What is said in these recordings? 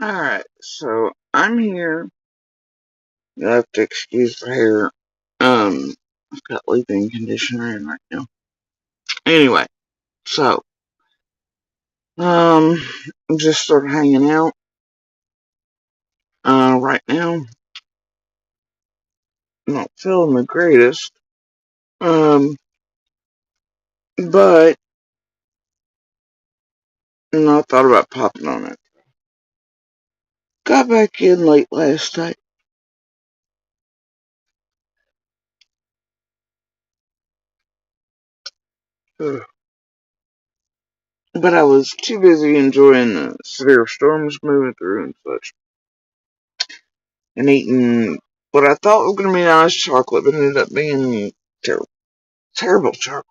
Alright, so I'm here. You have to excuse the hair. I've got leave-in conditioner in right now. Anyway, so, I'm just sort of hanging out, right now. I'm not feeling the greatest. Um, but, I thought about popping on it. Got back in late last night. Ugh. But I was too busy enjoying the severe storms moving through and such. And eating what I thought was going to be nice chocolate, but ended up being terrible. Terrible chocolate.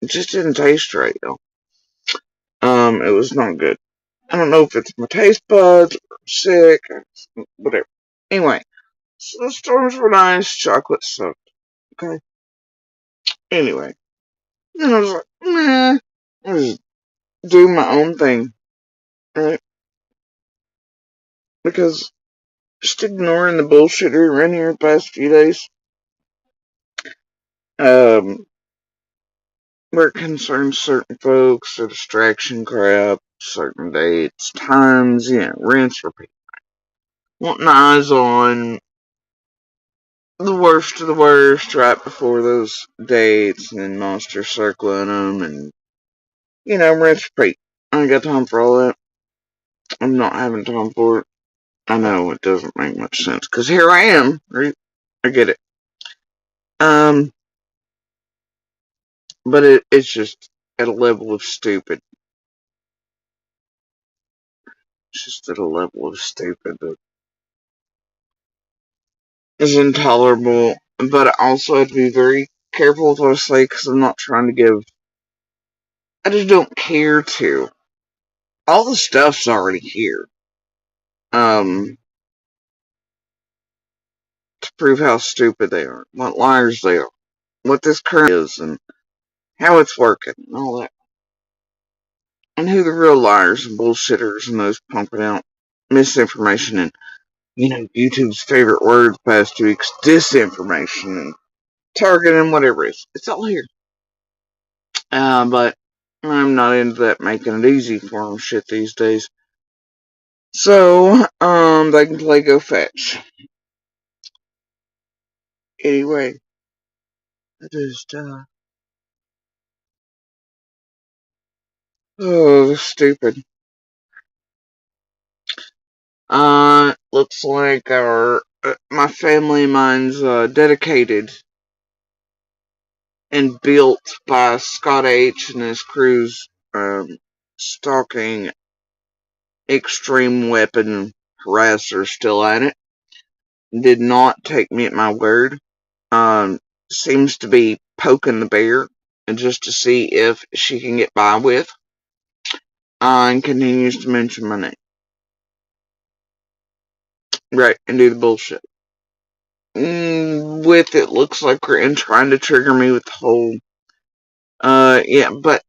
It just didn't taste right, though. It was not good. I don't know if it's my taste buds or I'm sick or whatever. Anyway, so the storms were nice, chocolate sucked. Okay. Anyway, then I was like, nah, I'll just do my own thing, right? Because just ignoring the bullshit around here the past few days, um, where it concerns certain folks, the distraction crap, certain dates, times, rinse, repeat. Wanting eyes on the worst of the worst right before those dates and monster circling them and, rinse, repeat. I ain't got time for all that. I'm not having time for it. I know it doesn't make much sense because here I am. Right? I get it. Um, but it's just at a level of stupid. It's just at a level of stupid that is intolerable. But I also have to be very careful with what I say because I'm not trying to give. I just don't care to. All the stuff's already here. Um, to prove how stupid they are, what liars they are, what this current is, and how it's working, and all that. And who the real liars and bullshitters and those pumping out misinformation and, YouTube's favorite word the past 2 weeks, disinformation and targeting and whatever it is. It's all here. But I'm not into that making it easy for them shit these days. So, they can play go fetch. Anyway, I just, oh, stupid. Looks like my family of mine's, dedicated and built by Scott H. and his crew's, stalking extreme weapon harasser still at it. Did not take me at my word. Seems to be poking the bear and just to see if she can get by with. And continues to mention my name. Right, and do the bullshit. With it looks like we're in trying to trigger me with the whole, yeah, but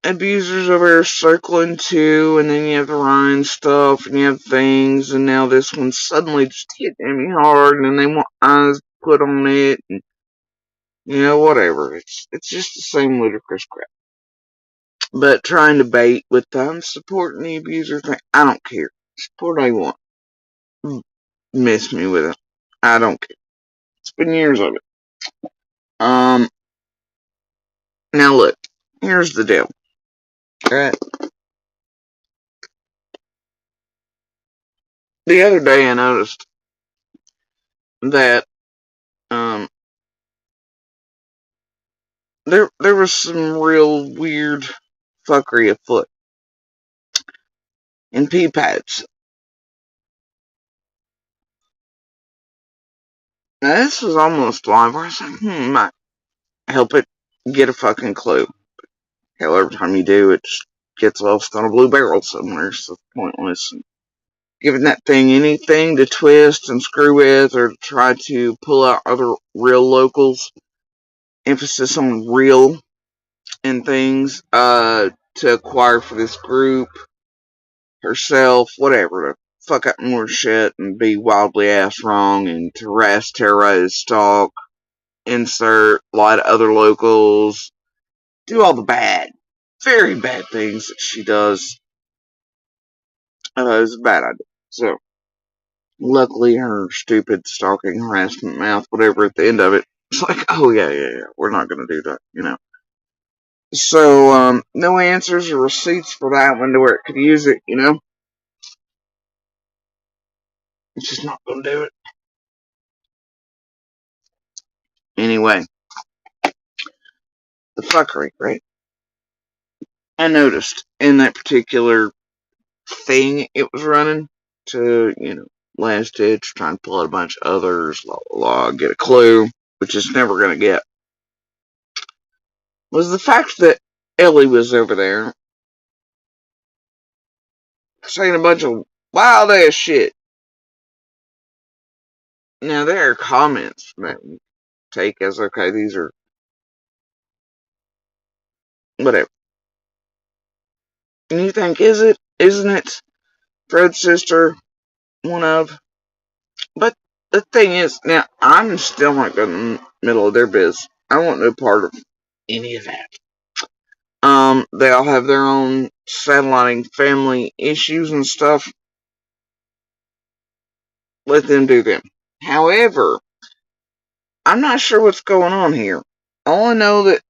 abusers over there circling too, and then you have the Ryan stuff, and you have things, and now this one's suddenly just hitting me hard, and they want eyes put on it, and, whatever. It's just the same ludicrous crap. But trying to bait with I'm supporting the abuser thing, I don't care. Support all you want. Miss me with it. I don't care. It's been years of it. Um, Now look, here's the deal. Alright. The other day I noticed that, there was some real weird fuckery afoot in pea pads. Now this was almost live where I was like, might help it get a fucking clue. Hell, every time you do, it just gets lost on a blue barrel somewhere, so it's pointless. And giving that thing anything to twist and screw with or to try to pull out other real locals. Emphasis on real and things, to acquire for this group. herself, whatever, to fuck up more shit and be wildly ass wrong and to harass, terrorize, stalk, insert, lie to other locals, do all the bad, very bad things that she does. It's a bad idea. So, luckily, her stupid stalking harassment mouth, whatever, at the end of it, it's like, oh yeah, we're not gonna do that. So, no answers or receipts for that one to where it could use it. It's just not gonna do it. Anyway, the fuckery, right? I noticed in that particular thing it was running to, last ditch, trying to pull out a bunch of others, get a clue, which it's never gonna get, was the fact that Elly was over there saying a bunch of wild ass shit. Now, there are comments that we take as, okay, these are whatever. And you think, isn't it Fred's sister? One of. But the thing is, now, I'm still not going in the middle of their biz. I want no part of any of that. They all have their own satelliting family issues and stuff. Let them do them. However, I'm not sure what's going on here. All I know that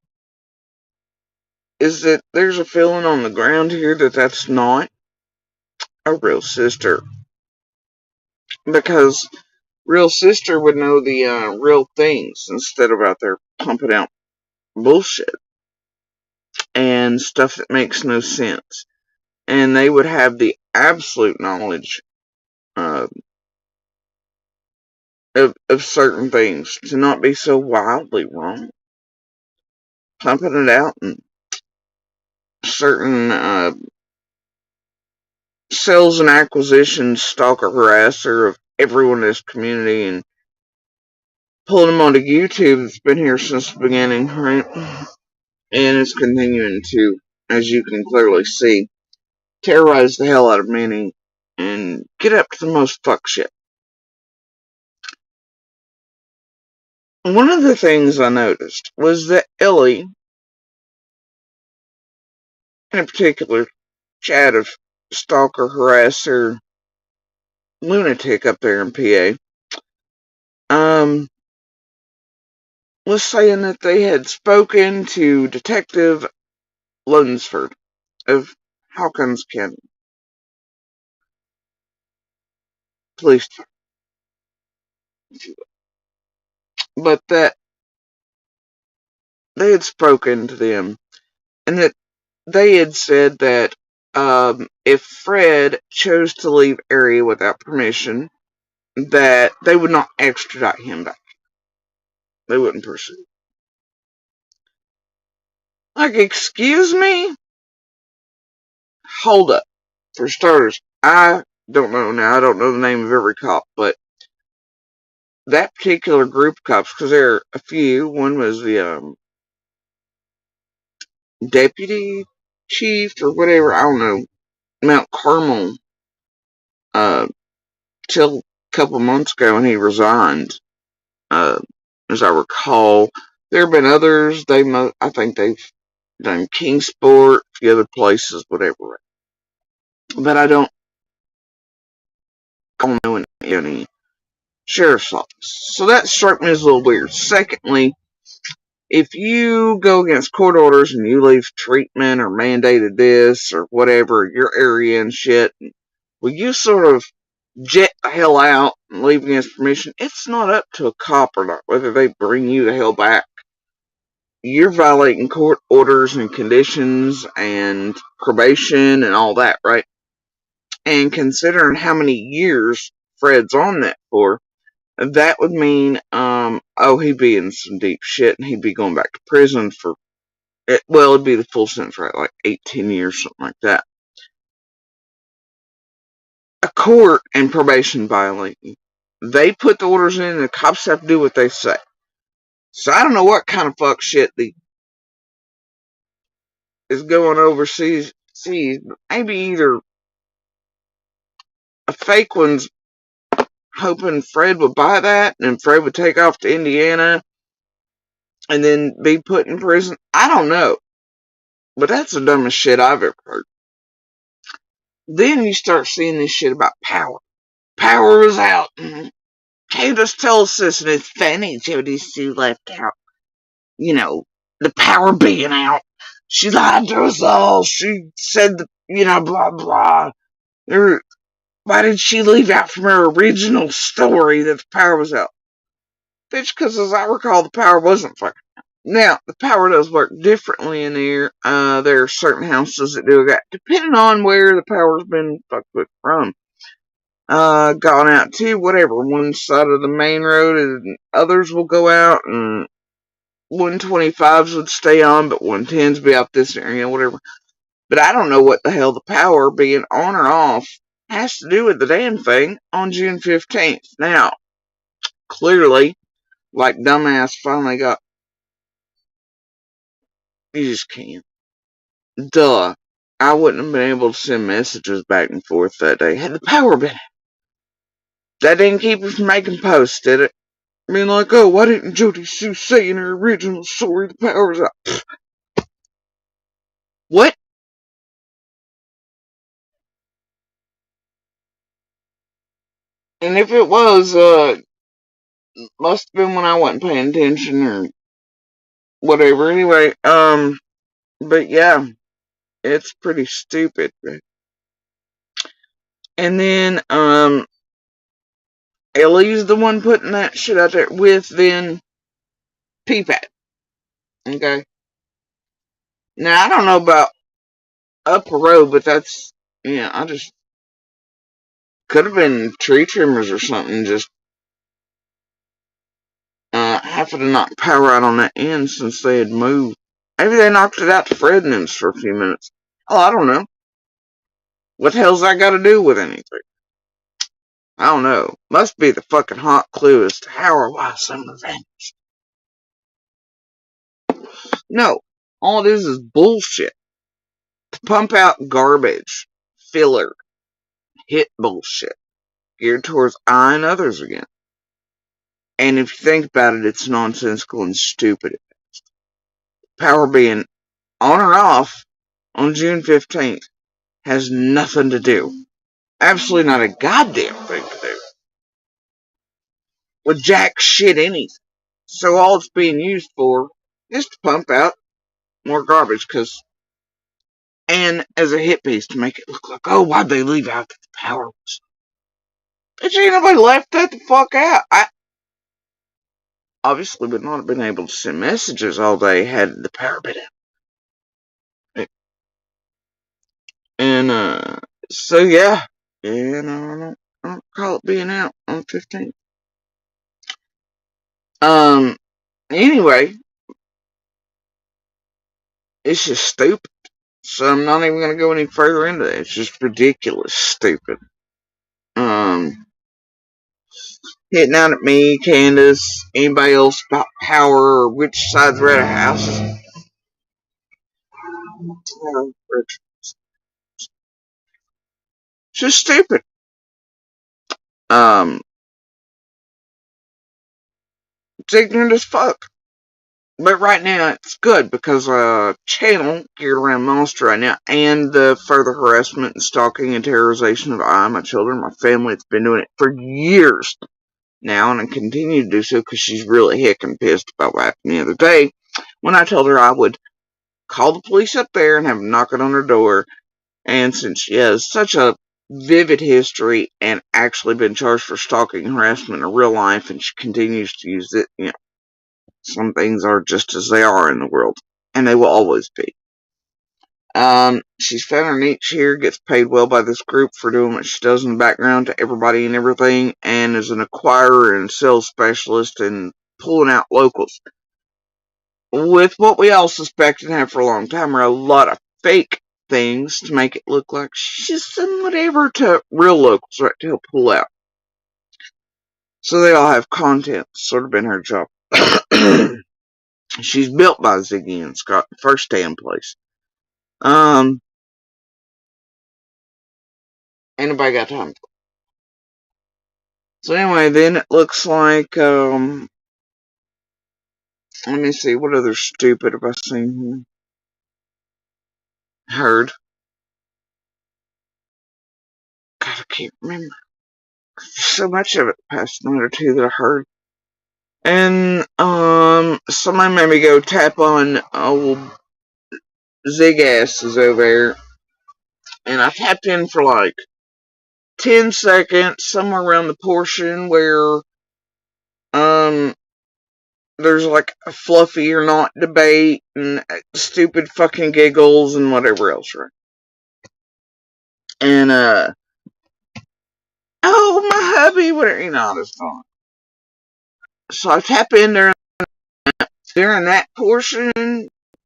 is that there's a feeling on the ground here that that's not a real sister. Because real sister would know the real things instead of out there pumping out bullshit and stuff that makes no sense. And they would have the absolute knowledge uh, of certain things to not be so wildly wrong. Pumping it out and certain sales and acquisitions stalker harasser of everyone in this community and pulling them onto YouTube that's been here since the beginning, right? And it's continuing to, as you can clearly see, terrorize the hell out of many and get up to the most fuck shit. One of the things I noticed was that Elly, in particular, chat of stalker, harasser, lunatic up there in PA, was saying that they had spoken to Detective Lunsford of Hawkins County Police Department, but that they had spoken to them and that they had said that if Fred chose to leave area without permission, that they would not extradite him back. They wouldn't pursue. Like, excuse me? Hold up. For starters, I don't know now. I don't know the name of every cop, but that particular group of cops, because there are a few. One was the deputy chief or whatever. I don't know. Mount Carmel. Till a couple months ago, when he resigned. As I recall, there have been others. I think they've done Kingsport, a few other places, whatever. But I don't know any sheriff's office. So that struck me as a little weird. Secondly, if you go against court orders and you leave treatment or mandated this or whatever, your area and shit, will you sort of jet the hell out and leave against permission? It's not up to a cop or not whether they bring you the hell back. You're violating court orders and conditions and probation and all that, right? And considering how many years Fred's on that for, that would mean, he'd be in some deep shit and he'd be going back to prison for, it'd be the full sentence, right? Like 18 years, something like that. A court and probation violating. They put the orders in and the cops have to do what they say. So I don't know what kind of fuck shit is going overseas, but maybe either a fake one's hoping Fred would buy that and Fred would take off to Indiana and then be put in prison. I don't know. But that's the dumbest shit I've ever heard. Then you start seeing this shit about power. Power was out. Candace tells us, and it's funny Jody Sue left out, you know, the power being out. She lied to us all. She said, blah, blah. Why did she leave out from her original story that the power was out? Bitch, because as I recall, the power wasn't fucking out. Now, the power does work differently in there. There are certain houses that do that, depending on where the power's been fucked with from. Gone out to, whatever, one side of the main road, and others will go out, and 125s would stay on, but 110s be out this area, whatever. But I don't know what the hell the power being on or off has to do with the damn thing on June 15th. Now, clearly, like dumbass finally got, you just can't. Duh. I wouldn't have been able to send messages back and forth that day had the power been out. That didn't keep her from making posts, did it? I mean, like, oh, why didn't Jody Sue say in her original story the power's out? Pfft. What? And if it was, must have been when I wasn't paying attention or whatever. Anyway, but yeah, it's pretty stupid. And then, Elly's the one putting that shit out there with then PPAT. Okay? Now, I don't know about Upper Road, but that's, I just, could have been tree trimmers or something, just, having to knock power out on that end since they had moved. Maybe they knocked it out to Fredman's for a few minutes. Oh, I don't know. What the hell's that got to do with anything? I don't know. Must be the fucking hot clue as to how or why some vanished. No. All it is bullshit. To pump out garbage, filler, hit bullshit, geared towards I and others again. And if you think about it, it's nonsensical and stupid. Power being on or off on June 15th has nothing to do. Absolutely not a goddamn thing to do with jack shit anything. So all it's being used for is to pump out more garbage, and as a hit piece to make it look like, oh, why'd they leave out that the power was? Bitch, ain't nobody left that the fuck out. I obviously would not have been able to send messages all day had the power been out. And, so yeah. And I don't call it being out on the 15th. Anyway, it's just stupid. So I'm not even going to go any further into it. It's just ridiculous, stupid. Hitting out at me, Candace, anybody else about power or which side's red houses. It's just stupid. It's ignorant as fuck. But right now, it's good because channel geared around Monster right now, and the further harassment and stalking and terrorization of I, my children, my family. It's been doing it for years now, and I continue to do so because she's really hick and pissed about what happened the other day when I told her I would call the police up there and have them knock it on her door. And since she has such a vivid history and actually been charged for stalking and harassment in real life, and she continues to use it, some things are just as they are in the world, and they will always be. She's found her niche here, gets paid well by this group for doing what she does in the background to everybody and everything, and is an acquirer and sales specialist and pulling out locals. With what we all suspect and have for a long time are a lot of fake things to make it look like she's sending whatever to real locals right to help pull out. So they all have content. Sort of been her job. She's built by Ziggy and Scott, first day in place. Ain't nobody got time. So anyway, then it looks like, let me see, what other stupid have I seen? Heard. God, I can't remember. There's so much of it the past night or two that I heard. And, somebody made me go tap on old Zig-asses over there. And I tapped in for like 10 seconds, somewhere around the portion where, um, there's like a fluffy or not debate and stupid fucking giggles and whatever else, right? And, oh, my hubby, whatever, all this fun. So I tap in there during that portion.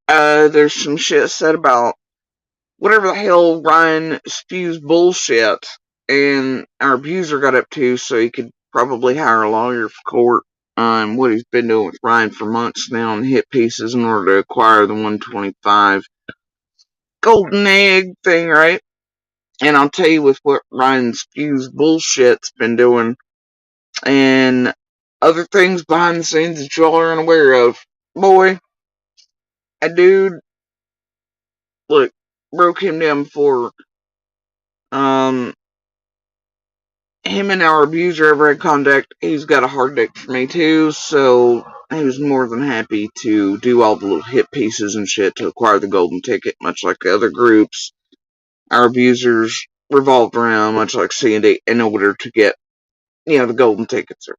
There's some shit said about whatever the hell Ryan spews bullshit, and our abuser got up to, so he could probably hire a lawyer for court on what he's been doing with Ryan for months now on hit pieces in order to acquire the 125 golden egg thing, right? And I'll tell you with what Ryan spews bullshit's been doing, and other things behind the scenes that y'all are unaware of. Boy, a dude, look, broke him down before, um, him and our abuser ever had contact. He's got a hard dick for me too, so he was more than happy to do all the little hit pieces and shit to acquire the golden ticket, much like the other groups. Our abusers revolved around, much like C&D, in order to get, the golden tickets.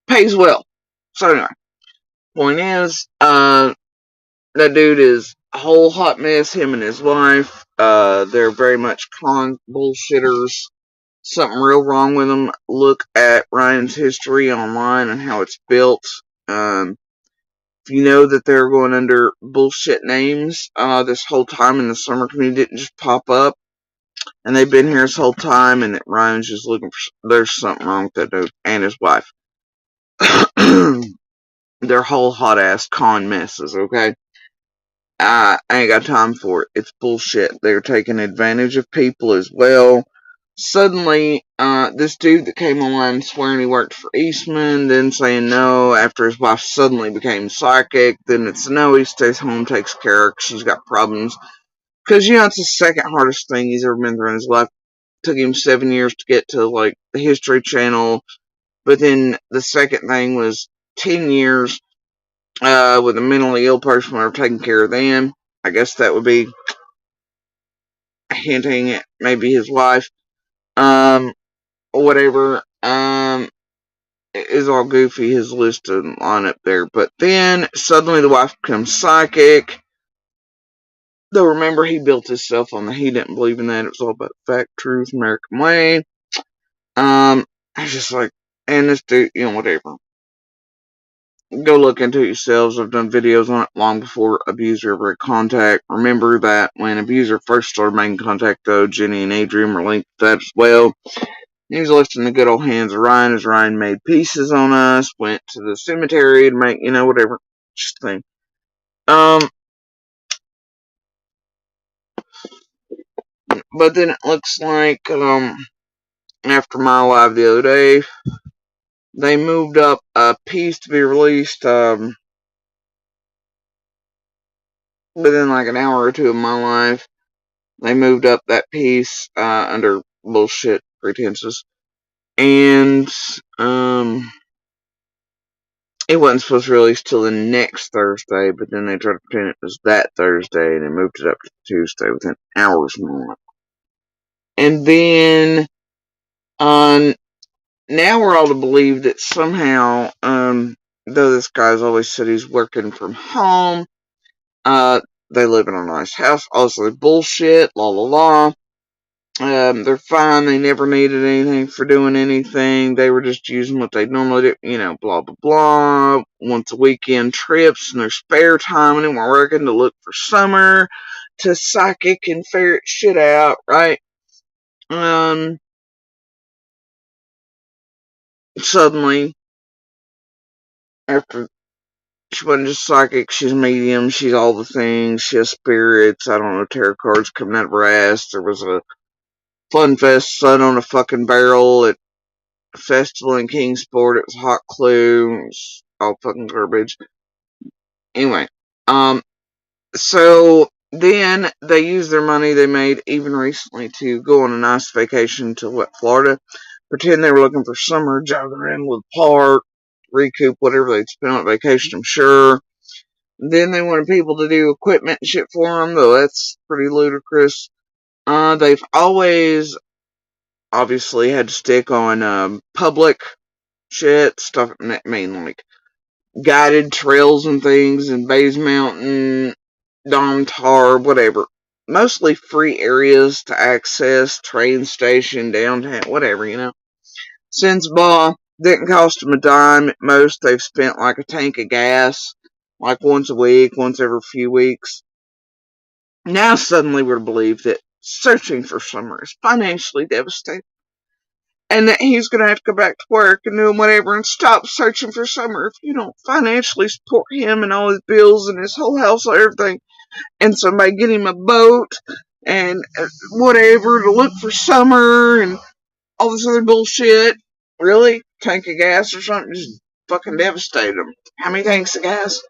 Pays well. So anyway, point is, that dude is a whole hot mess, him and his wife. They're very much con bullshitters. Something real wrong with them. Look at Ryan's history online and how it's built. If you know that they're going under bullshit names, this whole time in the summer community didn't just pop up. And they've been here this whole time, and that Ryan's just looking for, there's something wrong with that dude and his wife. They're whole hot ass con messes, okay? I ain't got time for it. It's bullshit. They're taking advantage of people as well. Suddenly, this dude that came online swearing he worked for Eastman, then saying no after his wife suddenly became psychic, then it's no, he stays home, takes care of her 'cause she's got problems. Because, it's the second hardest thing he's ever been through in his life. It took him 7 years to get to, like, the History Channel, but then the second thing was 10 years with a mentally ill person when we're taking care of them. I guess that would be hinting at maybe his wife. Whatever. It is all goofy, his list on up there. But then suddenly the wife becomes psychic. Though remember, he built himself on that. He didn't believe in that. It was all about fact, truth, American way. I was just like, and this dude, whatever. Go look into it yourselves. I've done videos on it long before Abuser ever had contact. Remember that when Abuser first started making contact, though, Jenny and Adrian were linked to that as well. He was left in the good old hands of Ryan as Ryan made pieces on us, went to the cemetery to make, whatever. Just thing. But then it looks like, after my live the other day, they moved up a piece to be released, within like an hour or two of my live. They moved up that piece, under bullshit pretenses. And, it wasn't supposed to release till the next Thursday, but then they tried to pretend it was that Thursday, and they moved it up to Tuesday within hours more. And then, now we're all to believe that somehow, though this guy's always said he's working from home, they live in a nice house, also bullshit, la la la. They're fine. They never needed anything for doing anything. They were just using what they normally do, blah, blah, blah. Once a weekend trips in their spare time when they weren't working to look for summer, to psychic and ferret shit out, right? Suddenly, after she wasn't just psychic, she's medium, she's all the things, she has spirits, I don't know, tarot cards coming out of her ass. There was a Fun Fest, Sun on a fucking Barrel at a festival in Kingsport. It was Hot Clue. It was all fucking garbage. Anyway, so then they used their money they made even recently to go on a nice vacation to Florida. Pretend they were looking for summer, jog around with park, recoup whatever they'd spent on vacation, I'm sure. Then they wanted people to do equipment and shit for them, though that's pretty ludicrous. They've always obviously had to stick on public shit, stuff, I mean, like guided trails and things in Bays Mountain, Domtar, whatever. Mostly free areas to access, train station, downtown, whatever, Since didn't cost them a dime. At most, they've spent like a tank of gas, like once a week, once every few weeks. Now suddenly we're to believe that searching for summer is financially devastating. And that he's going to have to go back to work and do whatever and stop searching for summer if you don't financially support him and all his bills and his whole household, everything. And somebody get him a boat and whatever to look for summer and all this other bullshit. Really? Tank of gas or something? Just fucking devastate him. How many tanks of gas?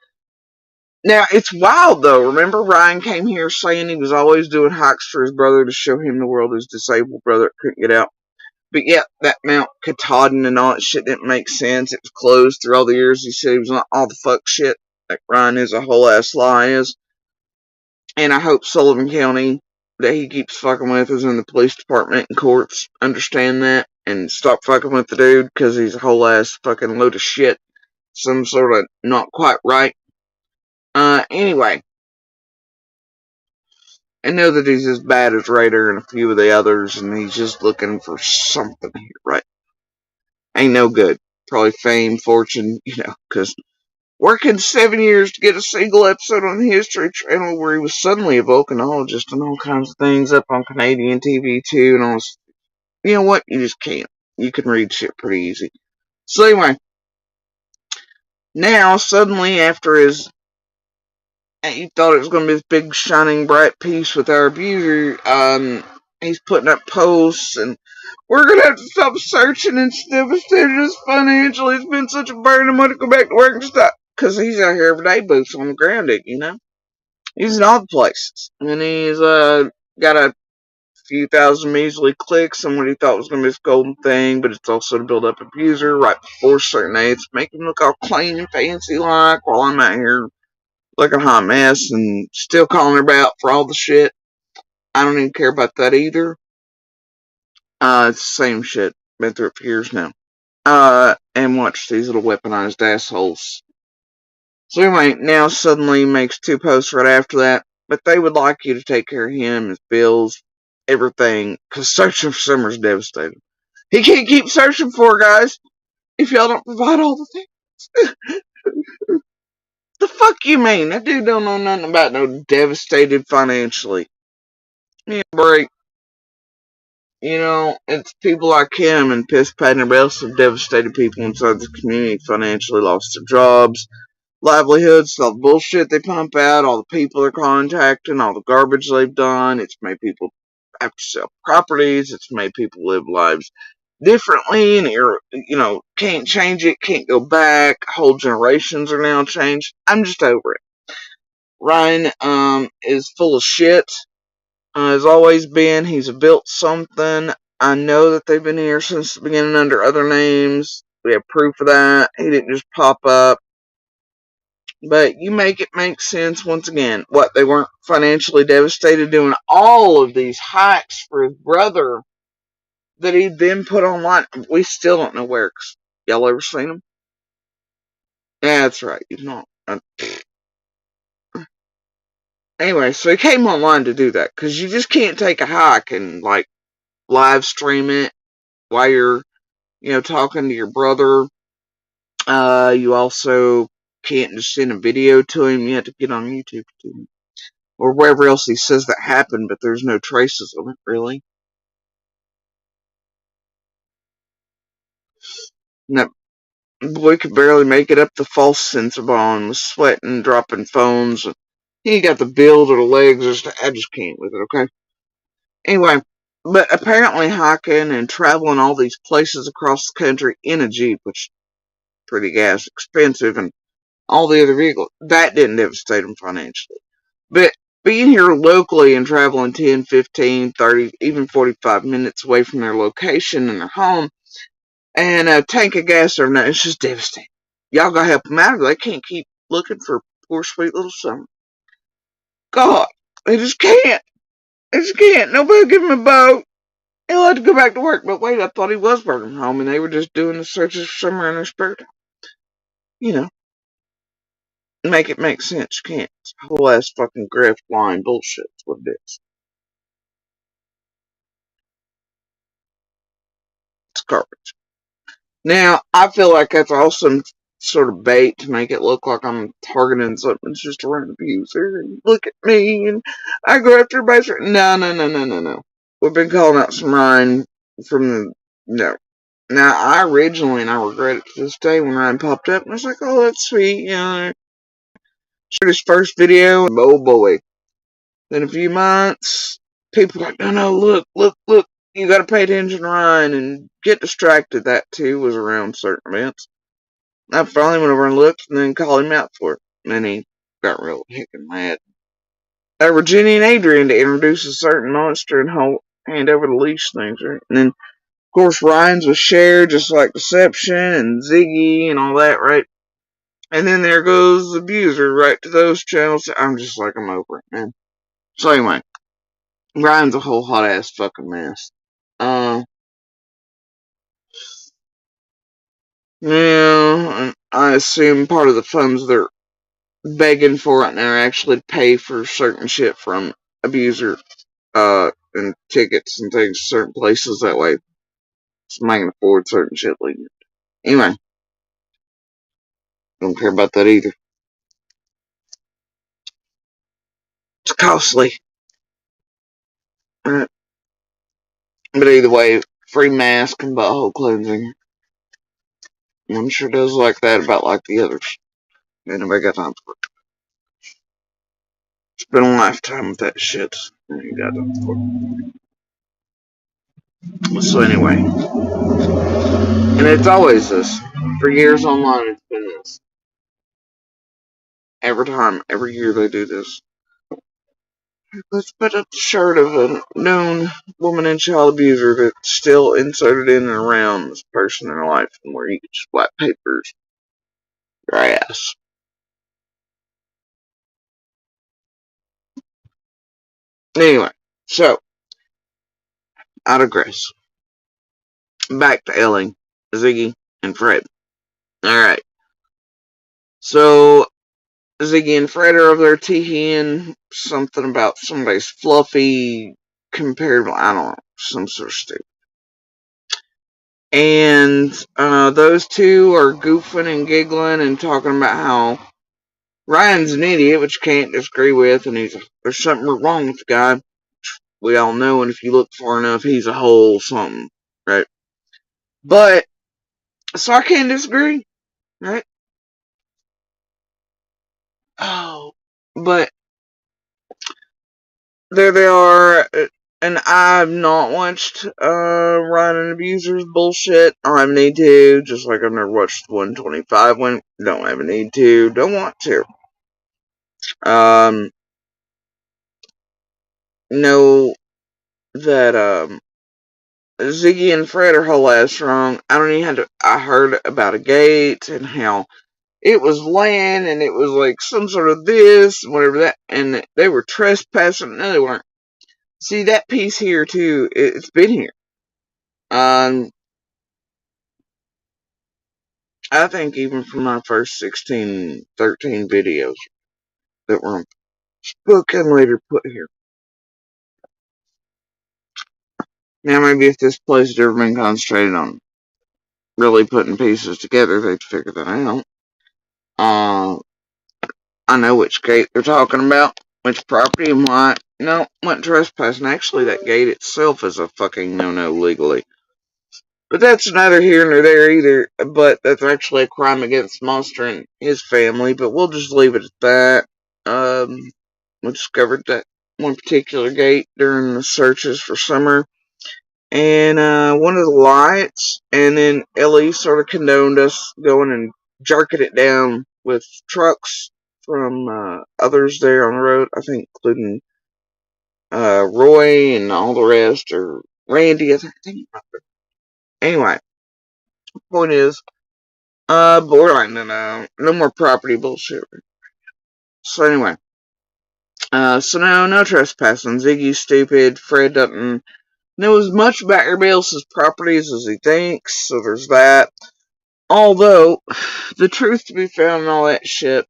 Now, it's wild though. Remember Ryan came here saying he was always doing hikes for his brother to show him the world, his disabled brother that couldn't get out. But yeah, that Mount Katahdin and all that shit didn't make sense. It was closed through all the years he said he was on all the fuck shit. Like Ryan is a whole ass lie is. And I hope Sullivan County that he keeps fucking with is in the police department and courts understand that and stop fucking with the dude because he's a whole ass fucking load of shit. Some sort of not quite right. Anyway. I know that he's as bad as Raider and a few of the others, and he's just looking for something here, right? Ain't no good. Probably fame, fortune, because working 7 years to get a single episode on the History Channel where he was suddenly a volcanologist and all kinds of things up on Canadian TV too, and all this. You know what? You just can't. You can read shit pretty easy. So anyway, now suddenly after he thought it was going to be this big, shining, bright piece with our abuser. He's putting up posts, and we're going to have to stop searching and devastated us financially. It's been such a burden. I'm going to go back to work and stop. Because he's out here every day, boots on the ground, He's in all the places. And he's got a few thousand measly clicks on what he thought was going to be this golden thing, but it's also to build up abuser right before certain dates, make him look all clean and fancy like while I'm out here looking a hot mess and still calling her out for all the shit. I don't even care about that either. It's the same shit. Been through it for years now. And watch these little weaponized assholes. So anyway, now suddenly makes 2 posts right after that. But they would like you to take care of him, his bills, everything. Because searching for summer is devastating. He can't keep searching for her, guys, if y'all don't provide all the things. The fuck you mean? That dude don't know nothing about no devastated financially. Yeah, break. It's people like him and Piss Pat and everybody else have devastated people inside the community, financially lost their jobs, livelihoods, all the bullshit they pump out, all the people they're contacting, all the garbage they've done. It's made people have to sell properties. It's made people live lives differently and, can't change it, can't go back. Whole generations are now changed. I'm just over it. Ryan, is full of shit. Has always been. He's built something. I know that they've been here since the beginning under other names. We have proof of that. He didn't just pop up. But you make it make sense once again. What, they weren't financially devastated doing all of these hikes for his brother that he then put online? We still don't know where. Y'all ever seen him? Yeah, that's right. He's not. Anyway, so he came online to do that. Because you just can't take a hike and, live stream it while you're, talking to your brother. You also can't just send a video to him. You have to get on YouTube to him. Or wherever else he says that happened, but there's no traces of it, really. No, boy could barely make it up the false sensor bond, was sweating, dropping phones. He ain't got the build or the legs, I just can't with it, okay? Anyway, But apparently hiking and traveling all these places across the country in a Jeep, which is pretty gas expensive, and all the other vehicles, that didn't devastate them financially. But being here locally and traveling 10, 15, 30, even 45 minutes away from their location and their home, and a tank of gas every night, it's just devastating. Y'all gotta help them out. They can't keep looking for poor, sweet little Summer. God, they just can't. They just can't. Nobody will give him a boat. He'll have to go back to work. But wait, I thought he was working from home and they were just doing the searches for Summer in their spare time. You know, make it make sense. You can't. It's whole ass fucking grift line bullshit. That's what it is. It's garbage. Now, I feel like that's awesome sort of bait to make it look like I'm targeting something. It's just a random abuser. Look at me and I go after everybody. No, no, no, no, no, no. We've been calling out some Ryan from the. No. Now, I originally, and I regret it to this day, when Ryan popped up, and I was like, oh, that's sweet, you know. Shared his first video, and oh boy. Then a few months, people were like, no, no, look, look, look. You gotta pay attention to Ryan and get distracted. That too was around certain events. I finally went over and looked and then called him out for it. And then he got real hickin' mad. Virginia and Adrian to introduce a certain monster and hand over the leash things, right? And then, of course, Ryan's was shared, just like Deception and Ziggy and all that, right? And then there goes Abuser right to those channels. I'm just like, I'm over it, man. So anyway, Ryan's a whole hot ass fucking mess. Yeah, I assume part of the funds they're begging for right now are actually to pay for certain shit from Abuser, and tickets and things to certain places that way. So I can afford certain shit like that. Anyway, don't care about that either. It's costly. But either way, free mask and butthole cleansing. I'm sure does like that about like the others. Ain't nobody got time for it. Spend a lifetime with that shit. Ain't got time for it. So anyway. And it's always this. For years online it's been this. Every time, every year they do this. Let's put up the shirt of a known woman and child abuser that's still inserted in and around this person in her life, and where you just white papers your ass. Anyway, so I digress. Back to Elly, Ziggy, and Fred. Alright. So Ziggy and Fred are over there teeing something about somebody's fluffy compared to, I don't know, some sort of stupid. And those two are goofing and giggling and talking about how Ryan's an idiot, which you can't disagree with, and there's something wrong with the guy. We all know, and if you look far enough, he's a whole something, right? But, so I can't disagree, right? Oh, but there they are, and I've not watched Ryan and Abuser's bullshit. I have a need to, just like I've never watched the 125 one. Don't have a need to, don't want to. Know that Ziggy and Fred are whole ass wrong. I heard about a gate and how it was land and it was like some sort of this and whatever that, and they were trespassing. No, they weren't. See, that piece here too, it's been here. I think even from my first 16, 13 videos that were spoken later put here. Now maybe if this place had ever been concentrated on really putting pieces together, they'd figure that out. I know which gate they're talking about, which property and why. No, went trespassing. Actually, that gate itself is a fucking no-no legally. But that's neither here nor there either. But that's actually a crime against Monster and his family. But we'll just leave it at that. We discovered that one particular gate during the searches for Summer. and one of the lights, and then Elly sort of condoned us going and jerking it down with trucks from others there on the road, I think including Roy and all the rest, or Randy, I think. Anyway, point is, but we're like, no more property bullshit. So anyway, so no trespassing. Ziggy's stupid. Fred doesn't know as much about everybody else's properties as he thinks, so there's that. Although, the truth to be found and all that shit,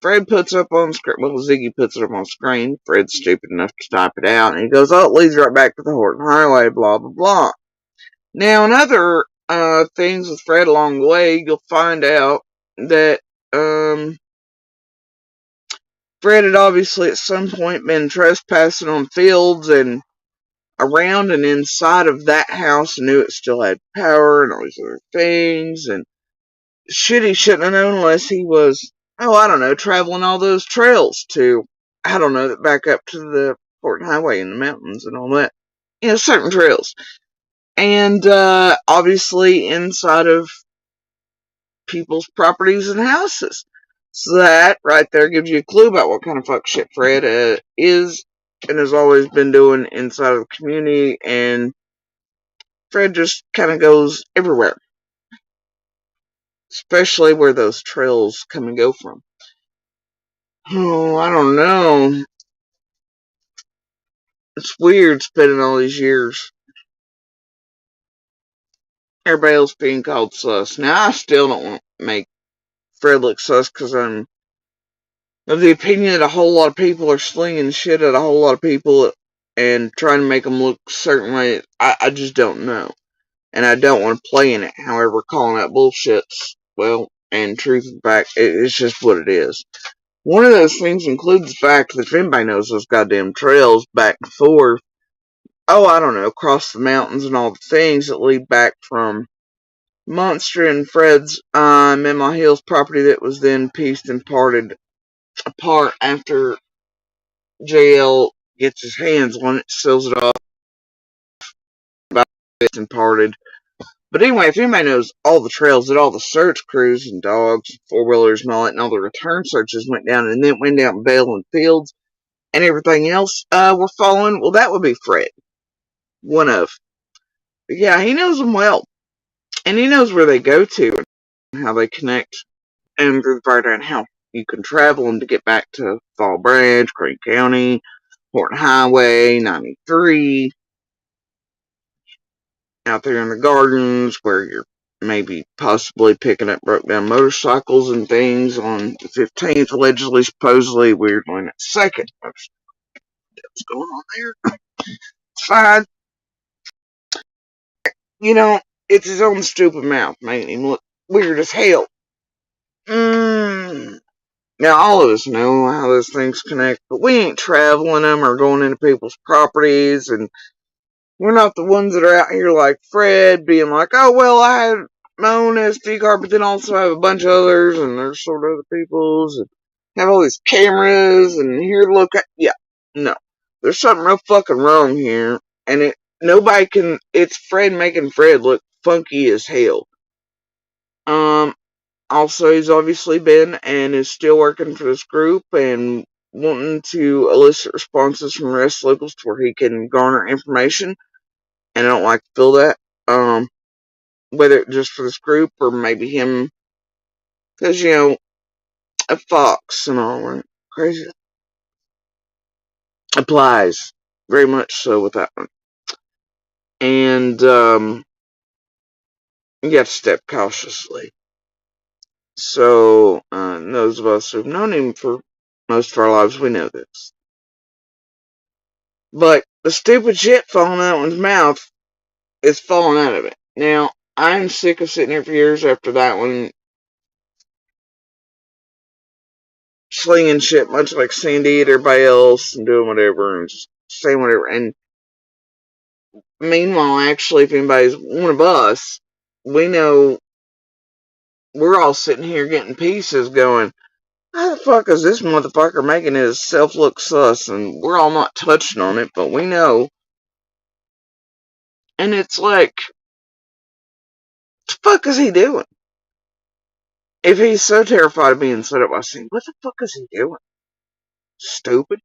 Fred puts up on screen, well, Ziggy puts it up on screen, Fred's stupid enough to type it out, and he goes, oh, it leads right back to the Horton Highway, blah, blah, blah. Now, in other, things with Fred along the way, you'll find out that, Fred had obviously at some point been trespassing on fields and around and inside of that house and knew it still had power and all these other things, and shit he shouldn't have known unless he was, oh, I don't know, traveling all those trails to, I don't know, that back up to the Horton Highway in the mountains and all that. You know, certain trails. And, obviously inside of people's properties and houses. So that right there gives you a clue about what kind of fuck shit Fred is and has always been doing inside of the community, and Fred just kind of goes everywhere, especially where those trails come and go from. Oh, I don't know. It's weird spending all these years. Everybody else being called sus. Now, I still don't want to make Fred look sus because I'm of the opinion that a whole lot of people are slinging shit at a whole lot of people and trying to make them look a certain way. I just don't know. And I don't want to play in it. However, calling out bullshits, well, and truth and fact, it's just what it is. One of those things includes the fact that if anybody knows those goddamn trails back and forth, oh, I don't know, across the mountains and all the things that lead back from Monster and Fred's Memo Hills property that was then pieced and parted apart after JL gets his hands on it, sells it off, about and parted. But anyway, if anybody knows all the trails that all the search crews and dogs, four-wheelers and all that, and all the return searches went down, and then went down Vale and Fields, and everything else were following, well, that would be Fred. One of. But yeah, he knows them well. And he knows where they go to and how they connect, and how you can travel them to get back to Fall Branch, Greene County, Horton Highway, 93, out there in the gardens where you're maybe possibly picking up broke down motorcycles and things on the 15th, allegedly, supposedly, weirdly, on that second. What's going on there? It's fine. You know, it's his own stupid mouth making him look weird as hell. Now, all of us know how those things connect, but we ain't traveling them or going into people's properties, and we're not the ones that are out here like Fred being like, oh, well, I had my own SD card, but then also have a bunch of others, and there's sort of other people's, and have all these cameras, and here, look at, yeah, no. There's something real fucking wrong here, and it's Fred making Fred look funky as hell. Also, he's obviously been and is still working for this group and wanting to elicit responses from the rest of locals to where he can garner information. And I don't like to feel that. Whether it's just for this group or maybe him, because, you know, a fox and all that crazy applies very much so with that one. And, you have to step cautiously. So, those of us who've known him for most of our lives, we know this. But the stupid shit falling out of one's mouth is falling out of it. Now, I'm sick of sitting here for years after that one, slinging shit much like Sandy and everybody else and doing whatever and just saying whatever. And meanwhile, actually, if anybody's one of us, we know we're all sitting here getting pieces going, how the fuck is this motherfucker making himself look sus? And we're all not touching on it, but we know And it's like, what the fuck is he doing? If he's so terrified of being set up by Sing, what the fuck is he doing? Stupid.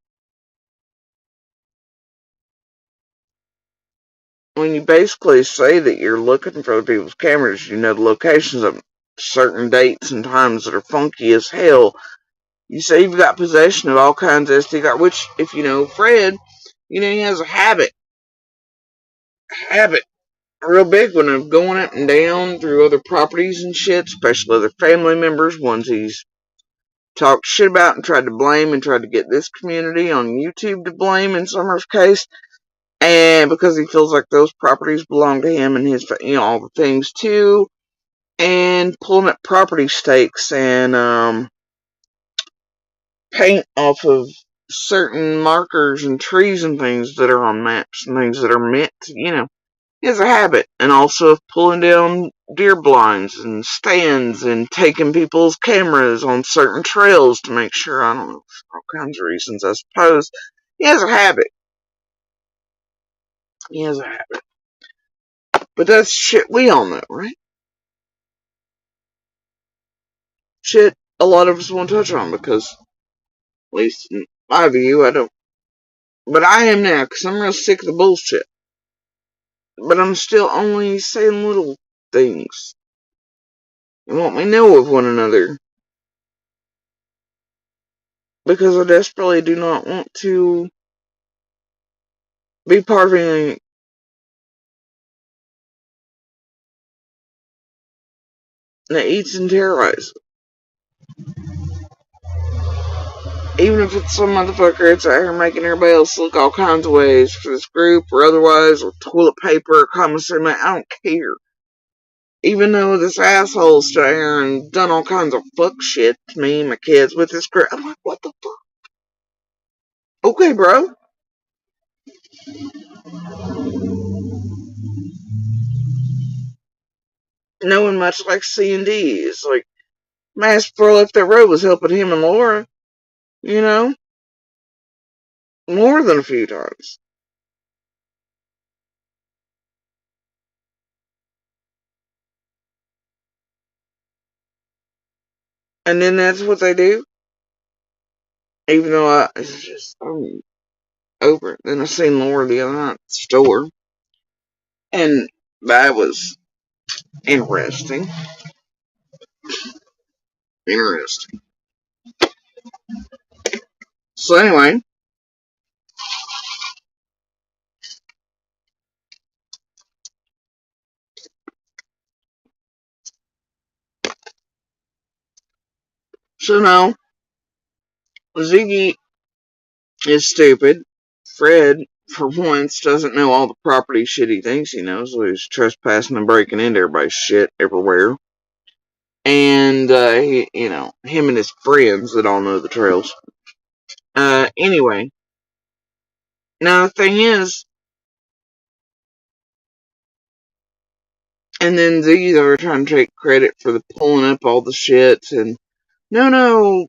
When you basically say that you're looking for people's cameras, you know the locations of certain dates and times that are funky as hell. You say you've got possession of all kinds of SD cards, which, if you know Fred, you know he has a habit, a real big one of going up and down through other properties and shit, especially other family members, ones he's talked shit about and tried to blame and tried to get this community on YouTube to blame in Summer's case. And because he feels like those properties belong to him and his, you know, all the things too. And pulling up property stakes and, paint off of certain markers and trees and things that are on maps and things that are meant to, you know, he has a habit. And also of pulling down deer blinds and stands and taking people's cameras on certain trails to make sure, I don't know, for all kinds of reasons, I suppose. He has a habit. He has a habit. But that's shit we all know, right? Shit a lot of us won't touch on because, at least in my view, I don't. But I am now, because I'm real sick of the bullshit. But I'm still only saying little things. And what we know of one another. Because I desperately do not want to be part of anything that eats and terrorizes. Even if it's some motherfucker that's out here making everybody else look all kinds of ways for this group or otherwise, or toilet paper or commissary man, I don't care. Even though this asshole's stood here and done all kinds of fuck shit to me and my kids with this girl, I'm like, what the fuck? Okay, bro. No one much like C&D. It's like, Mass before I left that road was helping him and Laura, you know, more than a few times. And then that's what they do. Even though I'm over it. Then I seen Laura the other night at the store. And that was interesting. Interesting. So anyway, so no, Ziggy is stupid. Fred, for once, doesn't know all the property shit he thinks he knows. So he's trespassing and breaking into everybody's shit everywhere. And, you know, him and his friends that all know the trails. Anyway. Now, the thing is, and then these are trying to take credit for the pulling up all the shit, and no,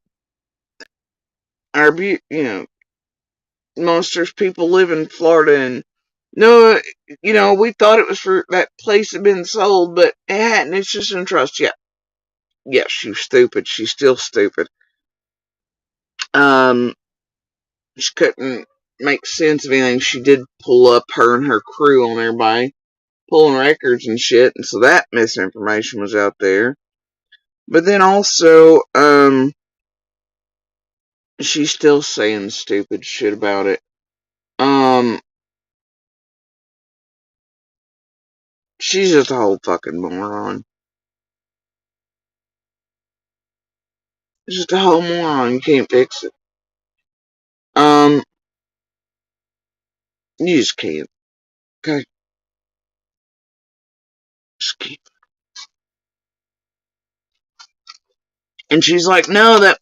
you know, monsters people live in Florida, and no, you know, we thought it was for that place had been sold, but it hadn't, it's just in trust. Yeah. Yes, she's stupid. She's still stupid. Um, she couldn't make sense of anything. She did pull up her and her crew on everybody, pulling records and shit, and so that misinformation was out there. But then also, she's still saying stupid shit about it. She's just a whole fucking moron. She's just a whole moron. You can't fix it. Um, you just can't. Okay? Just can't. And she's like, no, that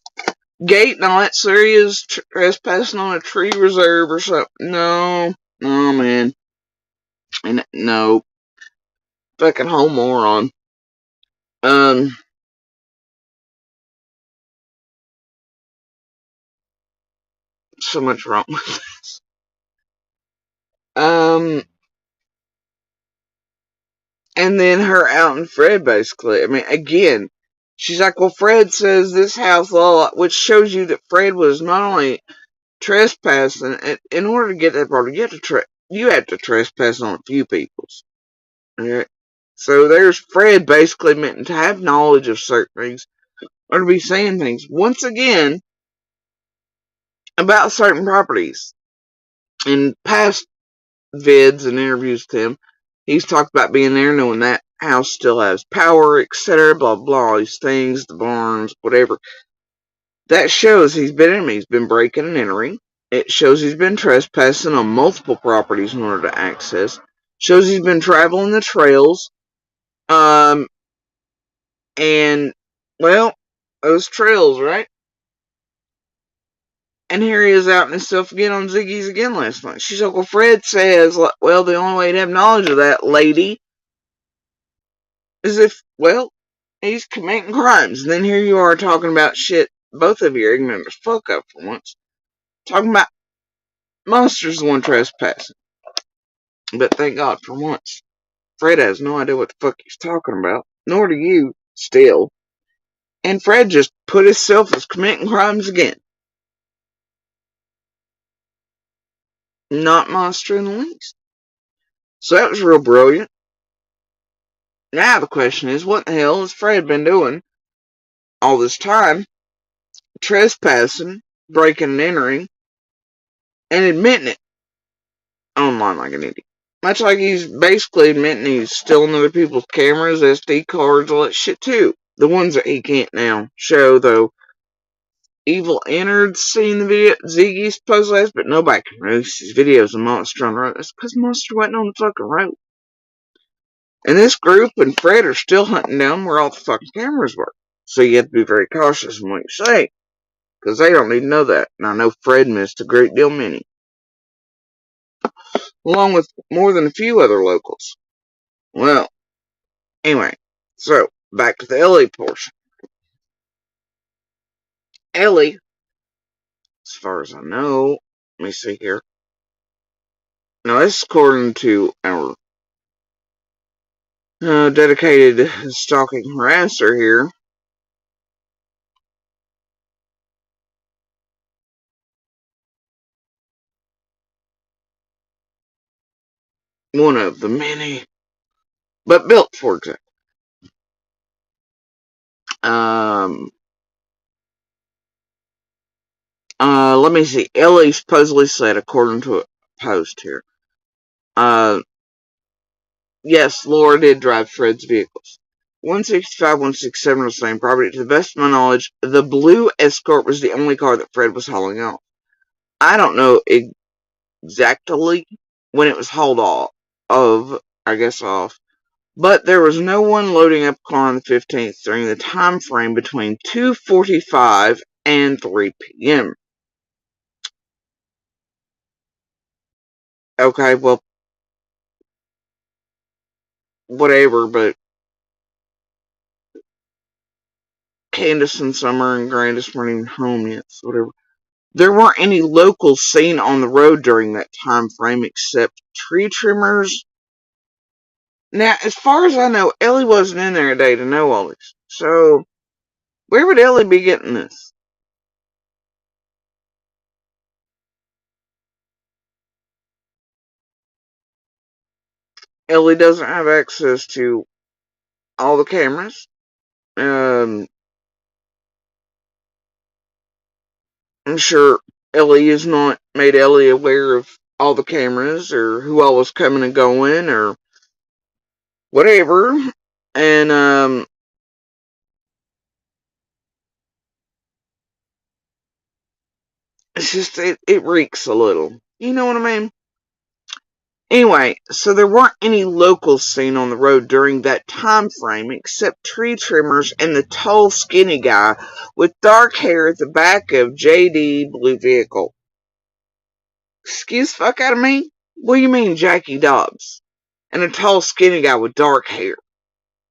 gate and all that serious trespassing on a tree reserve or something. No. No, man. And no. Fucking whole moron. Um, so much wrong with this. Um, And then her out and Fred, basically. I mean, again, she's like, well, Fred says this house law, which shows you that Fred was not only trespassing, in order to get that property, you have to trespass on a few people's. Okay? So there's Fred basically meant to have knowledge of certain things, or to be saying things, once again, about certain properties. In past vids and interviews with him, he's talked about being there, knowing that house still has power, etc., blah, blah, all these things, the barns, whatever. That shows he's been in them. He's been breaking and entering. It shows he's been trespassing on multiple properties in order to access. Shows he's been traveling the trails. And, well, those trails, right? And here he is out and himself again on Ziggy's again last night. She's like, well, Fred says, well, the only way to have knowledge of that, lady, is if, well, he's committing crimes. And then here you are talking about shit. Both of you are ignorant as fuck up for once. Talking about Monster's the one trespassing. But thank God for once, Fred has no idea what the fuck he's talking about. Nor do you, still. And Fred just put himself as committing crimes again. Not Monster in the least. So that was real brilliant. Now the question is, what the hell has Fred been doing all this time? Trespassing, breaking and entering, and admitting it online like an idiot. Much like he's basically admitting he's stealing other people's cameras, SD cards, all that shit too. The ones that he can't now show, though. Evil entered seeing the video Ziggy supposedly has, but nobody can release his videos of Monster on the road. That's because Monster wasn't on the fucking road. And this group and Fred are still hunting down where all the fucking cameras were. So you have to be very cautious in what you say. Because they don't need to know that. And I know Fred missed a great deal many. Along with more than a few other locals. Well, anyway. So, back to the Elly portion. Elly, as far as I know, let me see here. Now, this is according to our dedicated stalking harasser here. One of the many. But built, for example. Let me see. Elly supposedly said, according to a post here, yes, Laura did drive Fred's vehicles. 165, 167 was the same property. To the best of my knowledge, the blue Escort was the only car that Fred was hauling off. I don't know exactly when it was hauled off, but there was no one loading up a car on the 15th during the time frame between 2:45 and 3 p.m. Okay, well, whatever, but Candace and Summer and Grandis weren't even home yet, so whatever. There weren't any locals seen on the road during that time frame except tree trimmers. Now, as far as I know, Elly wasn't in there today to know all this. So, where would Elly be getting this? Elly doesn't have access to all the cameras. I'm sure Elly has not made Elly aware of all the cameras or who all was coming and going or whatever. And, it's just, it reeks a little. You know what I mean? Anyway, so there weren't any locals seen on the road during that time frame except tree trimmers and the tall, skinny guy with dark hair at the back of JD blue vehicle. Excuse the fuck out of me? What do you mean, Jackie Dobbs? And a tall, skinny guy with dark hair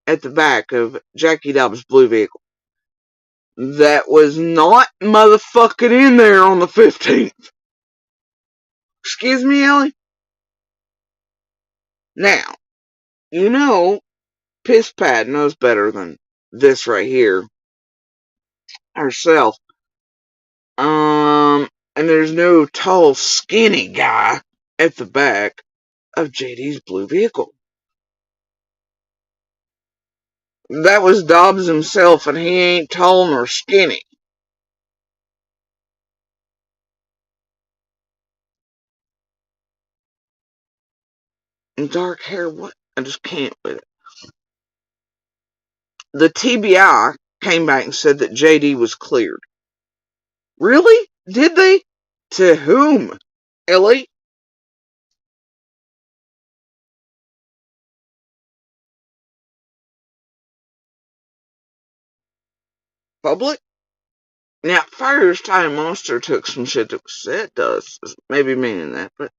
at the back of Jackie Dobbs' blue vehicle. That was not motherfucking in there on the 15th. Excuse me, Elly? Now, you know, Piss Pat knows better than this right here herself. And there's no tall, skinny guy at the back of JD's blue vehicle. That was Dobbs himself, and he ain't tall nor skinny. And dark hair, what? I just can't with it. The TBI came back and said that JD was cleared. Really? Did they? To whom? Elly? Public? Now, Fire's Time Monster took some shit that was said to us, maybe meaning that, but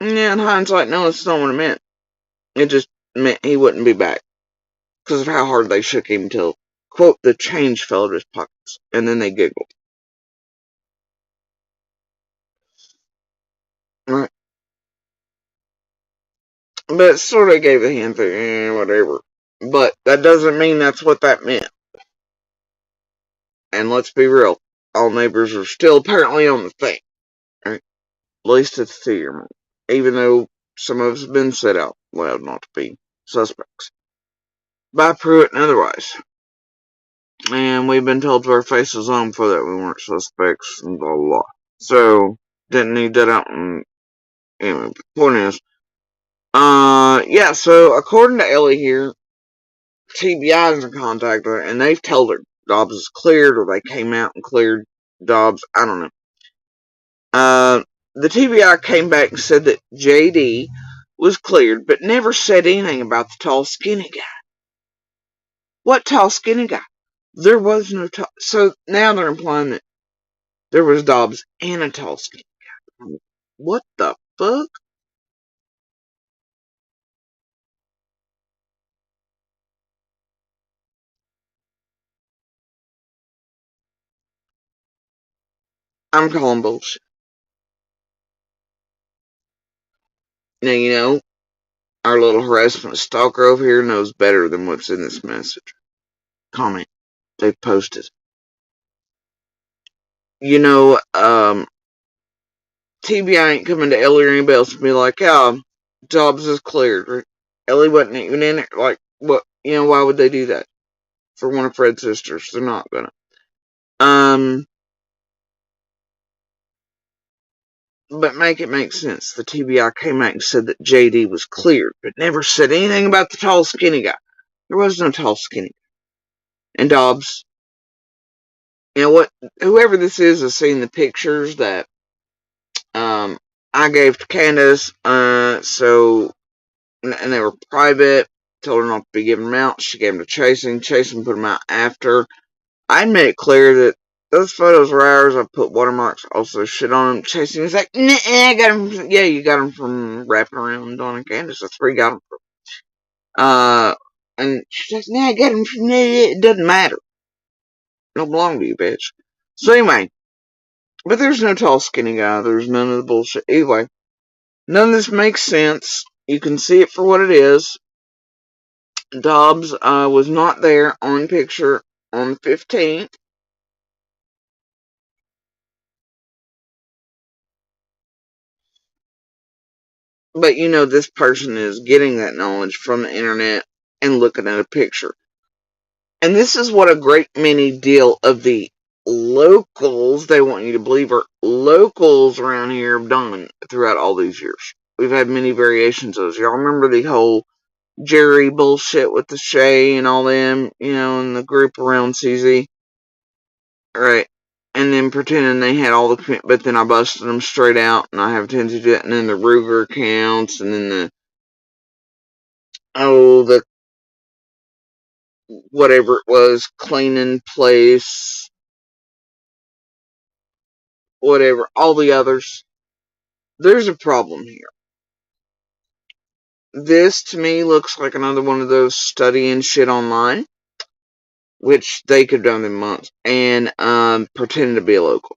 yeah, in hindsight, no, it's not what it meant. It just meant he wouldn't be back because of how hard they shook him till, quote, the change fell out of his pockets, and then they giggled. Right. But it sort of gave the hint that, whatever. But that doesn't mean that's what that meant. And let's be real, all neighbors are still apparently on the thing. Right? At least it's theory, even though some of us have been set out loud not to be suspects by Pruitt and otherwise. And we've been told to our faces on for that we weren't suspects and blah blah blah. So didn't need that out. And anyway, the point is, yeah. So according to Elly here, TBI is in contact with her, and they've told her Dobbs is cleared, or they came out and cleared Dobbs. I don't know. The TBI came back and said that JD was cleared, but never said anything about the tall, skinny guy. What tall, skinny guy? There was no tall. So now they're implying that there was Dobbs and a tall, skinny guy. What the fuck? I'm calling bullshit. Now, our little harassment stalker over here knows better than what's in this message. Comment. They've posted. TBI ain't coming to Elly or anybody else and be like, yeah, Dobbs is cleared. Elly wasn't even in it. Like, what? Why would they do that? For one of Fred's sisters. They're not gonna. But make it make sense. The TBI came out and said that JD was cleared, but never said anything about the tall, skinny guy. There was no tall, skinny guy. And Dobbs, what? Whoever this is has seen the pictures that I gave to Candace. And they were private. Told her not to be giving them out. She gave them to Chasing. Chasing put them out after. I made it clear that those photos were ours. I put watermarks, also shit on them. Chasing was like, nah, I got them. Yeah, you got them from wrapping around Dawn and Candace. That's where you got them from. And she's like, nah, I got them from there. It doesn't matter. They don't belong to you, bitch. So anyway, but there's no tall, skinny guy. There's none of the bullshit. Anyway, none of this makes sense. You can see it for what it is. Dobbs was not there on picture on the 15th. But this person is getting that knowledge from the internet and looking at a picture. And this is what a great many deal of the locals, they want you to believe, are locals around here have done throughout all these years. We've had many variations of those. Y'all remember the whole Jerry bullshit with the Shay and all them, and the group around CZ? Right. And then pretending they had all the, but then I busted them straight out, and I have a tendency to do that. And then the Ruger accounts, and then the whatever it was, cleaning place, whatever, all the others. There's a problem here. This to me looks like another one of those studying shit online, which they could have done in months, and pretending to be a local.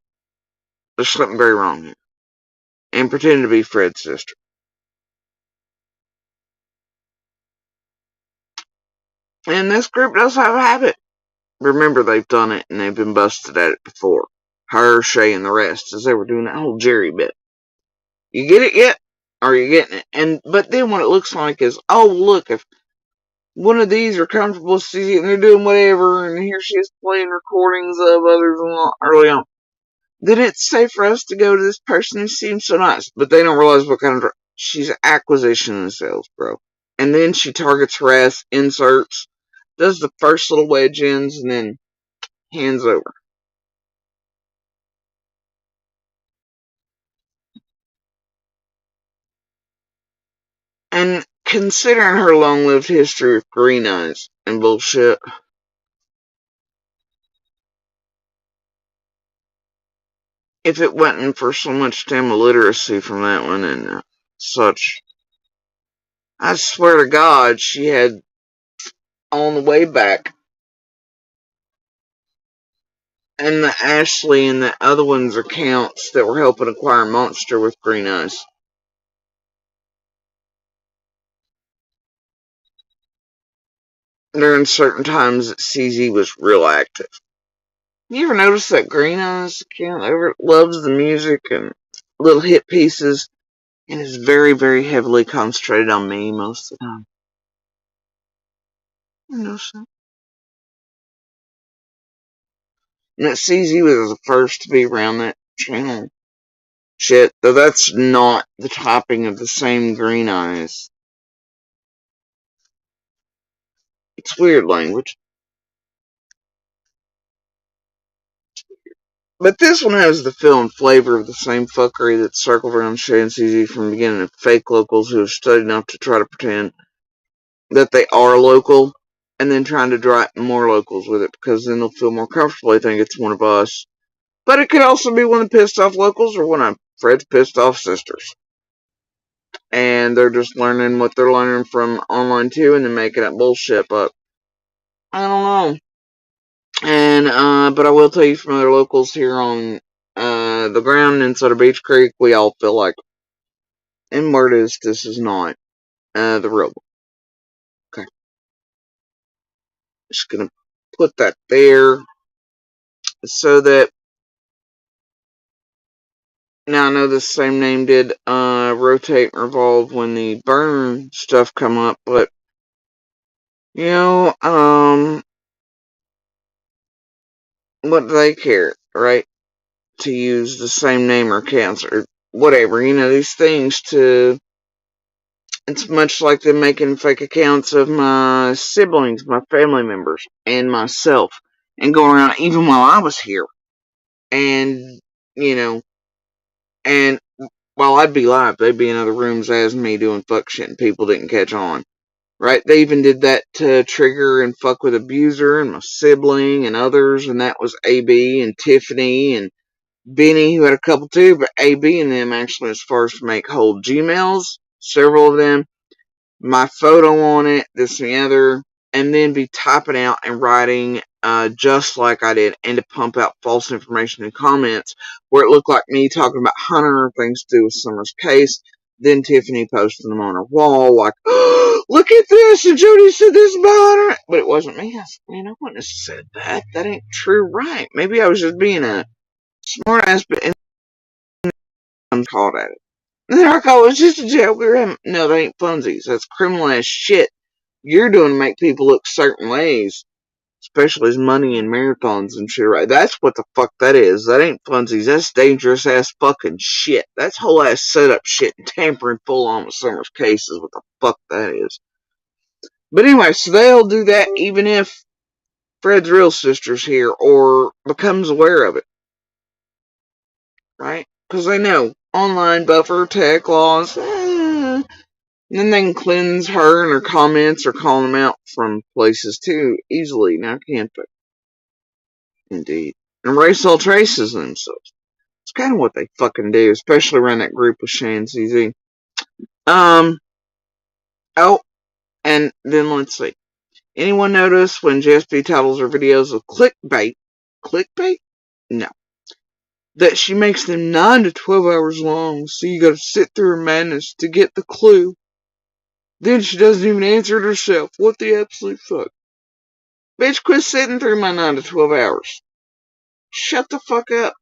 There's something very wrong here. And pretending to be Fred's sister. And this group does have a habit. Remember, they've done it and they've been busted at it before. Her, Shay, and the rest, as they were doing that whole Jerry bit. You get it yet? Are you getting it? But then what it looks like is, oh, look, if one of these are comfortable with Susie and they're doing whatever, and here she is playing recordings of others early on, then it's safe for us to go to this person who seems so nice. But they don't realize what kind of she's acquisition sales, bro. And then she targets her ass, inserts, does the first little wedge ins, and then hands over. And considering her long-lived history of green eyes and bullshit, if it wasn't for so much damn illiteracy from that one and such, I swear to God, she had on the way back, and the Ashley and the other one's accounts that were helping acquire Monster with green eyes. During certain times that CZ was real active. You ever notice that Green Eyes account loves the music and little hit pieces and is very, very heavily concentrated on me most of the time? You know, so. And that CZ was the first to be around that channel. Shit, though that's not the topping of the same Green Eyes. It's weird language. But this one has the feel and flavor of the same fuckery that circled around Shay and CZ from the beginning of fake locals who have studied enough to try to pretend that they are local, and then trying to draw more locals with it because then they'll feel more comfortable. They think it's one of us. But it could also be one of the pissed off locals or one of Fred's pissed off sisters. And they're just learning what they're learning from online too and then making up bullshit up. I don't know. And, but I will tell you from other locals here on, the ground inside of Beach Creek, we all feel like, and word is, this is not, the real one. Okay. Just gonna put that there so that now I know the same name did rotate and revolve when the burn stuff come up, but you know, what do they care, right? To use the same name or accounts or whatever, you know, these things to. It's much like them making fake accounts of my siblings, my family members, and myself, and going around even while I was here, and you know, and while I'd be live, they'd be in other rooms as me doing fuck shit, and people didn't catch on. Right? They even did that to trigger and fuck with Abuser and my sibling and others, and that was AB and Tiffany and Benny, who had a couple too, but AB and them actually was first to make whole Gmails, several of them, my photo on it, this and the other, and then be typing out and writing just like I did, and to pump out false information in comments where it looked like me talking about Hunter, things to do with Summer's case. Then Tiffany posting them on her wall, like, oh, look at this, and Jody said this about her. But it wasn't me. I said, man, I wouldn't have said that. That ain't true, right? Maybe I was just being a smart ass, but I'm caught at it. And they're like, oh, it's just a joke. No, that ain't funsies. That's criminal ass shit you're doing to make people look certain ways. Especially as money and marathons and shit, right? That's what the fuck that is. That ain't funsies. That's dangerous ass fucking shit. That's whole ass setup shit and tampering full on with Summer's case is what the fuck that is. But anyway, so they'll do that even if Fred's real sister's here or becomes aware of it. Right? Because they know online buffer, tech laws, and then they can cleanse her and her comments or call them out from places too easily. Now can't they? Indeed. And erase all traces of themselves. It's kind of what they fucking do, especially around that group with Shay and CZ. Oh, and then let's see. Anyone notice when JSP titles her videos of clickbait? Clickbait? No. That she makes them 9 to 12 hours long, so you gotta sit through her madness to get the clue. Then she doesn't even answer it herself. What the absolute fuck? Bitch, quit sitting through my 9 to 12 hours. Shut the fuck up.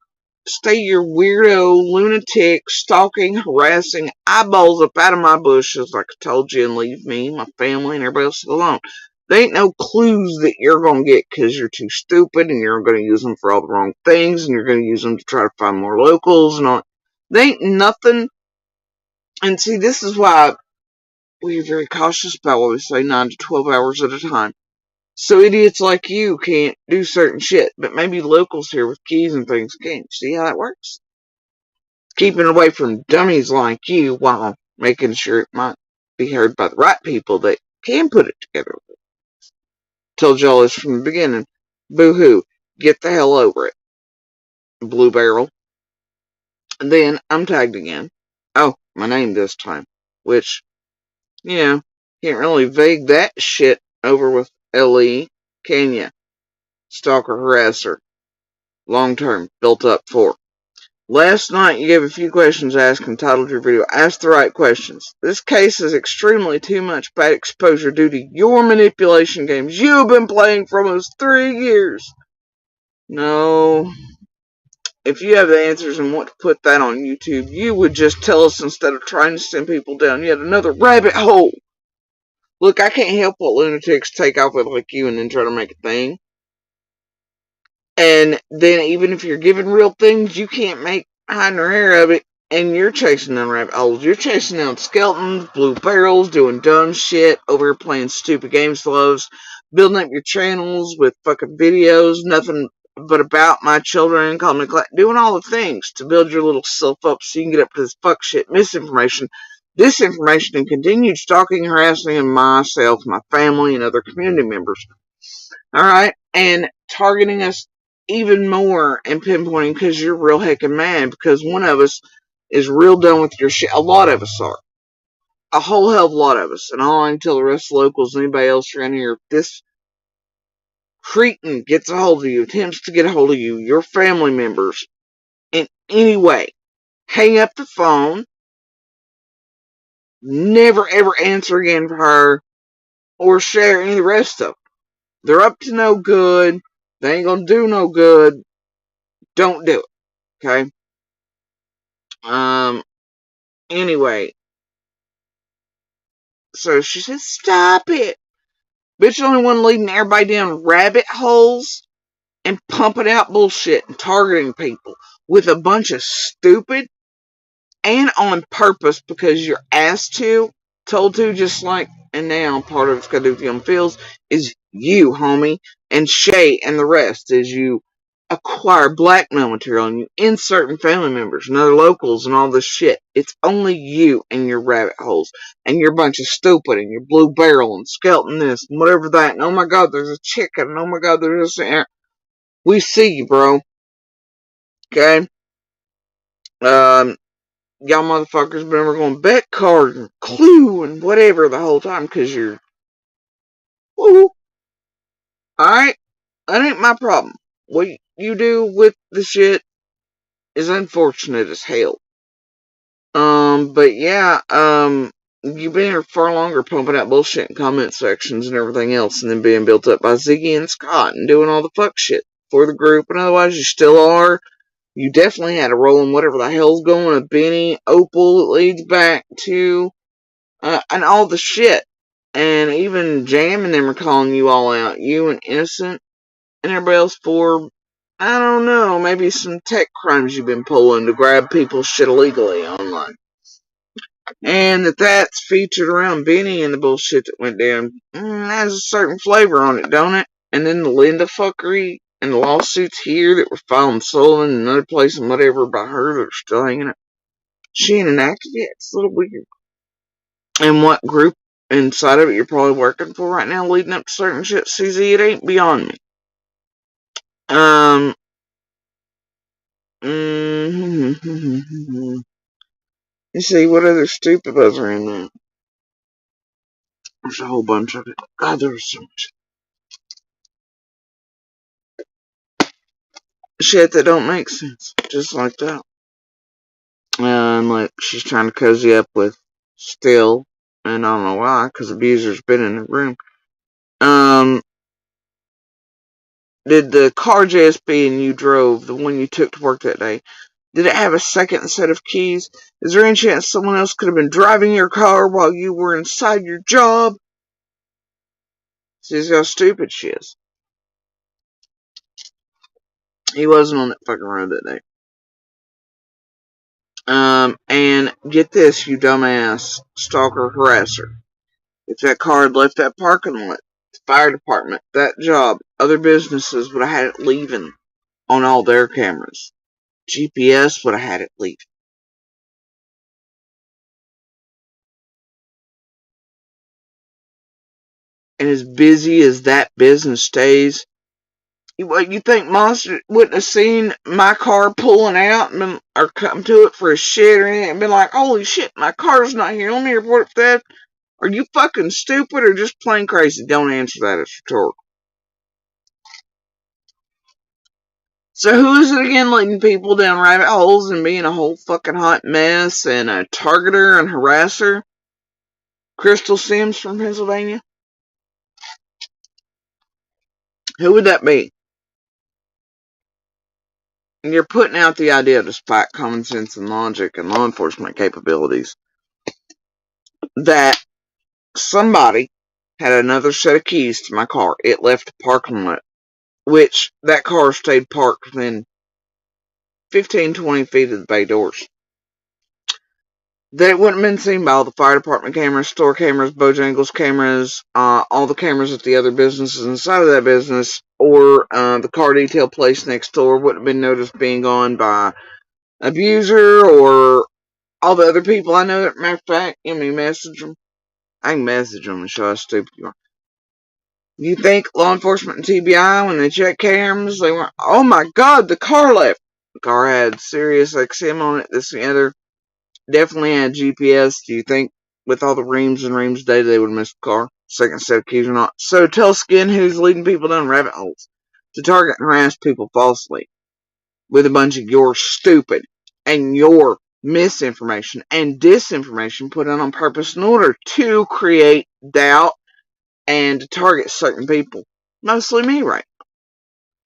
Stay your weirdo, lunatic, stalking, harassing eyeballs up out of my bushes like I told you, and leave me, my family, and everybody else alone. There ain't no clues that you're going to get because you're too stupid and you're going to use them for all the wrong things and you're going to use them to try to find more locals and all. There ain't nothing. And see, this is why we're very cautious about what we say 9 to 12 hours at a time. So idiots like you can't do certain shit, but maybe locals here with keys and things can. See how that works? Keeping away from dummies like you while making sure it might be heard by the right people that can put it together. Told y'all this from the beginning. Boo-hoo. Get the hell over it. Blue Barrel. And then I'm tagged again. Oh, my name this time. Which, can't really vague that shit over with Elly, can ya? Stalker harasser. Long term. Built up for. Last night you gave a few questions asked and titled your video, Ask the Right Questions. This case is extremely too much bad exposure due to your manipulation games you've been playing for almost 3 years. No. If you have the answers and want to put that on YouTube, you would just tell us instead of trying to send people down yet another rabbit hole. Look, I can't help what lunatics take off with like you and then try to make a thing. And then even if you're given real things, you can't make hide or hair of it. And you're chasing down rabbit holes. You're chasing down skeletons, blue barrels, doing dumb shit, over here playing stupid games loves, building up your channels with fucking videos, nothing but about my children, calling me, doing all the things to build your little self up so you can get up to this fuck shit, misinformation, disinformation, and continued stalking, harassing of myself, my family, and other community members. Alright? And targeting us even more and pinpointing because you're real heckin' mad because one of us is real done with your shit. A lot of us are. A whole hell of a lot of us. And all I can tell the rest of the locals, anybody else around here, if this cretin gets a hold of you, attempts to get a hold of you, your family members, in any way, hang up the phone, never ever answer again for her, or share any of the rest of them. They're up to no good. They ain't gonna do no good. Don't do it. Okay? Anyway. So she says, stop it. Bitch, the only one leading everybody down rabbit holes and pumping out bullshit and targeting people with a bunch of stupid and on purpose because you're asked to, told to, just like, and now part of it's got to do with the young feels, is you, homie, and Shay and the rest, is you acquire blackmail material and you insert in family members and other locals and all this shit. It's only you and your rabbit holes and your bunch of stupid and your blue barrel and skeleton this and whatever that. And oh my god, there's a chicken. And oh my god, there's this. We see you, bro. Okay? Y'all motherfuckers been ever going bet card and clue and whatever the whole time because you're. Woo. Alright? That ain't my problem. What you do with the shit is unfortunate as hell. But yeah, you've been here far longer pumping out bullshit in comment sections and everything else and then being built up by Ziggy and Scott and doing all the fuck shit for the group, and otherwise you still are. You definitely had a role in whatever the hell's going on. Benny, Opal, it leads back to, and all the shit. And even Jam and them are calling you all out. You and Innocent and everybody else for, I don't know, maybe some tech crimes you've been pulling to grab people's shit illegally online. And that's featured around Benny and the bullshit that went down. Has a certain flavor on it, don't it? And then the Linda fuckery and the lawsuits here that were filed in Sullivan and another place and whatever about her that are still hanging up. She ain't enacted yet. It's a little weird. And what group inside of it you're probably working for right now leading up to certain shit, CZ, it ain't beyond me. You see, what other stupid buzz are in there? There's a whole bunch of it. God, there's so much shit that don't make sense. Just like that. And like, she's trying to cozy up with Still. And I don't know why, because Abuser's been in the room. Did the car JSB and you drove, the one you took to work that day, did it have a second set of keys? Is there any chance someone else could have been driving your car while you were inside your job? See how stupid she is. He wasn't on that fucking road that day. And get this, you dumbass stalker harasser. If that car had left that parking lot, the fire department, that job, other businesses would have had it leaving on all their cameras. GPS would have had it leaving. And as busy as that business stays, you think Monster wouldn't have seen my car pulling out and been, or come to it for a shit or anything and been like, holy shit, my car's not here, let me report theft? Are you fucking stupid or just plain crazy? Don't answer that, it's rhetorical. So who is it again leading people down rabbit holes and being a whole fucking hot mess and a targeter and harasser? Crystal Sims from Pennsylvania? Who would that be? And you're putting out the idea, despite common sense and logic and law enforcement capabilities, that somebody had another set of keys to my car. It left the parking lot, which that car stayed parked within 15-20 feet of the bay doors. That it wouldn't have been seen by all the fire department cameras, store cameras, Bojangles cameras, all the cameras at the other businesses inside of that business, or the car detail place next door wouldn't have been noticed being gone by abuser or all the other people I know. Matter of fact, you may message them. I can message them and show how stupid you are. You think law enforcement and TBI, when they check cameras, they went, oh my god, the car left. The car had Sirius XM on it, this and the other. Definitely had GPS. Do you think with all the reams and reams of data they would have missed the car? Second set of keys or not? So tell Skin who's leading people down rabbit holes to target and harass people falsely with a bunch of your stupid and your misinformation and disinformation put on purpose in order to create doubt and to target certain people. Mostly me, right?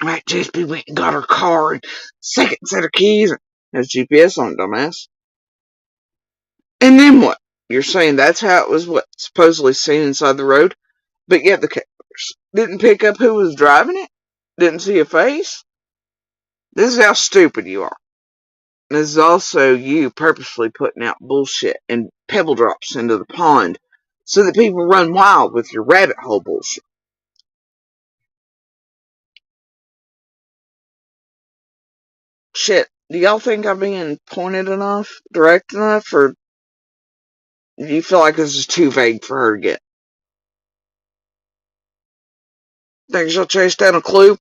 Right, JSP went and got her car and second set of keys. Has GPS on it, dumbass. And then what? You're saying that's how it was supposedly seen inside the road? But yet the cameras didn't pick up who was driving it? Didn't see a face? This is how stupid you are. This is also you purposefully putting out bullshit and pebble drops into the pond so that people run wild with your rabbit hole bullshit. Shit, do y'all think I'm being pointed enough, direct enough, or do you feel like this is too vague for her to get? Think she'll chase down a clue?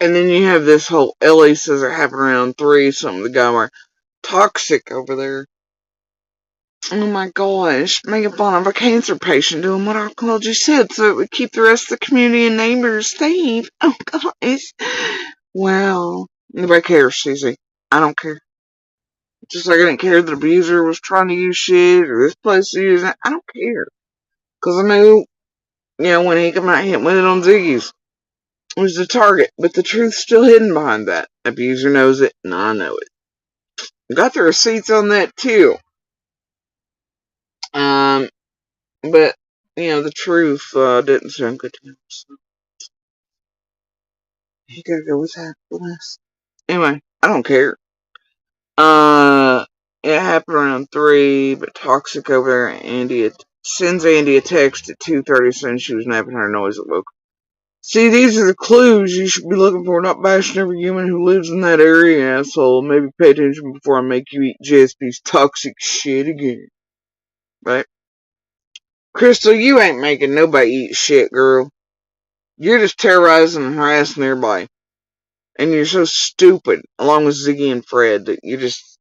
And then you have this whole Elly says it happened around 3, something the guy were toxic over there. Oh my gosh, making fun of a cancer patient doing what oncology said so it would keep the rest of the community and neighbors safe. Oh gosh. Wow. Nobody cares, Susie. I don't care. Just like I didn't care that the abuser was trying to use shit or this place is using it. I don't care. Because I knew, when he come out hitting with it on Ziggy's, it was the target. But the truth's still hidden behind that. Abuser knows it, and I know it. Got the receipts on that too. But, the truth didn't sound good to me. So you gotta go with that, bless. Anyway, I don't care. It happened around 3, but Toxic over there, Andy sends Andy a text at 2:30 saying she was napping her noise at local. See, these are the clues you should be looking for, not bashing every human who lives in that area, asshole. Maybe pay attention before I make you eat JSP's toxic shit again. Right? Crystal, you ain't making nobody eat shit, girl. You're just terrorizing and harassing everybody. And you're so stupid, along with Ziggy&Fred, that you just...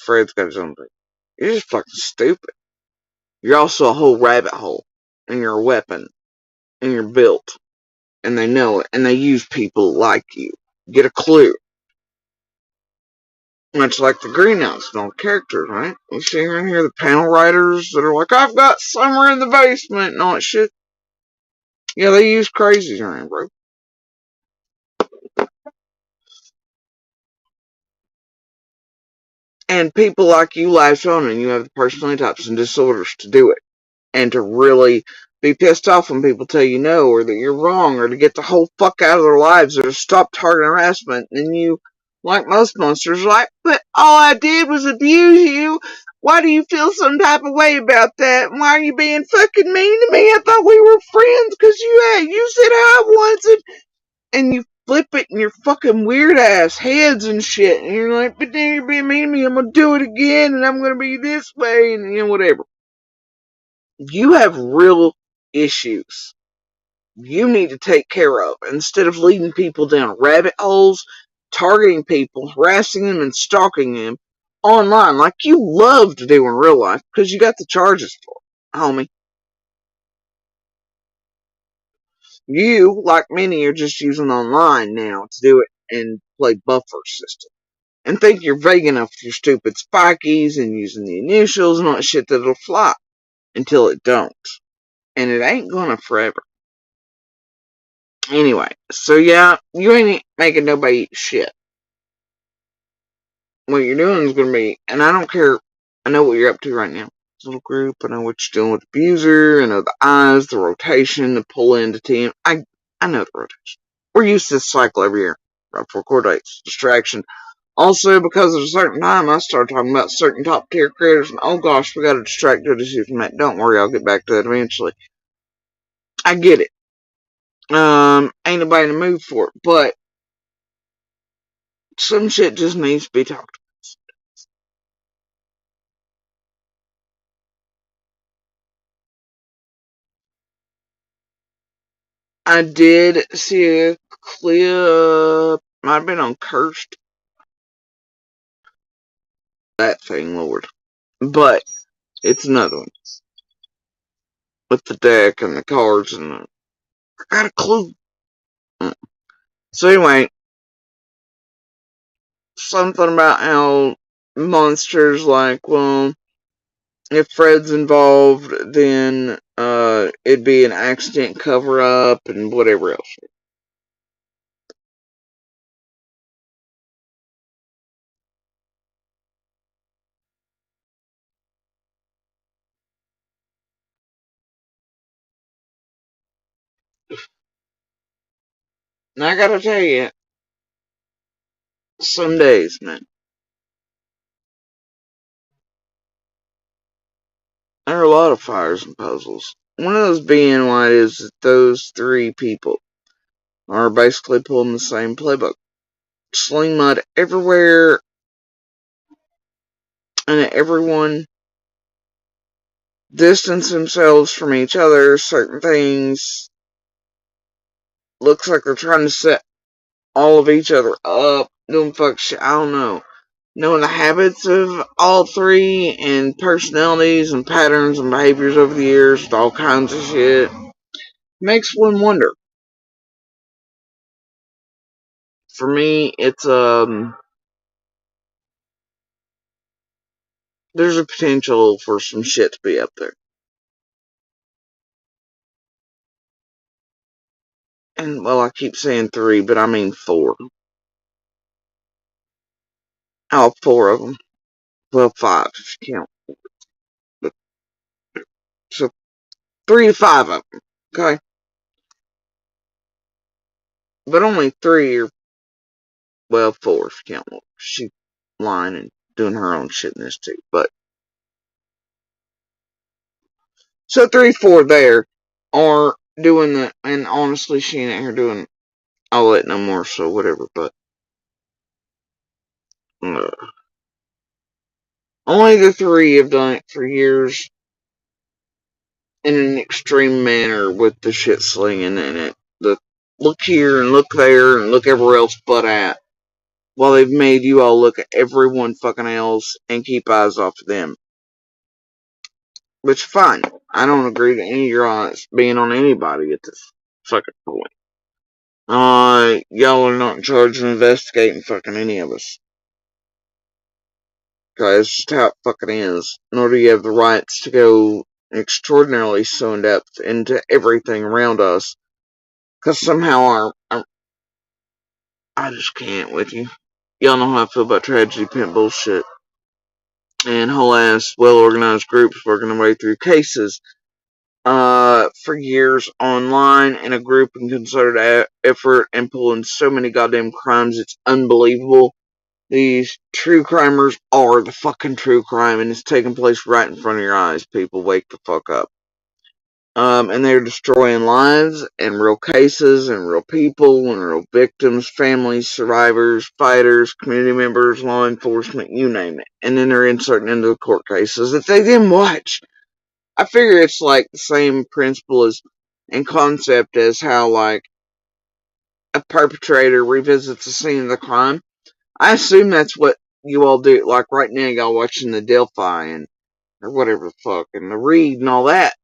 Fred's got his own thing. You're just fucking stupid. You're also a whole rabbit hole. and you're a weapon, and you're built, and they know it, and they use people like you. Get a clue. Much like the greenhouse and all the characters, right? You see here and here the panel writers that are like, I've got summer in the basement and all that shit. Yeah, they use crazies around, bro. And people like you latch on and you have the personality types and disorders to do it. And to really be pissed off when people tell you no, or that you're wrong, or to get the whole fuck out of their lives, or to stop target harassment. And you, like most monsters, are like, but all I did was abuse you. Why do you feel some type of way about that? Why are you being fucking mean to me? I thought we were friends because you said I wanted. And you flip it in your fucking weird ass heads and shit. And you're like, but then you're being mean to me. I'm going to do it again. And I'm going to be this way. And, whatever. You have real issues you need to take care of instead of leading people down rabbit holes, targeting people, harassing them, and stalking them online like you love to do in real life because you got the charges for it, homie. You, like many, are just using online now to do it and play buffer system. And think you're vague enough for your stupid spikies and using the initials and all that shit that it'll fly until it don't. And it ain't gonna forever. Anyway, so yeah, you ain't making nobody eat shit. What you're doing is gonna be, and I don't care, I know what you're up to right now. This little group, I know what you're doing with the abuser, I know the eyes, the rotation, the pull into team. I know the rotation. We're used to this cycle every year. Right before court dates, distraction. Also, because at a certain time, I started talking about certain top tier creators, and oh gosh, we gotta distract others from that. Don't worry, I'll get back to that eventually. I get it. Ain't nobody in the mood for it, but some shit just needs to be talked about. I did see a clip, might have been on Cursed, that thing, Lord. But, it's another one. With the deck and the cards and the, I got a clue. So anyway, something about how monsters like, well, if Fred's involved, then it'd be an accident cover up and whatever else. And I gotta tell you, some days, man, there are a lot of fires and puzzles. One of those being why it is that those three people are basically pulling the same playbook. Sling mud everywhere, and everyone distance themselves from each other. Certain things looks like they're trying to set all of each other up, doing fuck shit. I don't know. Knowing the habits of all three and personalities and patterns and behaviors over the years with all kinds of shit makes one wonder. For me, it's there's a potential for some shit to be up there. And well, I keep saying three, but I mean four. All four of them. Well, five if you count. But, so 3 to 5 of them. Okay, but only three are, well, four if you count. She lying and doing her own shit in this too. But so 3, 4 there are doing the, and honestly, she ain't here doing all that no more. So whatever. But uh, only the three have done it for years in an extreme manner with the shit slinging and it. The look here and look there and look everywhere else but at. While they've made you all look at everyone fucking else and keep eyes off of them. Which, fine. I don't agree to any of your honest being on anybody at this fucking point. Y'all are not in charge of investigating fucking any of us. Because it's just how it fucking is. Nor do you have the rights to go extraordinarily so in depth into everything around us. Because somehow I just can't with you. Y'all know how I feel about tragedy pimp bullshit. And whole ass well organized groups working their way through cases for years online in a group and concerted effort and pulling so many goddamn crimes, it's unbelievable. These true crimers are the fucking true crime, and it's taking place right in front of your eyes. People, wake the fuck up. And they're destroying lives and real cases and real people and real victims, families, survivors, fighters, community members, law enforcement, you name it. And then they're inserting into the court cases that they didn't watch. I figure it's like the same principle as and concept as how like a perpetrator revisits the scene of the crime. I assume that's what you all do. Like right now, y'all watching the Delphi and or whatever the fuck and the Reed and all that.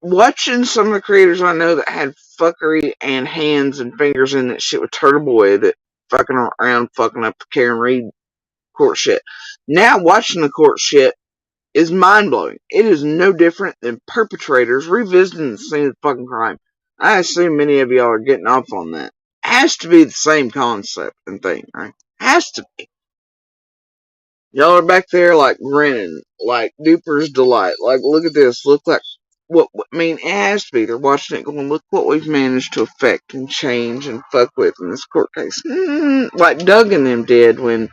Watching some of the creators I know that had fuckery and hands and fingers in that shit with Turtle Boy that fucking around fucking up the Karen Reed court shit. Now watching the court shit is mind blowing. It is no different than perpetrators revisiting the scene of the fucking crime. I assume many of y'all are getting off on that. Has to be the same concept and thing, right? Has to be. Y'all are back there like grinning, like Duper's delight. Like, look at this. Look like I mean, it has to be. They're watching it going, look what we've managed to affect and change and fuck with in this court case. Like Doug and them did when,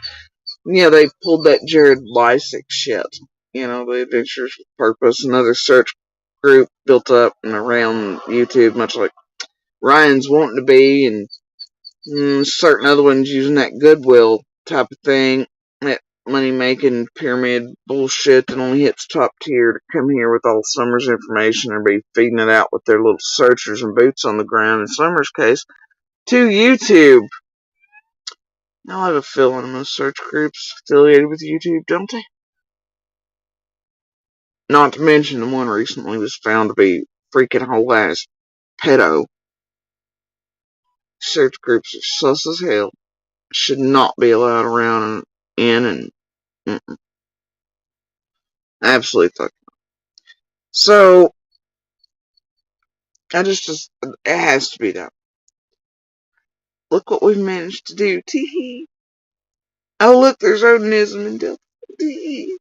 they pulled that Jared Lysick shit. The Adventures with Purpose, another search group built up and around YouTube, much like Ryan's wanting to be, and certain other ones using that Goodwill type of thing, that money making pyramid bullshit that only hits top tier to come here with all Summer's information or be feeding it out with their little searchers and boots on the ground in Summer's case to YouTube. Now I have a feeling most search groups affiliated with YouTube, don't they? Not to mention the one recently was found to be freaking whole ass pedo. Search groups are sus as hell. Should not be allowed around and absolutely fucking. So it has to be that. Look what we've managed to do. Tee. Oh look, there's Odinism and Delta. Tee.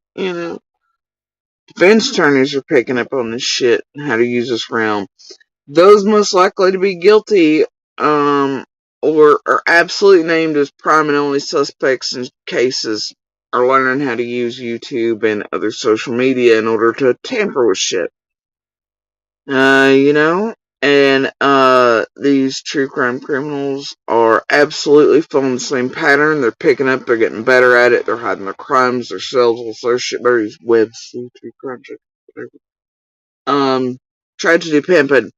Defense attorneys are picking up on this shit and how to use this realm. Those most likely to be guilty, or are absolutely named as prime and only suspects in cases are learning how to use YouTube and other social media in order to tamper with shit. And these true crime criminals are absolutely following the same pattern. They're picking up, they're getting better at it, they're hiding their crimes, themselves, all their shit, these webs, true crime, whatever. Tragedy pimping.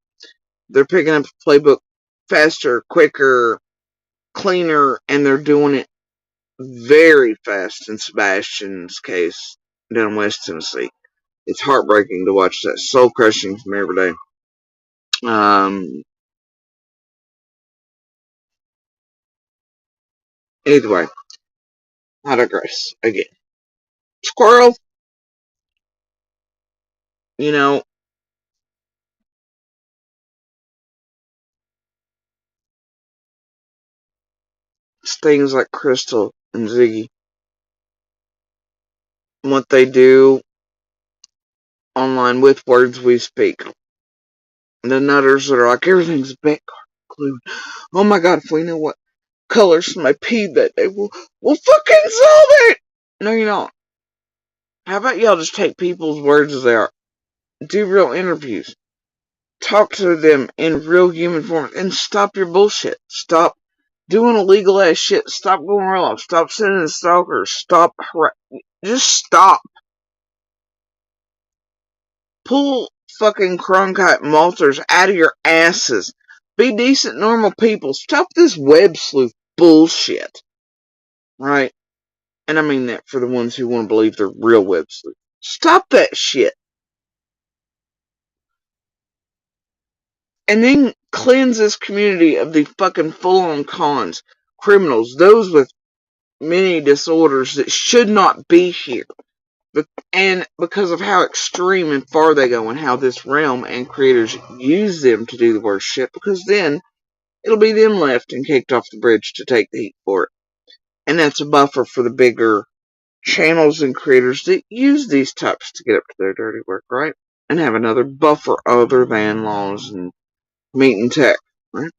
They're picking up the playbook faster, quicker, cleaner, and they're doing it very fast in Sebastian's case down in West Tennessee. It's heartbreaking to watch that, soul crushing from every day. Either way, I digress again. Squirrel, you know, it's things like Crystal and Ziggy, what they do online with words we speak. The nutters that are like, everything's a bet card included. Oh my god, if we know what colors my pee that day, we'll fucking solve it! No, you don't. How about y'all just take people's words as they are? Do real interviews. Talk to them in real human form and stop your bullshit. Stop doing illegal ass shit. Stop going real off. Stop sending stalkers. Just stop. Pull fucking Cronkite Malters out of your asses. Be decent, normal people. Stop this web sleuth bullshit. Right? And I mean that for the ones who want to believe they're real web sleuths. Stop that shit. and then cleanse this community of the fucking full-on cons, criminals, those with many disorders that should not be here. And because of how extreme and far they go and how this realm and creators use them to do the worst shit, because then it'll be them left and kicked off the bridge to take the heat for it. And that's a buffer for the bigger channels and creators that use these types to get up to their dirty work, right? And have another buffer other than laws and meat and tech, right?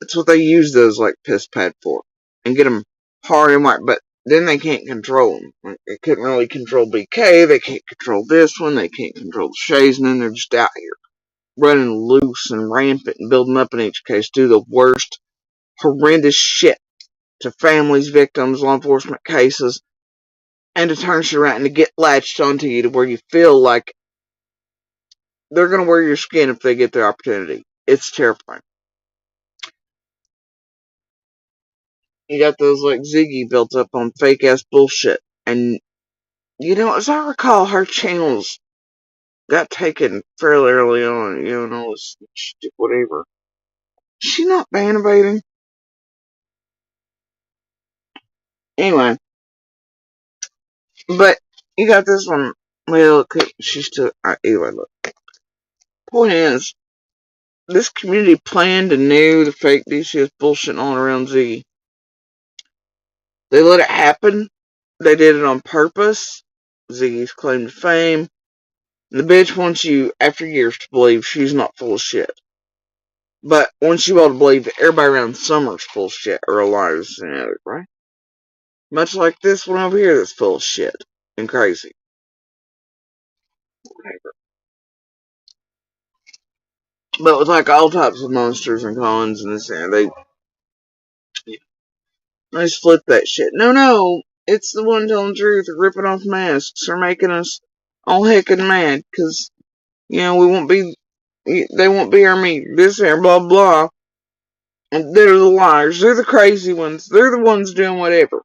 That's what they use those like piss pad for. And get them hard and white, but then they can't control them. Like, they couldn't really control BK, they can't control this one, they can't control the Shays, and then they're just out here running loose and rampant and building up in each case, do the worst, horrendous shit to families, victims, law enforcement cases, and to turn shit around and to get latched onto you to where you feel like they're going to wear your skin if they get their opportunity. It's terrifying. You got those like Ziggy built up on fake ass bullshit. And, you know, as I recall, her channels got taken fairly early on, you know, and all this shit, whatever. Is she not ban evading? Anyway. But, you got this one. Well, she's still, anyway, look. Point is, this community planned and knew the fake DCS bullshit on around Ziggy. They let it happen. They did it on purpose. Ziggy's claim to fame. The bitch wants you, after years, to believe she's not full of shit. But wants you all to believe that everybody around Summer's full of shit, or liars and others, right? Much like this one over here that's full of shit and crazy. Whatever. But with like all types of monsters and cons and this and they split that shit. No, it's the one telling the truth, ripping off masks, or making us all heckin' mad, cause, you know, they won't be our meat, this here, blah, blah. And they're the liars, they're the crazy ones, they're the ones doing whatever.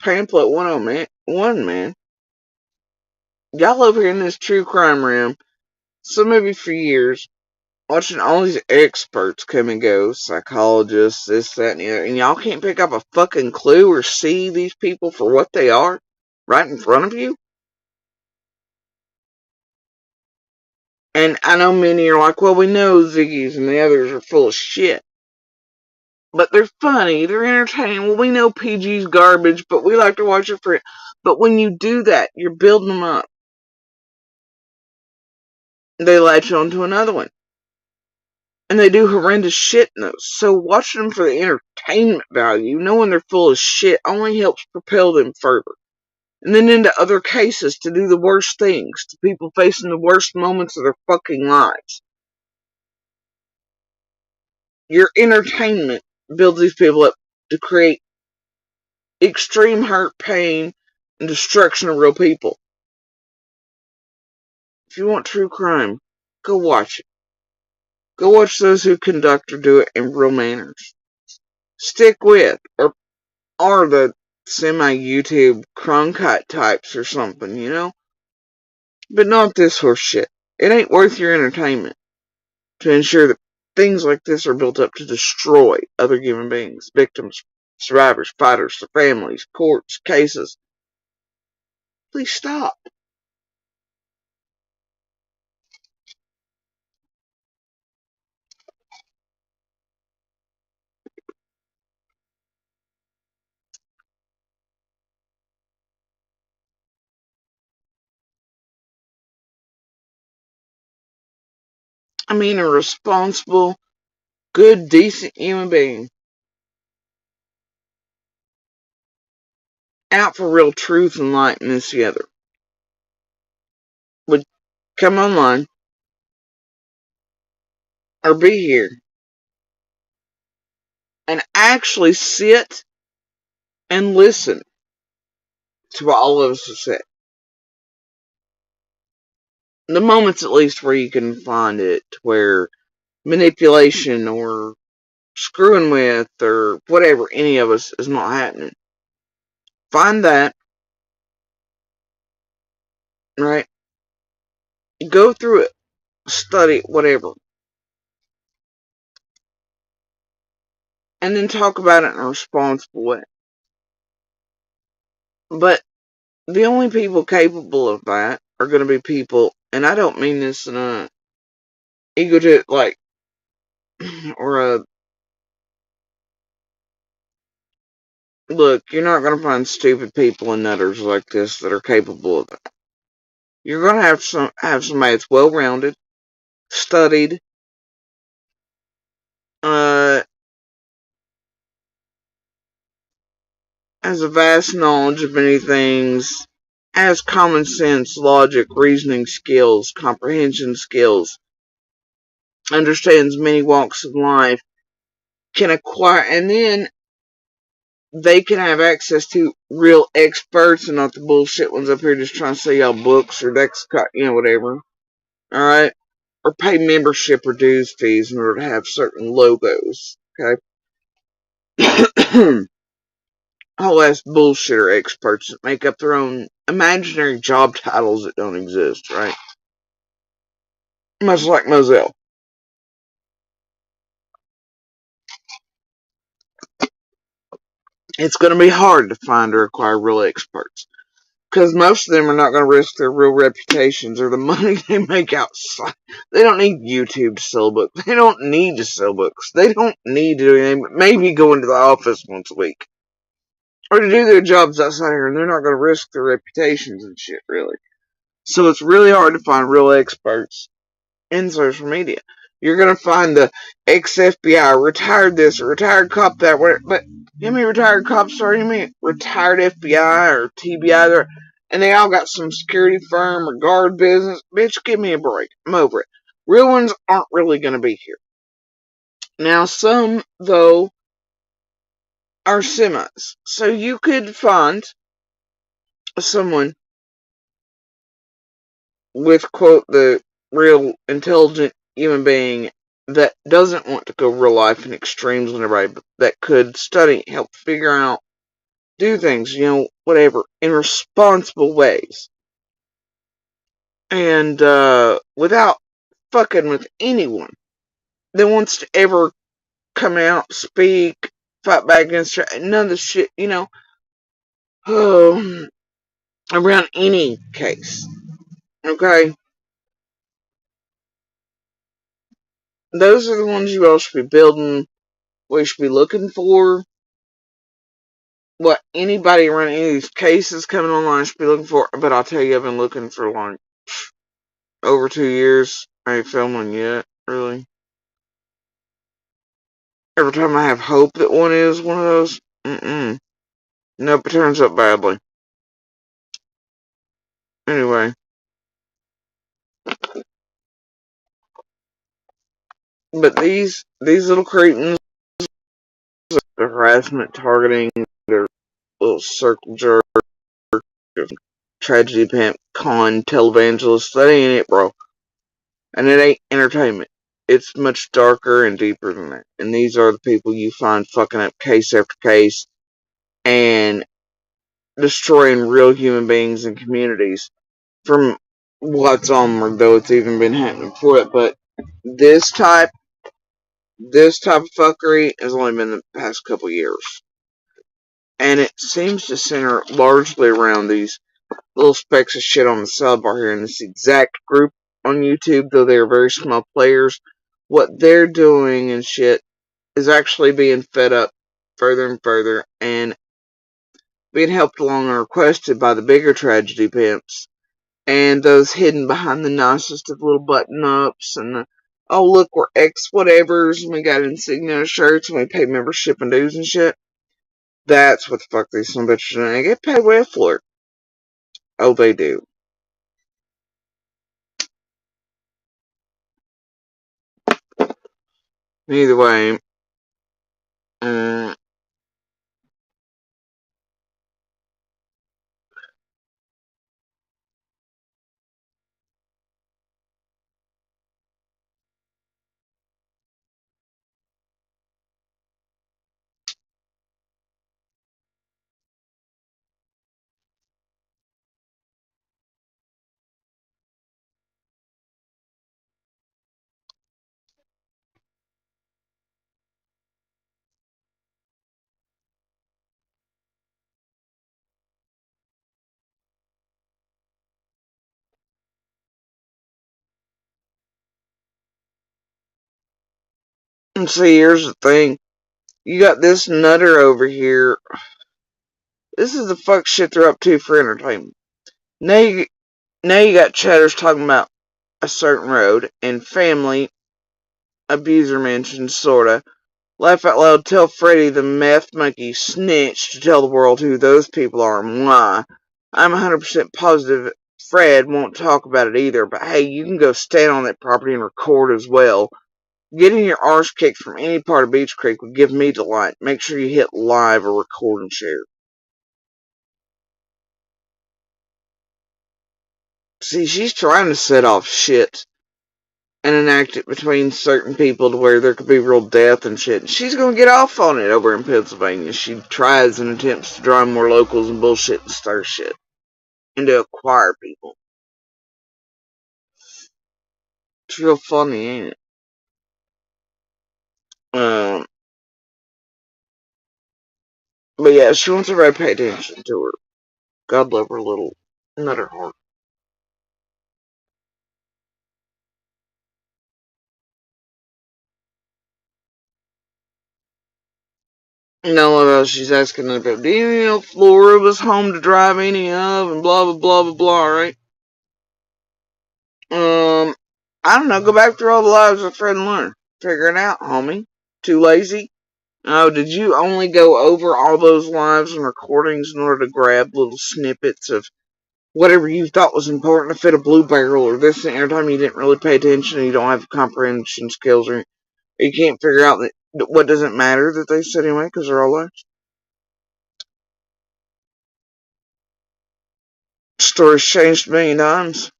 Pamphlet 101, man. Y'all over here in this true crime realm, so maybe for years, watching all these experts come and go, psychologists, this, that, and the other, and y'all can't pick up a fucking clue or see these people for what they are right in front of you? And I know many are like, well, we know Ziggy's and the others are full of shit. But they're funny, they're entertaining. Well, we know PG's garbage, but we like to watch it for it. But when you do that, you're building them up. They latch on to another one. And they do horrendous shit in those. So watching them for the entertainment value, knowing they're full of shit, only helps propel them further. And then into other cases to do the worst things to people facing the worst moments of their fucking lives. Your entertainment builds these people up to create extreme hurt, pain, and destruction of real people. If you want true crime, go watch it. Go watch those who conduct or do it in real manners. Stick with, or the semi-YouTube Cronkite types or something, you know? But not this horse shit. It ain't worth your entertainment to ensure that things like this are built up to destroy other human beings, victims, survivors, fighters, their families, courts, cases. Please stop. I mean, a responsible, good, decent human being. Out for real truth and light and this together. Would come online or be here and actually sit and listen to what all of us have said. The moments at least where you can find it, where manipulation or screwing with or whatever any of us is not happening. Find that, right? Go through it, study, whatever, and then talk about it in a responsible way. But the only people capable of that are going to be people, and I don't mean this in a egotistic, like, or a, look, you're not going to find stupid people and nutters like this that are capable of that. You're going to have somebody that's well-rounded, studied, uh, has a vast knowledge of many things, has common sense, logic, reasoning skills, comprehension skills, understands many walks of life, can acquire, and then they can have access to real experts and not the bullshit ones up here just trying to sell y'all books or whatever. Alright? Or pay membership or dues fees in order to have certain logos. Okay? Whole ass bullshitter experts that make up their own imaginary job titles that don't exist, right? Much like Moselle. It's going to be hard to find or acquire real experts. Because most of them are not going to risk their real reputations or the money they make outside. They don't need YouTube to sell books. They don't need to sell books. They don't need to do anything but maybe go into the office once a week. Or to do their jobs outside here, and they're not going to risk their reputations and shit, really. So it's really hard to find real experts in social media. You're going to find the ex-FBI, retired this, or retired cop that, but you mean retired cops are, you mean retired FBI or TBI, and they all got some security firm or guard business. Bitch, give me a break. I'm over it. Real ones aren't really going to be here. Now, some, though, are semis. So you could find someone with, quote, the real intelligent human being that doesn't want to go real life in extremes with everybody, but that could study, help figure out, do things, whatever, in responsible ways. And, without fucking with anyone that wants to ever come out, speak, fight back against her, none of the shit, oh, around any case. Okay? Those are the ones you all should be building, what you should be looking for, what anybody around any of these cases coming online should be looking for. But I'll tell you, I've been looking for like over 2 years. I ain't found one yet, really. Every time I have hope that one is one of those, nope, it turns out badly. Anyway, but these little cretins, the harassment, targeting, their little circle jerk, tragedy pimp, con, televangelist, that ain't it, bro. And it ain't entertainment. It's much darker and deeper than that. And these are the people you find fucking up case after case and destroying real human beings and communities from what's on, though it's even been happening before it. But this type of fuckery has only been the past couple years. And it seems to center largely around these little specks of shit on the sidebar here in this exact group on YouTube, though they are very small players. What they're doing and shit is actually being fed up further and further and being helped along and requested by the bigger tragedy pimps and those hidden behind the nicest of little button ups and the, oh look, we're ex whatevers and we got insignia shirts and we pay membership and dues and shit. That's what the fuck these some bitches are doing. They get paid well for it. Oh, they do. Either way, uh, And see, here's the thing. You got this nutter over here. This is the fuck shit they're up to for entertainment. Now you got chatters talking about a certain road and family abuser mentioned, sorta. Laugh out loud, tell Freddy the meth monkey snitched to tell the world who those people are and why. I'm 100% positive Fred won't talk about it either, but hey, you can go stand on that property and record as well. Getting your arse kicked from any part of Beach Creek would give me delight. Make sure you hit live or record and share. See, she's trying to set off shit and enact it between certain people to where there could be real death and shit. And she's gonna get off on it over in Pennsylvania. She tries and attempts to draw more locals and bullshit and stir shit. And to acquire people. It's real funny, ain't it? Um, but yeah, she wants everybody to pay attention to her. God love her little nutter heart. No, she's asking about, do you know Flora was home to drive any of, and blah, blah, blah, blah, blah, right? I don't know, go back through all the lives of Fred and learn. Figure it out, homie. Too lazy? Oh, did you only go over all those lives and recordings in order to grab little snippets of whatever you thought was important to fit a blue barrel or this and every time you didn't really pay attention and you don't have comprehension skills or you can't figure out that what doesn't matter that they said anyway because they're all lives? Story's changed a million times.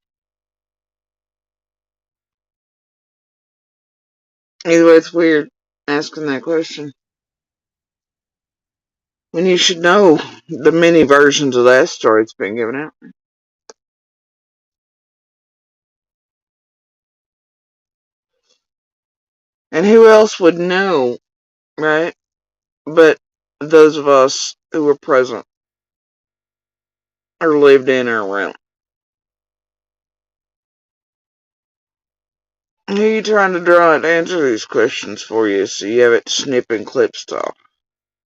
Either way, it's weird asking that question. When you should know the many versions of that story that's been given out. And who else would know, right? But those of us who were present or lived in or around. Who are you trying to draw to answer these questions for you so you have it snip and clip style?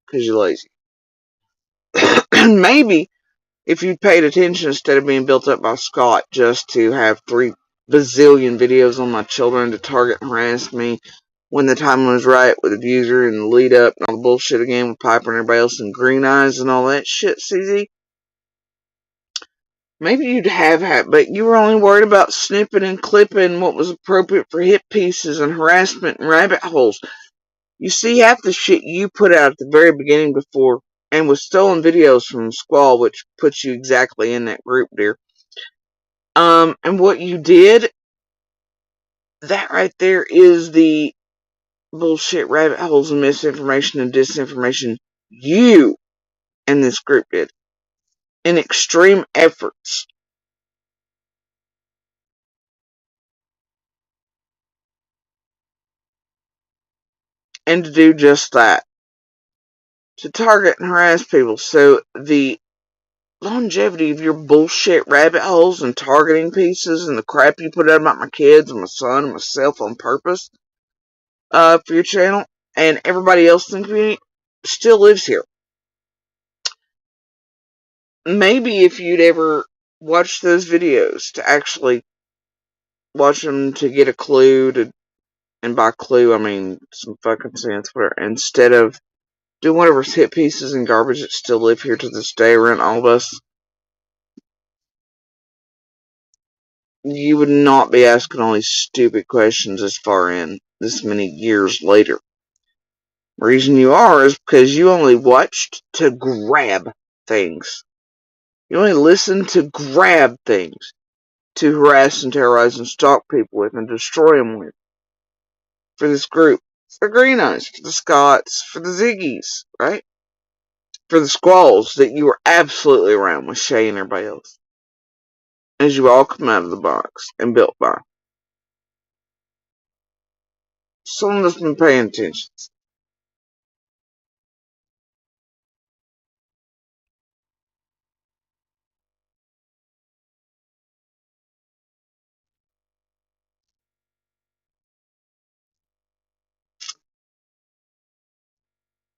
Because you're lazy. Maybe if you paid attention instead of being built up by Scott just to have 3 bazillion videos on my children to target and harass me when the time was right with abuser and the lead up and all the bullshit again with Piper and everybody else and Green Eyes and all that shit, CZ. Maybe you'd have had, but you were only worried about snipping and clipping what was appropriate for hit pieces and harassment and rabbit holes. You see half the shit you put out at the very beginning before and with stolen videos from Squall, which puts you exactly in that group, dear. And what you did, that right there is the bullshit rabbit holes and misinformation and disinformation you and this group did in extreme efforts. And to do just that. To target and harass people. So the longevity of your bullshit rabbit holes and targeting pieces and the crap you put out about my kids and my son and myself on purpose for your channel and everybody else in the community still lives here. Maybe if you'd ever watch those videos to actually watch them to get a clue to, and by clue I mean some fucking sense, whatever, instead of doing whatever's hit pieces and garbage that still live here to this day around all of us, you would not be asking all these stupid questions this far in, this many years later. The reason you are is because you only watched to grab things. You only listened to grab things to harass and terrorize and stalk people with and destroy them with. For this group. For the Green Eyes, for the Scots, for the Ziggies, right? For the Squalls that you were absolutely around with Shay and everybody else. As you all come out of the box and built by. Someone that's been paying attention.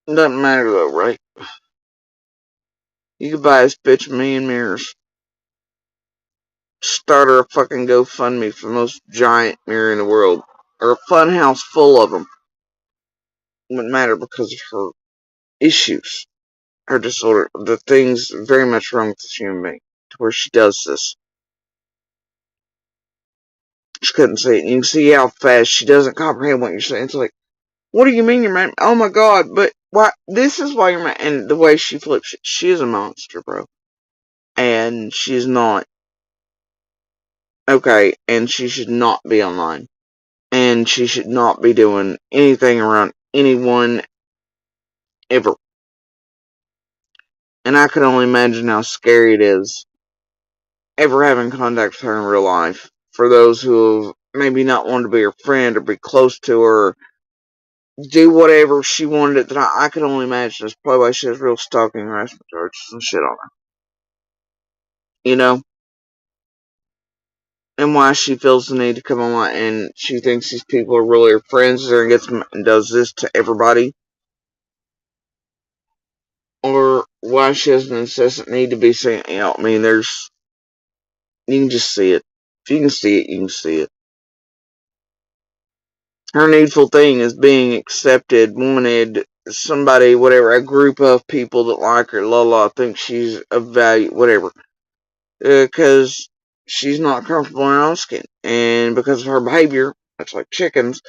Doesn't matter though, right? You could buy this bitch a million mirrors. Start her a fucking GoFundMe for the most giant mirror in the world. Or a fun house full of them. Wouldn't matter because of her issues. Her disorder. The things very much wrong with this human being. To where she does this. She couldn't say it. You can see how fast she doesn't comprehend what you're saying. It's like, what do you mean you're mad? Oh my god, but why? This is why you're mad. And the way she flips it, she is a monster, bro. And she's not. Okay, and she should not be online. And she should not be doing anything around anyone ever. And I can only imagine how scary it is ever having contact with her in real life. For those who maybe not want to be her friend or be close to her, do whatever she wanted it, that I can only imagine that's probably why she has real stalking harassment charges and shit on her. You know? And why she feels the need to come online and she thinks these people are really her friends and gets and does this to everybody. Or why she has an incessant need to be saying, you know, I mean, you can just see it. If you can see it, you can see it. Her needful thing is being accepted, wanted, somebody, whatever, a group of people that like her, think she's of value, whatever. Because she's not comfortable in her own skin. And because of her behavior, that's like chickens,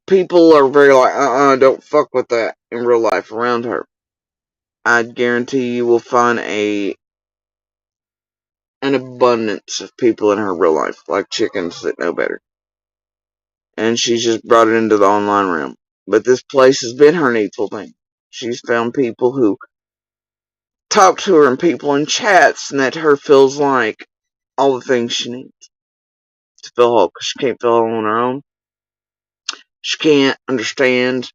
people are very like, don't fuck with that in real life around her. I guarantee you will find an abundance of people in her real life, like chickens that know better. And she's just brought it into the online realm. But this place has been her needful thing. She's found people who talk to her and people in chats, and that to her feels like all the things she needs to feel whole, because she can't feel whole on her own. She can't understand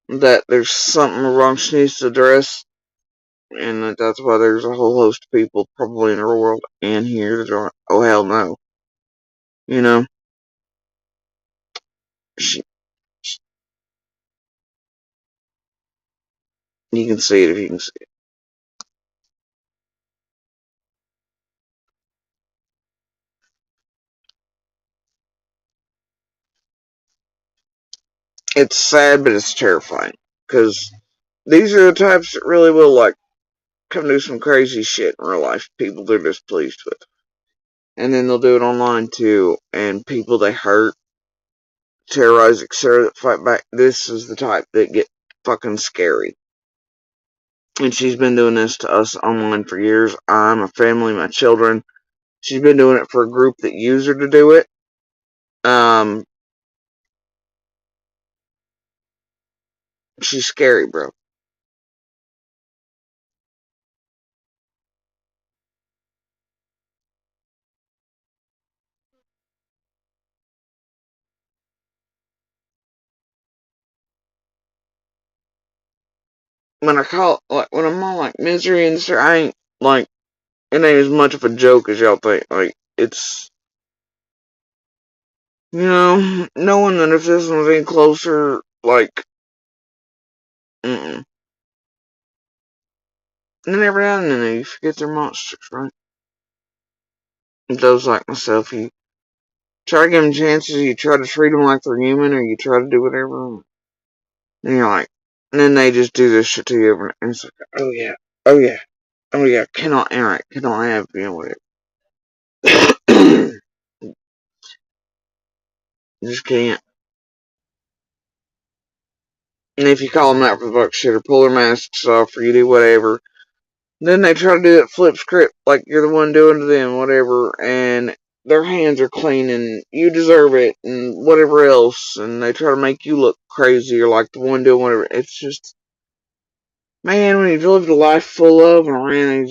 that there's something wrong she needs to address, and that's why there's a whole host of people probably in her world and here that are, oh hell no. You know, she, you can see it if you can see it. It's sad, but it's terrifying, because these are the types that really will, like, come do some crazy shit in real life. People they're displeased with. And then they'll do it online too. And people they hurt, terrorize, etc. that fight back. This is the type that get fucking scary. And she's been doing this to us online for years. I, my family, my children. She's been doing it for a group that use her to do it. Um, she's scary, bro. When I call, like, when I'm on, like, misery and stuff, I ain't, like, it ain't as much of a joke as y'all think. Like, it's, knowing that if this was any closer, like, mm-mm. And then every now and then you forget they're monsters, right? Those like myself, you try to give them chances, you try to treat them like they're human, or you try to do whatever, and you're like, and then they just do this shit to you, and it's like, oh yeah, oh yeah, oh yeah, cannot interact, cannot have, whatever. Just can't. And if you call them out for the buck shit, or pull their masks off, or you do whatever, then they try to do that flip script like you're the one doing to them, whatever, and their hands are clean and you deserve it and whatever else, and they try to make you look crazy or like the one doing whatever. It's just, man, when you've lived a life full of, and man,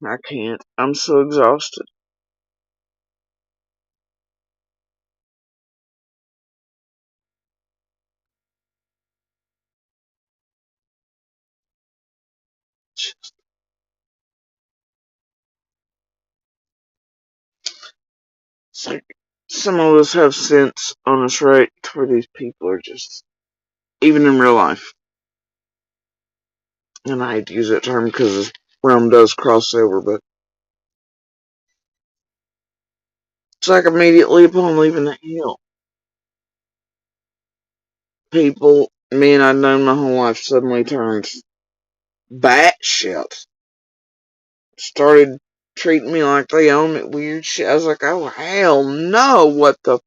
I can't. I'm so exhausted. It's like some of us have sense on us, right? To where these people are just even in real life. And I hate to use that term because this realm does cross over, but it's like immediately upon leaving the hill, people, men I'd known my whole life suddenly turned batshit. Started treating me like they own me, weird shit. I was like, oh hell no, what the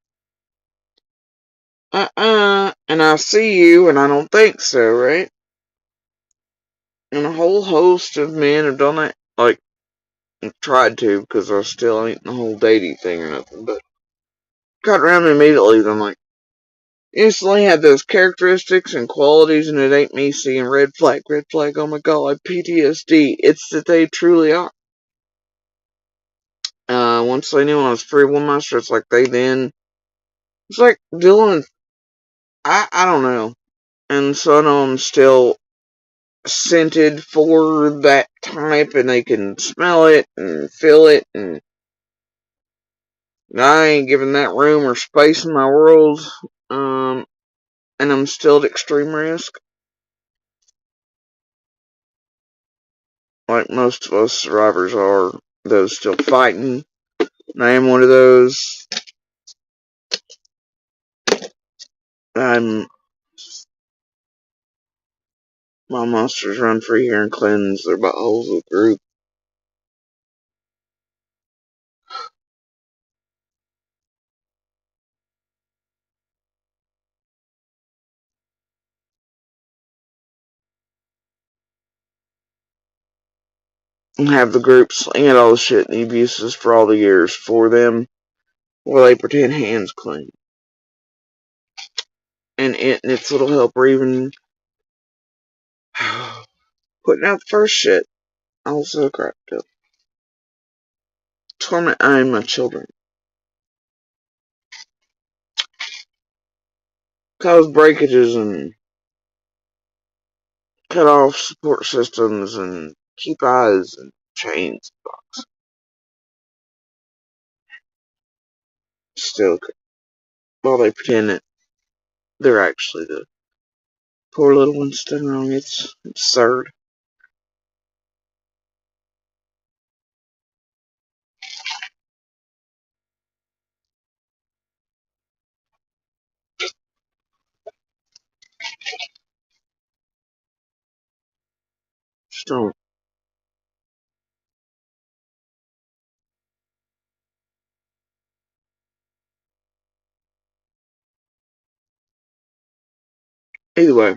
and I see you and I don't think so, right? And a whole host of men have done that, like, tried to, because I still ain't the whole dating thing or nothing, but got around me immediately, and I'm like, instantly had those characteristics and qualities, and it ain't me seeing red flag, oh my god, PTSD. It's that they truly are. Once they knew I was free one master, it's like they then, it's like Dylan, I don't know. And so I know I'm still scented for that type, and they can smell it and feel it, and I ain't giving that room or space in my world. And I'm still at extreme risk, like most of us survivors are, those still fighting. And I am one of those. I'm My monsters run free here and cleanse their buttholes with group. And have the group sling at all the shit and the abuses for all the years for them while they pretend hands clean. And its little helper even putting out the first shit. Also crap too. Torment I and my children. Cause breakages and cut off support systems and keep eyes and chains. Still, while they pretend that they're actually the poor little ones done wrong, it's absurd. Just don't. Either way,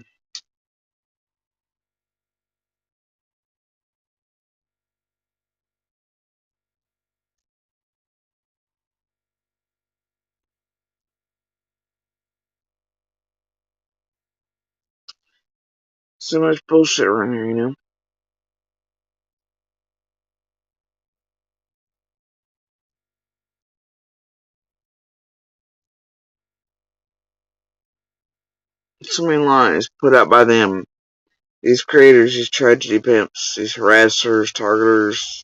so much bullshit around here, you know? So many lies put out by them. These creators, these tragedy pimps, these harassers, targeters,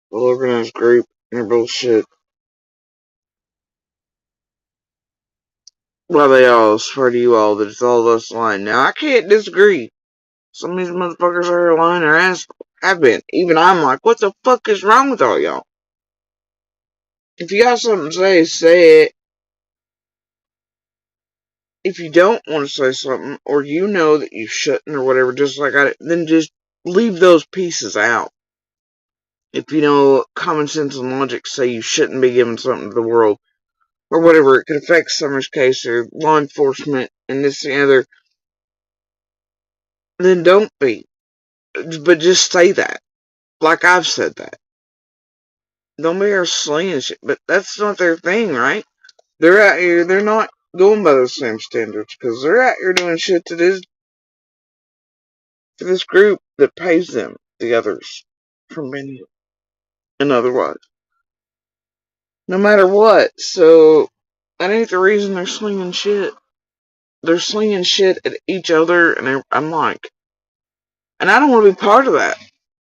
well organized group, and their bullshit. Well, they all swear to you all that it's all of us lying. Now, I can't disagree. Some of these motherfuckers are lying their ass have been. Even I'm like, what the fuck is wrong with all y'all? If you got something to say, say it. If you don't want to say something, or you know that you shouldn't, or whatever, just like then just leave those pieces out. If you know common sense and logic say you shouldn't be giving something to the world, or whatever, it could affect Summer's case, or law enforcement, and this and the other, then don't be. But just say that. Like I've said that. Don't be here slinging shit, but that's not their thing, right? They're out here, they're not going by those same standards, because they're out here doing shit that is for this group that pays them, the others, from being and otherwise. No matter what, so that ain't the reason they're slinging shit. They're slinging shit at each other, and I'm like, and I don't want to be part of that.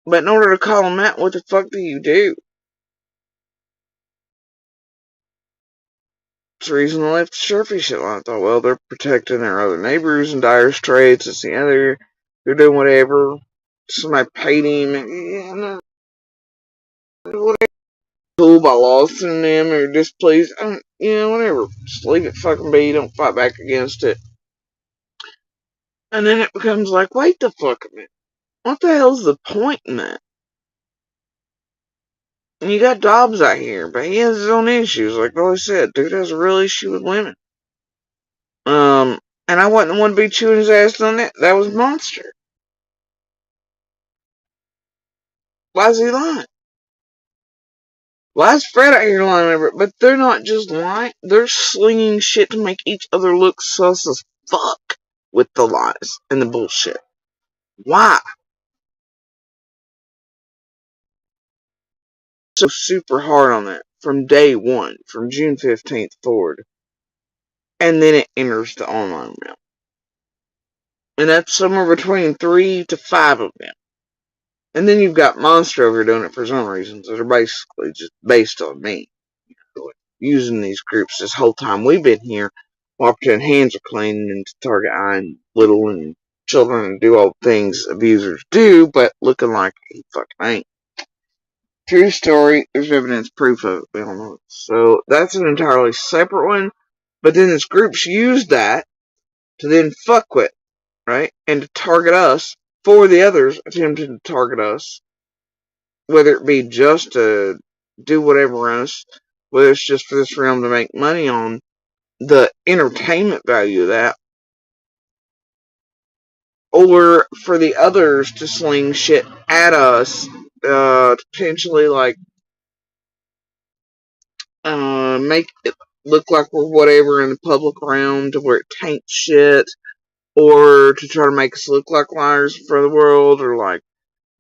But in order to call them out, what the fuck do you do? that's the reason they left the Sharpie shit line. I thought, well, they're protecting their other neighbors in dire straits. It's the other. They're doing whatever. Somebody paid him. Yeah, no, whatever. Cool by losing them or displeased. Whatever. Just leave it fucking be. Don't fight back against it. And then it becomes like, wait the fuck a minute. What the hell's the point in that? And you got Dobbs out here, but he has his own issues. Like I said, dude has a real issue with women. And I wasn't the one to be chewing his ass on that. That was Monster. Why is he lying? Why is Fred out here lying over it? But they're not just lying. They're slinging shit to make each other look sus as fuck with the lies and the bullshit. Why? So super hard on that from day one, from June 15th forward. And then it enters the online realm. And that's somewhere between 3 to 5 of them. And then you've got Monster over here doing it for some reasons that are basically just based on me. Using these groups this whole time we've been here while pretending hands are clean and to target eyeing little and children and do all the things abusers do, but looking like he fucking ain't. True story, there's evidence proof of it, we all know. So that's an entirely separate one. But then this groups use that to then fuck with, right? And to target us for the others attempting to target us. Whether it be just to do whatever else, whether it's just for this realm to make money on the entertainment value of that, or for the others to sling shit at us, to potentially like make it look like we're whatever in the public realm to where it taints shit, or to try to make us look like liars for the world, or like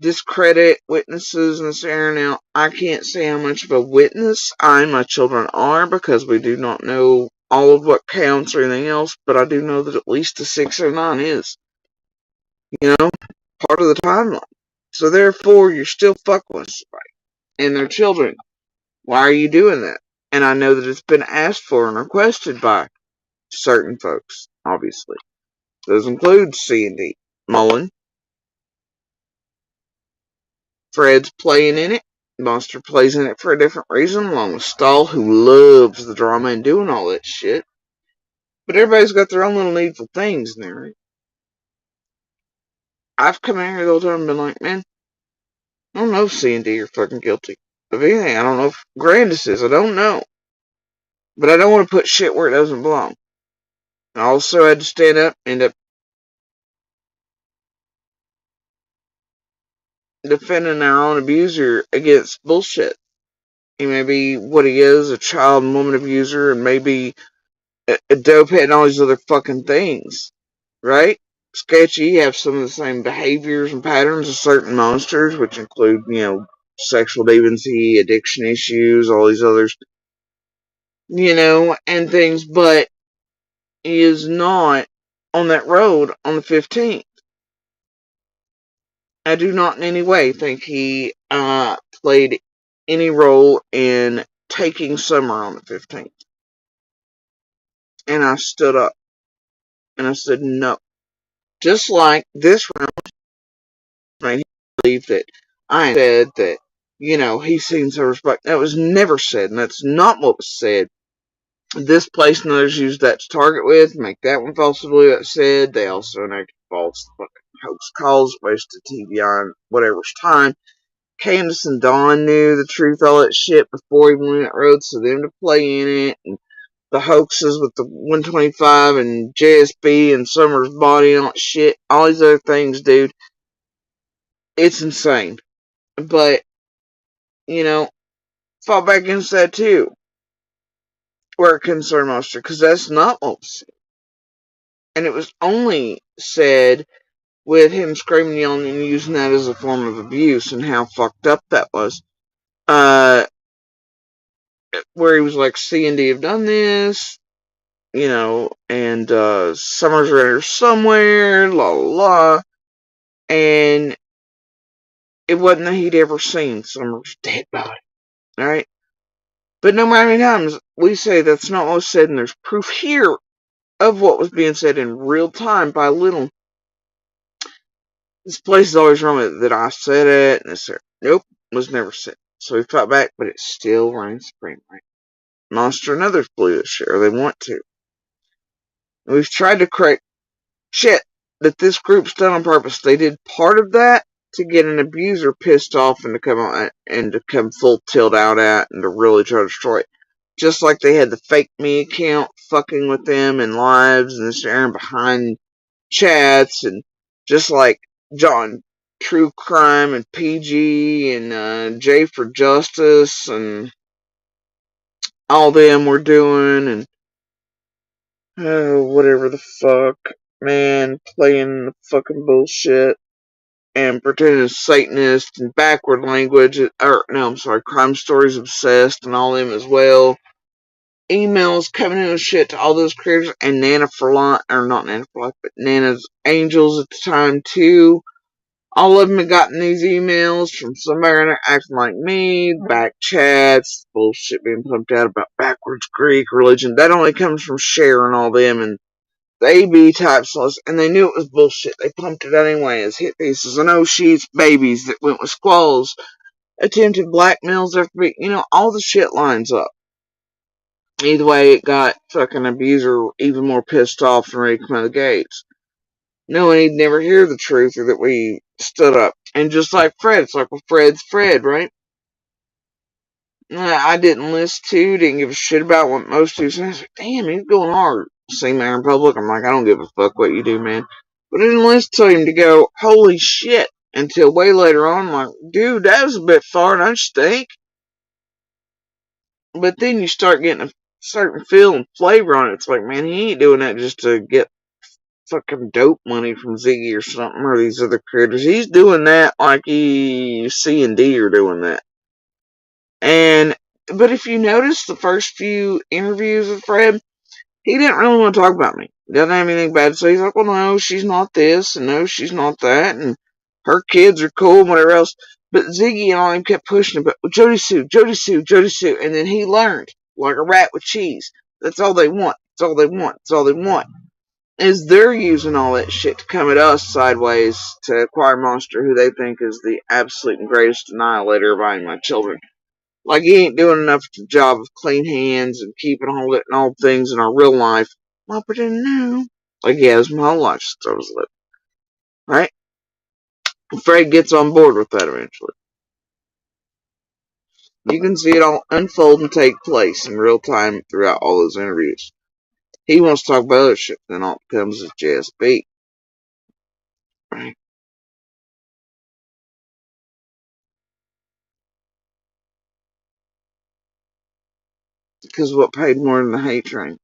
discredit witnesses in this area. Now, I can't say how much of a witness I and my children are because we do not know all of what counts or anything else, but I do know that at least the 609 is, part of the timeline. So therefore, you're still fucking with somebody and their children. Why are you doing that? And I know that it's been asked for and requested by certain folks, obviously. Those include C&D, Mullen, Fred's playing in it. Monster plays in it for a different reason, along with Stahl, who loves the drama and doing all that shit. But everybody's got their own little needful things in there. I've come in here the whole time and been like, man, I don't know if C&D are fucking guilty of anything. I don't know if Grandis is. I don't know. But I don't want to put shit where it doesn't belong. I also had to stand up and end up defending our own abuser against bullshit. He may be what he is, a child and woman abuser, and maybe a dopehead and all these other fucking things. Right? Sketchy have some of the same behaviors and patterns as certain monsters, which include, sexual deviancy, addiction issues, all these others, and things, but he is not on that road on the 15th. I do not in any way think he played any role in taking Summer on the 15th. And I stood up and I said no. Just like this round, he believed that I said that, he's seen some respect. That was never said, and that's not what was said. This place and others used that to target with, make that one falsely that said. They also enacted false fucking hoax calls, wasted TV on whatever's time. Candace and Dawn knew the truth, all that shit before he went that road, so them to play in it, and the hoaxes with the 125 and JSB and Summer's body and all that shit, all these other things, dude. It's insane. But, fall back against that too. Where it concerned Monster, because that's not what was said. And it was only said with him screaming, yelling, and using that as a form of abuse, and how fucked up that was. Where he was like, C&D have done this, and Summer's around somewhere, la la la. And it wasn't that he'd ever seen Summer's dead body, alright? But no matter how many times we say that's not what was said, and there's proof here of what was being said in real time by little, this place is always wrong that I said it, and it's there. Nope, was never said. So we fought back, but it still reigns supreme, right? Monster and others believe it, sure, they want to. And we've tried to correct shit that this group's done on purpose. They did part of that to get an abuser pissed off and to come out and to come full tilt out at and to really try to destroy it. Just like they had the fake me account fucking with them and lives and sharing behind chats, and just like John True Crime and PG and J for Justice and all them were doing, and whatever the fuck, man, playing the fucking bullshit and pretending Satanist and backward language, or no, I'm sorry, Crime Stories Obsessed and all them as well. Emails coming in with shit to all those creators, and Nana for Life, or not Nana for Life, but Nana's Angels at the time too. All of them had gotten these emails from somebody acting like me, back chats, bullshit being pumped out about backwards Greek religion. That only comes from sharing all them and the AB type sluts, and they knew it was bullshit. They pumped it out anyway as hit pieces. And oh, sheets, babies that went with squalls, attempted blackmails after beat, all the shit lines up. Either way, it got fucking abuser even more pissed off and ready to come out of the gates. Knowing he'd never hear the truth or that we stood up. And just like Fred, it's like, well, Fred's Fred, right? I didn't listen to, didn't give a shit about what most do. So I was like, damn, he's going hard. See me in public, I'm like, I don't give a fuck what you do, man. But I didn't listen to him to go, holy shit, until way later on. I'm like, dude, that was a bit far, don't you think? But then you start getting a certain feel and flavor on it. It's like, man, he ain't doing that just to get fucking dope money from Ziggy or something, or these other creators. He's doing that like C&D are doing that. But if you notice the first few interviews with Fred, he didn't really want to talk about me. He doesn't have anything bad to say. He's like, well, no, she's not this, and no, she's not that, and her kids are cool, and whatever else. But Ziggy and all him kept pushing him, but Jody Sue, Jody Sue, Jody Sue, and then he learned, like a rat with cheese. That's all they want. That's all they want. That's all they want. Is they're using all that shit to come at us sideways to acquire Monster, who they think is the absolute and greatest annihilator of my children. Like, he ain't doing enough job of clean hands and keeping all that and all things in our real life. Well, I didn't know. Like he has my whole life since I was little. Right? Fred gets on board with that eventually. You can see it all unfold and take place in real time throughout all those interviews. He wants to talk about other shit, then all it becomes is JSB. Right? Because what paid more than the hate train?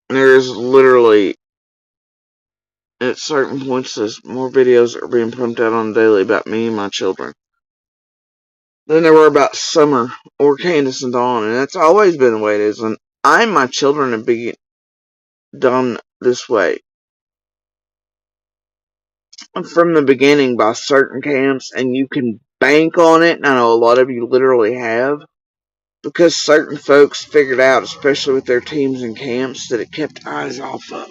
There's literally, at certain points, there's more videos that are being pumped out on the daily about me and my children than there were about Summer or Candace and Dawn, and that's always been the way it is. And I and my children have been done this way from the beginning by certain camps, and you can bank on it, and I know a lot of you literally have, because certain folks figured out, especially with their teams and camps, that it kept eyes off of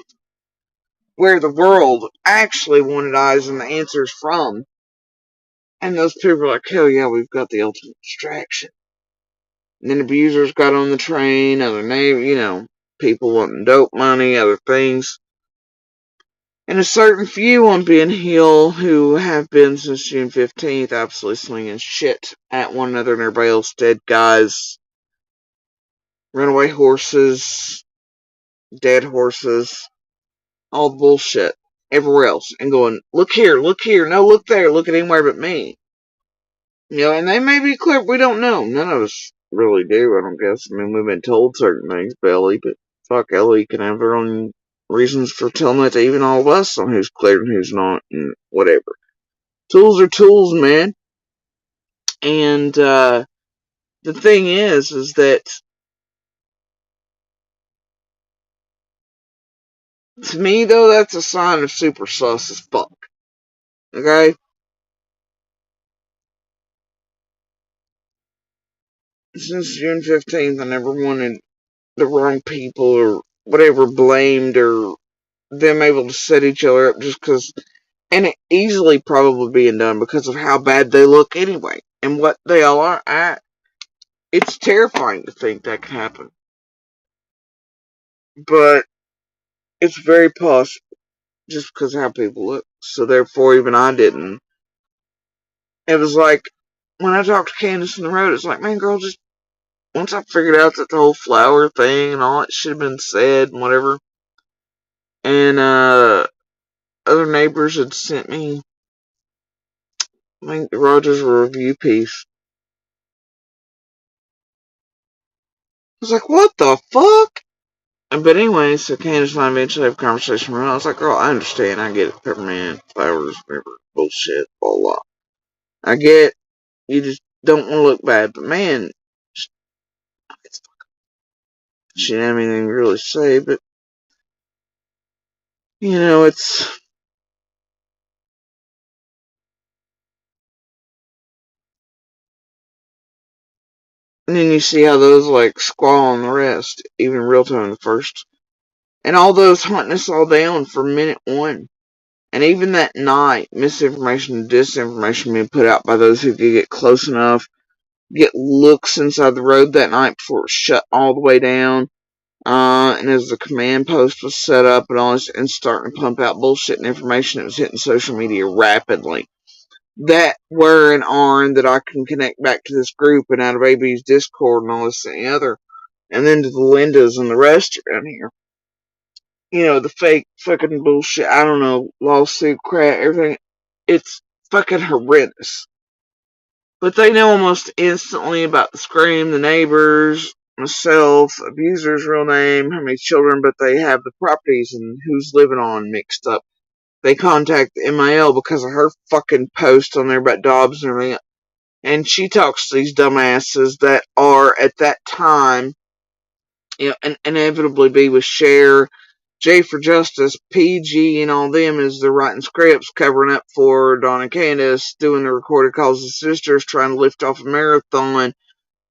where the world actually wanted eyes and the answers from. And those people were like, hell yeah, we've got the ultimate distraction. And then abusers got on the train, other people wanting dope money, other things. And a certain few on Ben Hill who have been since June 15th absolutely slinging shit at one another and everybody else, dead guys, runaway horses, dead horses, all bullshit everywhere else, and going, look here, no, look there, look at anywhere but me. And they may be clear, we don't know. None of us really do, I don't guess. I mean, we've been told certain things by Elly, but fuck, Elly can have their own reasons for telling it to even all of us on who's clear and who's not, and whatever. Tools are tools, man. And the thing is that to me, though, that's a sign of super sus as fuck. Okay? since June 15th, I never wanted the wrong people or whatever blamed or them able to set each other up just because. And it easily probably being done because of how bad they look anyway and what they all are at. It's terrifying to think that can happen. But it's very possible just because of how people look. So therefore, even I didn't. It was like, when I talked to Candace in the road, it's like, man, girl, just once I figured out that the whole flower thing and all that should have been said and whatever, and other neighbors had sent me, I think, Rogers review piece. I was like, what the fuck? But anyway, so Candace and I eventually have a conversation with her. I was like, girl, I understand. I get it. Peppermint, flowers, whatever. Bullshit, blah, blah. I get you just don't want to look bad. But man, she didn't have anything to really say. But, it's. And then you see how those, like, squall on the rest. Even real time the first. And all those hunting us all down for minute one. And even that night, misinformation and disinformation being put out by those who could get close enough, get looks inside the road that night before it was shut all the way down. And as the command post was set up and all this, and starting to pump out bullshit and information that was hitting social media rapidly. That were and are, and that I can connect back to this group and out of AB's Discord and all this and the other. And then to the Lindas and the rest around here. The fake fucking bullshit, I don't know, lawsuit crap, everything. It's fucking horrendous. But they know almost instantly about the scream, the neighbors, myself, abuser's real name, how many children, but they have the properties and who's living on mixed up. They contact the MIL because of her fucking post on there about Dobbs and everything. And she talks to these dumbasses that are, at that time, and inevitably be with Cher, J for Justice, PG, and all them as they're writing scripts, covering up for Dawn and Candace, doing the recorded calls of sisters, trying to lift off a marathon,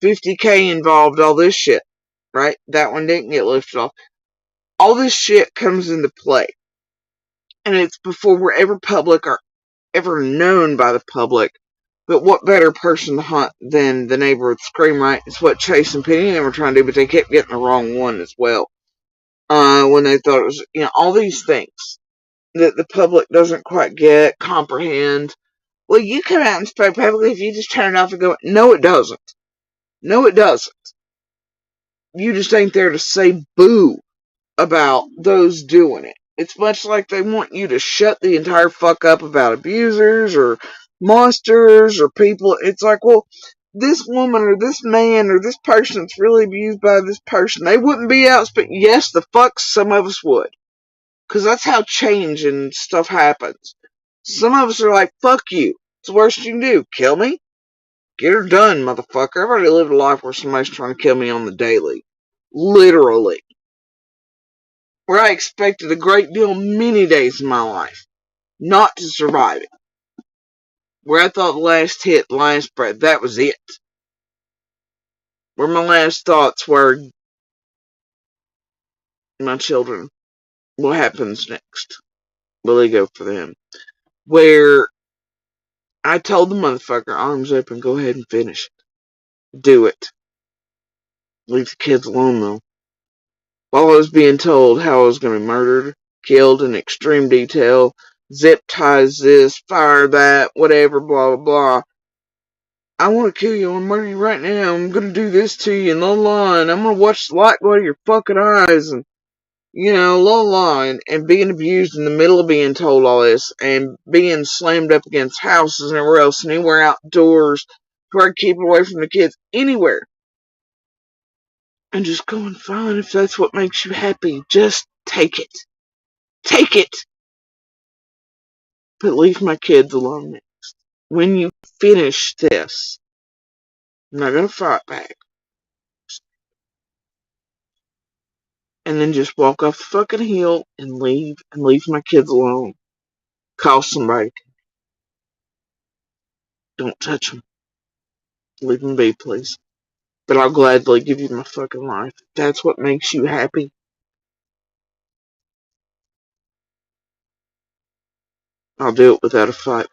50K involved, all this shit, right? That one didn't get lifted off. All this shit comes into play. And it's before we're ever public or ever known by the public. But what better person to hunt than the neighbor with the scream, right? It's what Chase and Penny and them were trying to do, but they kept getting the wrong one as well. When they thought it was, all these things that the public doesn't quite get, comprehend. Well, you come out and speak publicly if you just turn it off and go, no, it doesn't. No, it doesn't. You just ain't there to say boo about those doing it. It's much like they want you to shut the entire fuck up about abusers or monsters or people. It's like, well, this woman or this man or this person that's really abused by this person, they wouldn't be out. But yes, the fuck, some of us would. Because that's how change and stuff happens. Some of us are like, fuck you. It's the worst you can do. Kill me? Get her done, motherfucker. I've already lived a life where somebody's trying to kill me on the daily. Literally. Where I expected a great deal many days in my life not to survive it. Where I thought the last hit, last breath, that was it. Where my last thoughts were, my children, what happens next? Will they go for them? Where I told the motherfucker, arms open, go ahead and finish it. Do it. Leave the kids alone, though. While I was being told how I was going to be murdered, killed in extreme detail, zip ties this, fire that, whatever, blah, blah, blah. I want to kill you, I want to murder you right now, I'm going to do this to you, and la la, and I'm going to watch the light go out of your fucking eyes, and, la la, and being abused in the middle of being told all this, and being slammed up against houses and everywhere else, and anywhere outdoors, try to keep away from the kids, anywhere. And just going, fine, if that's what makes you happy, just take it. Take it! But leave my kids alone next. When you finish this, I'm not gonna fight back. And then just walk off the fucking hill and leave my kids alone. Call somebody. Don't touch them. Leave them be, please. But I'll gladly give you my fucking life. If that's what makes you happy, I'll do it without a fight.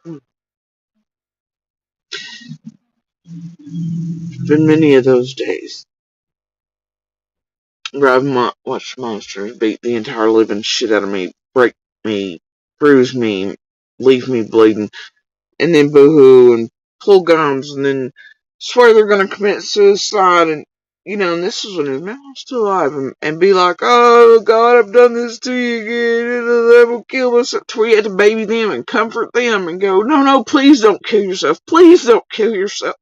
It's been many of those days where I've watched monsters beat the entire living shit out of me, break me, bruise me, leave me bleeding, and then boohoo and pull guns and then swear they're gonna commit suicide and and this is when his man was still alive and be like, oh God, I've done this to you again, and I will kill myself. To where you had to baby them and comfort them and go, no, no, please don't kill yourself. Please don't kill yourself.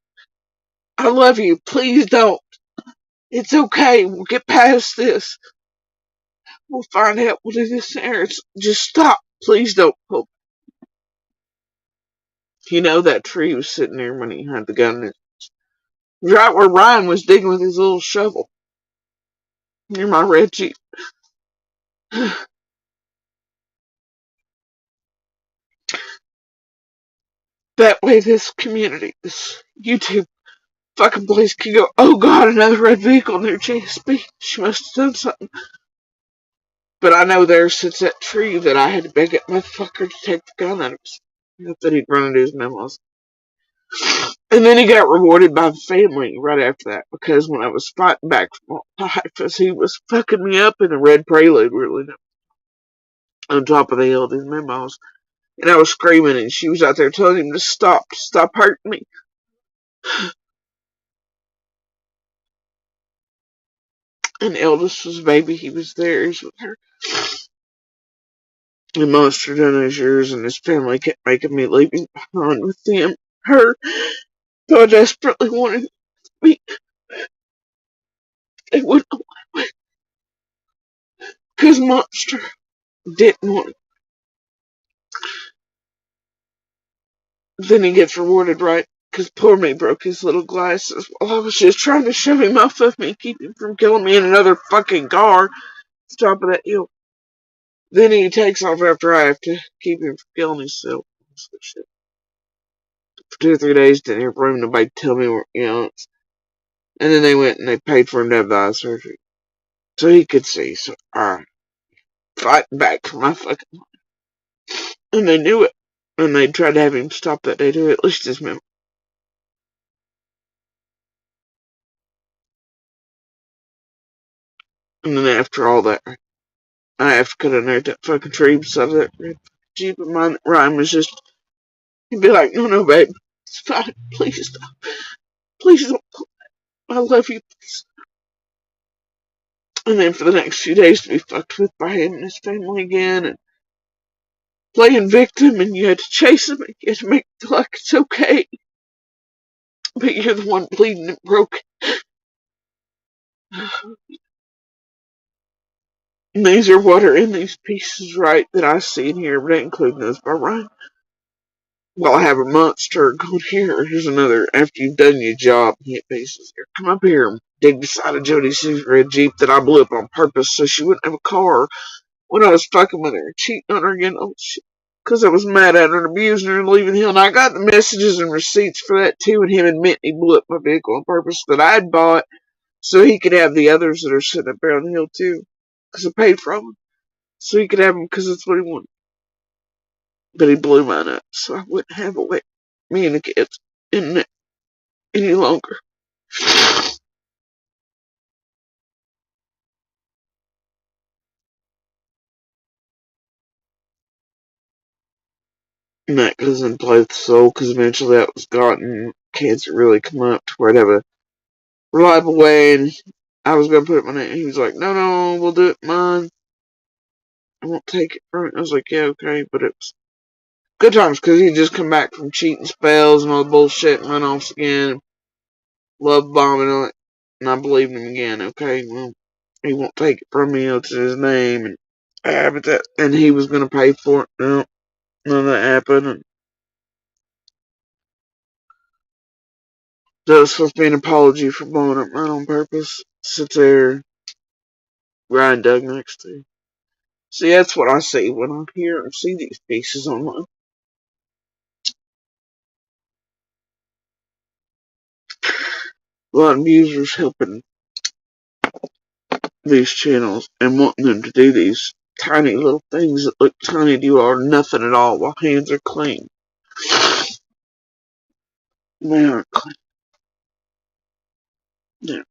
I love you. Please don't. It's okay. We'll get past this. We'll find out what it is there. Just stop. Please don't pull. That tree was sitting there when he had the gun in. Right where Ryan was digging with his little shovel. Near my red Jeep. That way this community, this YouTube fucking place can go, oh God, another red vehicle near JSB. She must have done something. But I know there sits that tree that I had to beg that motherfucker to take the gun out of his. Not that he'd run into his memos. And then he got rewarded by the family right after that, because when I was fighting back from Typhus, he was fucking me up in a red prelude, really, on top of the hill, these memos. And I was screaming, and she was out there telling him to stop hurting me. And eldest was a baby, he was there, he's with her. And Monster done his years, and his family kept making me leave him behind with them, her. So I desperately wanted to be. They wouldn't allow it, because Monster didn't want it. Then he gets rewarded, right? Because poor me broke his little glasses while I was just trying to shove him off of me, keep him from killing me in another fucking car at the top of that hill. Then he takes off after I have to keep him from killing himself. For 2 or 3 days, didn't hear from him. Nobody tell me where, And then they went and they paid for him to have the eye surgery. So he could see. So I'm fighting back for my fucking life. And they knew it. And they tried to have him stop that day too, at least his memory. And then after all that, I have to cut underneath that fucking tree beside that red Jeep of mine. Ryan was just, he'd be like, no, no, babe. It's fine. Please stop. Please don't. I love you. Please. And then for the next few days to be fucked with by him and his family again, and playing victim, and you had to chase him, and you had to make it feel like it's okay. But you're the one bleeding and broken. And these are what are in these pieces, right, that I see in here, but including those by Ryan. Well, I have a monster going here. Here's another. After you've done your job, hit pieces here. Come up here and dig beside of Jody's red Jeep that I blew up on purpose so she wouldn't have a car when I was fucking with her and cheating on her again. Oh shit. Because I was mad at her and abusing her and leaving the hill. And I got the messages and receipts for that too, and him admitting he blew up my vehicle on purpose that I'd bought so he could have the others that are sitting up there on the hill too. Because I paid for them. So he could have them because that's what he wanted. But he blew mine up so I wouldn't have it. Me and the kids in it any longer. And that goes in play with the soul, because eventually that was gone and cancer really come up to where I'd have a reliable way, and I was going to put it in my name. He was like, no, no, we'll do it mine. I won't take it from it. I was like, yeah, okay, but it was good times, because he'd just come back from cheating spells and all the bullshit and run off again, and love bombing on it, and I believed him again, okay, well, he won't take it from me, it's his name, and he was going to pay for it. No, none of that happened, and that was supposed to be an apology for blowing up mine on purpose. Sits there, Ryan dug next to. See, that's what I see when I hear and see these pieces online. a lot of users helping these channels and wanting them to do these tiny little things that look tiny to you or nothing at all while hands are clean. They aren't clean. Yeah.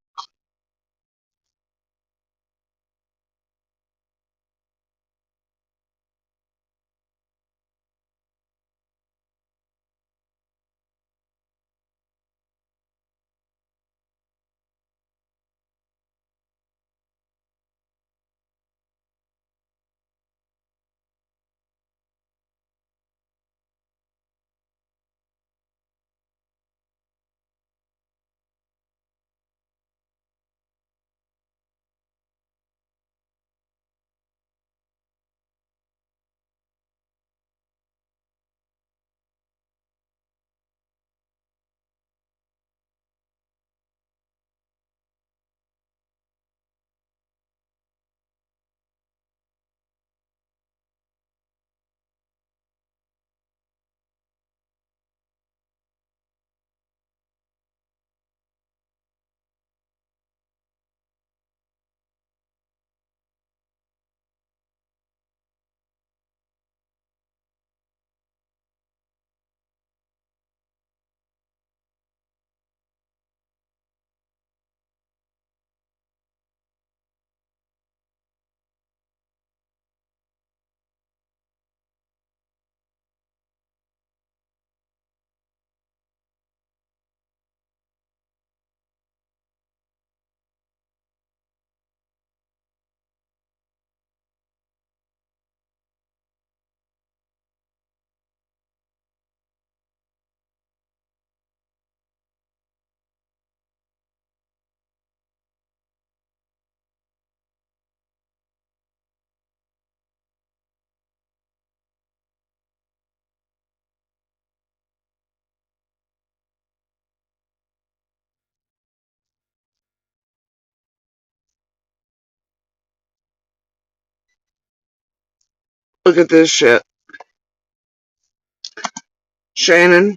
Look at this shit. Shannon,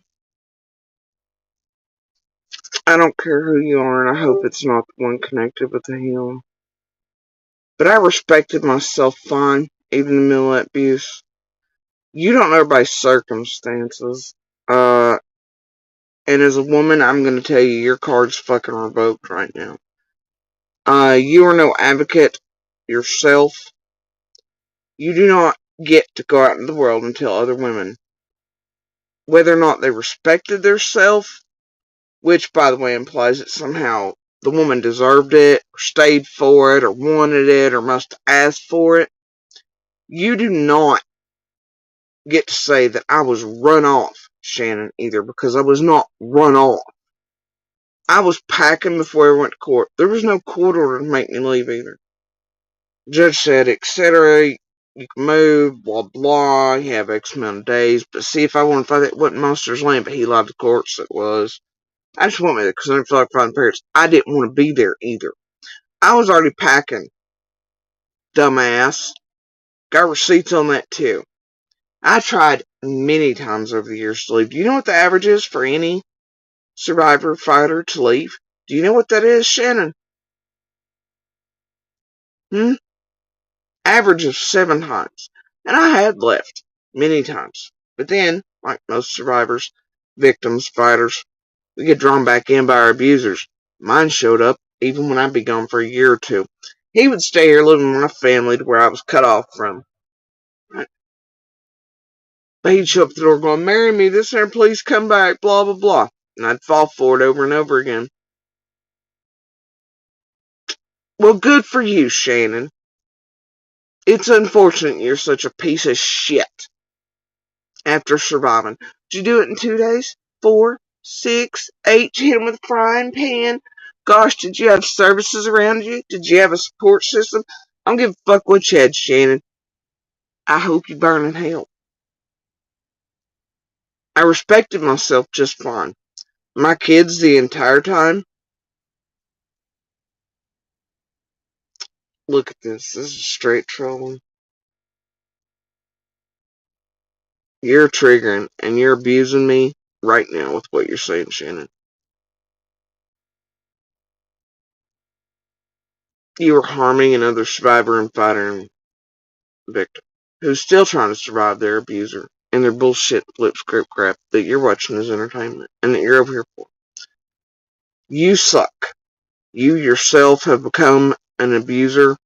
I don't care who you are, and I hope it's not the one connected with the heel. But I respected myself fine, even in the middle of that abuse. You don't know everybody's circumstances. And as a woman, I'm gonna tell you, your card's fucking revoked right now. You are no advocate yourself. You do not get to go out in the world and tell other women whether or not they respected their self, which, by the way, implies that somehow the woman deserved it, or stayed for it, or wanted it, or must ask for it. You do not get to say that I was run off, Shannon, either, because I was not run off. I was packing before I went to court. There was no court order to make me leave either. Judge said, etc. You can move, blah, blah. You have X amount of days. But see, if I wanted to fight it, wasn't Monsters Land, but he lied to courts it was. I just want me there because I didn't feel like fighting parents. I didn't want to be there either. I was already packing, dumbass. Got receipts on that too. I tried many times over the years to leave. Do you know what the average is for any survivor fighter to leave? Do you know what that is, Shannon? Hmm? Average of 7 times. And I had left many times. But then, like most survivors, victims, fighters, we get drawn back in by our abusers. Mine showed up even when I'd be gone for a year or two. He would stay here living with my family to where I was cut off from. Right? But he'd show up at the door going, marry me, this there, please come back, blah, blah, blah. And I'd fall for it over and over again. Well, good for you, Shannon. It's unfortunate you're such a piece of shit after surviving. Did you do it in 2 days? 4, 6, 8? Did you hit him with a frying pan? Gosh, did you have services around you? Did you have a support system? I don't give a fuck what you had, Shannon. I hope you burn in hell. I respected myself just fine. My kids the entire time. Look at this. This is straight trolling. You're triggering and you're abusing me right now with what you're saying, Shannon. You were harming another survivor and fighter victim who's still trying to survive their abuser and their bullshit flip script crap that you're watching as entertainment and that you're over here for. You suck. You yourself have become an abuser.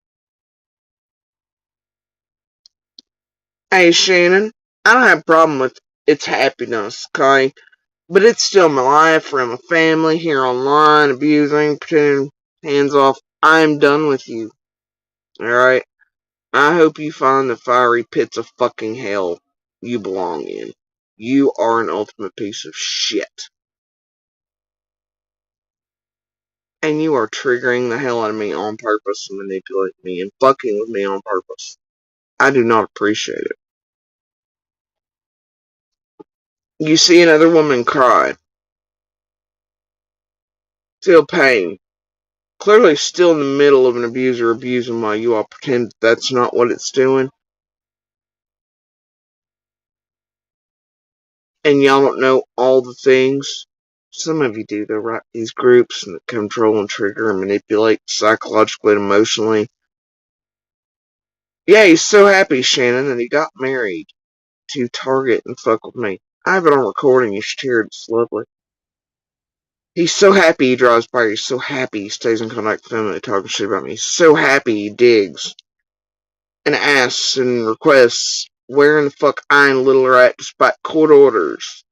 Hey, Shannon, I don't have a problem with its happiness, okay? But it's still my life, around my family, here online, abusing, pretending, hands off. I'm done with you, alright? I hope you find the fiery pits of fucking hell you belong in. You are an ultimate piece of shit. And you are triggering the hell out of me on purpose and manipulating me and fucking with me on purpose. I do not appreciate it. You see another woman cry, feel pain, clearly still in the middle of an abuser abusing while you all pretend that's not what it's doing. And y'all don't know all the things. Some of you do, though, right? These groups that control and trigger and manipulate psychologically and emotionally. Yeah, he's so happy, Shannon, that he got married to Target and fuck with me. I have it on recording. You should hear it. It's lovely. He's so happy he drives by. He's so happy he stays in contact with family talking shit about me. He's so happy he digs and asks and requests where in the fuck I and Little are at despite court orders.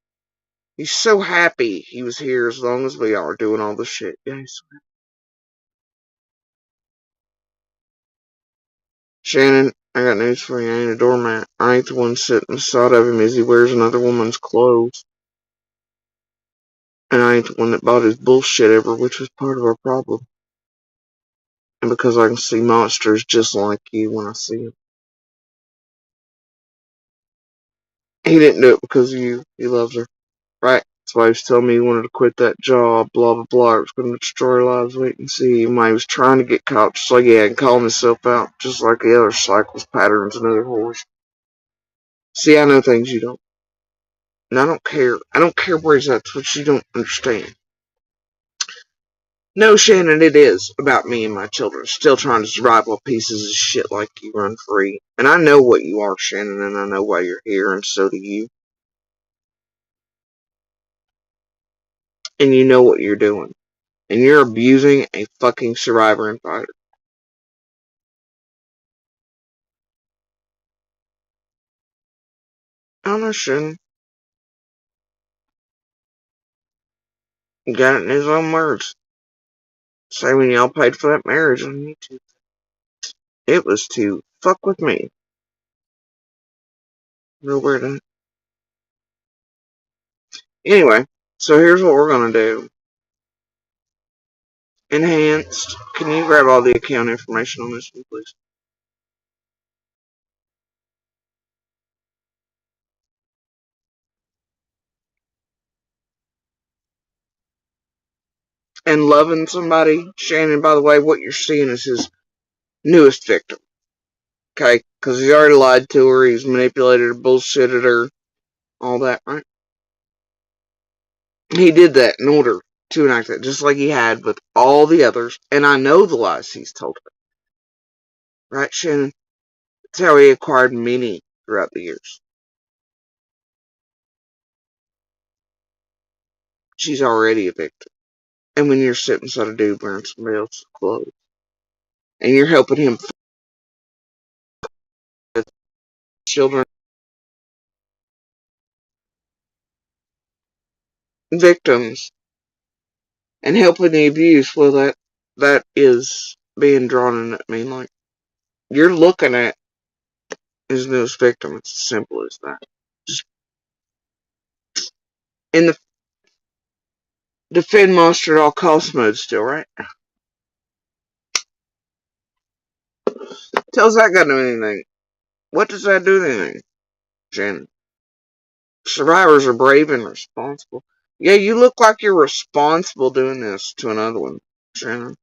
He's so happy he was here as long as we are doing all this shit. Yeah, he's so happy. Shannon, I got news for you. I ain't a doormat. I ain't the one sitting beside of him as he wears another woman's clothes. And I ain't the one that bought his bullshit ever, which was part of our problem. And because I can see monsters just like you when I see them. He didn't do it because of you. He loves her. Right? That's why he was telling me he wanted to quit that job, blah, blah, blah. It was going to destroy lives. Wait and see. When he was trying to get caught, just like he had, and calling himself out, just like the other cycles, patterns, and other horrors. See, I know things you don't. And I don't care. I don't care where he's at. That's what you don't understand. No, Shannon, it is about me and my children still trying to survive while pieces of shit like you run free. And I know what you are, Shannon, and I know why you're here, and so do you. And you know what you're doing. And you're abusing a fucking survivor and fighter. I don't know, Shannon. He got it in his own words. Say when y'all paid for that marriage on YouTube. It was to fuck with me. Real weird, huh? Anyway, so here's what we're gonna do. Enhanced. Can you grab all the account information on this one, please? And loving somebody. Shannon, by the way, what you're seeing is his newest victim. Okay? Because he's already lied to her, he's manipulated her, bullshitted her, all that, right? He did that in order to enact that, just like he had with all the others. And I know the lies he's told her. Right, Shannon? That's how he acquired many throughout the years. She's already a victim. And when you're sitting beside a dude wearing somebody else's clothes, and you're helping him with children, victims, and helping the abuse, well, that is being drawn in that mean light. You're looking at his newest victim. It's as simple as that. Just in the defend monster at all cost mode still, right? Tells that guy to do anything. What does that do to anything, Shannon? Survivors are brave and responsible. Yeah, you look like you're responsible doing this to another one, Shannon.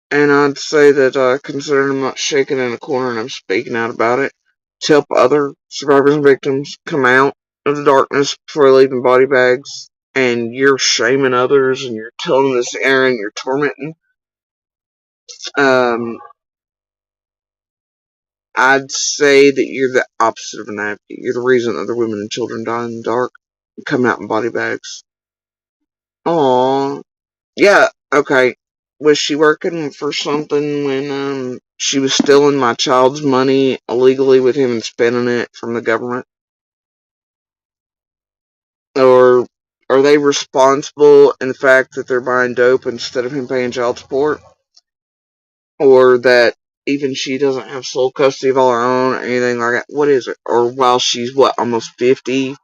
And I'd say that, considering I'm not shaking in a corner and I'm speaking out about it, to help other survivors and victims come out of the darkness before they leave in body bags, and you're shaming others and you're telling them this error and you're tormenting, Um, I'd say that you're the opposite of an advocate. You're the reason other women and children die in the dark and come out in body bags. Aww. Yeah, okay. Was she working for something when she was stealing my child's money illegally with him and spending it from the government? Or are they responsible in the fact that they're buying dope instead of him paying child support? Or that even she doesn't have sole custody of all her own or anything like that? What is it? Or while she's, what, almost 50,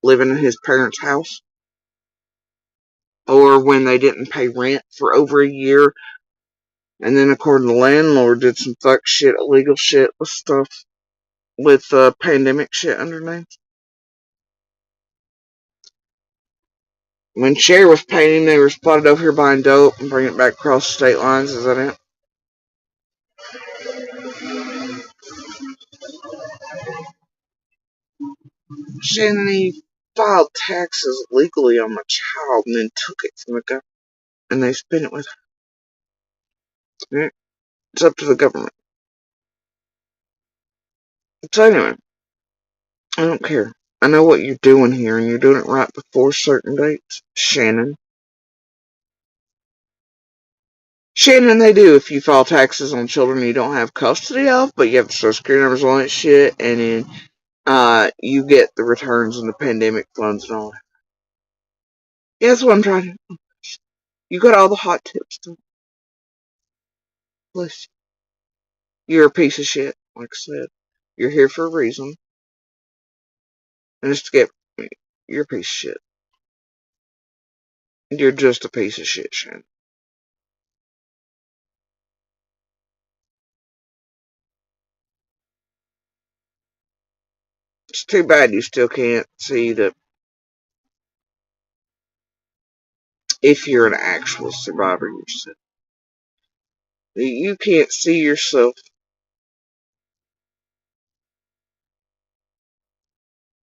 living in his parents' house? Or when they didn't pay rent for over a year, and then according to the landlord did some fuck shit, illegal shit with stuff, with pandemic shit underneath? When Cher was painting, they were spotted over here buying dope and bringing it back across the state lines. Is that it? Shannon, he filed taxes legally on my child and then took it from the government. And they spent it with her. It's up to the government. So anyway, I don't care. I know what you're doing here, and you're doing it right before certain dates. Shannon. Shannon, they do if you file taxes on children you don't have custody of, but you have the social security numbers on that shit, and then you get the returns and the pandemic funds and all that. Yeah, that's what I'm trying to do. You got all the hot tips, though. Bless you. You're a piece of shit, like I said. You're here for a reason. And it's to get me. You're a piece of shit. You're just a piece of shit, Shannon. It's too bad you still can't see that if you're an actual survivor yourself. You can't see yourself,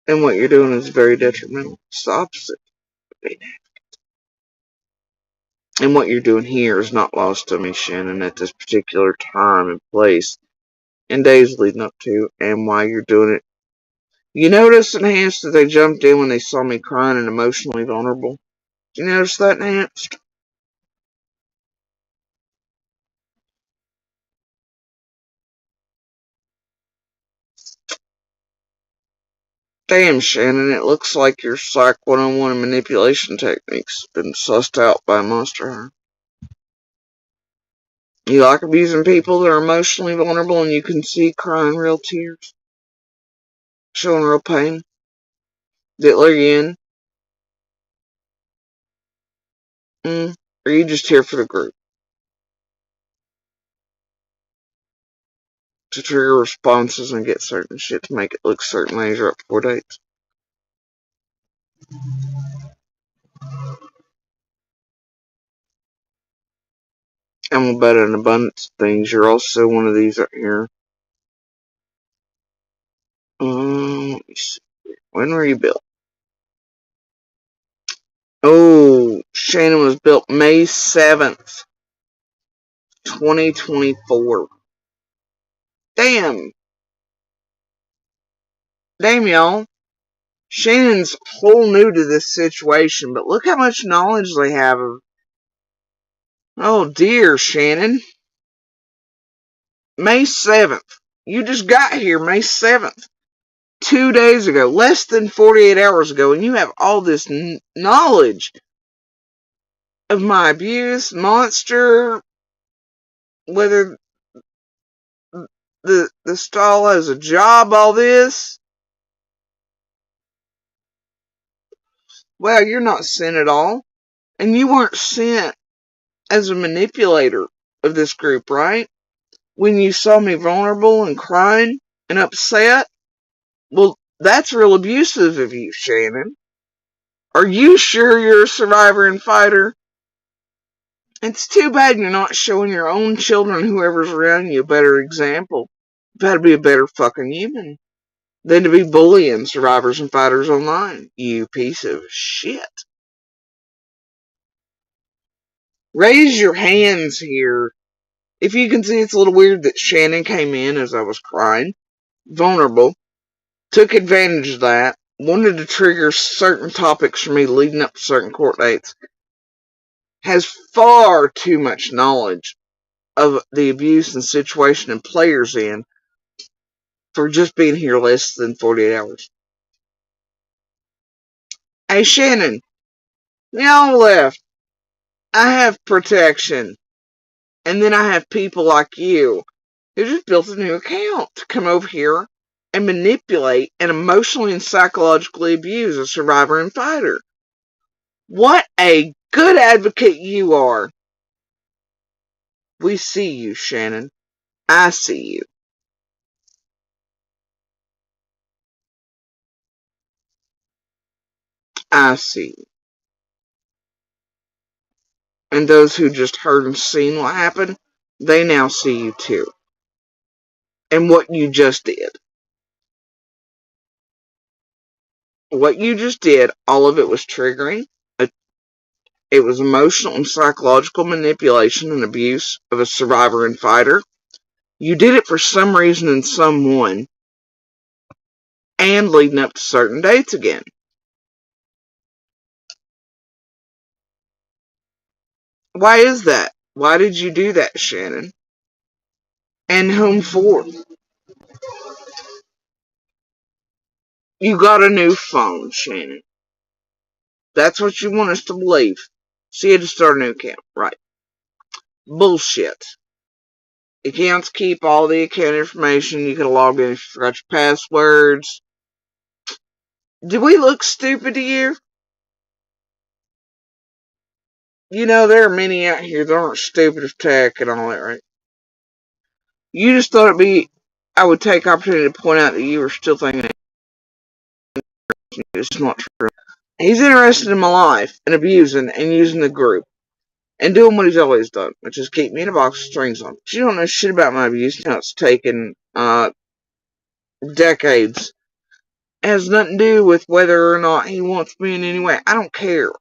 and what you're doing is very detrimental. It's the opposite. And what you're doing here is not lost to me, Shannon, at this particular time and place, and days leading up to, and why you're doing it. You notice, Enhanced, that they jumped in when they saw me crying and emotionally vulnerable? Did you notice that, Enhanced? Damn, Shannon, it looks like your Psych 101 manipulation techniques have been sussed out by a monster hunter. You like abusing people that are emotionally vulnerable and you can see crying real tears, showing real pain, that lure you in? Or are you just here for the group? To trigger responses and get certain shit to make it look certain ways right before dates? I'm about an abundance of things. You're also one of these right here. Let me see. When were you built? Oh, Shannon was built May 7th, 2024. Damn. Damn, y'all. Shannon's whole new to this situation, but look how much knowledge they have of. Oh dear, Shannon. May 7th. You just got here May 7th. 2 days ago. Less than 48 hours ago. And you have all this knowledge of my abuse, monster, whether the stall has a job, all this. Well, you're not sent at all. And you weren't sent as a manipulator of this group, right? When you saw me vulnerable and crying and upset, well, that's real abusive of you, Shannon. Are you sure you're a survivor and fighter? It's too bad you're not showing your own children, whoever's around you, a better example. You've got to be a better fucking human than to be bullying survivors and fighters online, you piece of shit. Raise your hands here If you can see, it's a little weird that Shannon came in as I was crying, vulnerable, took advantage of that, wanted to trigger certain topics for me leading up to certain court dates, has far too much knowledge of the abuse and situation and players in for just being here less than 48 hours. Hey, Shannon, y'all left. I have protection. And then I have people like you who just built a new account to come over here and manipulate and emotionally and psychologically abuse a survivor and fighter. What a good advocate you are. We see you, Shannon. I see you. I see you. And those who just heard and seen what happened, they now see you too. And what you just did. What you just did, all of it was triggering. It was emotional and psychological manipulation and abuse of a survivor and fighter. You did it for some reason and someone, and leading up to certain dates again. Why is that? Why did you do that, Shannon? And whom for? You got a new phone, Shannon. That's what you want us to believe. So you had to start a new account, right? Bullshit. Accounts keep all the account information. You can log in if you forgot your passwords. Do we look stupid to you? You know, there are many out here that aren't stupid as tech and all that, right? You just thought I would take opportunity to point out that you were still thinking it's not true. He's interested in my life and abusing and using the group and doing what he's always done, which is keep me in a box with strings on. But you don't know shit about my abuse. You know, it's taken decades. It has nothing to do with whether or not he wants me in any way. I don't care.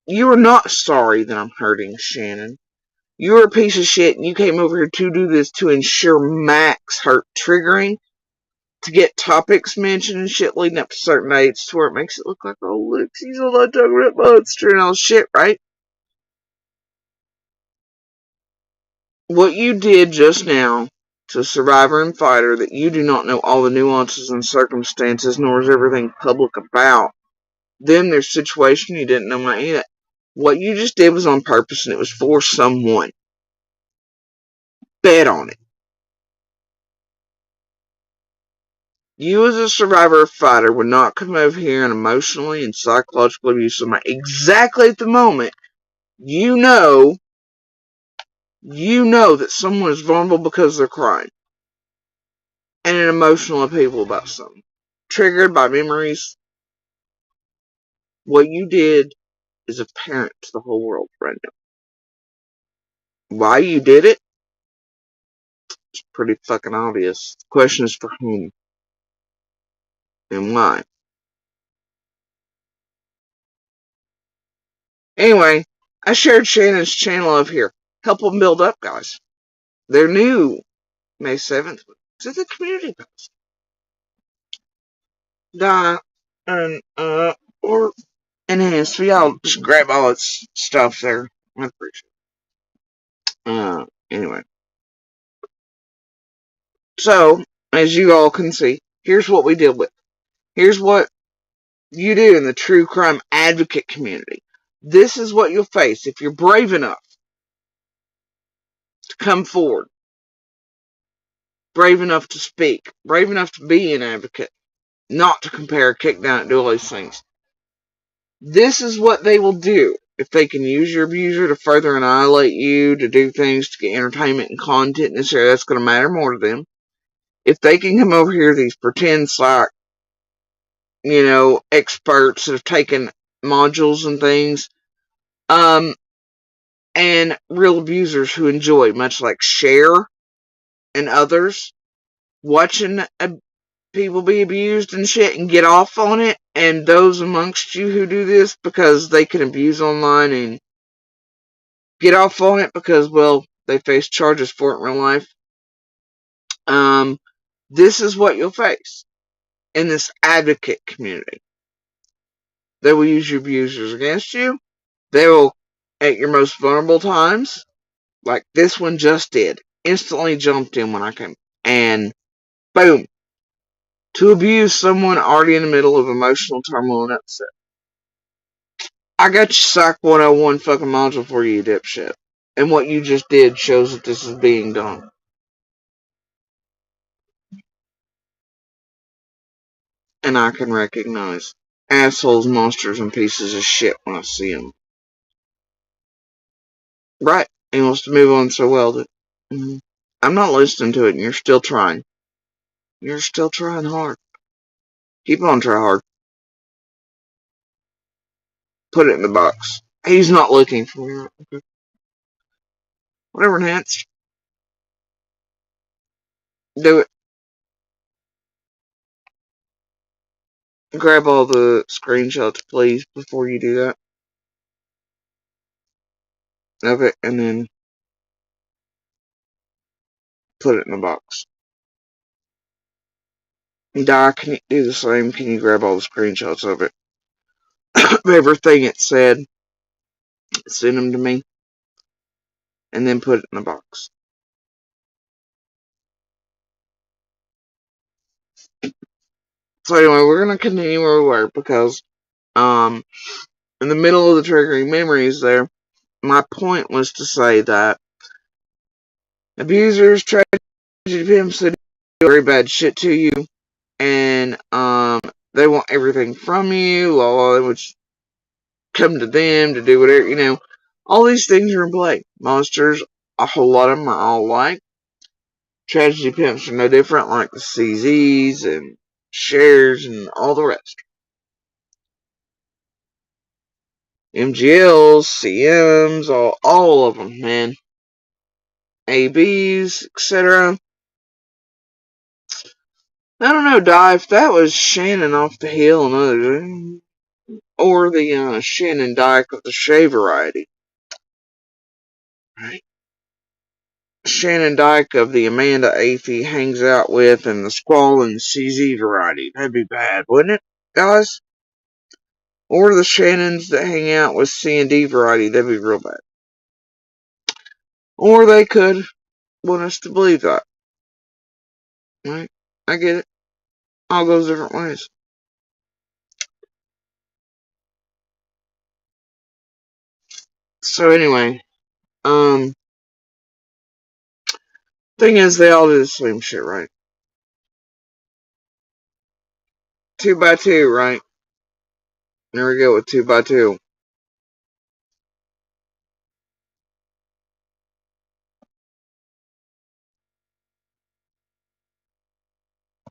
You are not sorry that I'm hurting, Shannon. You're a piece of shit, and you came over here to do this to ensure Max hurt triggering, to get topics mentioned and shit leading up to certain dates to where it makes it look like, oh, look, he's all that talking about monster and all shit, right? What you did just now to Survivor and Fighter, that you do not know all the nuances and circumstances, nor is everything public about them, their situation, you didn't know any of that. What you just did was on purpose, and it was for someone. Bet on it. You as a survivor or fighter would not come over here and emotionally and psychologically abuse somebody. Exactly at the moment, you know that someone is vulnerable because they're crying. And an emotional upheaval about something. Triggered by memories. What you did is apparent to the whole world right now. Why you did it? It's pretty fucking obvious. The question is for whom? And why? Anyway, I shared Shannon's channel over here. Help them build up, guys. They're new. May 7th. It's the community post. Or enhance. So y'all just grab all its stuff there. I appreciate it. Anyway. So, as you all can see, here's what we deal with. Here's what you do in the true crime advocate community. This is what you'll face if you're brave enough to come forward. Brave enough to speak. Brave enough to be an advocate. Not to compare, kick down, and do all these things. This is what they will do. If they can use your abuser to further annihilate you, to do things to get entertainment and content in this area, that's going to matter more to them. If they can come over here, these pretend like, experts that have taken modules and things, and real abusers who enjoy, much like Cher and others, watching people be abused and shit and get off on it, and those amongst you who do this because they can abuse online and get off on it because, well, they face charges for it in real life. This is what you'll face in this advocate community. They will use your abusers against you. They will, at your most vulnerable times, like this one just did, instantly jumped in when I came, and boom, to abuse someone already in the middle of emotional turmoil and upset. I got your Psych 101 fucking module for you, dipshit. And what you just did shows that this is being done. And I can recognize assholes, monsters, and pieces of shit when I see them. Right. He wants to move on so well that I'm not listening to it, and you're still trying. You're still trying hard. Keep on trying hard. Put it in the box. He's not looking for you. Okay. Whatever, Nance. Do it. Grab all the screenshots, please, before you do that. Of it, and then put it in the box. Di, can you do the same? Can you grab all the screenshots of it? Everything it said, send them to me, and then put it in the box. So anyway, we're gonna continue where we were because, in the middle of the triggering memories there, my point was to say that abusers, tragedy pimps, they do very bad shit to you, and they want everything from you, which come to them to do whatever, all these things are in play. Monsters, a whole lot of them are all like. Tragedy pimps are no different, like the CZs and shares and all the rest. MGLs, CMs, all of them, man. ABs, etc. I don't know, Di, if that was Shannon off the hill and others, or the Shannon Dyke of the Shea variety, right? Shannon Dyke of the Amanda Afey hangs out with and the Squall and CZ variety. That'd be bad, wouldn't it, guys? Or the Shannons that hang out with C&D variety. That'd be real bad. Or they could want us to believe that. Right? I get it. All goes different ways. So anyway, thing is, they all do the same shit, right? 2x2, right? There we go with 2x2.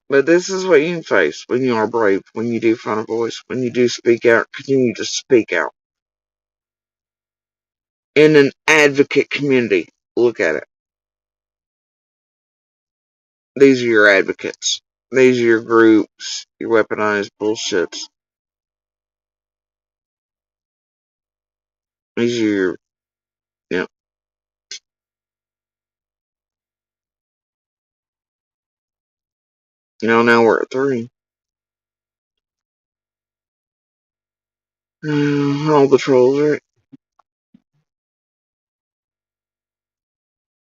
But this is what you can face when you are brave, when you do find a voice, when you do speak out, continue to speak out. In an advocate community, look at it. These are your advocates. These are your groups, your weaponized bullshits. These are your, yeah. Now we're at 3. All the trolls, right?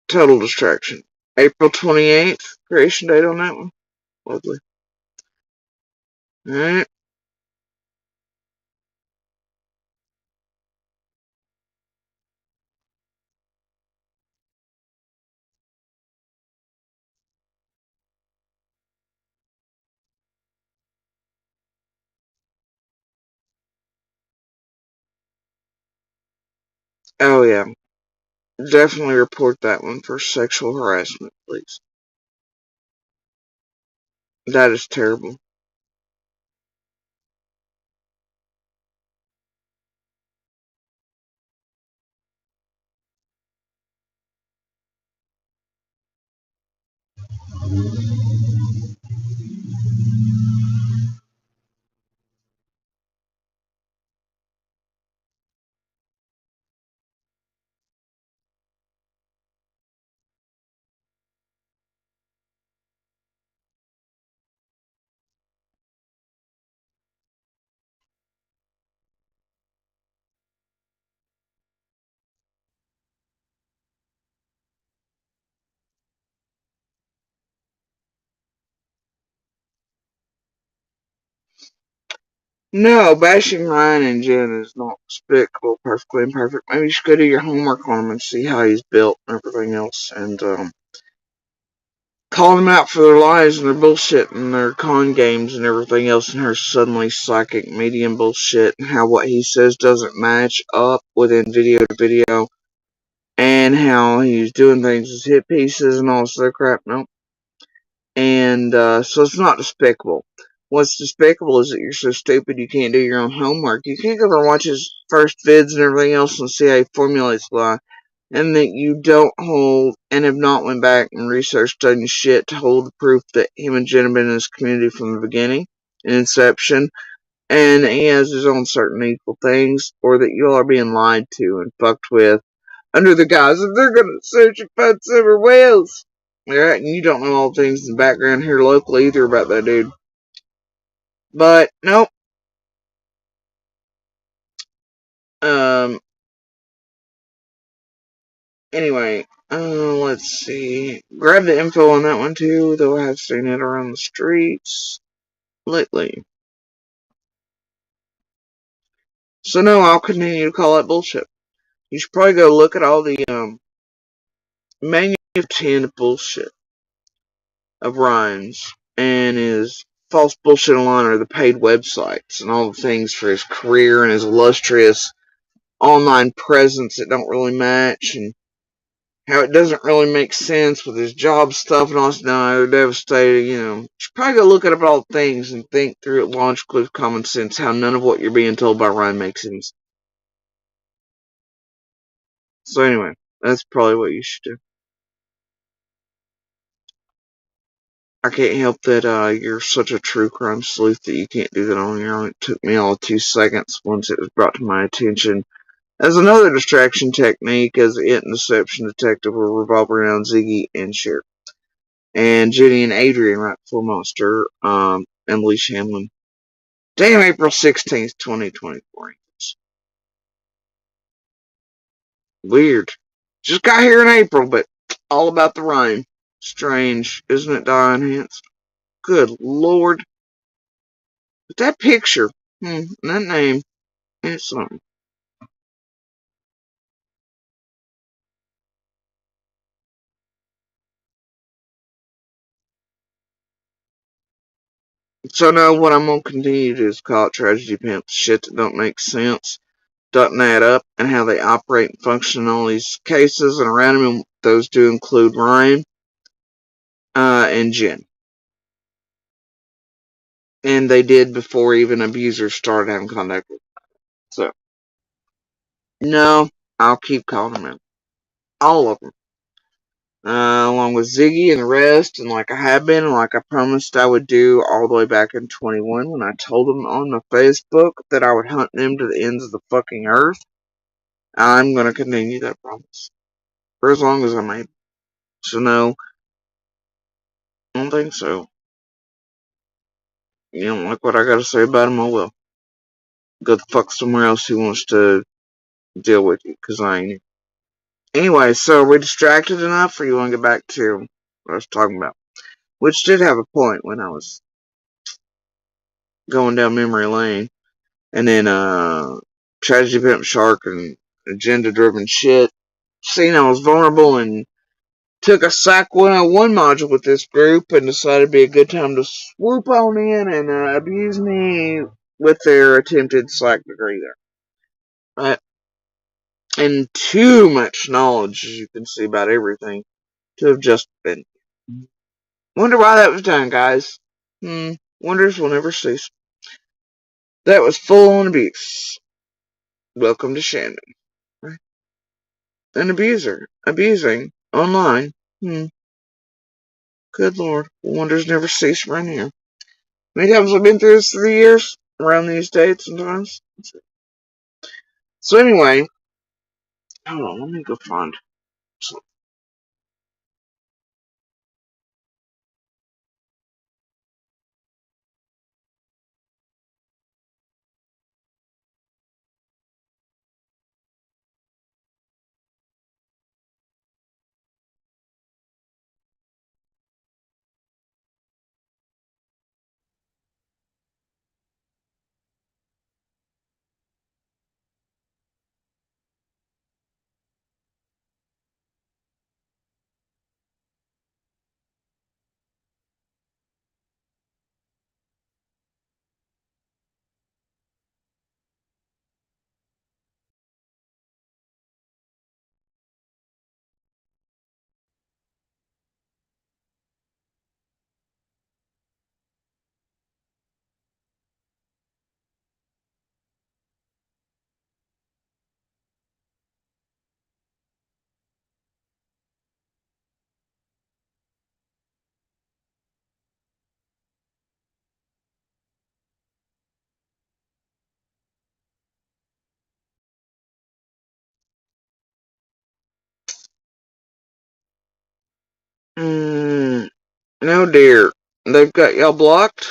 Total distraction. April 28th, creation date on that one. Lovely. Alright. Oh yeah. Definitely report that one for sexual harassment, please. That is terrible. No, bashing Ryan and Jen is not despicable, perfectly imperfect. Maybe you should go do your homework on him and see how he's built and everything else, and call them out for their lies and their bullshit and their con games and everything else, and her suddenly psychic medium bullshit, and how what he says doesn't match up within video to video, and how he's doing things as hit pieces and all this other crap. No. And so it's not despicable. What's despicable is that you're so stupid you can't do your own homework. You can't go over and watch his first vids and everything else and see how he formulates lie. And that you don't hold and have not went back and researched done your shit to hold the proof that him and Jen have been in this community from the beginning, in inception, and he has his own certain equal things, or that you all are being lied to and fucked with under the guise of they're gonna search and find somewhere else. Alright, and you don't know all the things in the background here locally either about that dude. But, nope. Um, anyway, let's see. Grab the info on that one too, though I have seen it around the streets lately. So no, I'll continue to call that bullshit. You should probably go look at all the, manufactured bullshit of Ryan's and his false bullshit online, or the paid websites and all the things for his career and his illustrious online presence that don't really match, and how it doesn't really make sense with his job stuff and all this. No, devastated, you should probably go look at all things and think through it logically with common sense how none of what you're being told by Ryan makes sense. So anyway, that's probably what you should do. I can't help that you're such a true crime sleuth that you can't do that on your own. It took me all 2 seconds once it was brought to my attention as another distraction technique, as it and Deception Detective will revolve around Ziggy and Sheriff. And Jenny and Adrian right before Monster, and Lee Shanlin. Damn, April 16th, 2024. Weird. Just got here in April, but all about the rain. Strange, isn't it, Diane Hance? Good lord. But that picture, and that name, it's something. So now what I'm gonna continue to do is call it tragedy pimps. Shit that don't make sense, doesn't add up, and how they operate and function in all these cases and around them. And those do include Ryan, and Jen. And they did before even abusers started having contact with them. So, no, I'll keep calling them in. All of them. Along with Ziggy and the rest, and like I have been, and like I promised I would do all the way back in 21 when I told them on the Facebook that I would hunt them to the ends of the fucking earth. I'm gonna continue that promise. For as long as I'm able. So no, I don't think so. You don't like what I gotta say about him? Oh well. Go the fuck somewhere else who wants to deal with you, cause I ain't. Anyway, so are we distracted enough, or you want to get back to what I was talking about? Which did have a point when I was going down memory lane. And then, Tragedy Pimp Shark and agenda driven shit. Seeing I was vulnerable and took a Psych 101 module with this group and decided it'd be a good time to swoop on in and abuse me with their attempted psych degree there. Right? And too much knowledge, as you can see, about everything to have just been. Wonder why that was done, guys. Wonders will never cease. That was full on abuse. Welcome to Shandon. Right? An abuser. Abusing. Online. Good lord. Wonders never cease around here. How many times I've been through this 3 years? Around these dates sometimes. So anyway. Hold on, let me go find some. Mm, no, dear. They've got y'all blocked?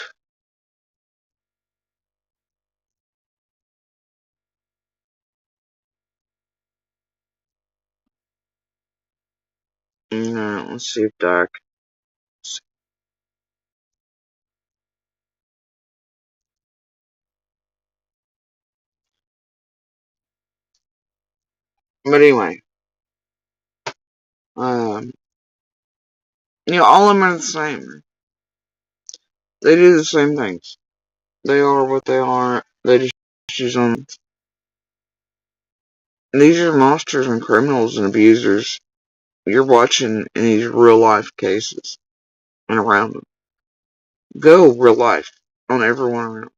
Alright, let's see if Doc. But anyway, um, all of them are the same. They do the same things. They are what they are. They just choose on. These are monsters and criminals and abusers. You're watching in these real life cases and around them. Go real life on everyone around.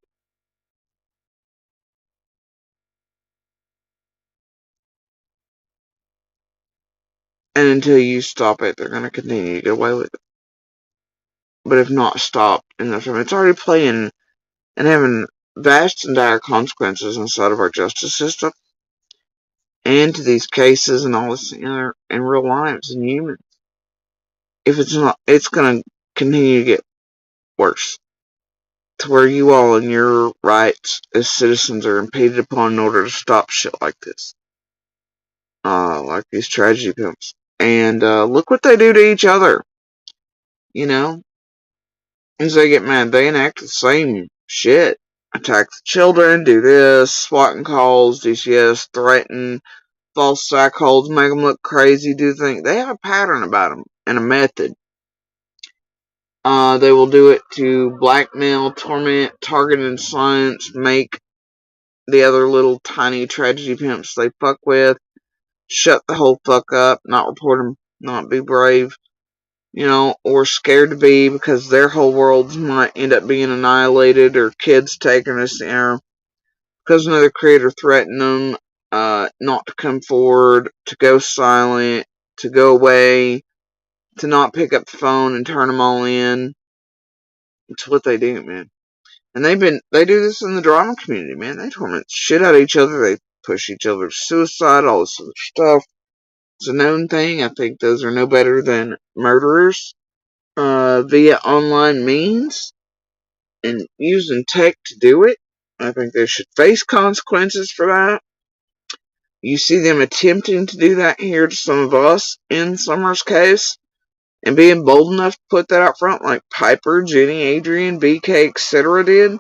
And until you stop it, they're going to continue to get away with it. But if not stopped in the time, it's already playing and having vast and dire consequences inside of our justice system and to these cases and all this in real lives and humans. If it's not, it's going to continue to get worse. To where you all and your rights as citizens are impeded upon in order to stop shit like this. Like these tragedy pimps. And look what they do to each other. You know? As they get mad, they enact the same shit. Attack the children, do this, swatting calls, DCS, threaten, false sack holds, make them look crazy, do things. They have a pattern about them and a method. They will do it to blackmail, torment, target, and silence, make the other little tiny tragedy pimps they fuck with shut the whole fuck up, not report them, not be brave, or scared to be because their whole worlds might end up being annihilated or kids taking us there because another creator threatened them not to come forward, to go silent, to go away, to not pick up the phone and turn them all in. It's what they do, man. And they do this in the drama community, man. They torment shit out of each other. They push each other to suicide, all this other stuff. It's a known thing. I think those are no better than murderers via online means and using tech to do it. I think they should face consequences for that. You see them attempting to do that here to some of us in Summer's case and being bold enough to put that out front like Piper, Jenny, Adrian, BK, etc. did.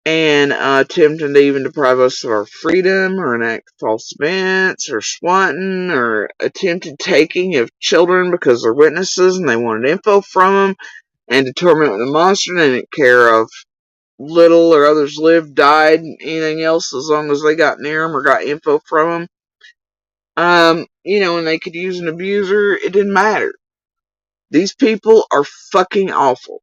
And attempting to even deprive us of our freedom or enact false events or swatting or attempted taking of children because they're witnesses and they wanted info from them and to torment with a monster and they didn't care if little or others lived, died, anything else as long as they got near them or got info from them. And they could use an abuser, it didn't matter. These people are fucking awful.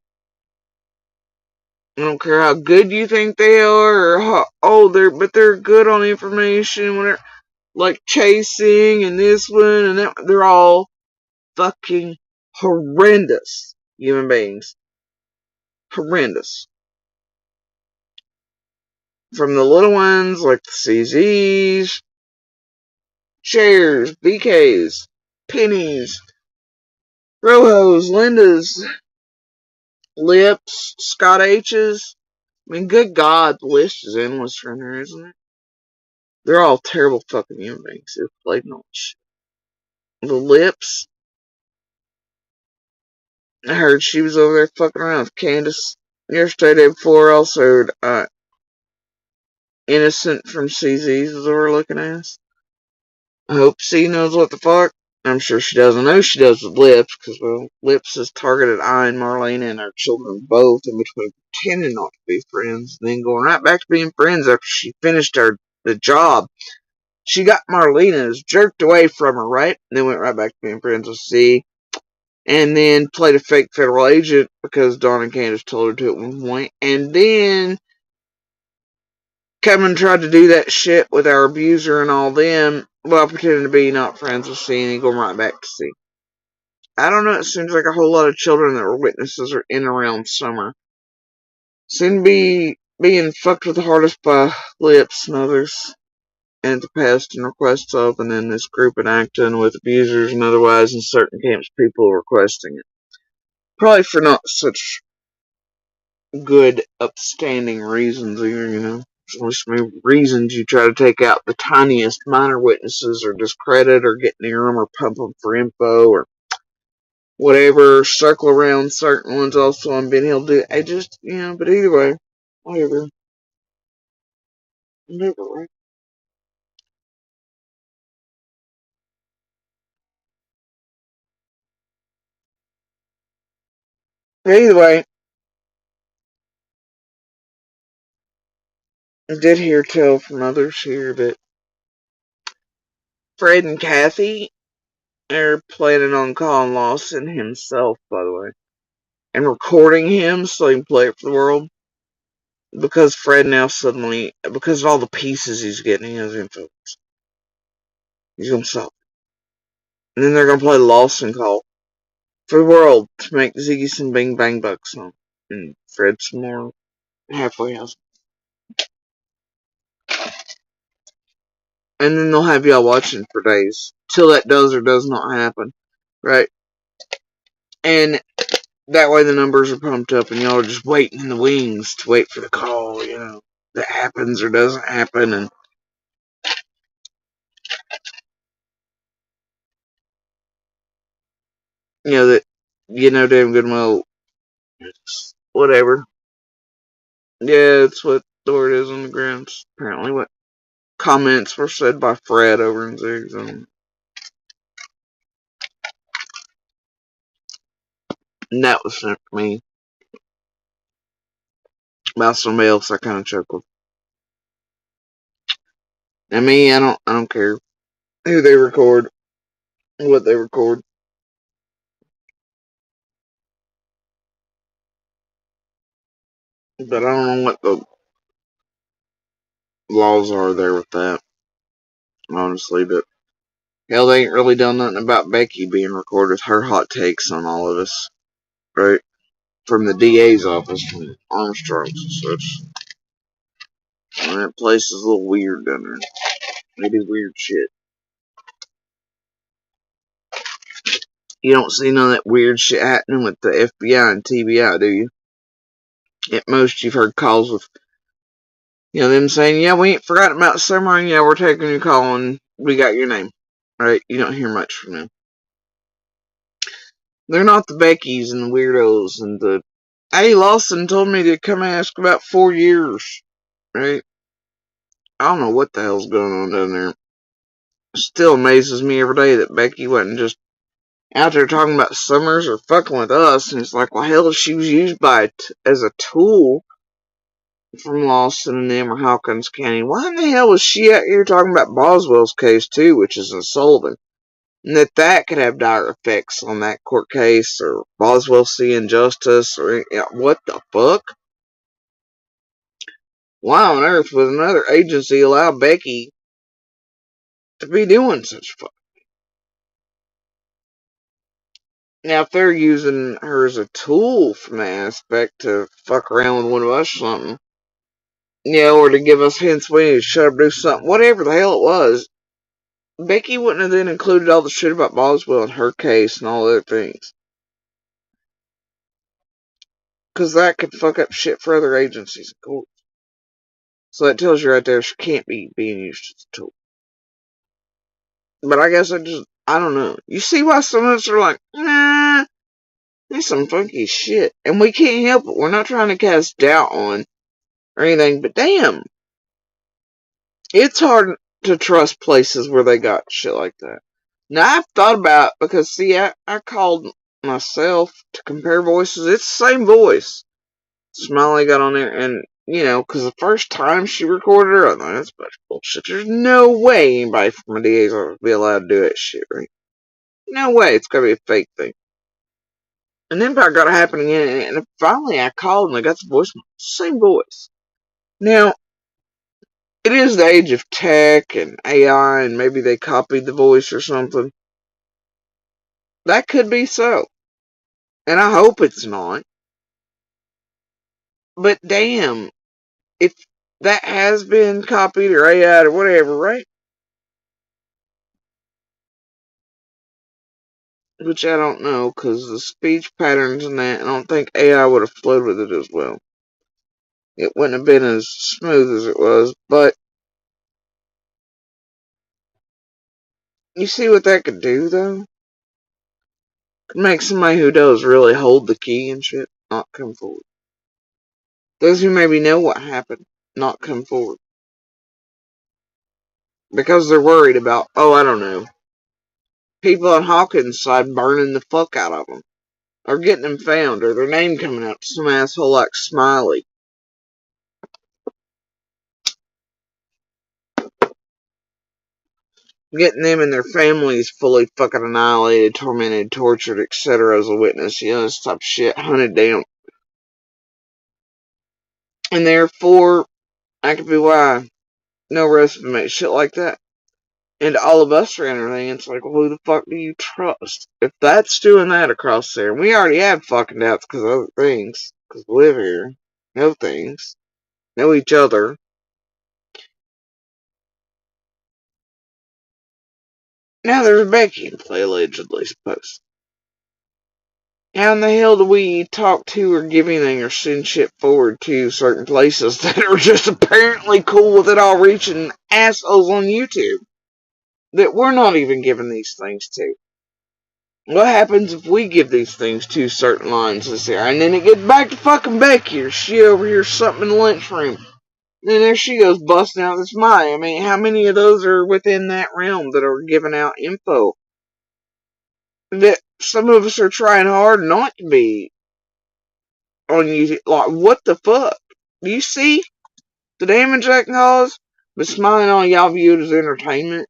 I don't care how good you think they are, or but they're good on information, whatever. Like chasing and this one and that. They're all fucking horrendous human beings. Horrendous. From the little ones like the CZs, Shares, BKs, Pennies, Rojos, Lindas, Lips, Scott H's. I mean, good God, the list is endless from here, isn't it? They're all terrible fucking human beings who've played in all this shit. The Lips, I heard she was over there fucking around with Candace yesterday, day before. Also, Innocent from CZ's was overlooking us. I hope C knows what the fuck. I'm sure she does. I know she does with Lips, because, well, Lips has targeted I and Marlena and our children both in between pretending not to be friends, and then going right back to being friends after she finished the job. She got Marlena's jerked away from her, right? And then went right back to being friends with C. And then played a fake federal agent because Dawn and Candace told her to at one point. And then come and tried to do that shit with our abuser and all them while pretending to be not friends with C and then going right back to C. I don't know, it seems like a whole lot of children that were witnesses are in and around Summer. Seem to be being fucked with the hardest by Lips and others. and to pass and requests of, and then this group enacting with abusers and otherwise in certain camps people requesting it. Probably for not such good, upstanding reasons either, There's many reasons you try to take out the tiniest minor witnesses or discredit or get near them or pump them for info or whatever, circle around certain ones also on Ben Hill do. I just, but either way, whatever. Whatever, right? Either way, I did hear tell from others here that Fred and Kathy are planning on calling Lawson himself, by the way, and recording him so he can play it for the world. Because Fred now suddenly, because of all the pieces he's getting, he has info. He's gonna stop. And then they're gonna play Lawson call for the world to make Ziggy some Bing Bang bucks on. And Fred some more halfway house. And then they'll have y'all watching for days. Till that does or does not happen. Right? And that way the numbers are pumped up and y'all are just waiting in the wings to wait for the call, that happens or doesn't happen. And, that damn good well, whatever. Yeah, it's what the word is on the grounds. Apparently what comments were said by Fred over in Zig's. And that was sent to me by somebody else. I kind of chuckled. And me, I don't care who they record, what they record. But I don't know what the laws are there with that, honestly. But hell, they ain't really done nothing about Becky being recorded. Her hot takes on all of this, right? From the DA's office, from Armstrong's and such. And that place is a little weird down there. They do weird shit. You don't see none of that weird shit happening with the FBI and TBI, do you? At most, you've heard calls with, them saying, yeah, we ain't forgotten about Summer, and yeah, we're taking your call, and we got your name. Right? You don't hear much from them. They're not the Beckys and the weirdos and the... Hey, Lawson told me to come ask about 4 years. Right? I don't know what the hell's going on down there. It still amazes me every day that Becky wasn't just out there talking about Summers or fucking with us. And it's like, well, hell, she was used as a tool from Lawson and them or Hawkins County. Why in the hell was she out here talking about Boswell's case too, which is in Sullivan? And that could have dire effects on that court case, or Boswell seeing justice, or what the fuck? Why on earth would another agency allow Becky to be doing such fuck? Now, if they're using her as a tool from that aspect to fuck around with one of us or something, or to give us hints we need to shut up, do something, whatever the hell it was, Becky wouldn't have then included all the shit about Boswell in her case and all other things. Because that could fuck up shit for other agencies and courts. So that tells you right there she can't be being used as a tool. But I guess I don't know. You see why some of us are like, nah, that's some funky shit. And we can't help it. We're not trying to cast doubt on or anything, but damn. It's hard to trust places where they got shit like that. Now, I've thought about, because see, I called myself to compare voices. It's the same voice. Smiley got on there, and, because the first time she recorded her, I thought, that's a bunch of bullshit. There's no way anybody from a DA's office would be allowed to do that shit, right? No way. It's gotta be a fake thing. And then it got happening again, and finally I called and I got the voicemail. Same voice. Now, it is the age of tech and AI, and maybe they copied the voice or something. That could be so. And I hope it's not. But damn, if that has been copied or AI or whatever, right? which I don't know, because the speech patterns and that, I don't think AI would have flowed with it as well. It wouldn't have been as smooth as it was, but you see what that could do, though? Could make somebody who does really hold the key and shit not come forward. Those who maybe know what happened not come forward. Because they're worried about, oh, I don't know, people on Hawkins' side burning the fuck out of them. Or getting them found, or their name coming up to some asshole like Smiley. Getting them and their families fully fucking annihilated, tormented, tortured, etc. as a witness. You know, this type of shit hunted down. And therefore, that could be why no arrest would make shit like that. And all of us are entering. It's like, well, who the fuck do you trust? If that's doing that across there, and we already have fucking doubts because of other things, because we live here, know things, know each other. Now there's Becky in play, allegedly, supposed. How in the hell do we talk to or give anything or send shit forward to certain places that are just apparently cool with it all reaching assholes on YouTube that we're not even giving these things to? What happens if we give these things to certain lines this year and then it gets back to fucking Becky or she over here something in the lunchroom? And there she goes busting out this Maya. I mean, how many of those are within that realm that are giving out info that some of us are trying hard not to be on YouTube? Like, what the fuck? Do you see the damage that can cause? But smiling on y'all view it as entertainment,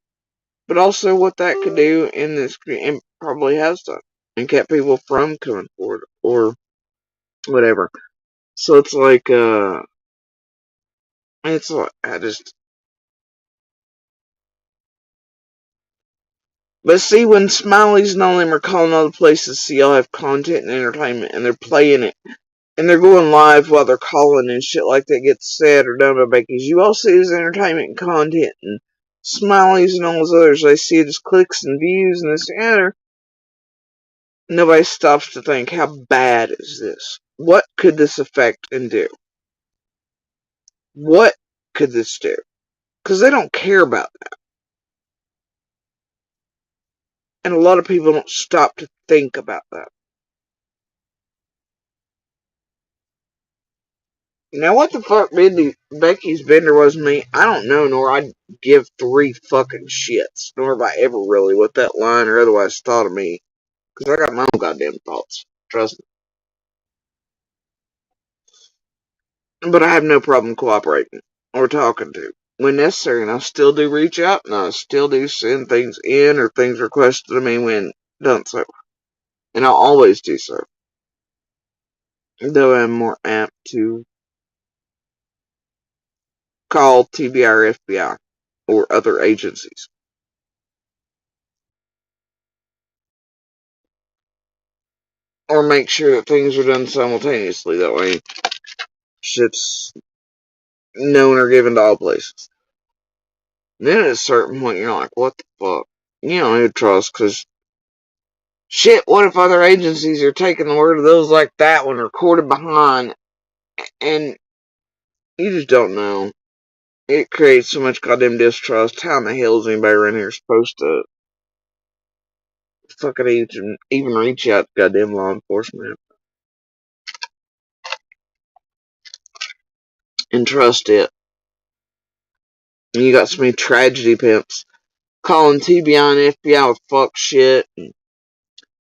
but also what that could do in this, and probably has done, and kept people from coming forward or whatever. So it's like, but see, when Smiley's and all them are calling all the places, see y'all have content and entertainment, and they're playing it, and they're going live while they're calling and shit like that gets said or done by Becky's. You all see it as entertainment and content, and Smiley's and all those others, they see it as clicks and views and this and the other. Nobody stops to think, how bad is this? What could this affect and do? What could this do? Because they don't care about that. And a lot of people don't stop to think about that. Now, what the fuck Becky's bender was me, I don't know, nor I'd give three fucking shits, nor have I ever really what that line or otherwise thought of me. Because I got my own goddamn thoughts. Trust me. But I have no problem cooperating or talking to when necessary, and I still do reach out, and I still do send things in or things requested of me when done so. And I'll always do so. Though I'm more apt to call TBI or FBI or other agencies. Or make sure that things are done simultaneously. That way, shit's known or given to all places. And then at a certain point, you're like, what the fuck? You don't need to trust, because shit, what if other agencies are taking the word of those like that one recorded behind, and you just don't know. It creates so much goddamn distrust. How in the hell is anybody around here supposed to fucking even reach out to goddamn law enforcement and trust it? And you got so many tragedy pimps calling TBI and FBI with fuck shit. And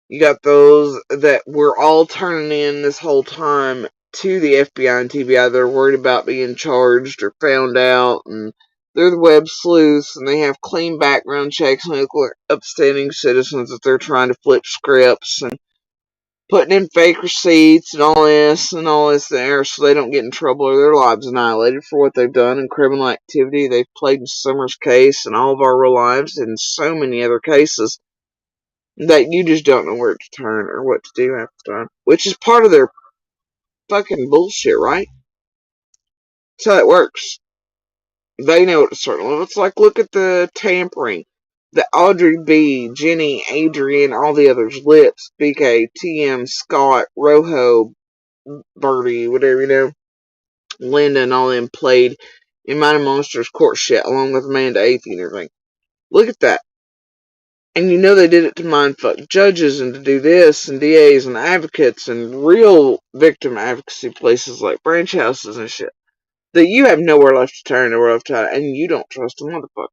you got those that were all turning in this whole time to the FBI and TBI. They're worried about being charged or found out, and they're the web sleuths, and they have clean background checks, and they look like upstanding citizens that they're trying to flip scripts and putting in fake receipts and all this there, so they don't get in trouble or their lives annihilated for what they've done in criminal activity. They've played in Summer's case and all of our real lives and so many other cases that you just don't know where to turn or what to do half the time. Which is part of their fucking bullshit, right? That's how it works. They know at a certain level. It's like, look at the tampering. The Audrey B, Jenny, Adrian, all the others, Lips, BK, TM, Scott, Rojo, Birdie, whatever, Linda and all them played in Mighty Monsters Court shit, along with Amanda Athey and everything. Look at that. And they did it to mindfuck judges and to do this and DAs and advocates and real victim advocacy places like branch houses and shit. That you have nowhere left to turn, nowhere left to hide, and you don't trust a motherfucker.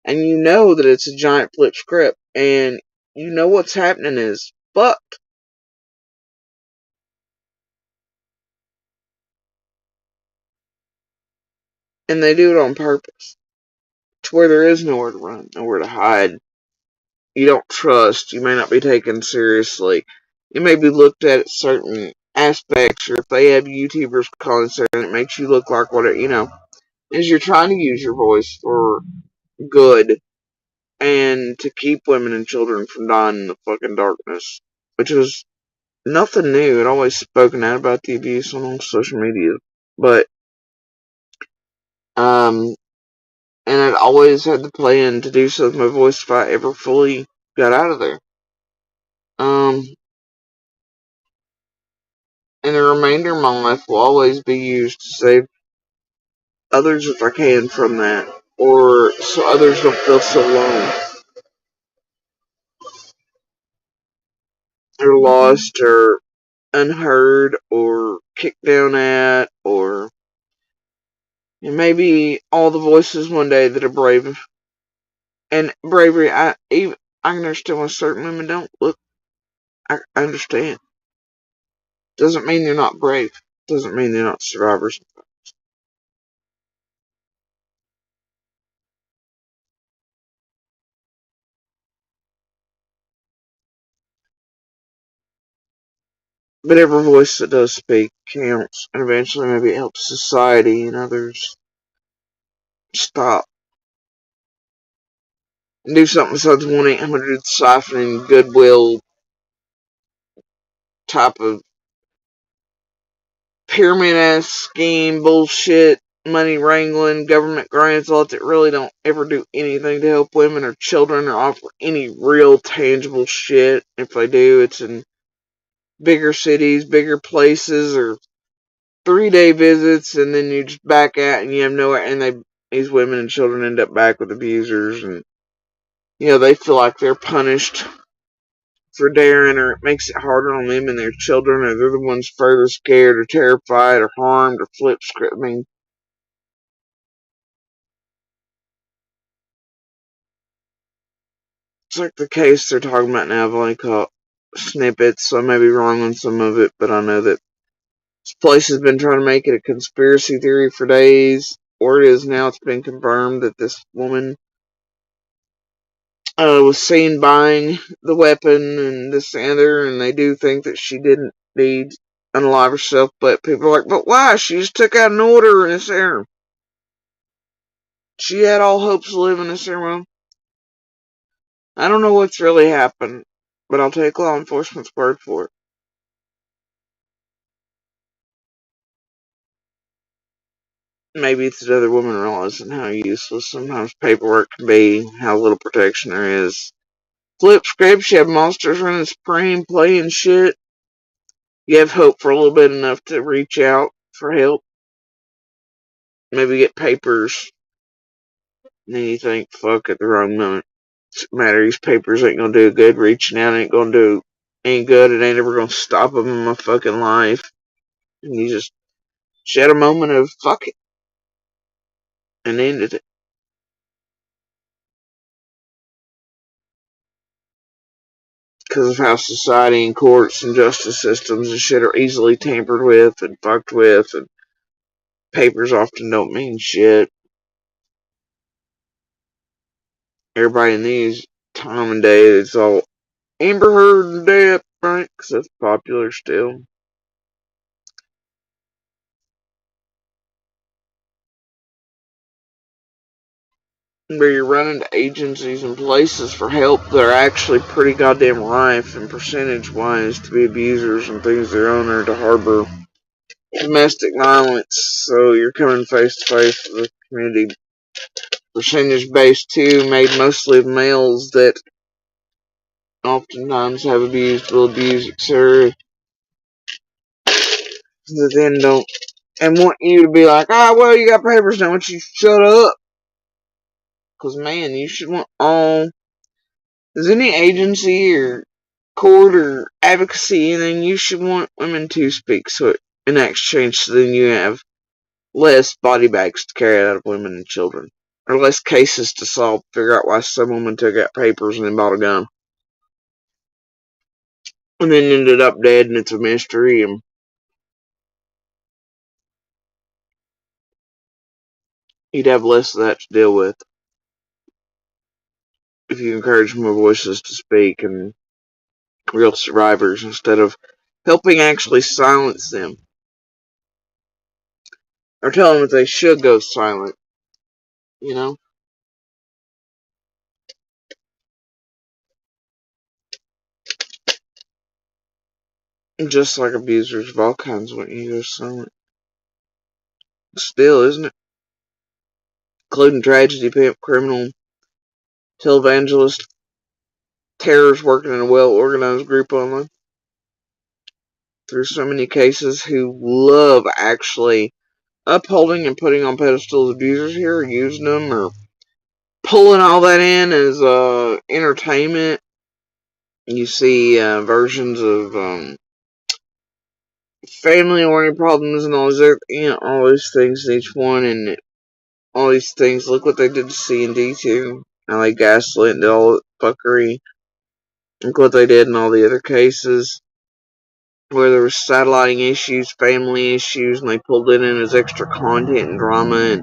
And you know that it's a giant flip script, and you know what's happening is fucked. And they do it on purpose. To where there is nowhere to run, nowhere to hide. You don't trust, you may not be taken seriously. You may be looked at certain aspects, or if they have YouTubers calling certain, it makes you look like whatever, as you're trying to use your voice for good and to keep women and children from dying in the fucking darkness, which was nothing new. It always spoken out about the abuse on social media, but and I'd always had the plan to do so with my voice if I ever fully got out of there. And the remainder of my life will always be used to save others if I can from that, or so others don't feel so alone. Or lost, or unheard, or kicked down at, or maybe all the voices one day that are brave. And bravery, I can understand why certain women don't. Look, I understand. Doesn't mean they're not brave. Doesn't mean they're not survivors. But every voice that does speak counts, and eventually maybe it helps society and others stop and do something besides 1-800 siphoning goodwill type of pyramid ass scheme bullshit, money wrangling, government grants, all that really don't ever do anything to help women or children or offer any real tangible shit. If they do, it's in bigger cities, bigger places, or 3-day visits, and then you just back out and you have nowhere, and these women and children end up back with abusers, and they feel like they're punished for daring, or it makes it harder on them and their children, or they're the ones further scared or terrified or harmed or flip script. I mean, it's like the case they're talking about now. I've only caught snippets, so I may be wrong on some of it, but I know that this place has been trying to make it a conspiracy theory for days, or it is now. It's been confirmed that this woman was seen buying the weapon and this and other, and they do think that she didn't need unalive herself, but people are like, but why? She just took out an order in this era. She had all hopes of living this era. I don't know what's really happened, but I'll take law enforcement's word for it. Maybe it's another woman realizing how useless sometimes paperwork can be, how little protection there is. Flip scripts, you have monsters running supreme, playing shit. You have hope for a little bit enough to reach out for help. Maybe get papers. And then you think, fuck, at the wrong moment. Doesn't matter, these papers ain't gonna do good. Reaching out ain't good. It ain't ever gonna stop them in my fucking life. And you just had a moment of fuck it. And ended it. Because of how society and courts and justice systems and shit are easily tampered with and fucked with. And papers often don't mean shit. Everybody in these time and day, it's all Amber Heard and death, right? Because that's popular still. Where you're running to agencies and places for help that are actually pretty goddamn rife and percentage wise to be abusers and things of their own, or to harbor domestic violence. So you're coming face to face with the community percentage based too, made mostly of males that oftentimes have abused, will abuse, etc. That then don't, and want you to be like, oh, well, you got papers now, why don't you shut up? Because, man, you should want all, there's any agency or court or advocacy, and then you should want women to speak so in exchange, so then you have less body bags to carry out of women and children. Or less cases to solve, figure out why some woman took out papers and then bought a gun. And then ended up dead, and it's a mystery, and you'd have less of that to deal with if you encourage more voices to speak and real survivors instead of helping actually silence them. Or tell them that they should go silent, you know? Just like abusers of all kinds want you to go silent. Still, isn't it? Including tragedy, pimp, criminal, televangelist, terrorists working in a well-organized group online. There's so many cases who love actually upholding and putting on pedestals abusers here, or using them, or pulling all that in as entertainment. You see versions of family-oriented problems and all these, all these things in each one, and all these things. Look what they did to C&D too. How they gaslit and did all the fuckery. Look what they did in all the other cases where there was satelliting issues, family issues, and they pulled it in as extra content and drama and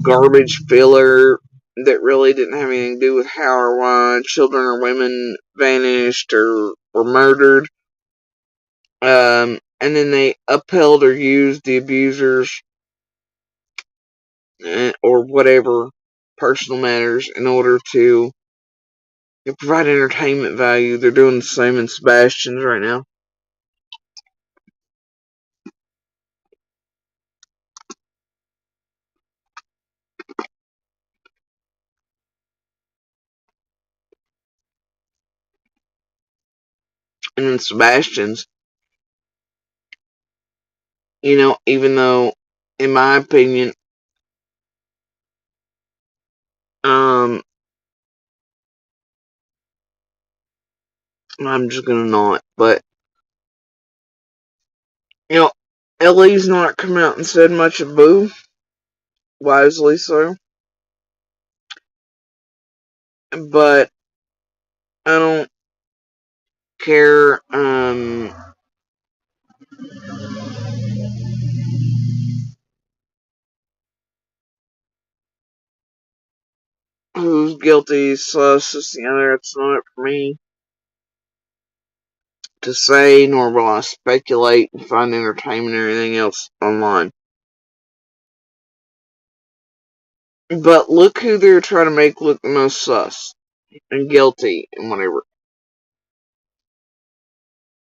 garbage filler that really didn't have anything to do with how or why children or women vanished or were murdered. And then they upheld or used the abusers or whatever personal matters in order to provide entertainment value. They're doing the same in Sebastian's right now. And in Sebastian's, even though, in my opinion, I'm just gonna not, but, Elly's not come out and said much of boo, wisely so, but I don't care, who's guilty, sus, this, the other. It's not up for me to say, nor will I speculate and find entertainment or anything else online. But look who they're trying to make look the most sus and guilty and whatever.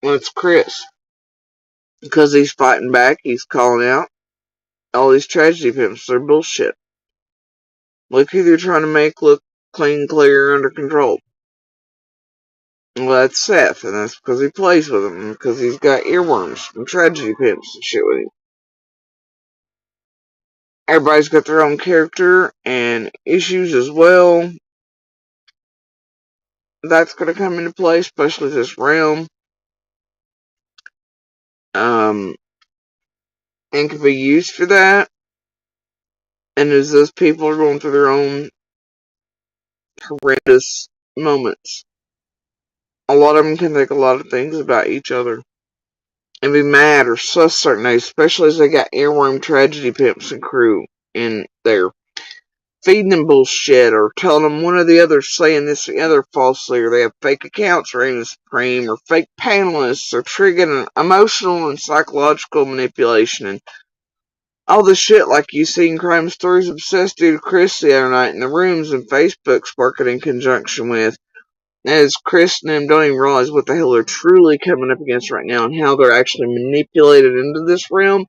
Well, it's Chris. Because he's fighting back, he's calling out all these tragedy pimps. They're bullshit. Look who they're trying to make look clean, clear, under control. Well, that's Seth, and that's because he plays with them, and because he's got earworms from tragedy pimps and shit with him. Everybody's got their own character and issues as well. That's going to come into play, especially this realm. And can be used for that. And as those people are going through their own horrendous moments, a lot of them can think a lot of things about each other and be mad or sus certain days, especially as they got earworm tragedy pimps and crew in there feeding them bullshit or telling them one or the other saying this or the other falsely, or they have fake accounts reigning supreme, or fake panelists, or triggering emotional and psychological manipulation, and all the shit like you see in Crime Stories Obsessed due to Chris the other night in the rooms and Facebook's working in conjunction with. As Chris and them don't even realize what the hell they're truly coming up against right now and how they're actually manipulated into this realm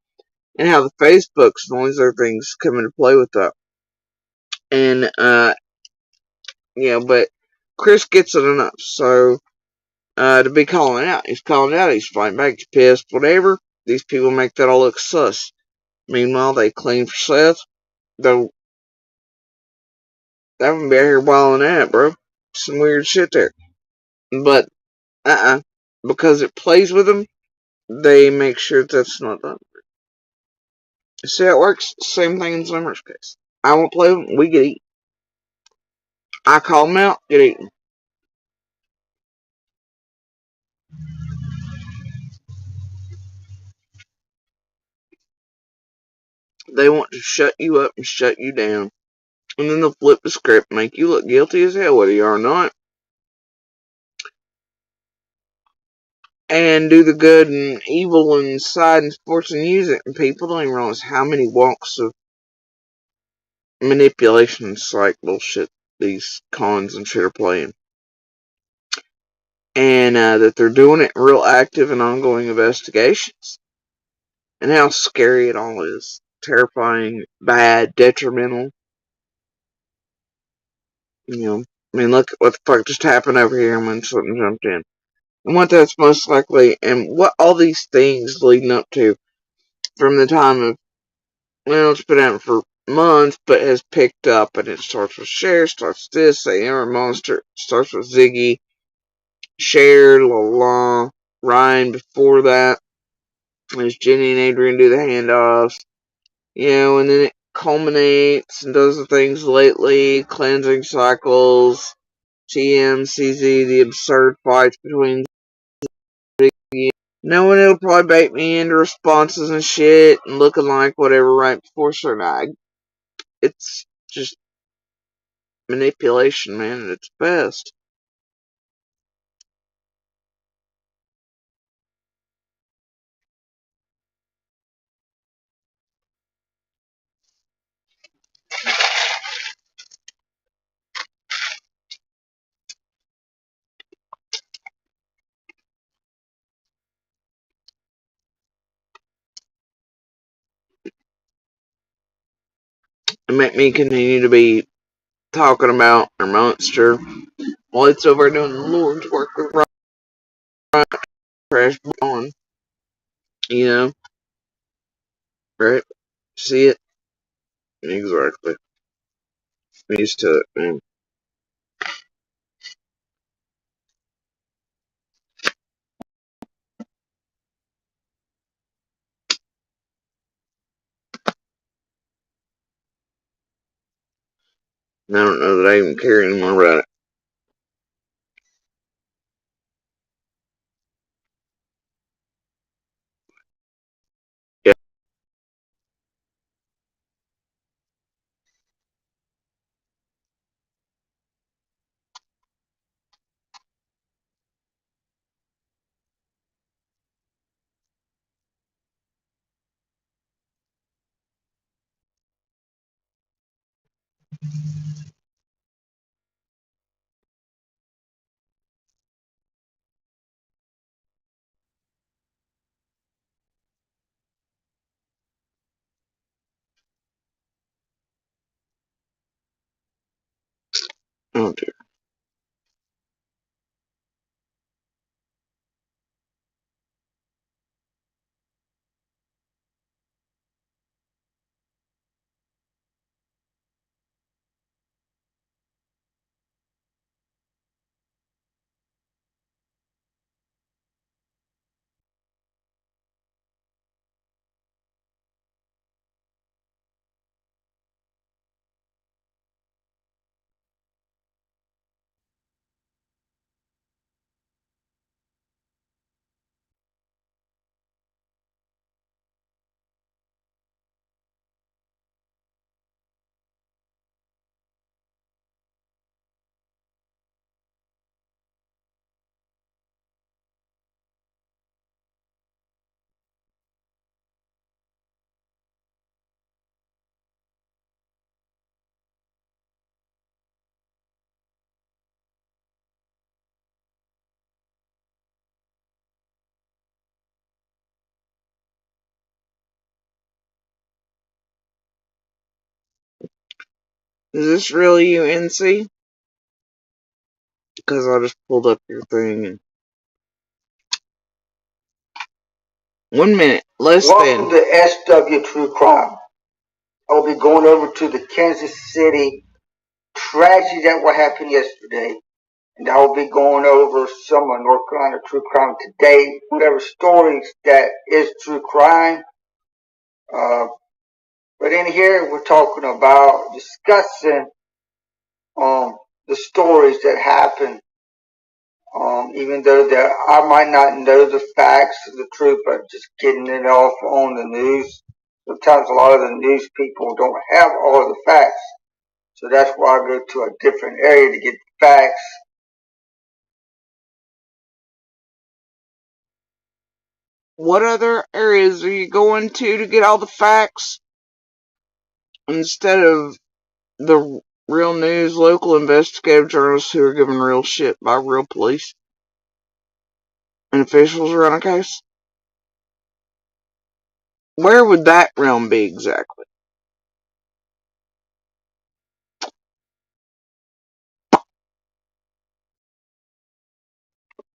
and how the Facebooks and all these other things come into play with that. And, but Chris gets it enough. So, to be calling out. He's calling out, he's fighting back, he's pissed, whatever. These people make that all look sus. Meanwhile, they clean for Seth. Though, they haven't been here wilding out, bro. Some weird shit there. But, because it plays with them, they make sure that's not done. See how it works? Same thing in Summer's case. I won't play with them, we get eaten. I call them out, get eaten. They want to shut you up and shut you down. And then they'll flip the script, make you look guilty as hell, whether you are or not. And do the good and evil inside in sports and music. And people don't even realize how many walks of manipulation psych bullshit these cons and shit are playing. And that they're doing it in real active and ongoing investigations. And how scary it all is. Terrifying, bad, detrimental. I mean, look what the fuck just happened over here when something jumped in. And what that's most likely, and what all these things leading up to from the time of, well, it's been out for months, but has picked up, and it starts with Cher, starts with this, say, Monster, starts with Ziggy, Cher, La, Ryan before that, as Jenny and Adrian do the handoffs, and then it culminates and does the things lately, cleansing cycles, TMCZ, the absurd fights between Ziggy, knowing it'll probably bait me into responses and shit, and looking like whatever right before certain it's just manipulation, man, at its best. And make me continue to be talking about our monster while it's over doing the Lord's work with Ryan Crash Bond. You know, right? See it? Exactly. I'm used to it, man. And I don't know that I even care anymore about it. Yeah. Oh, dear. Is this really you, NC? Because I just pulled up your thing. And 1 minute, less Welcome than. to SW True Crime. I'll be going over to the Kansas City tragedy that what happened yesterday. And I'll be going over some of North Carolina true crime today. Whatever stories that is true crime. Uh, but in here, we're talking about discussing the stories that happen. Even though I might not know the facts, the truth, but just getting it off on the news. Sometimes a lot of the news people don't have all of the facts. So that's why I go to a different area to get the facts. What other areas are you going to get all the facts? Instead of the real news, local investigative journalists who are given real shit by real police and officials around a case? Where would that realm be exactly?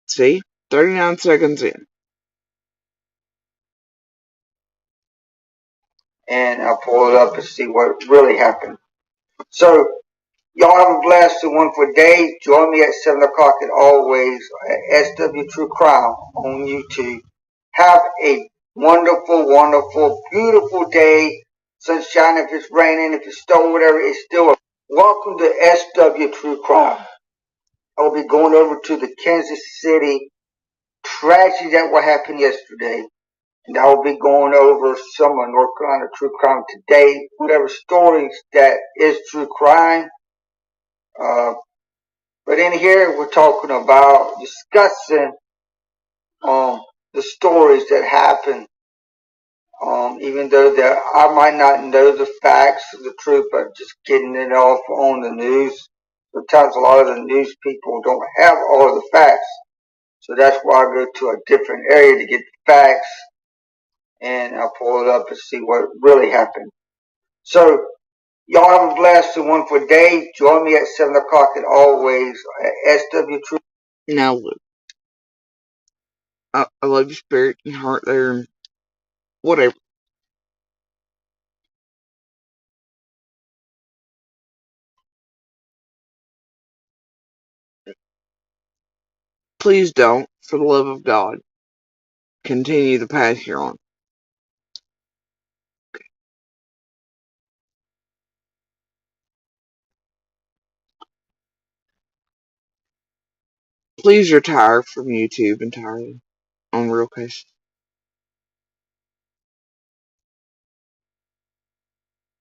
See? 39 seconds in. And I'll pull it up and see what really happened. So, y'all have a blasted one for day. Join me at 7 o'clock as always at SW True Crime on YouTube. Have a wonderful, wonderful, beautiful day. Sunshine, if it's raining, if it's storm, whatever, it's still a welcome to SW True Crime. I'll be going over to the Kansas City tragedy that what happened yesterday. And I'll be going over some of North Carolina true crime today. Whatever stories that is true crime. Uh, but in here, we're talking about discussing the stories that happen. Even though I might not know the facts, the truth, but just getting it off on the news. Sometimes a lot of the news people don't have all of the facts. So that's why I go to a different area to get the facts. And I'll pull it up and see what really happened. So, y'all have a blasted one for day. Join me at 7 o'clock as always at SW True. Now look. I love your spirit and heart there and whatever. Please don't, for the love of God, continue the path you're on. Please retire from YouTube entirely on real cases.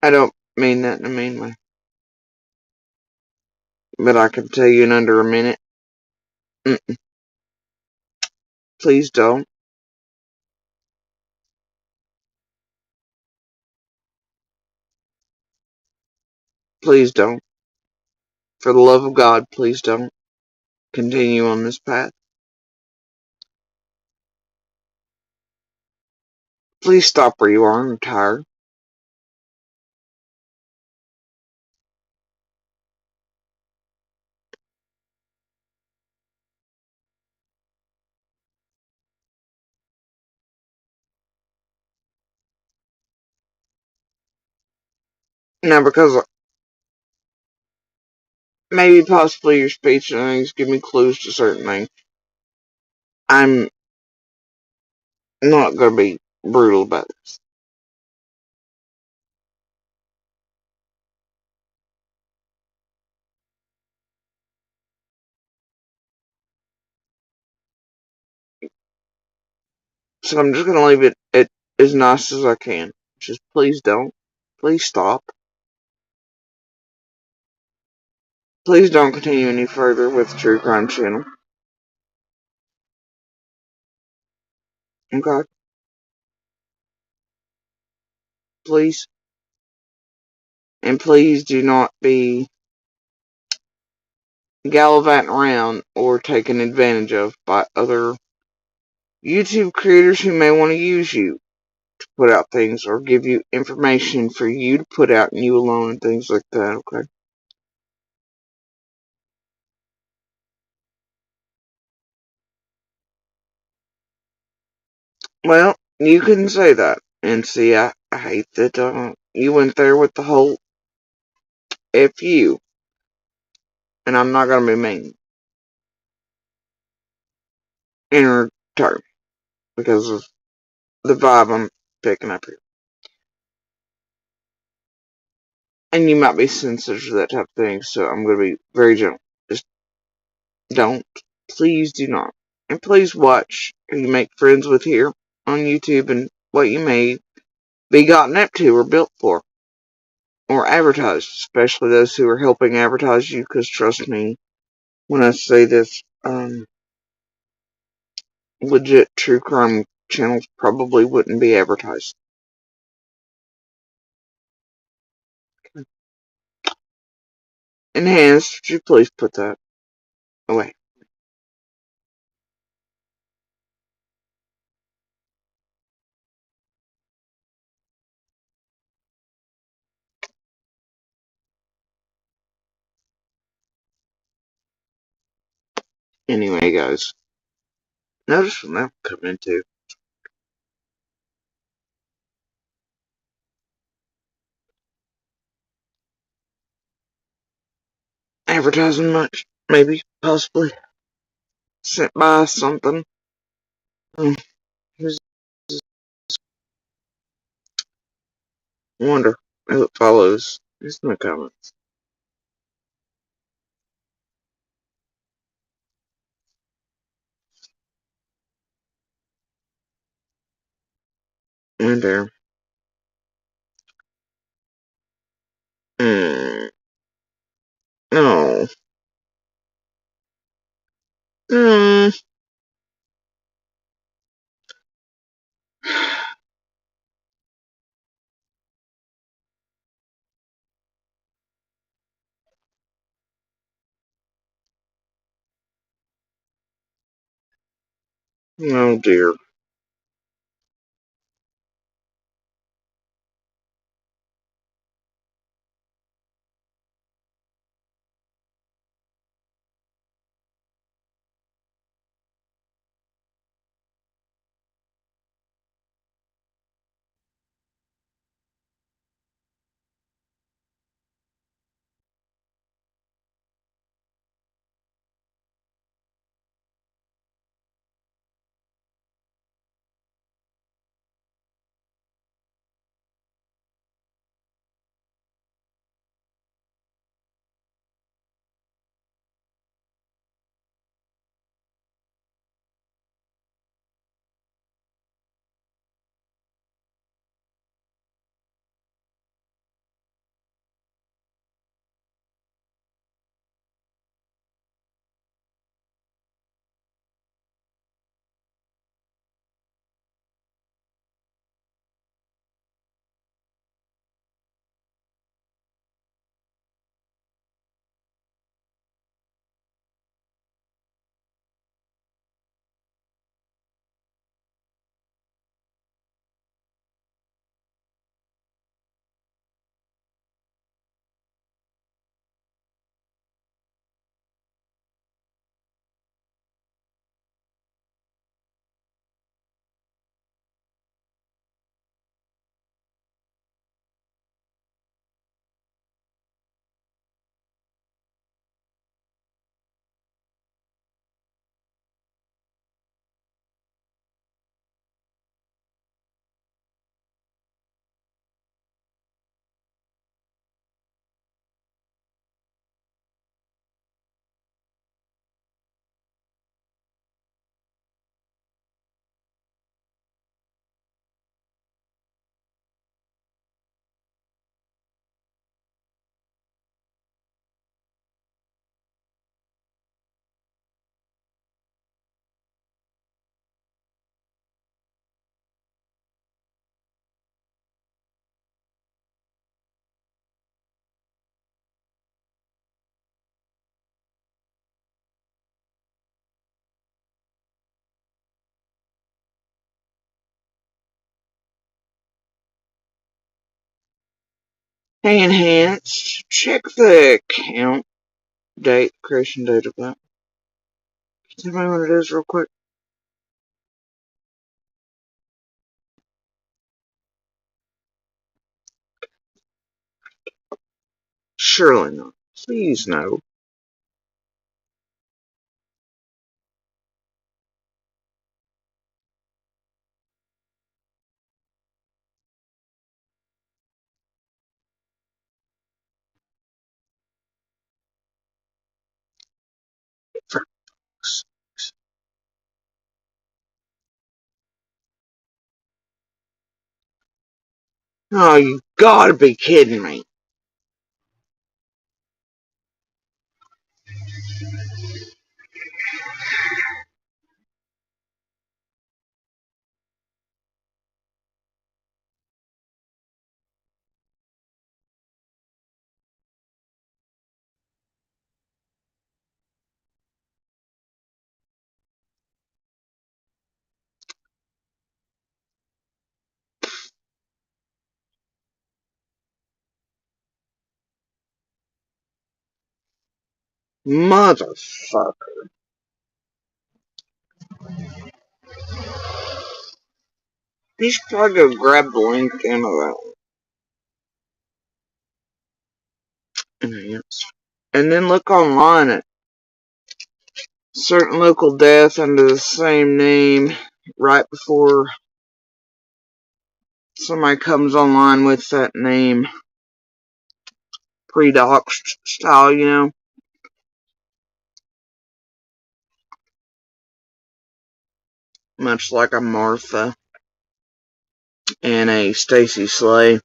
I don't mean that in a mean way. But I can tell you in under a minute. Mm-mm. Please don't. Please don't. For the love of God, please don't continue on this path. Please stop where you are and retire. Now, because maybe possibly your speech and things give me clues to certain things, I'm not going to be brutal about this. So I'm just going to leave it at as nice as I can. Just please don't. Please stop. Please don't continue any further with the True Crime Channel. Okay? Please. And please do not be gallivanting around or taken advantage of by other YouTube creators who may want to use you to put out things or give you information for you to put out and you alone and things like that, okay? Well, you can say that. And see, I hate that you went there with the whole F you. And I'm not going to be mean in return because of the vibe I'm picking up here. And you might be sensitive to that type of thing, so I'm going to be very gentle. Just don't. Please do not. And please watch who you make friends with here on YouTube and what you may be gotten up to or built for or advertised, especially those who are helping advertise you, because trust me when I say this, legit true crime channels probably wouldn't be advertised. Enhanced, would you please put that away? Anyway, guys, notice what I'm coming into. Advertising much, maybe, possibly, sent by something. Who's wonder who it follows? Just in the comments. And there. Mm, no. Mm, oh dear. Hey, enhanced. Check the account date, creation date of that. Can you tell me what it is real quick? surely not. Please no. Oh, you gotta be kidding me. Motherfucker. You should probably go grab the link into that one. And then look online at certain local death under the same name right before somebody comes online with that name. Pre-doxed style, you know. Much like a Martha and a Stacy Slay.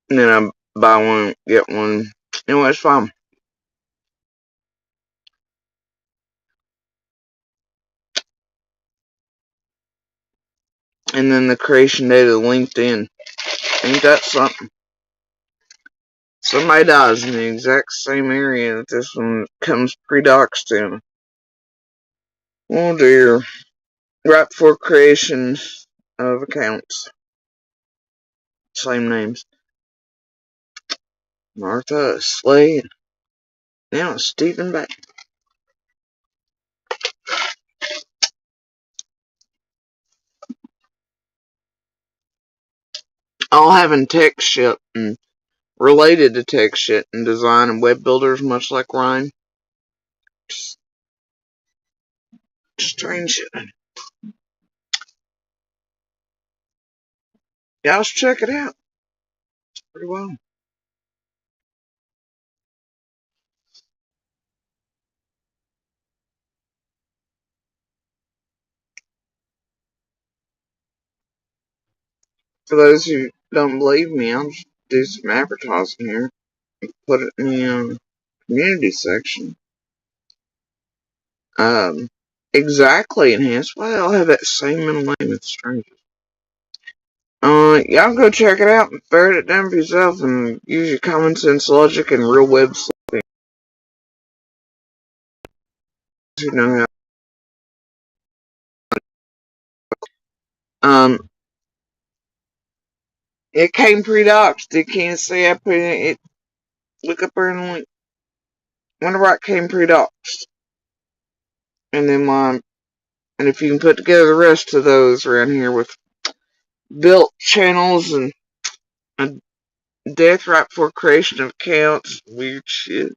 And then I buy one, get one. Anyway, it's fine. And then the creation date of LinkedIn. Ain't that something? Somebody dies in the exact same area that this one comes pre-doxed in. Oh dear. Right before creation of accounts. Same names. Martha, Slade. Now it's Stephen back. All having tech shit and related to tech shit and design and web builders, much like Ryan. Just strange shit. Yeah, let's check it out. It's pretty well. For those who don't believe me, I'll just do some advertising here. Put it in the community section. Exactly enhanced. Why they all have that same middle name? It's strange. Y'all go check it out and ferret it down for yourself and use your common sense logic and real web sleuthing. You know how, it came pre-doxed. You can't say I put it. Look up there in the link. Wonder why it came pre-doxed. And then and if you can put together the rest of those around here with built channels and a death right before creation of accounts, weird shit.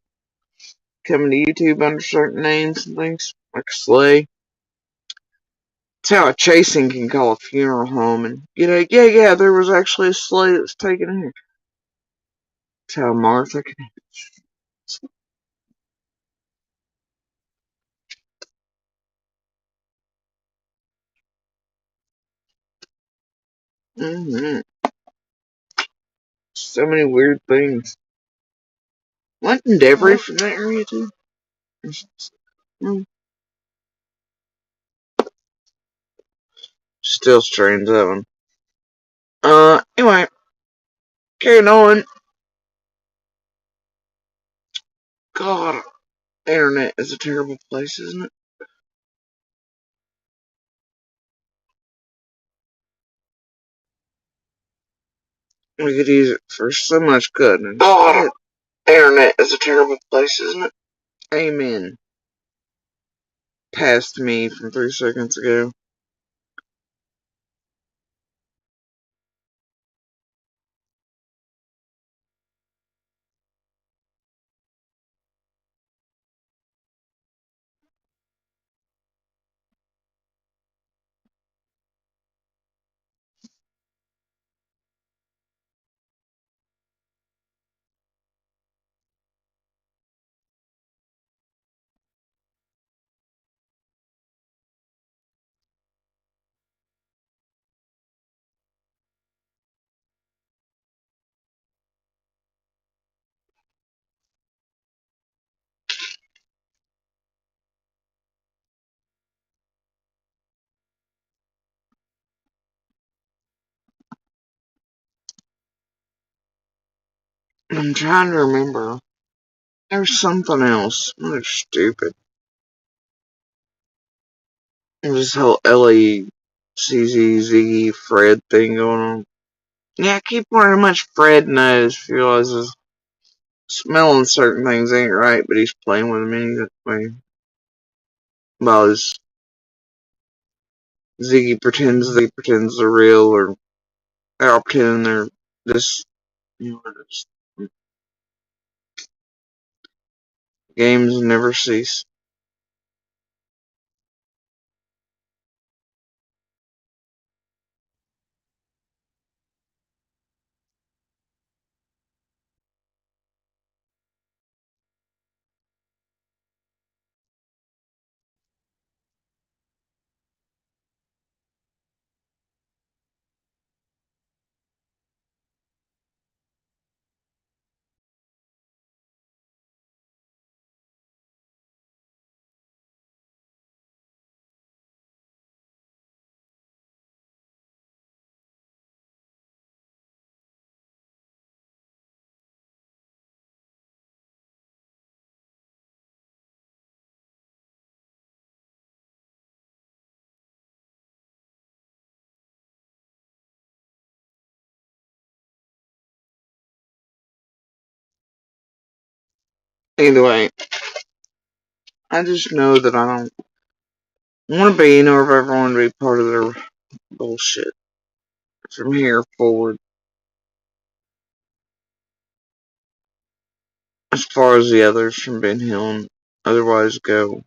Coming to YouTube under certain names and things, like Slay. It's how a chasing can call a funeral home and, yeah, there was actually a Slay that was taken here. It's how Martha can. Mm-hmm. So many weird things. Wasn't Devery from that area too? Mm. Still strange that one. Anyway, carrying on. God, internet is a terrible place, isn't it? We could use it for so much good. God, internet is a terrible place, isn't it? Amen. Past me from 3 seconds ago. I'm trying to remember. There's something else. They're stupid. There's this whole Elly, Ziggy&Fred thing going on. Yeah, I keep wondering how much Fred knows. He realizes smelling certain things ain't right, but he's playing with them anyway. While his Ziggy pretends they're real, or they're all pretending they're this. You know, this games never cease. Either way, I just know that I don't want to be, nor have ever wanted to be part of their bullshit from here forward. As far as the others from Ben Hill and otherwise go,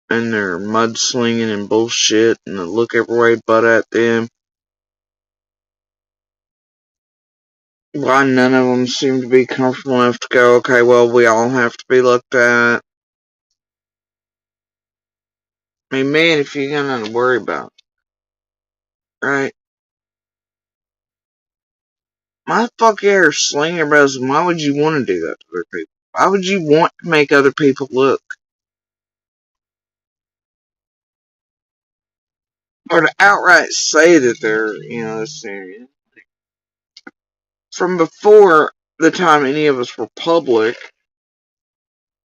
and their mudslinging and bullshit, and the look every way but at them. Why none of them seem to be comfortable enough to go, okay, well, we all have to be looked at. I mean, man, if you got nothing to worry about, right? My fuck yeah, slinging your bells, why would you want to do that to other people? Why would you want to make other people look? Or to outright say that they're, this area. From before the time any of us were public,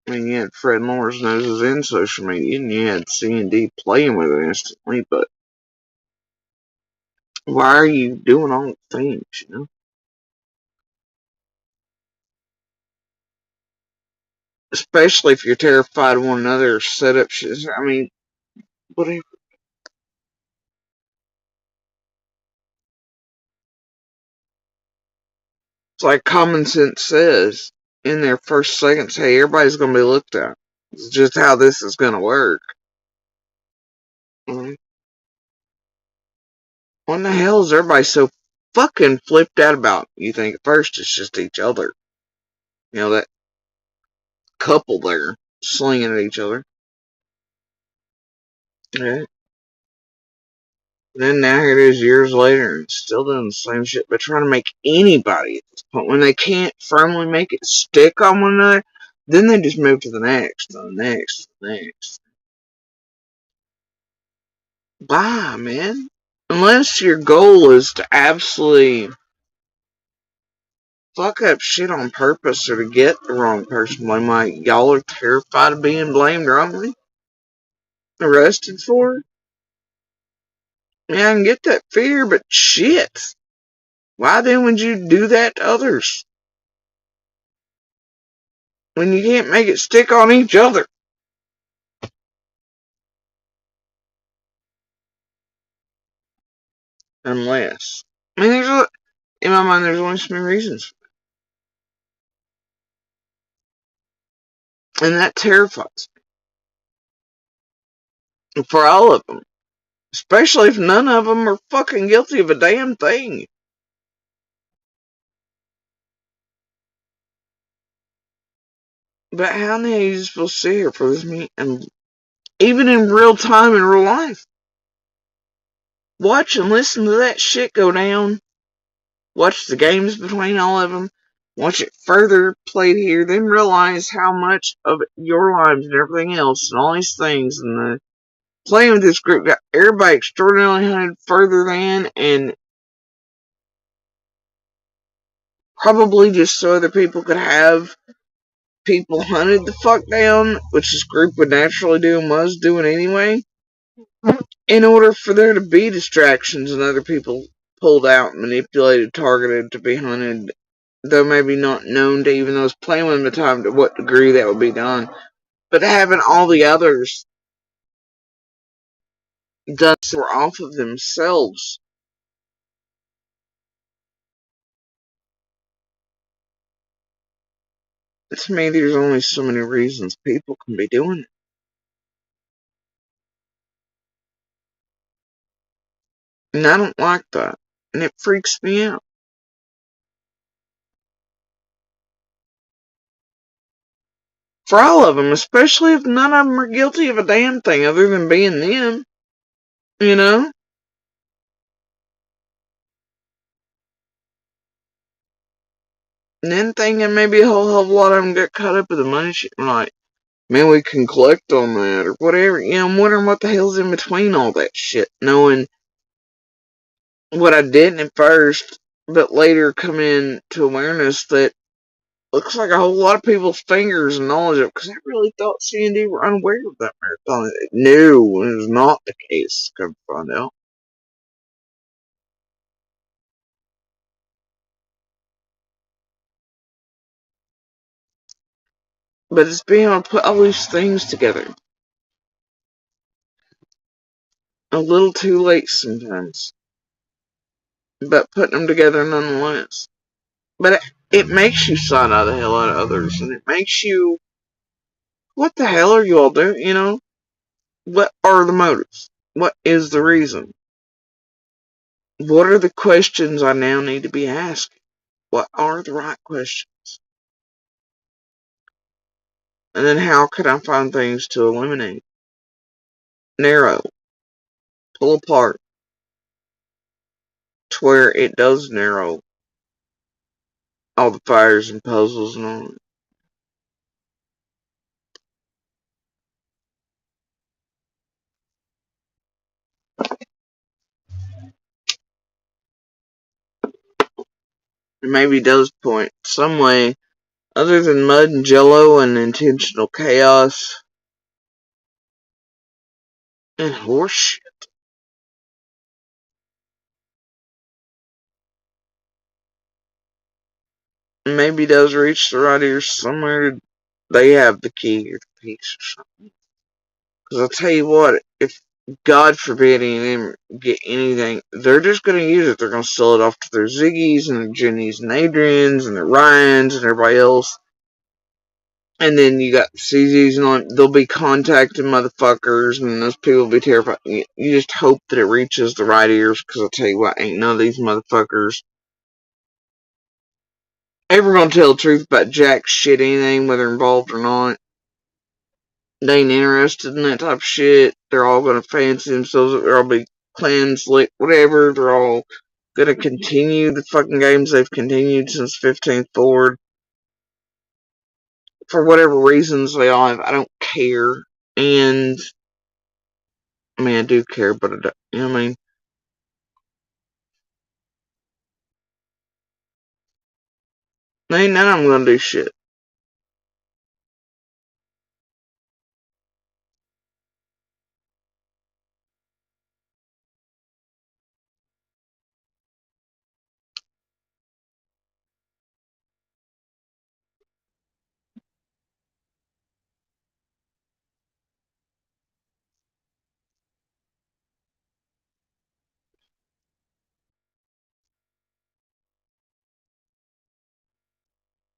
I mean, you had Fred Lawrence noses in social media, and you had C&D playing with it instantly, but why are you doing all the things? Especially if you're terrified of one another or set up shit. I mean, whatever. It's like common sense says in their first seconds, hey, everybody's going to be looked at. It's just how this is going to work. What the hell is everybody so fucking flipped out about? You think at first it's just each other. That couple there slinging at each other. Yeah. Then now here it is years later and still doing the same shit, but trying to make anybody at this point. When they can't firmly make it stick on one another, then they just move to the next, the next, the next. Bye, man. Unless your goal is to absolutely fuck up shit on purpose or to get the wrong person blamed, like y'all are terrified of being blamed wrongly, arrested for it. Yeah, I can get that fear, but shit. Why then would you do that to others? When you can't make it stick on each other. Unless. I mean, in my mind, there's only so many reasons. And that terrifies me. For all of them. Especially if none of them are fucking guilty of a damn thing. But how the hell are you supposed to sit here for this meeting? And even in real time, in real life. Watch and listen to that shit go down. Watch the games between all of them. Watch it further played here. Then realize how much of your lives and everything else and all these things and the playing with this group got everybody extraordinarily hunted further than and Probably just so other people could have people hunted the fuck down, which this group would naturally do and was doing anyway, in order for there to be distractions and other people pulled out, manipulated, targeted to be hunted, though maybe not known to even those playing with them at the time to what degree that would be done. But having all the others done so off of themselves, to me, there's only so many reasons people can be doing it. And I don't like that. And it freaks me out. For all of them, especially if none of them are guilty of a damn thing other than being them. You know? And then thinking maybe a whole hell of a lot of them get caught up with the money shit. Like, man, we can collect on that or whatever. You know, I'm wondering what the hell's in between all that shit. Knowing what I didn't at first, but later come into awareness that looks like a whole lot of people's fingers and knowledge of, because I really thought C&D were unaware of that marathon. No, it was not the case, come to find out. But it's being able to put all these things together. A little too late sometimes. But putting them together nonetheless. But it makes you side eye the hell out of others, and it makes you, what the hell are you all doing? You know, what are the motives? What is the reason? What are the questions I now need to be asking? What are the right questions? And then how can I find things to eliminate, narrow, pull apart, to where it does narrow all the fires and puzzles and all. It maybe does point some way other than mud and jello and intentional chaos and horseshit. Maybe does reach the right ears somewhere. They have the key or the piece or something. Because I'll tell you what, if God forbid any of them get anything, they're just going to use it. They're going to sell it off to their Ziggies and their Jennies and Adrians and their Ryans and everybody else. And then you got CZs and all, they'll be contacting motherfuckers, and those people will be terrified. You just hope that it reaches the right ears, because I'll tell you what, ain't none of these motherfuckers ever gonna tell the truth about jack shit anything, whether involved or not. They ain't interested in that type of shit. They're all gonna fancy themselves. They're all be clans, like whatever. They're all gonna continue the fucking games they've continued since 15th forward. For whatever reasons they all have, I don't care. And I mean, I do care, but I don't, you know what I mean? Ain't none of them gonna do shit.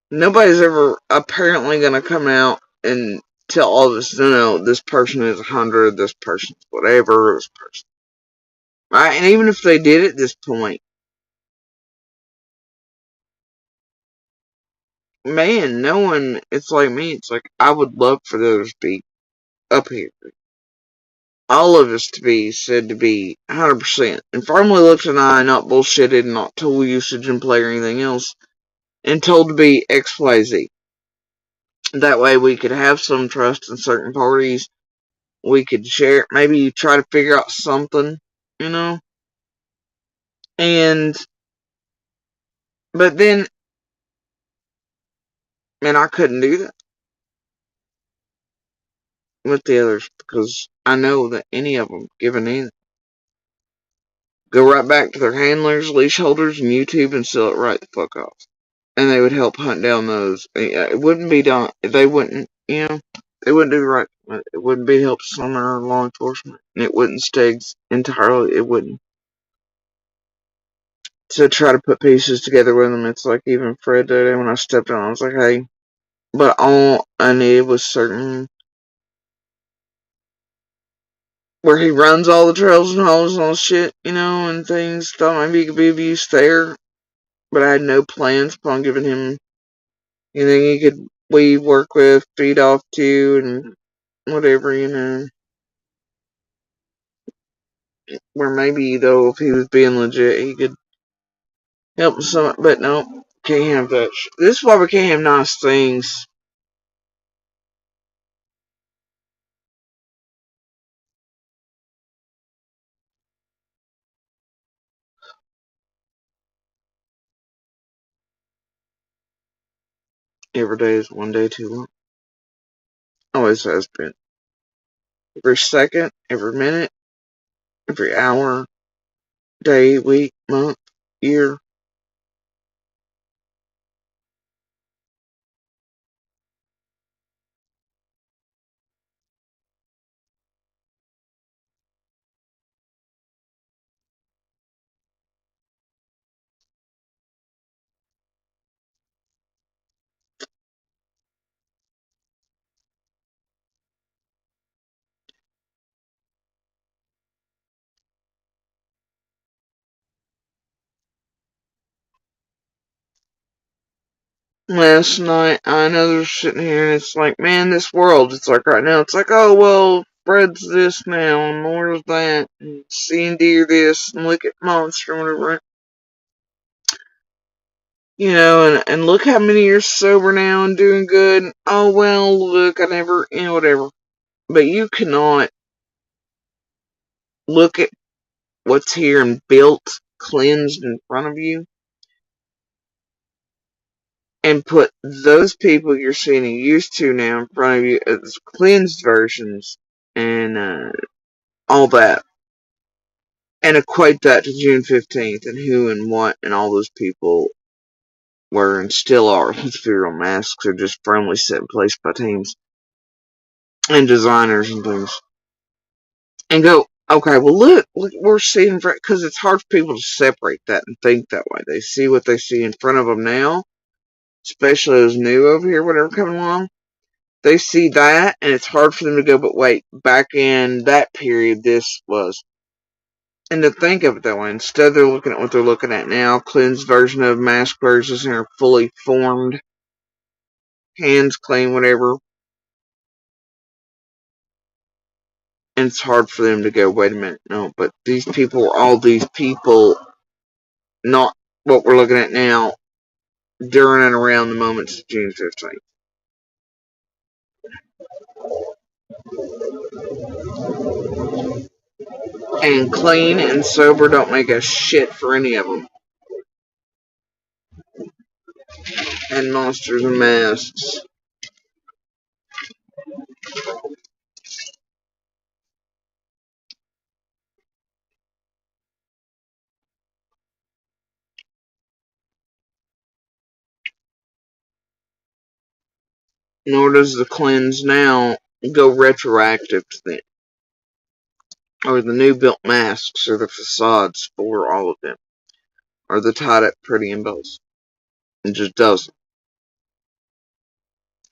Nobody's ever apparently gonna come out and tell all of us, no, this person is 100, this person's whatever, this person. Right? And even if they did at this point, man, no one, it's like me, it's like, I would love for those to be up here. All of us to be said to be 100%. And firmly looked an eye, not bullshitted, not tool usage and play or anything else. And told to be XYZ. That way we could have some trust in certain parties. We could share, maybe try to figure out something, you know? And, but then And I couldn't do that with the others because I know that any of them, given in, go right back to their handlers, leash holders, and YouTube and sell it right the fuck off. And they would help hunt down those. It wouldn't be done. They wouldn't, they wouldn't do right. It wouldn't be help some our law enforcement. And it wouldn't stay entirely. It wouldn't. To try to put pieces together with them, it's like even Fred did. When I stepped on, I was like, hey. But all I needed was certain where he runs all the trails and hauls and all shit, and things. Thought maybe he could be of use there. But I had no plans upon giving him anything he could weave, work with, feed off to, and whatever, Where maybe, though, if he was being legit, he could help some. But no, can't have that. This is why we can't have nice things. Every day is one day too long. Always has been. Every second, every minute, every hour, day, week, month, year. Last night, I know they're sitting here and it's like, man, this world, it's like right now, it's like, oh, well, Fred's this now, and Laura's that, and C&D are this, and look at Monster, and whatever. And look how many years sober now and doing good. Oh, well, look, I never, whatever. But you cannot look at what's here and built, cleansed in front of you, and put those people you're seeing and used to now in front of you as cleansed versions and all that. And equate that to June 15th and who and what and all those people were and still are. Ethereal masks are just firmly set in place by teams and designers and things. And go, okay, well, look we're seeing, because it's hard for people to separate that and think that way. They see what they see in front of them now, especially those new over here, whatever, coming along. They see that, and it's hard for them to go, but wait, back in that period, this was. And to think of it that way, instead they're looking at what they're looking at now, cleansed version of mask versions and are fully formed, hands clean, whatever. And it's hard for them to go, wait a minute, no, but these people are all these people, not what we're looking at now, during and around the moments of June 15th. And clean and sober don't make a shit for any of them. And monsters and masks. Nor does the cleanse now go retroactive to them. Or the new built masks or the facades for all of them. Or the tied up pretty embos. It just doesn't.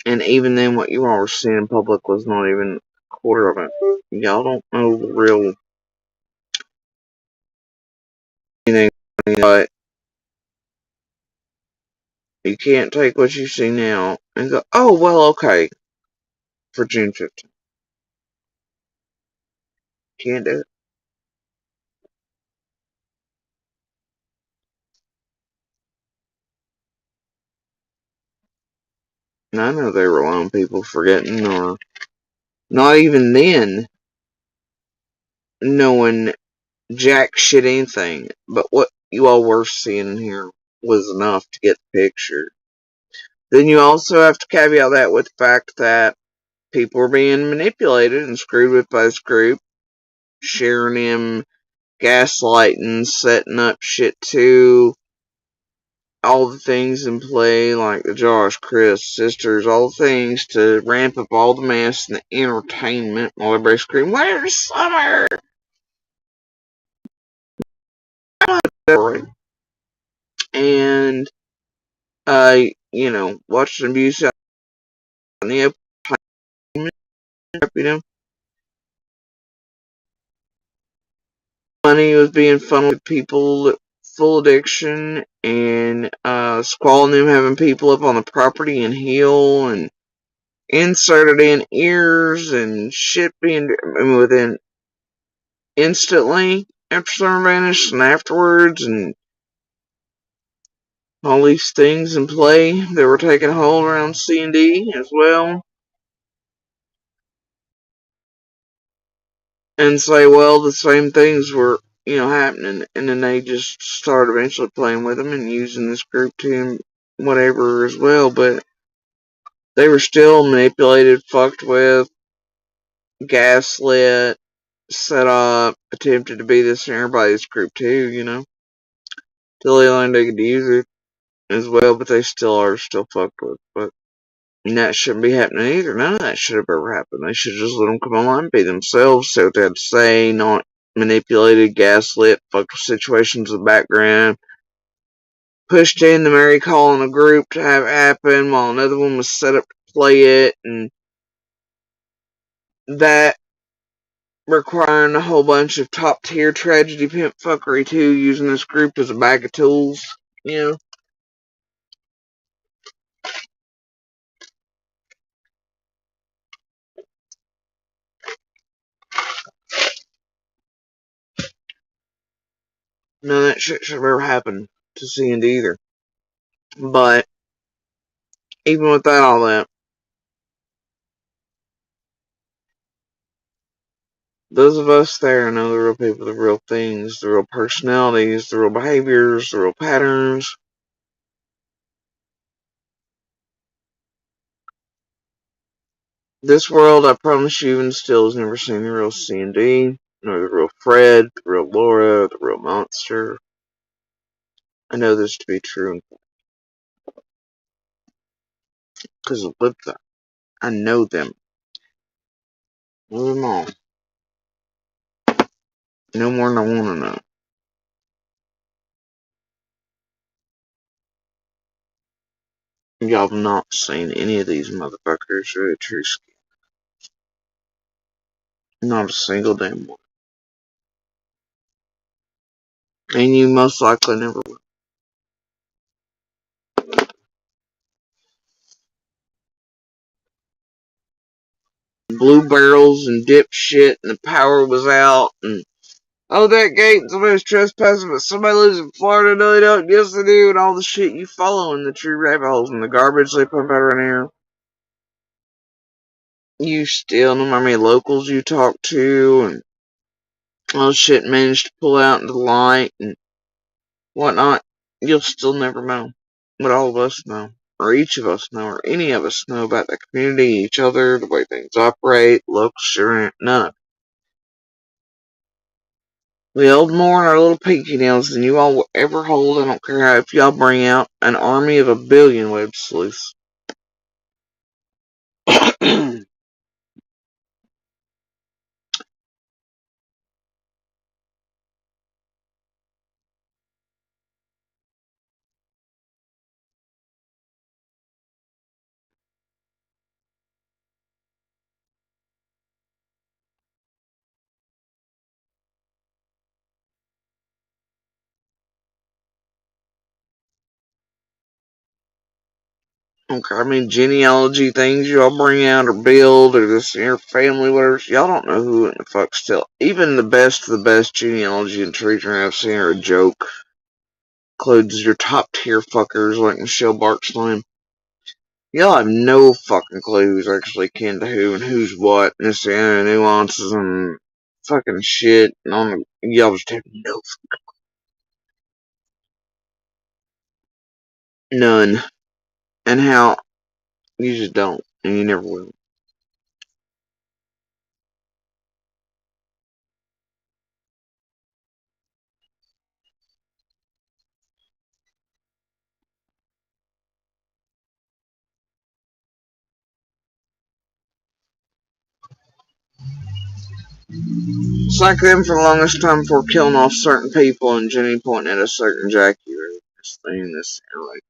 And even then, what you all were seeing in public was not even a quarter of it. Y'all don't know the real anything, but you can't take what you see now and go, oh, well, okay, for June 15th. Can't do it. And I know they rely on people forgetting or not even then knowing jack shit anything. But what you all were seeing here was enough to get the picture. Then you also have to caveat that with the fact that people are being manipulated and screwed with by this group, sharing him, gaslighting, setting up shit too, all the things in play, like the Josh, Chris, sisters, all the things to ramp up all the mess and the entertainment while everybody scream, "Where's Summer?" And, watching abuse out in the open, you know. Money was being funneled to people with full addiction and squalling them having people up on the property and heel and inserted in ears and shit being within instantly after Summer vanished and afterwards, and all these things in play that were taking hold around C&D as well. And say, well, the same things were, happening, and then they just started eventually playing with them and using this group to whatever as well, but they were still manipulated, fucked with, gaslit, set up, attempted to be this in everybody's group too, till they learned they could use it as well, but they still fucked with. But that shouldn't be happening either. None of that should have ever happened. They should just let them come online and be themselves, say what they had to say, not manipulated, gaslit, fucked with situations in the background, pushed in the Mary call in a group to have it happen while another one was set up to play it, and that requiring a whole bunch of top tier tragedy pimp fuckery too, using this group as a bag of tools, you know. None of that shit should have ever happened to C&D either. But even without all that, those of us there know the real people, the real things, the real personalities, the real behaviors, the real patterns. This world, I promise you, even still has never seen the real C&D, nor the real Fred, the real Laura, the real monster. I know this to be true because I lived them. I know them. Know them all. No more than I want to know. Y'all have not seen any of these motherfuckers with a true skin. Not a single damn one. And you most likely never will. Blue barrels and dipshit and the power was out and oh, that gate, somebody's trespassing, but somebody lives in Florida, no they don't, yes they do, and all the shit you follow in the true rabbit holes and the garbage they pump out around here. You still, no matter how many locals you talk to, and all the shit managed to pull out into the light and whatnot, you'll still never know what all of us know, or each of us know, or any of us know about the community, each other, the way things operate, local shit, none of it. We hold more in our little pinky nails than you all will ever hold. I don't care how if y'all bring out an army of 1,000,000,000 web sleuths. Okay, I mean genealogy things y'all bring out or build or this your family, whatever. Y'all don't know who in the fuck still. Even the best of the best genealogy and trees I've seen are a joke. Includes your top tier fuckers like Michelle Barksline. Y'all have no fucking clue who's actually kin to who and who's what, and this and nuances and fucking shit. And y'all just have no none. And how You just don't, and you never will. It's like them for the longest time for killing off certain people and Jenny pointing at a certain Jackie or this thing, this like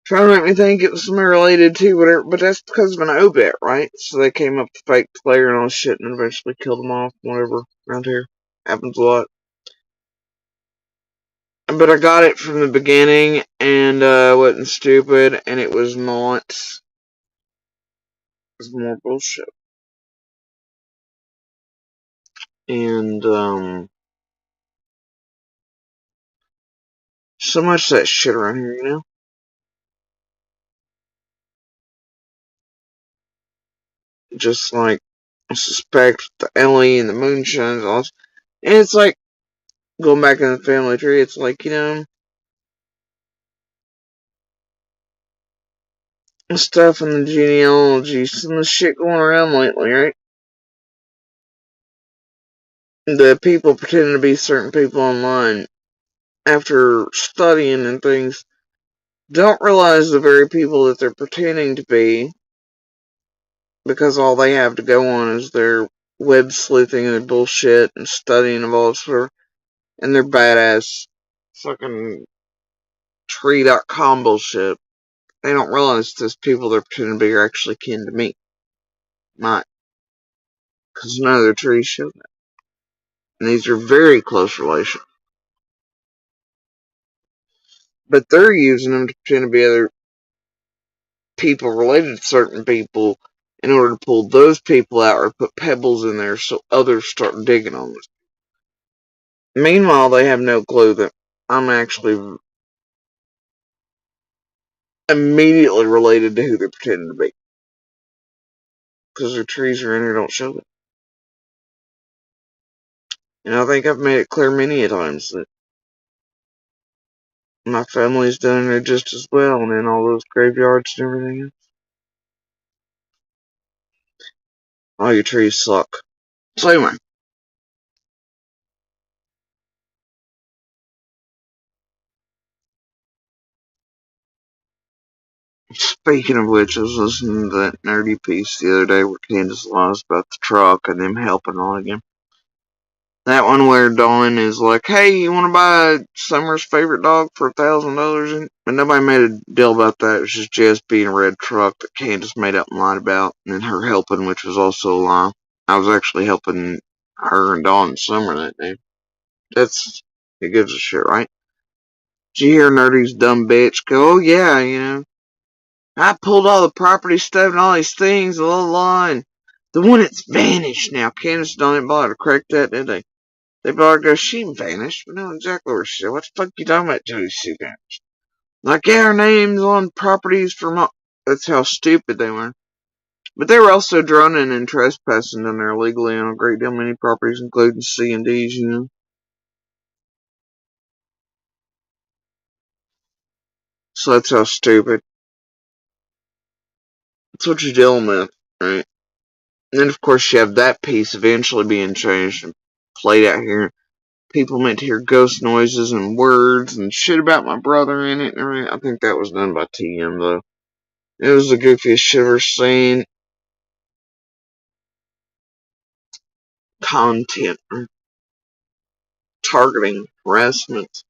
trying to make me think it was something related to whatever, but that's because of an obit, right? So they came up with a fake player and all shit and eventually killed them off, whatever, around here. Happens a lot. But I got it from the beginning and wasn't stupid and it was not. It was more bullshit. And so much of that shit around here, you know? Just like I suspect the Elly and the moonshine and all this. And it's like going back in the family tree, it's like, stuff in the genealogy, some of the shit going around lately, right? The people pretending to be certain people online after studying and things don't realize the very people that they're pretending to be because all they have to go on is their web sleuthing and their bullshit and studying of all sort and their badass fucking tree.com bullshit. They don't realize those people they're pretending to be are actually kin to me. Not. Because none of their trees show that. And these are very close relations. But they're using them to pretend to be other people related to certain people in order to pull those people out or put pebbles in there so others start digging on them. Meanwhile, they have no clue that I'm actually immediately related to who they're pretending to be. Because their trees are in there don't show that. And I think I've made it clear many a times that my family's done it just as well, and in all those graveyards and everything else. All your trees suck. So anyway, speaking of which, I was listening to that nerdy piece the other day where Candace lies about the truck and them helping on again. That one where Dawn is like, hey, you want to buy Summer's favorite dog for $1,000? But nobody made a deal about that. It was just Jess being a red truck that Candace made up and lied about. And then her helping, which was also a lie. I was actually helping her and Dawn and Summer that day. That's, it gives a shit, right? Did you hear Nerdy's dumb bitch go, oh yeah, I pulled all the property stuff and all these things, the little line. The one that's vanished now. Candace don't bother to correct that, did they? They brought her, she vanished. We know exactly where she is. What the fuck you talking about, Jody? She vanished. Like, yeah, her name's on properties from. That's how stupid they were. But they were also droning and trespassing down there illegally on a great deal many properties, including C&Ds, So that's how stupid. That's what you're dealing with, right? And then, of course, you have that piece eventually being changed and played out here. People meant to hear ghost noises and words and shit about my brother in it. I think that was done by TM, though. It was the goofiest shit I've ever seen. Content, targeting, harassment,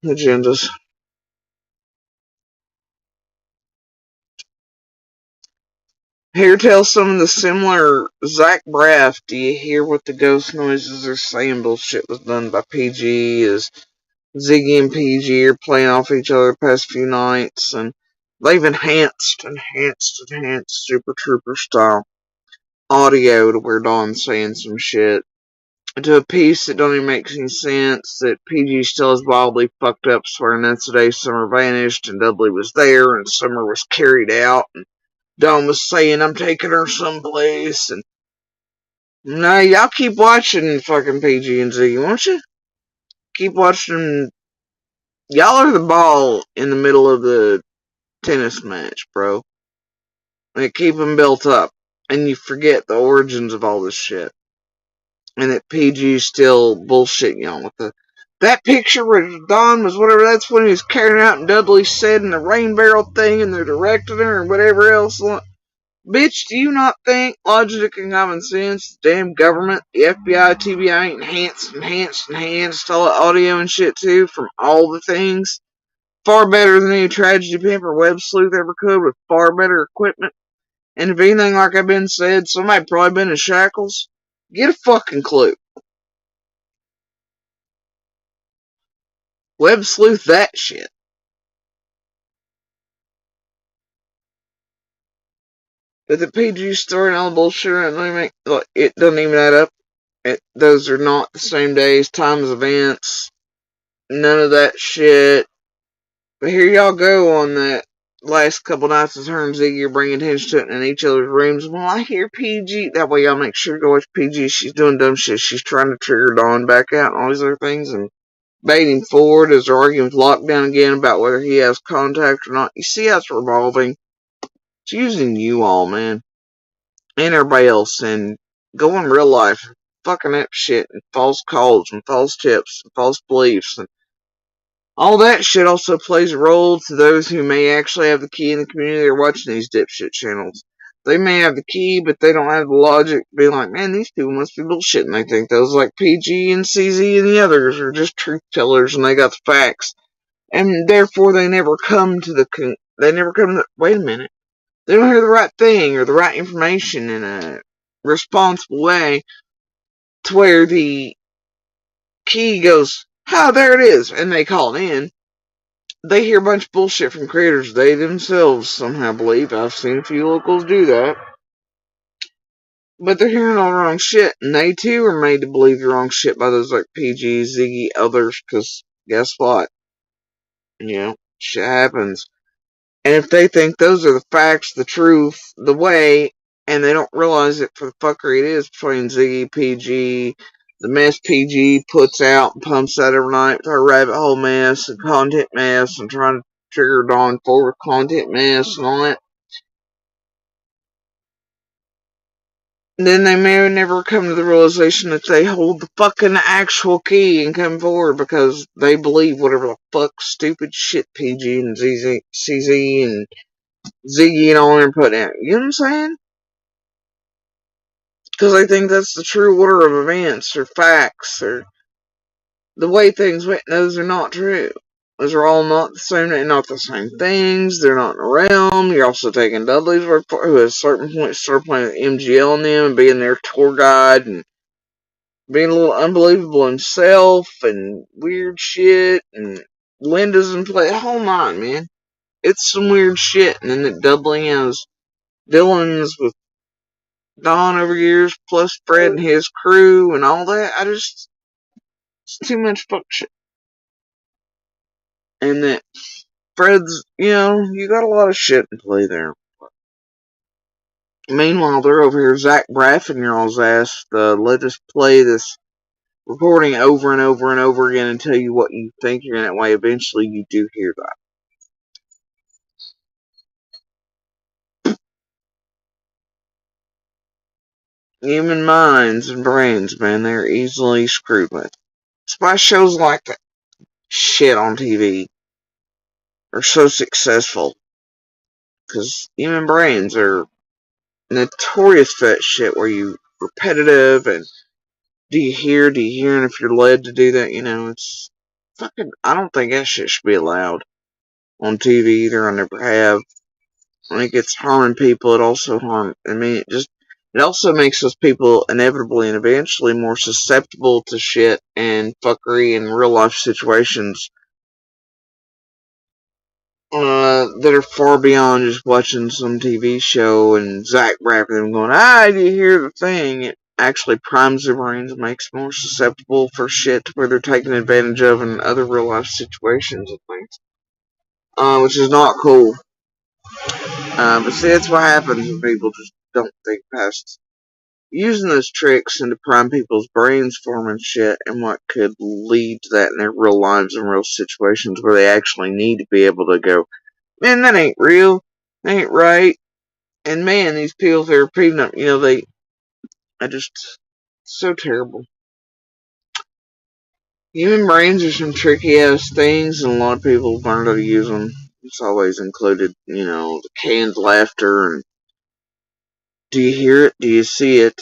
agendas. Here, tell some of the similar Zach Braff. Do you hear what the ghost noises are saying? Bullshit was done by PG. Is Ziggy and PG are playing off each other the past few nights, and they've enhanced Super Trooper style audio to where Dawn's saying some shit to a piece that don't even make any sense, that PG still is wildly fucked up, swearing that's the day Summer vanished and Dudley was there and Summer was carried out and Dawn was saying I'm taking her someplace and no, y'all keep watching fucking PG and Z, won't you? Keep watching. Y'all are the ball in the middle of the tennis match, bro. They keep them built up, and you forget the origins of all this shit. And that PG's still bullshitting on with that picture where Don was whatever, that's when he was carrying out and Dudley said in the rain barrel thing and they're directing her and whatever else. Bitch, do you not think logic and common sense, the damn government, the FBI, TBI enhanced all the audio and shit too from all the things? Far better than any tragedy pimp or web sleuth ever could with far better equipment. And if anything like I've been said, somebody probably been in shackles. Get a fucking clue. Web sleuth that shit. But the PG story and all the bullshit it doesn't even add up. Those are not the same days, times, events. None of that shit. But here y'all go on that last couple nights of her and Ziggy are bringing attention to it in each other's rooms. Well, I hear PG. That way y'all make sure to go watch PG. She's doing dumb shit. She's trying to trigger Dawn back out and all these other things and baiting forward as they're arguing with Lockdown again about whether he has contact or not. You see how it's revolving? It's using you all, man. And everybody else, and go in real life, fucking up shit, and false calls, and false tips, and false beliefs, and all that shit also plays a role to those who may actually have the key in the community that are watching these dipshit channels. They may have the key, but they don't have the logic to be like, man, these people must be bullshitting. They think those like PG and CZ and the others are just truth tellers and they got the facts. And therefore they never come to wait a minute. They don't hear the right thing or the right information in a responsible way to where the key goes, oh, there it is, and they call it in. They hear a bunch of bullshit from creators they themselves somehow believe. I've seen a few locals do that. But they're hearing all the wrong shit, and they too are made to believe the wrong shit by those like PG, Ziggy, others, because guess what? Shit happens. And if they think those are the facts, the truth, the way, and they don't realize it for the fuckery it is between Ziggy, PG, the mess PG puts out and pumps out every night with our rabbit hole mess and content mess and trying to trigger Dawn forward content mess and all that, then they may never come to the realization that they hold the fucking actual key and come forward because they believe whatever the fuck stupid shit PG and CZ and Ziggy and all them putting out. You know what I'm saying? Because they think that's the true order of events or facts or the way things went. Those are not true. Those are all not the same. They're not the same things. They're not in the realm. You're also taking Dudley's word for it, who at a certain point started playing with MGL on them and being their tour guide and being a little unbelievable himself and weird shit. And Linda's in play. Hold on, man. It's some weird shit. And then the Dudley has villains with Don over years, plus Fred and his crew and all that. It's too much fuck shit. And that Fred's, you got a lot of shit in play there. Meanwhile, they're over here Zach Braffing y'all's ass let us play this recording over and over and over again and tell you what you think you're in that way. Eventually, you do hear that. Human minds and brains, man, they're easily screwed with. That's why shows like that shit on TV are so successful. Because human brains are notorious for that shit where you repetitive and do you hear, and if you're led to do that, it's fucking, I don't think that shit should be allowed on TV either. I never have. I think it's harming people. It also it also makes those people inevitably and eventually more susceptible to shit and fuckery in real life situations that are far beyond just watching some TV show and Zach Braff them going, do you hear the thing? It actually primes their brains and makes them more susceptible for shit to where they're taken advantage of in other real life situations and things. Which is not cool. But see, that's what happens when people just don't think past using those tricks and to prime people's brains for them and shit, and what could lead to that in their real lives and real situations where they actually need to be able to go, Man, that ain't real. That ain't right. And man, these people that are repeating them, I just, so terrible. Human brains are some tricky ass things, and a lot of people learn how to use them. It's always included, the canned laughter and do you hear it? Do you see it?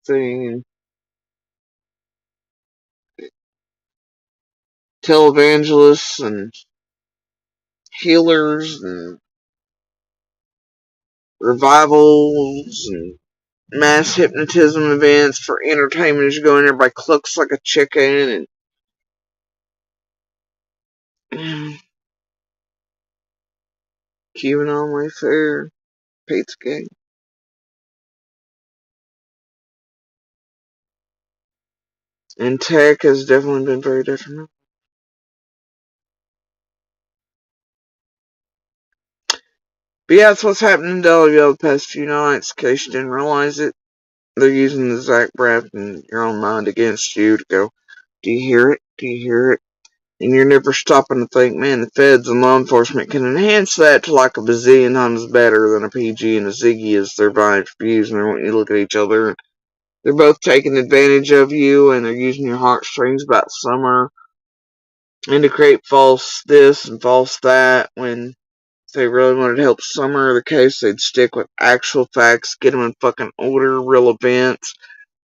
Thing. Televangelists and healers and revivals and mass hypnotism events for entertainment as you go in, everybody clucks like a chicken and QAnon Wayfair, Pizzagate. And tech has definitely been very detrimental. But yeah, that's what's happening to all of y'all the past few nights, in case you didn't realize it. They're using the Zach breath and your own mind against you to go, do you hear it? Do you hear it? And you're never stopping to think, man, the feds and law enforcement can enhance that to like a bazillion times better than a PG and a Ziggy as their vibe views, and they want you to look at each other. And they're both taking advantage of you, and they're using your heartstrings about summer, and to create false this and false that, when if they really wanted to help summer the case, they'd stick with actual facts, get them in fucking order, real events,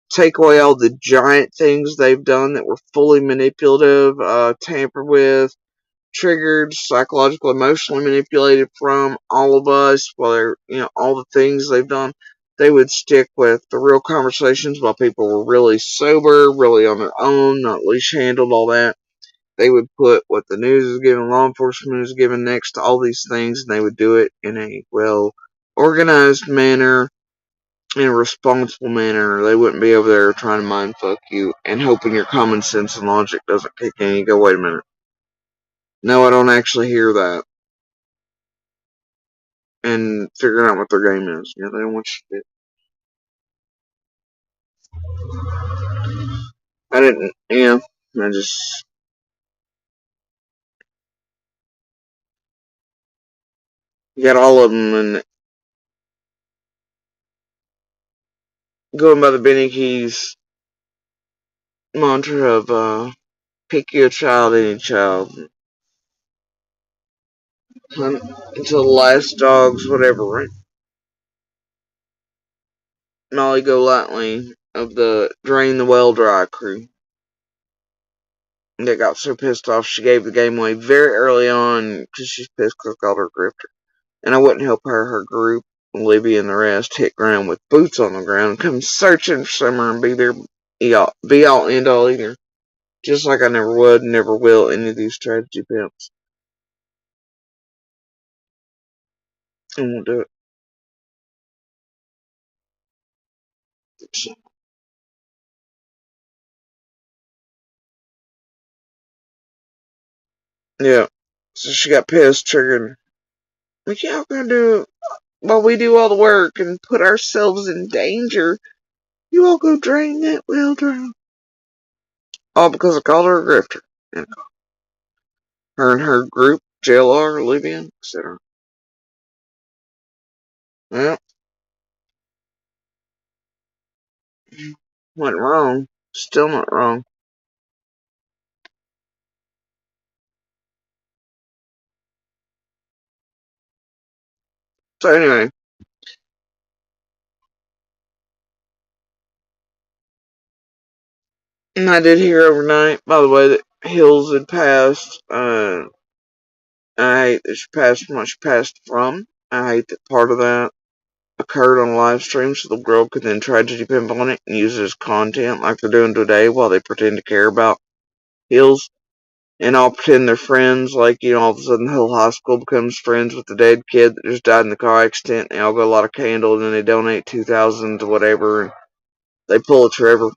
take away all the giant things they've done that were fully manipulative, tampered with, triggered, psychological, emotionally manipulated from all of us, while they're, all the things they've done. They would stick with the real conversations while people were really sober, really on their own, not leash handled, all that. They would put what the news is giving, law enforcement is giving next to all these things, and they would do it in a well organized manner, in a responsible manner. They wouldn't be over there trying to mind fuck you and hoping your common sense and logic doesn't kick in. You go, wait a minute. No, I don't actually hear that. And figuring out what their game is. They don't want you to do. I didn't, I just got all of them, and going by the Benny Keys mantra of, pick your child, any child, hunt until the last dog's whatever, right? Molly Golightly of the Drain the Well Dry crew. That got so pissed off she gave the game away very early on because she's pissed because I called her a grifter. And I wouldn't help her group, Libby and the rest, hit ground with boots on the ground, come searching for Summer and be there, be all end all either. Just like I never would, never will, any of these tragedy pimps. I won't do it. Yeah. So she got pissed, triggered. What y'all gonna do while we do all the work and put ourselves in danger? You all go drain that well dry. All because I called her a grifter. And her group, JLR, Libyan, etc. Well, went wrong. Still not wrong. So anyway, and I did hear overnight, by the way, that Hills had passed. I hate that she passed from what she passed from. I hate that part of that occurred on a live stream so the girl could then tragedy pimp on it and use it as content like they're doing today while they pretend to care about Hills. And all pretend they're friends, like, all of a sudden the whole high school becomes friends with the dead kid that just died in the car accident, and they all go a lot of candles, and then they donate 2,000 to whatever, and they pull a Trevor,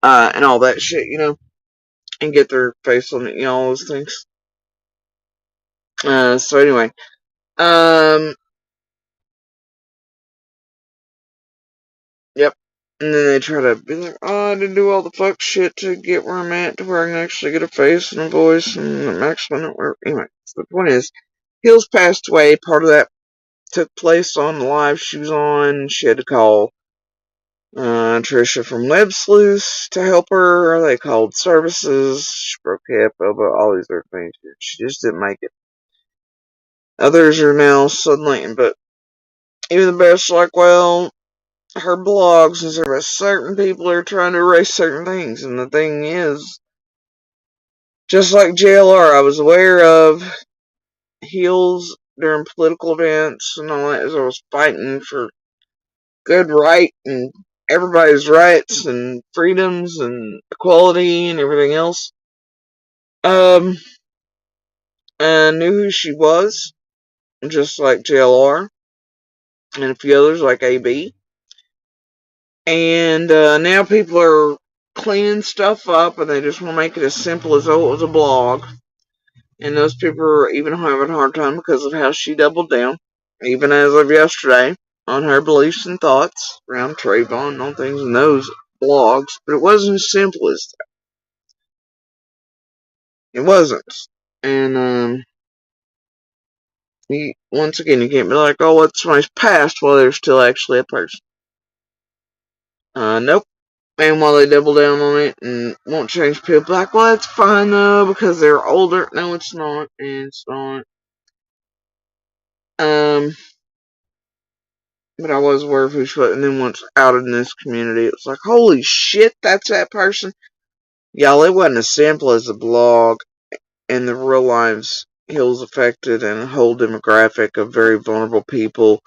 and all that shit, and get their face on it, all those things. So anyway, yep. And then they try to be like, oh, I didn't do all the fuck shit to get where I'm at, to where I can actually get a face and a voice and a maximum network. Anyway, so the point is, Hills passed away. Part of that took place on the live she was on. She had to call Trisha from Web Sleuth to help her. They called services. She broke hip, all these other things. She just didn't make it. Others are now suddenly, but even the best, like, well, her blogs and stuff, certain people are trying to erase certain things. And the thing is, just like JLR, I was aware of Heels during political events and all that as I was fighting for good right and everybody's rights and freedoms and equality and everything else. I knew who she was, just like JLR and a few others like AB. And now people are cleaning stuff up and they just want to make it as simple as, oh, it was a blog. And those people are even having a hard time because of how she doubled down, even as of yesterday, on her beliefs and thoughts around Trayvon and all things in those blogs. But it wasn't as simple as that. It wasn't. And once again, you can't be like, oh, what's somebody's past while they're still actually a person. Nope. And while they double down on it and won't change people, like, well, it's fine though because they're older. No, it's not. And it's not. But I was aware of who she was, and then once out in this community, it was like, holy shit, that's that person. Y'all, it wasn't as simple as a blog, and the real lives Hills affected and a whole demographic of very vulnerable people,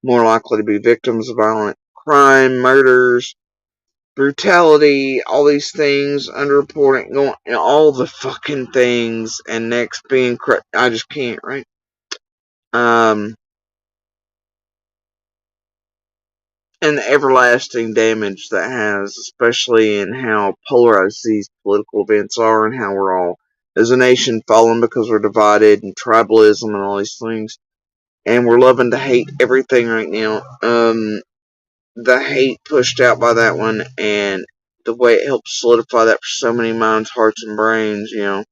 more likely to be victims of violent crime, murders, brutality, all these things, underreporting, going, all the fucking things, and next being, I just can't, right? And the everlasting damage that has, especially in how polarized these political events are and how we're all, as a nation, fallen because we're divided and tribalism and all these things. And we're loving to hate everything right now. The hate pushed out by that one and the way it helped solidify that for so many minds, hearts, and brains, I'm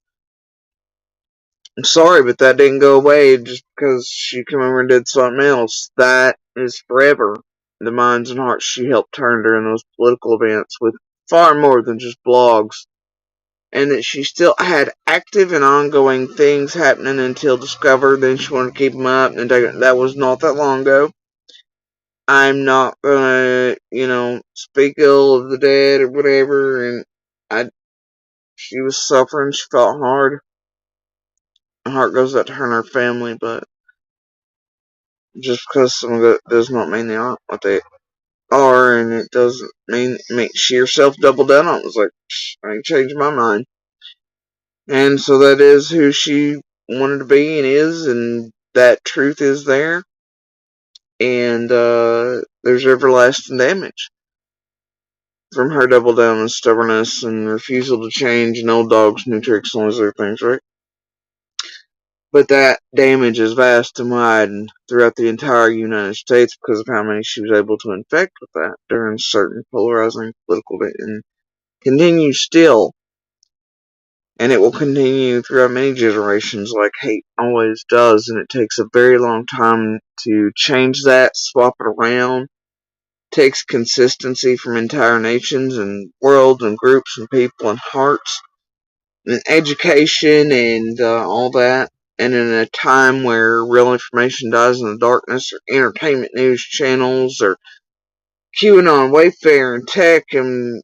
sorry, but that didn't go away just because she came over and did something else. That is forever. The minds and hearts she helped turn during those political events with far more than just blogs. And that she still had active and ongoing things happening until discovered. Then she wanted to keep them up. And that was not that long ago. I'm not gonna, speak ill of the dead or whatever. And she was suffering. She felt hard. My heart goes out to her and her family, but just because some of it does not mean they aren't what they are, and it doesn't mean she herself doubled down on it. It was like, I ain't changed my mind. And so that is who she wanted to be and is, and that truth is there. And there's everlasting damage from her double down and stubbornness and refusal to change and old dogs, new tricks, and all those other things, right? But that damage is vast and wide and throughout the entire United States because of how many she was able to infect with that during certain polarizing political events, and continues still. And it will continue throughout many generations like hate always does, and it takes a very long time to change that, swap it around. It takes consistency from entire nations and worlds and groups and people and hearts and education and all that. And in a time where real information dies in the darkness, or entertainment news channels, or QAnon, Wayfair, and tech, and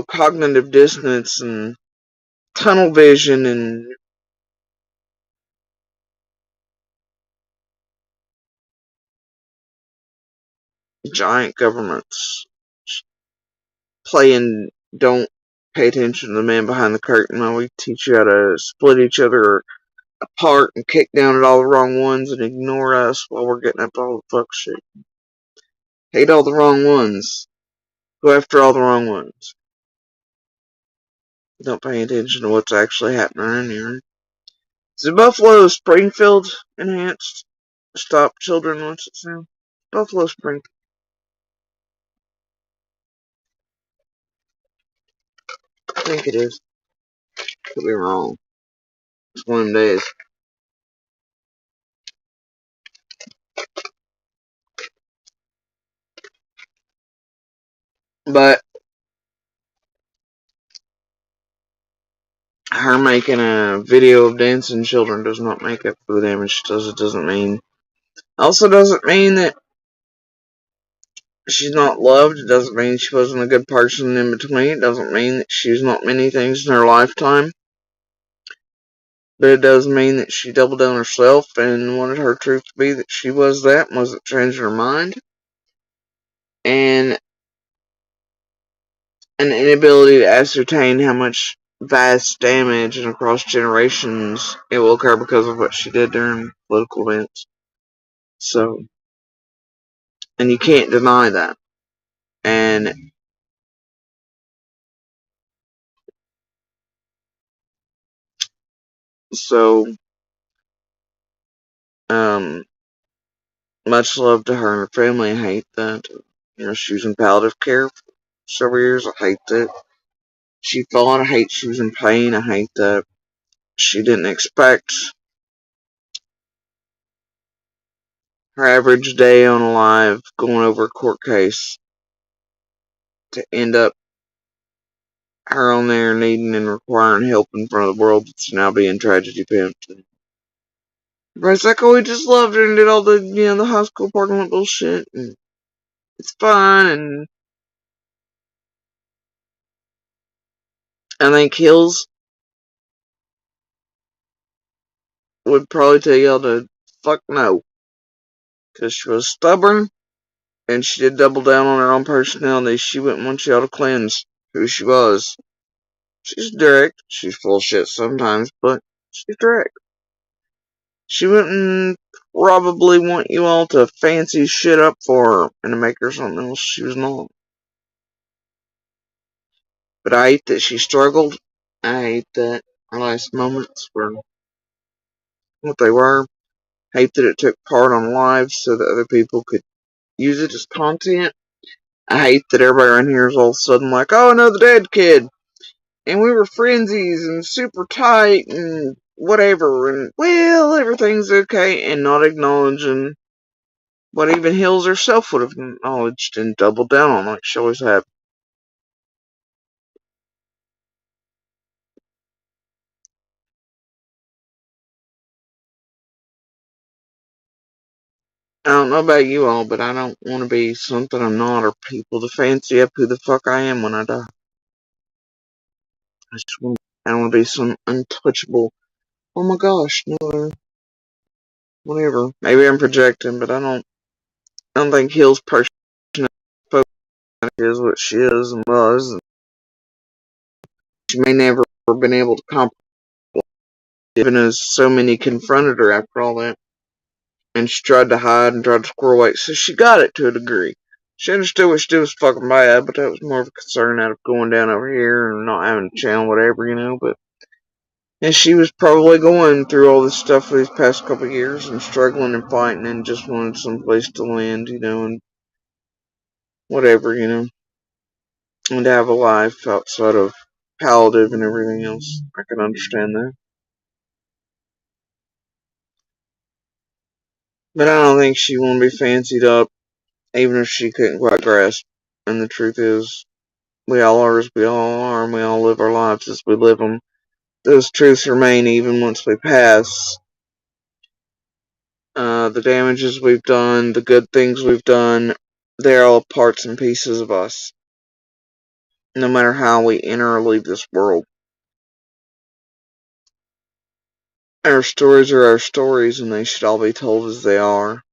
cognitive dissonance, and tunnel vision, and giant governments playing don't pay attention to the man behind the curtain while we teach you how to split each other apart and kick down at all the wrong ones and ignore us while we're getting up all the fuck shit. Hate all the wrong ones. Go after all the wrong ones. Don't pay attention to what's actually happening around here. Is Buffalo Springfield enhanced? Stop children once it's now. Buffalo Springfield. I think it is. Could be wrong. It's one of them days. But her making a video of dancing children does not make up for the damage she does. It doesn't mean. Also doesn't mean that she's not loved. It doesn't mean she wasn't a good person in between. It doesn't mean that she's not many things in her lifetime. But it does mean that she doubled down herself and wanted her truth to be that she was that and wasn't changing her mind. And an inability to ascertain how much vast damage and across generations it will occur because of what she did during political events. So, and you can't deny that. And so, um, much love to her and her family. I hate that. She was in palliative care for several years. I hate that. She fought. I hate she was in pain. I hate that she didn't expect her average day on a live going over a court case to end up her on there needing and requiring help in front of the world that's now being tragedy pimped. Everybody's like, oh, we just loved her and did all the, the high school parking lot bullshit, and it's fun, and I think Hills would probably tell y'all to fuck no, because she was stubborn, and she did double down on her own personality. She wouldn't want y'all to cleanse who she was. She's direct, she's full of shit sometimes, but she's direct. She wouldn't probably want you all to fancy shit up for her and to make her something else she was not. But I hate that she struggled. I hate that her last moments were what they were. I hate that it took part on live so that other people could use it as content. I hate that everybody around here is all of a sudden like, oh, another dead kid. And we were frenzies and super tight and whatever. And, well, everything's okay. And not acknowledging what even Hills herself would have acknowledged and doubled down on like she always had. I don't know about you all, but I don't want to be something I'm not or people to fancy up who the fuck I am when I die. I don't want to be some untouchable, oh my gosh, no, whatever. Maybe I'm projecting, but I don't think Hill's personality is what she is and was. And she may never have been able to comprehend, even as so many confronted her after all that. And she tried to hide and tried to squirrel away, so she got it to a degree. She understood what she did was fucking bad, but that was more of a concern out of going down over here and not having a channel, whatever. But and she was probably going through all this stuff for these past couple of years and struggling and fighting and just wanted some place to land, and whatever, and to have a life outside of palliative and everything else. I can understand that. But I don't think she want to be fancied up, even if she couldn't quite grasp. And the truth is, we all are as we all are, and we all live our lives as we live them. Those truths remain even once we pass. The damages we've done, the good things we've done, they're all parts and pieces of us. No matter how we enter or leave this world. Our stories are our stories, and they should all be told as they are.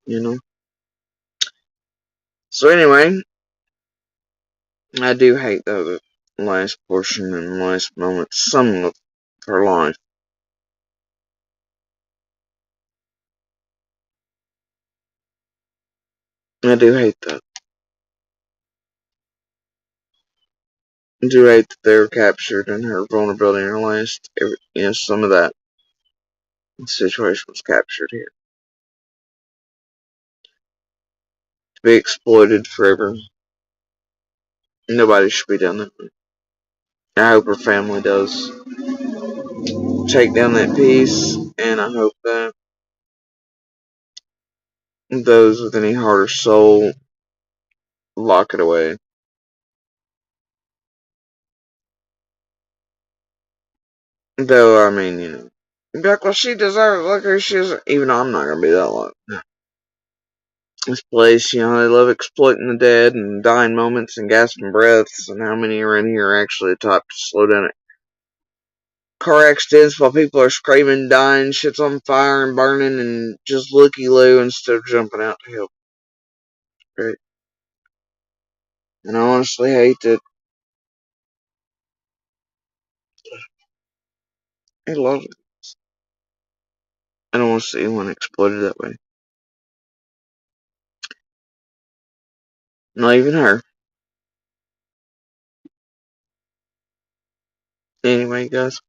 You know? So anyway, I do hate though the last portion and the last moment, some of her life. I do hate that. do hate that they were captured and her vulnerability in her last. Some of that situation was captured here to be exploited forever. Nobody should be done that. I hope her family does take down that piece, and I hope that those with any heart or soul lock it away. Though, I mean, you'd be like, well, she deserves it. Look who she is. Even though I'm not going to be that long. This place, they love exploiting the dead and dying moments and gasping breaths, and how many around here are actually taught to slow down it. Car accidents while people are screaming, dying, shit's on fire and burning, and just looky-loo instead of jumping out to help. Right? And I honestly hate that a lot of it. I don't want to see anyone exploited that way. Not even her. Anyway, guys.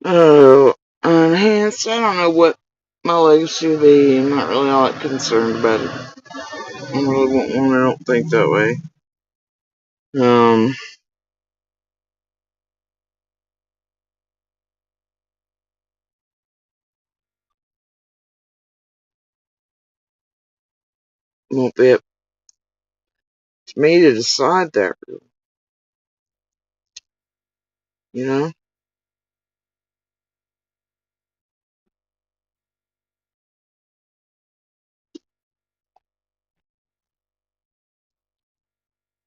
Oh, enhance. I don't know what my legacy will be. I'm not really all that concerned about it. I really want one. I don't think that way. Um, won't be up to me to decide that, you know.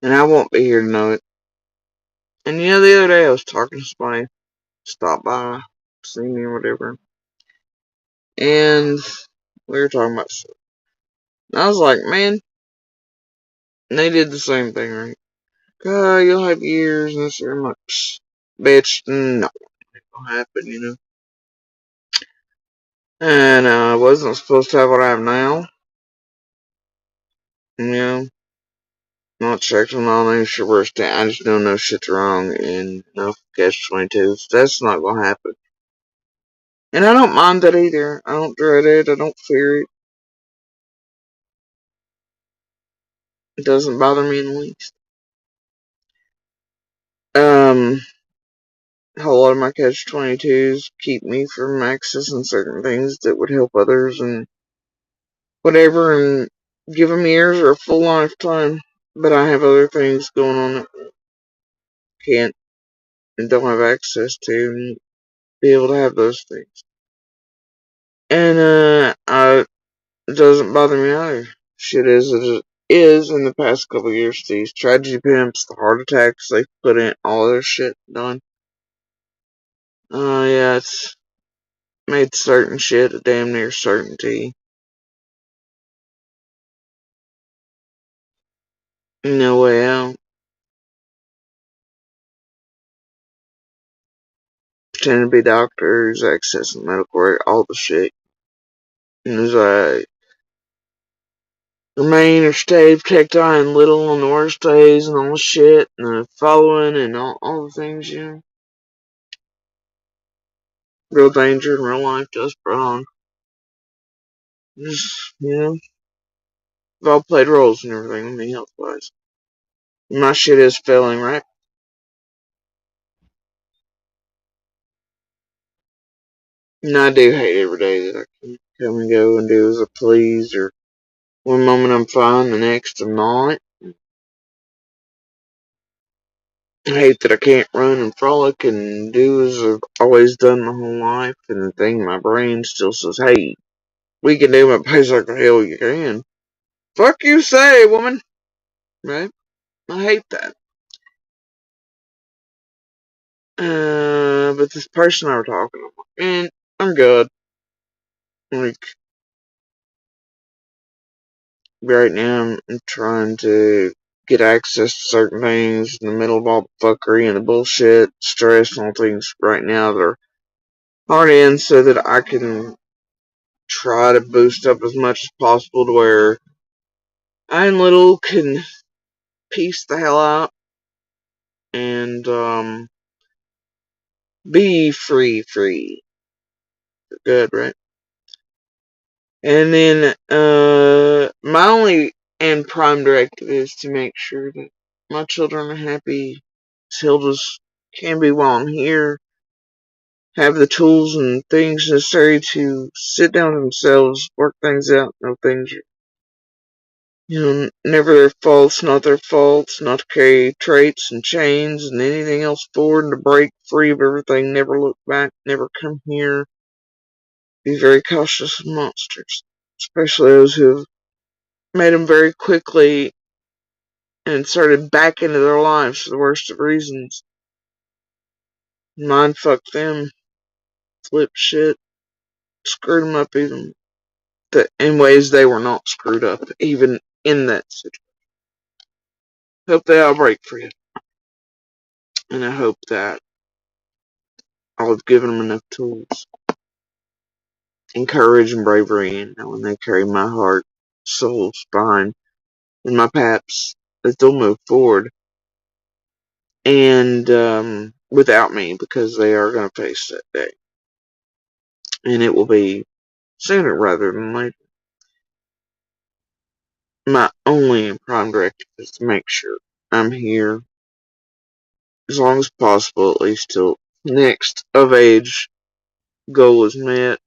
And I won't be here to know it. And the other day I was talking to somebody, stopped by, see me or whatever, and we were talking about stuff. And I was like, man, they did the same thing, right? You'll have years and this. I'm like, bitch, no, it won't happen. And I wasn't supposed to have what I have now. Not checked on all things shit where I just don't know shit's wrong and no catch 22s. That's not gonna happen. And I don't mind that either. I don't dread it. I don't fear it. It doesn't bother me in the least. A whole lot of my catch 22s keep me from accessing certain things that would help others and whatever and give them years or a full lifetime. But I have other things going on that I can't and don't have access to and be able to have those things. And it doesn't bother me either. Shit is is in the past couple of years. These tragedy pimps, the heart attacks they put in, all their shit done. Yeah, it's made certain shit a damn near certainty. No way out. Pretending to be doctors, accessing medical rate, all the shit. And there's remain or stay, protect eye and little on the worst days and all the shit, and the following and all the things, you know. Real danger in real life, desperate on. Just, you know, we've all played roles and everything with me health wise. My shit is failing, right? And I do hate every day that I can come and go and do as I please, or one moment I'm fine, the next I'm not. I hate that I can't run and frolic and do as I've always done my whole life, and the thing in my brain still says, hey, we can do my pace like the hell you can. Fuck you say, woman. Right? I hate that. But this person I was talking about, and I'm good. Like, right now I'm trying to get access to certain things in the middle of all the fuckery and the bullshit, stress, and all things right now that are hard in so that I can try to boost up as much as possible to where I and Little can piece the hell out and, be free. Good, right? And then, my only and prime directive is to make sure that my children are happy as hell as can be while I'm here, have the tools and things necessary to sit down themselves, work things out, know things are, never their faults, not their faults, not to carry traits and chains and anything else forward and to break free of everything, never look back, never come here, be very cautious of monsters, especially those who have made them very quickly and started back into their lives for the worst of reasons. Mind fucked them, flip shit, screwed them up even in ways they were not screwed up, even in that situation. Hope they all break free. And I hope that I've given them enough tools and courage and bravery, and when they carry my heart, soul, spine, and my paps, that they'll move forward. And without me, because they are going to face that day. And it will be sooner rather than later. My only prime directive is to make sure I'm here as long as possible, at least till next of age goal is met.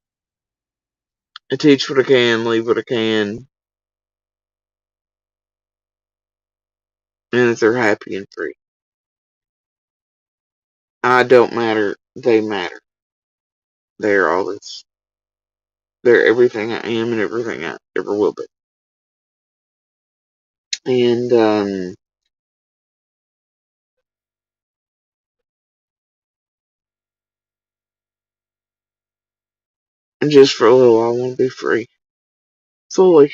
I teach what I can, leave what I can, and if they're happy and free. I don't matter, they matter. They're all this. They're everything I am and everything I ever will be. And, just for a little while, I want to be free. Fully.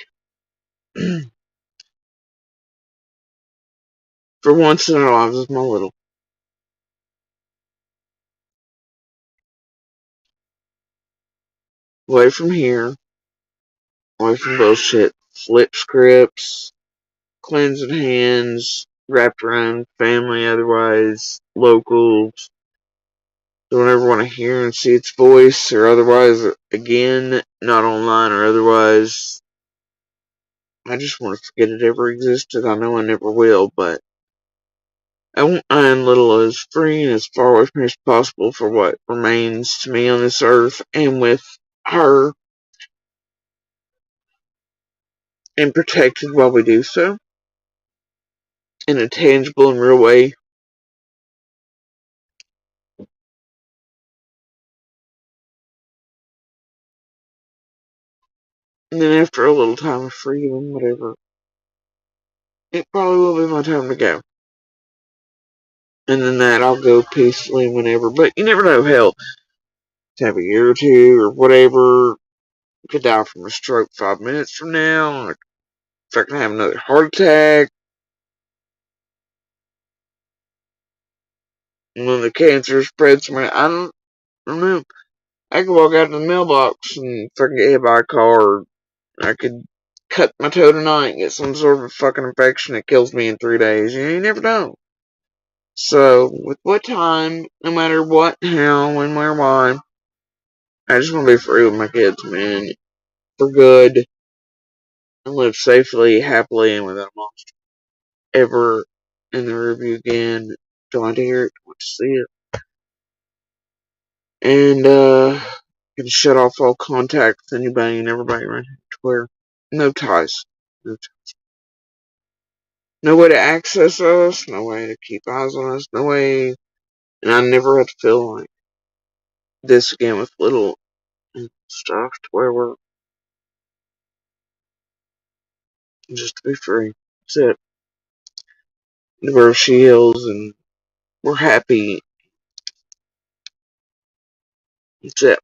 For once in our lives with my little. Away from here. Away from bullshit. Flip scripts. Cleansing hands. Wrapped around family, otherwise locals. Don't ever want to hear and see its voice, or otherwise, again, not online or otherwise. I just want to forget it ever existed. I know I never will, but I want Iron Little as free and as far away from me as possible for what remains to me on this earth, and with her, and protected while we do so, in a tangible and real way. And then after a little time of freedom, whatever, it probably will be my time to go. And then that I'll go peacefully whenever. But you never know, hell, have a year or two or whatever. Could die from a stroke 5 minutes from now. Or if I can have another heart attack. And when the cancer spreads from it, I don't know. I could walk out to the mailbox and fucking get hit by a car. Or I could cut my toe tonight and get some sort of fucking infection that kills me in 3 days. You never know. So, with what time, no matter what, how, when, where, why, I just want to be free with my kids, man. For good. And live safely, happily, and without a monster ever in the rearview again. Don't want to hear it, don't want to see it. And, can shut off all contact with anybody and everybody around here. Where no ties. No ties. No way to access us, no way to keep eyes on us, no way. And I never had to feel like this again with little stuff to where we're just to be free. That's it. The bird shields and we're happy. That's it.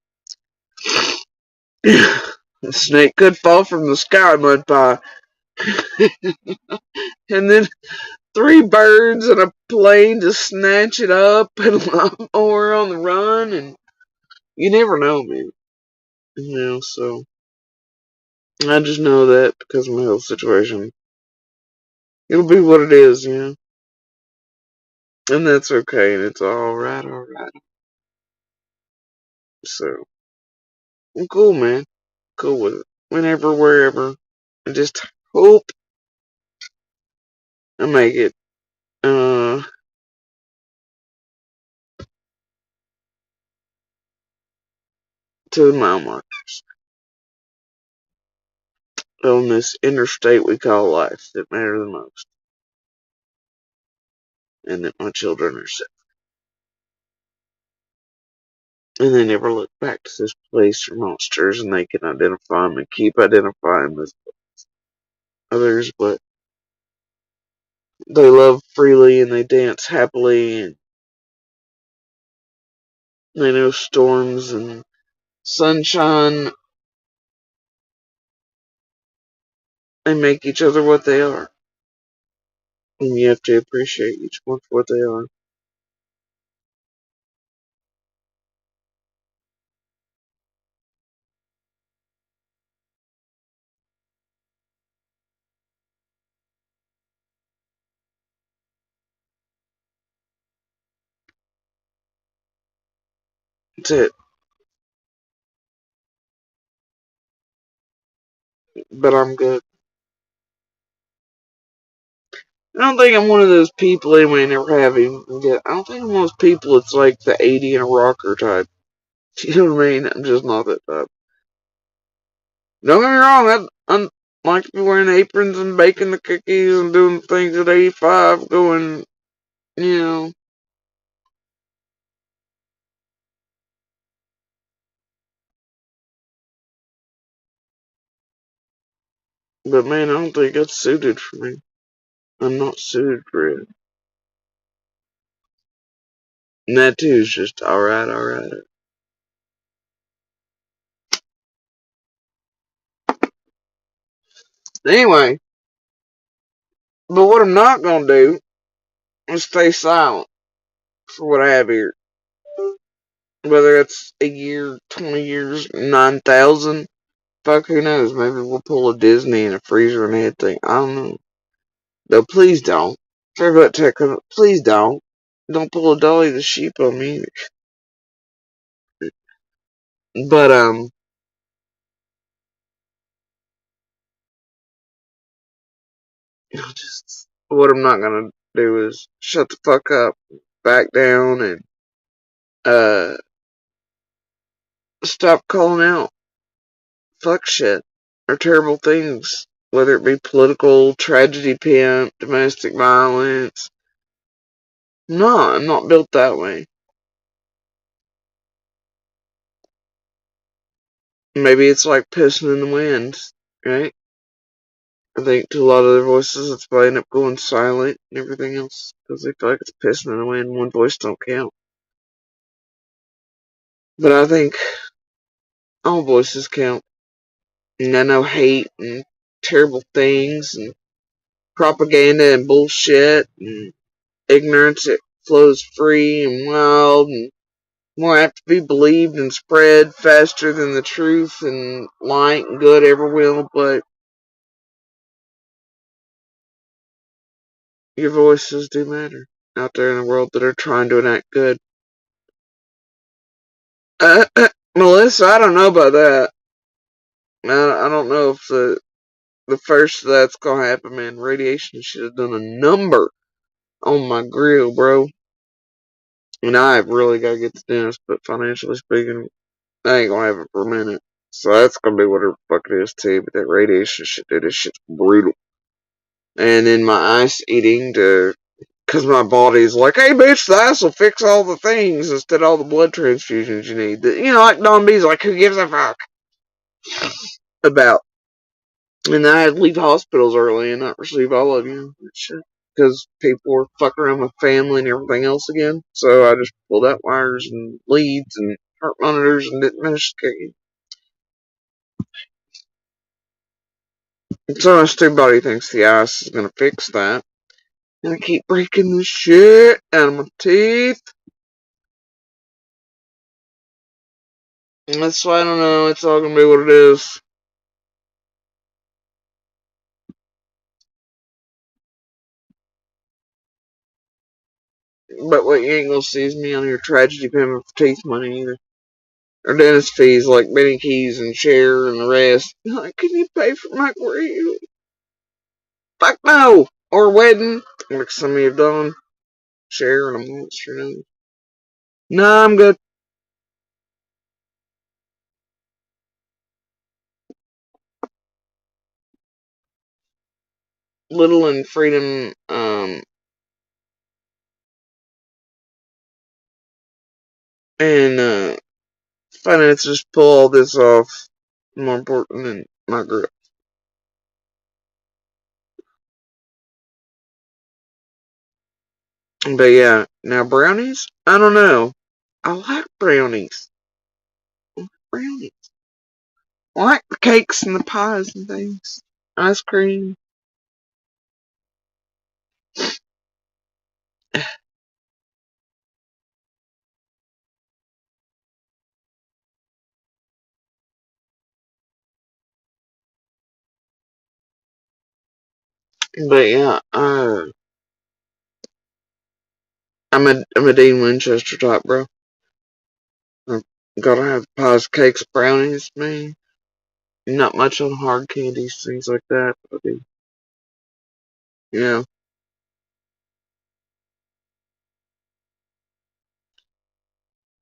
The snake could fall from the sky, mud pie. And then 3 birds and a plane to snatch it up and a lot more on the run. And you never know, man. So I just know that because of my health situation. It'll be what it is, And that's okay, and it's alright, alright. So, I'm cool, man. Cool with it. Whenever, wherever. I just hope I make it, to the mile markers on this interstate we call life that matter the most. And that my children are safe. And they never look back to this place for monsters and they can identify them and keep identifying with others, but they love freely and they dance happily and they know storms and sunshine. They make each other what they are. And you have to appreciate each one for what they are. That's it. But I'm good. I don't think I'm one of those people anyway, never have even. I don't think I'm one of those people that's like the 80 and a rocker type. You know what I mean? I'm just not that type. Don't get me wrong, I like to be wearing aprons and baking the cookies and doing things at 85, going, you know. But man, I don't think that's suited for me. I'm not suited for it. And that too is just alright, alright. Anyway, but what I'm not gonna do is stay silent for what I have here. Whether it's a year, 20 years, 9,000. Fuck, who knows? Maybe we'll pull a Disney and a freezer and head thing. I don't know. No, please don't. Sorry about tech. Please don't. Don't pull a Dolly the sheep on me. But, just, what I'm not gonna do is shut the fuck up, back down, and, uh, stop calling out fuck shit or terrible things. Whether it be political, tragedy, pimp, domestic violence. No, I'm not built that way. Maybe it's like pissing in the wind, right? I think to a lot of their voices, it's why they end up going silent and everything else because they feel like it's pissing them away and one voice don't count. But I think all voices count. And I know hate and terrible things and propaganda and bullshit and ignorance that flows free and wild and more apt to be believed and spread faster than the truth and light and good ever will, but your voices do matter out there in the world that are trying to enact good. Melissa, I don't know about that. I don't know if the first of that's gonna happen, man. Radiation should have done a number on my grill, bro. And I've really got to get to dentist, but financially speaking, I ain't gonna have it for a minute. So that's gonna be whatever the fuck it is too. But that radiation shit, dude, this shit's brutal. And then my ice eating cause my body's like, hey bitch, the ice will fix all the things instead of all the blood transfusions you need. Like Don B's like, who gives a fuck about? And I had to leave hospitals early and not receive all of you shit. Because people were fucking around with family and everything else again. So I just pulled out wires and leads and heart monitors and didn't manage to get you. So my stupid body thinks the ice is gonna fix that. And I keep breaking the shit out of my teeth. And that's why I don't know, it's all gonna be what it is. But what you ain't gonna see is me on your tragedy payment for teeth money either. Or dentist fees like Benny Keys and Cher and the rest. Like, can you pay for my grill? Fuck no! Or wedding, like some of you have done. Cher and a monster name. No, I'm good. Little and freedom, and finances pull all this off. More important than my grill. But yeah, now brownies? I don't know. I like brownies. I like brownies. I like the cakes and the pies and things. Ice cream. But yeah, I'm a Dean Winchester type, bro. I gotta have pies, cakes, brownies, man. Not much on hard candies, things like that. But I do, you know.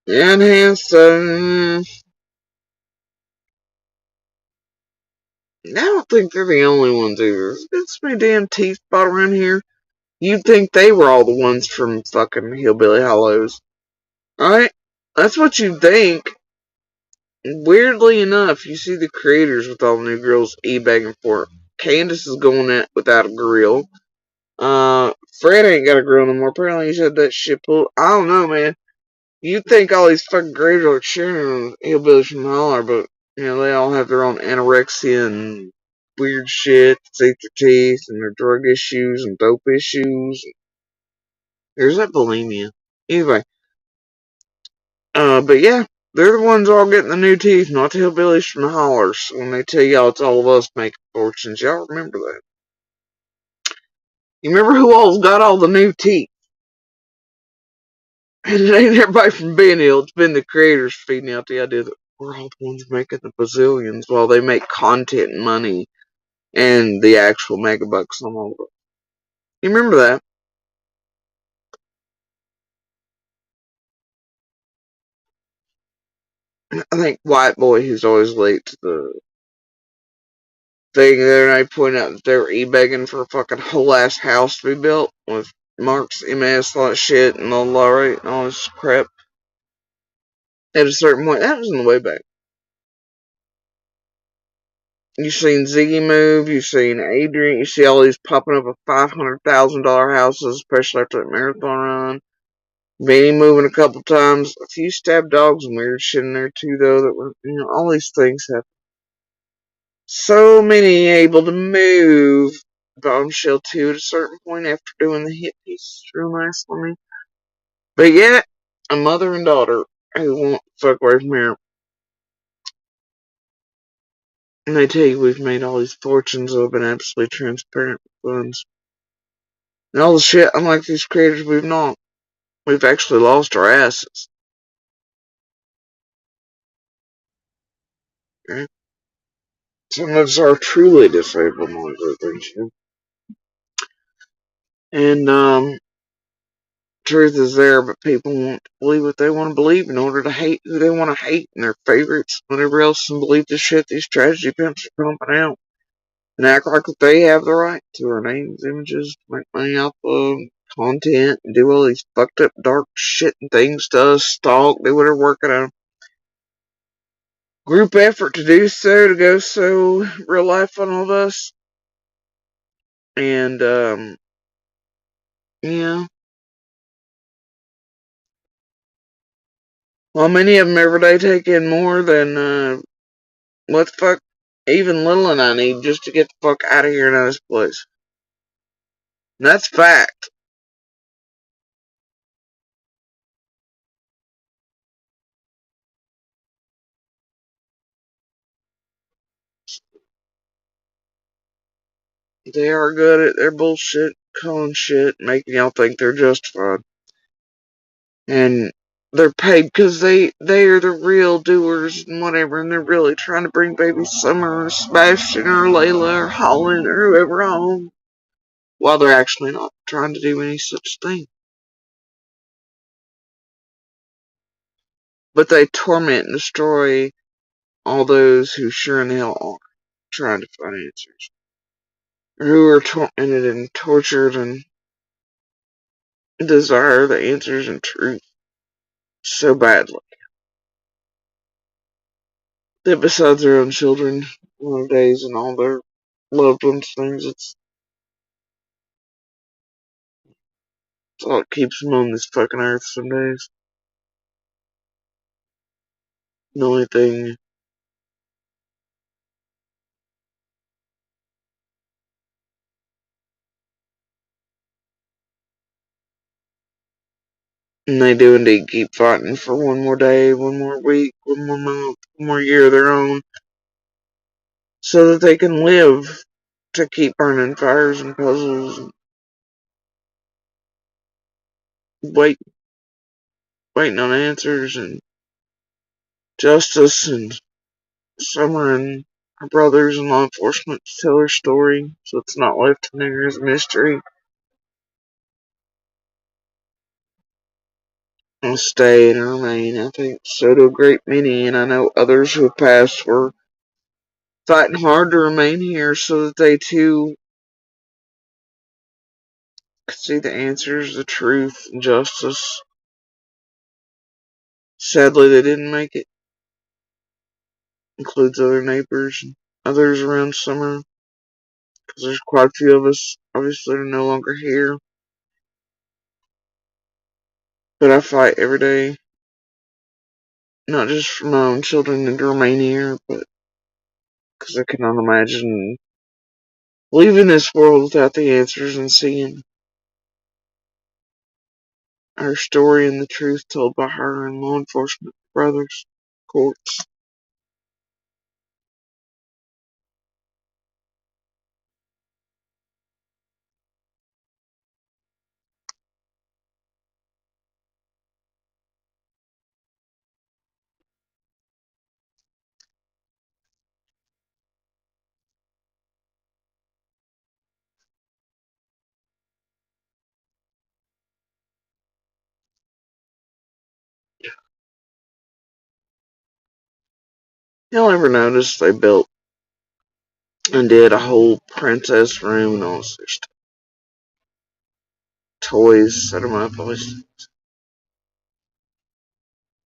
Enhanced, I don't think they're the only ones either. There's been so many damn teeth bought around here. You'd think they were all the ones from fucking Hillbilly Hollows. Right? That's what you'd think. Weirdly enough, you see the creators with all the new girls e-begging for it. Candace is going at without a grill. Fred ain't got a grill no more. Apparently he's had that shit pulled. I don't know, man. You'd think all these fucking creators are sharing hillbillies from the holler, but, they all have their own anorexia and weird shit to eat their teeth and their drug issues and dope issues. There's that bulimia. Anyway, but yeah, they're the ones all getting the new teeth, not the hillbillies from the hollers. When they tell y'all it's all of us making fortunes, y'all remember that. You remember who all's got all the new teeth? And it ain't everybody from being ill, it's been the creators feeding out the idea that we're all the ones making the bazillions while they make content money and the actual megabucks on all of it. You remember that? I think White Boy, who's always late to the thing there, and I pointed out that they were e-begging for a fucking whole ass house to be built with Mark's MS, all that shit, and all the right, and all this crap. At a certain point, that was in the way back. You've seen Ziggy move. You've seen Adrian. You see all these popping up with $500,000 houses, especially after that marathon run. Benny moving a couple times. A few stabbed dogs and weird shit in there too, though. That were, all these things happen. So many able to move. Bombshell 2 at a certain point after doing the hit piece. Real nice for me. But yet, a mother and daughter who won't fuck away from here. And they tell you we've made all these fortunes that have been absolutely transparent funds. And all the shit, unlike these creators, we've not. We've actually lost our asses. Okay? Some of us are truly disabled and all those things, And, truth is there, but people won't believe what they want to believe in order to hate who they want to hate and their favorites, whatever else, and believe the shit these tragedy pimps are pumping out. And act like that they have the right to our names, images, make money off of content, and do all these fucked up dark shit and things to us, stalk, do whatever working on group effort to do so, to go so real life on all of us. And, yeah. Well, many of them every day take in more than, what the fuck even Little and I need just to get the fuck out of here and out of this place. And that's fact. They are good at their bullshit, calling shit, making y'all think they're justified. And they're paid because they are the real doers and whatever, and they're really trying to bring baby Summer or Sebastian or Layla or Holland or whoever home, while they're actually not trying to do any such thing. But they torment and destroy all those who sure in hell are trying to find answers, or who are tormented and tortured and desire the answers and truth so badly that besides their own children nowadays and all their loved ones things, it's all that keeps them on this fucking earth some days. The only thing. And they do indeed keep fighting for one more day, one more week, one more month, one more year of their own, so that they can live to keep burning fires and puzzles and wait, waiting on answers and justice and Summer and her brothers and law enforcement to tell her story, so it's not left in there as a mystery. And stay and remain. I think so do a great many, and I know others who have passed were fighting hard to remain here so that they too could see the answers, the truth, and justice. Sadly, they didn't make it. Includes other neighbors and others around Summer, because there's quite a few of us, obviously, are no longer here. But I fight every day, not just for my own children and to remain here, but because I cannot imagine leaving this world without the answers and seeing her story and the truth told by her and law enforcement, brothers, courts. Y'all ever notice they built and did a whole princess room and all this toys, set them up, all these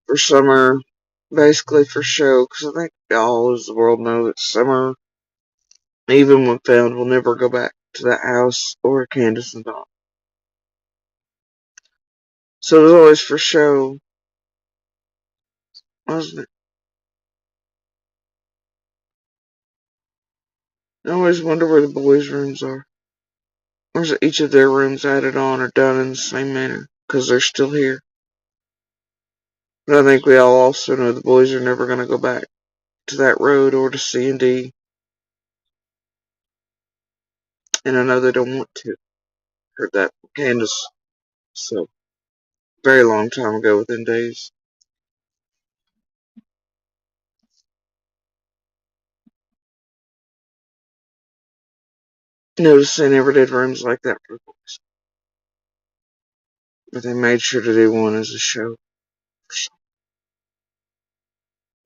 for Summer, basically for show, because I think y'all as the world know that Summer even when found, will never go back to that house or Candace and Don. So it was always for show, wasn't it? I always wonder where the boys' rooms are. Or is each of their rooms added on or done in the same manner? Because they're still here. But I think we all also know the boys are never going to go back to that road or to C&D. And I know they don't want to. Heard that from Candace. So, very long time ago, within days. Notice they never did rooms like that for the boys. But they made sure to do one as a show.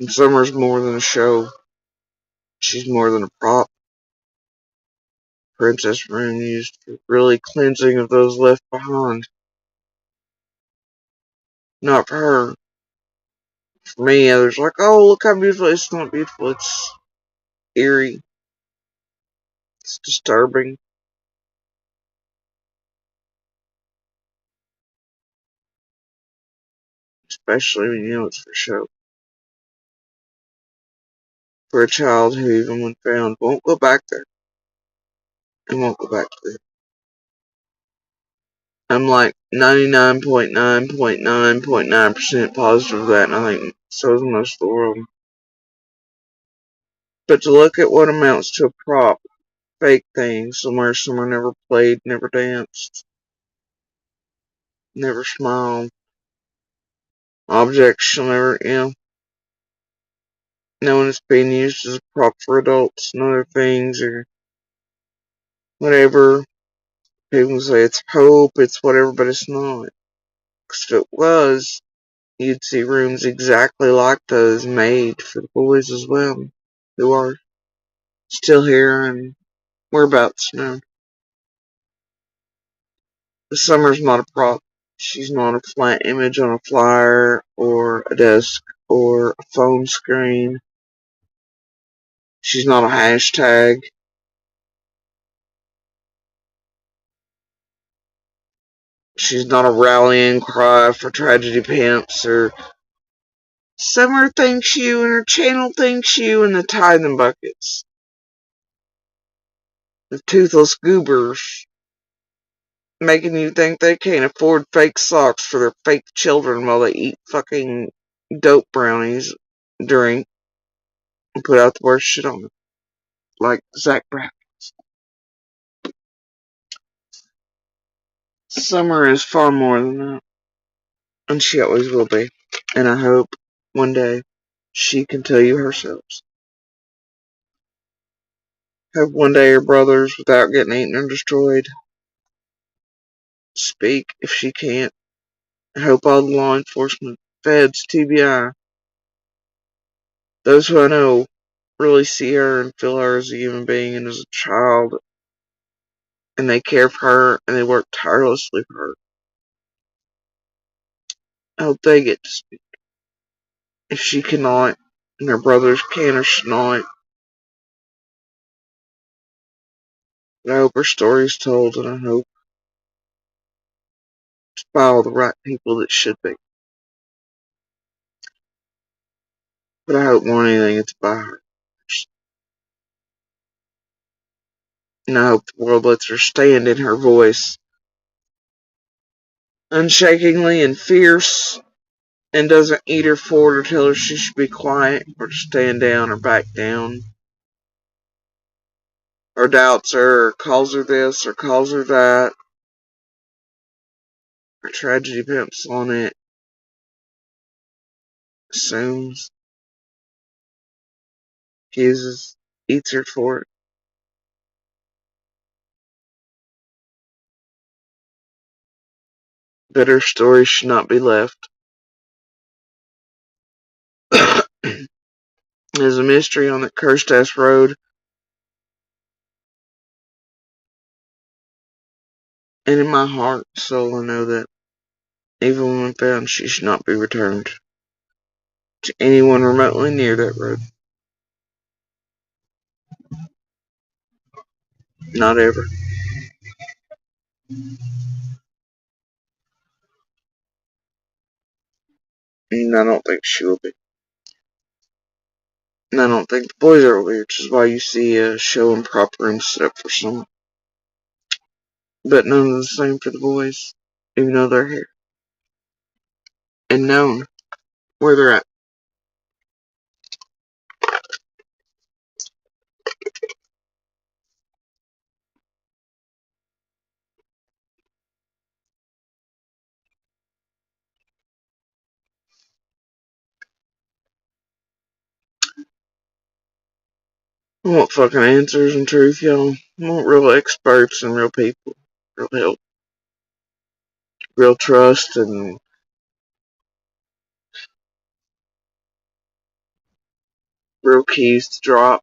And Summer's more than a show. She's more than a prop. Princess room used for really cleansing of those left behind. Not for her. For me, others like, oh, look how beautiful. It's not beautiful. It's eerie. It's disturbing. Especially when you know it's for show. For a child who, even when found, won't go back there. And won't go back there. I'm like 99.9.9.9% positive of that, and I think so is most of the world. But to look at what amounts to a prop, fake thing, somewhere Summer never played, never danced, never smiled, objects she'll never, knowing it's being used as a prop for adults and other things, or whatever. People say it's hope, it's whatever, but it's not. Because if it was, you'd see rooms exactly like those made for the boys as well, who are still here and whereabouts known. The Summer's not a prop. She's not a flat image on a flyer or a desk or a phone screen. She's not a hashtag. She's not a rallying cry for tragedy pants or Summer thanks you and her channel thanks you and the tithing buckets. The toothless goobers making you think they can't afford fake socks for their fake children while they eat fucking dope brownies, drink, and put out the worst shit on them. Like Zach Braff. Summer is far more than that. And she always will be. And I hope one day she can tell you herself. Hope one day her brothers, without getting eaten or destroyed, speak if she can't. I hope all the law enforcement, feds, TBI, those who I know really see her and feel her as a human being and as a child, and they care for her and they work tirelessly for her. I hope they get to speak. If she cannot, and her brothers can or should not, but I hope her story is told, and I hope it's by all the right people that should be. But I hope more than anything it's by her. And I hope the world lets her stand in her voice, unshakingly and fierce, and doesn't eat her forward or tell her she should be quiet or to stand down or back down, or doubts her or calls her this or calls her that, or tragedy pimps on it, assumes, accuses, eats her for it. But her story should not be left as a mystery on that cursed ass road. And in my heart and soul, I know that even when found, she should not be returned to anyone remotely near that road. Not ever. And I don't think she will be. And I don't think the boys are over, which is why you see a show and prop room set up for someone. But none of the same for the boys, even though they're here. And known where they're at. I want fucking answers and truth, y'all. I want real experts and real people. Real help. Real trust and real keys to drop.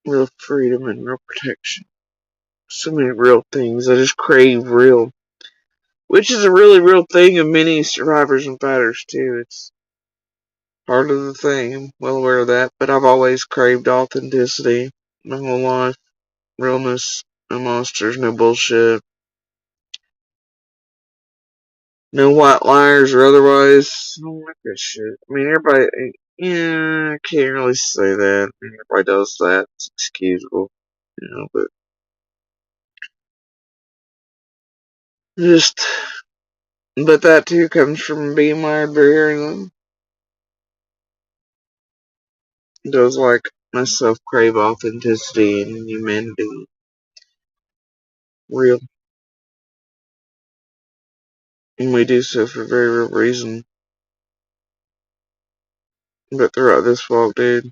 Real freedom and real protection. So many real things. I just crave real. Which is a really real thing of many survivors and fighters, too. It's part of the thing. I'm well aware of that. But I've always craved authenticity my whole life. Realness. No monsters, no bullshit. No white liars or otherwise. I don't like that shit. I mean, everybody. Yeah, I can't really say that. I mean, everybody does that. It's excusable. But just. But that too comes from being wired very early. Does like myself crave authenticity and humanity. Real. And we do so for very real reason. But throughout this walk, dude,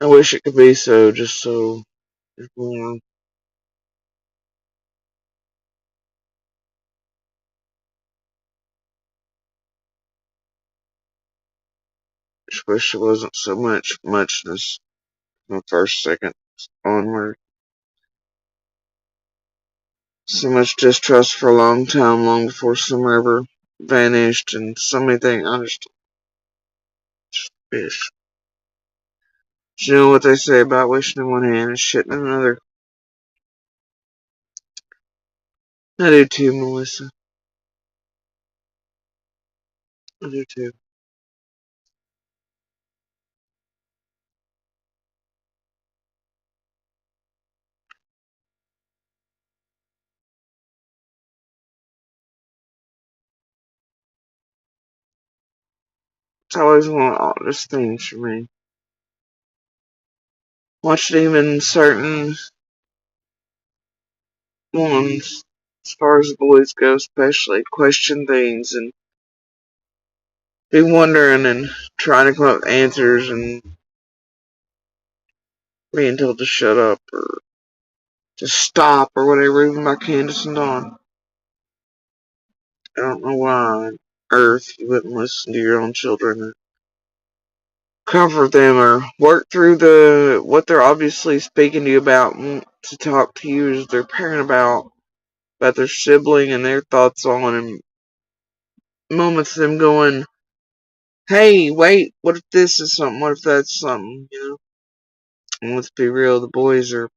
I wish it could be so, just so there's more. Just wish it wasn't so much muchness from the first second onward. So much distrust for a long time, long before some ever vanished, and so many things. I just wish. You know what they say about wishing in one hand and shitting in another? I do too, Melissa. I do too. It's always one of the oddest things for me. Watching even certain ones, as far as the boys go, especially, question things and be wondering and trying to come up with answers and being told to shut up or to stop or whatever, even by Candace and Dawn. I don't know why on earth you wouldn't listen to your own children or comfort them or work through what they're obviously speaking to you about and to talk to you as their parent about their sibling and their thoughts on and moments of them going, hey, wait, what if this is something? What if that's something? And let's be real, the boys are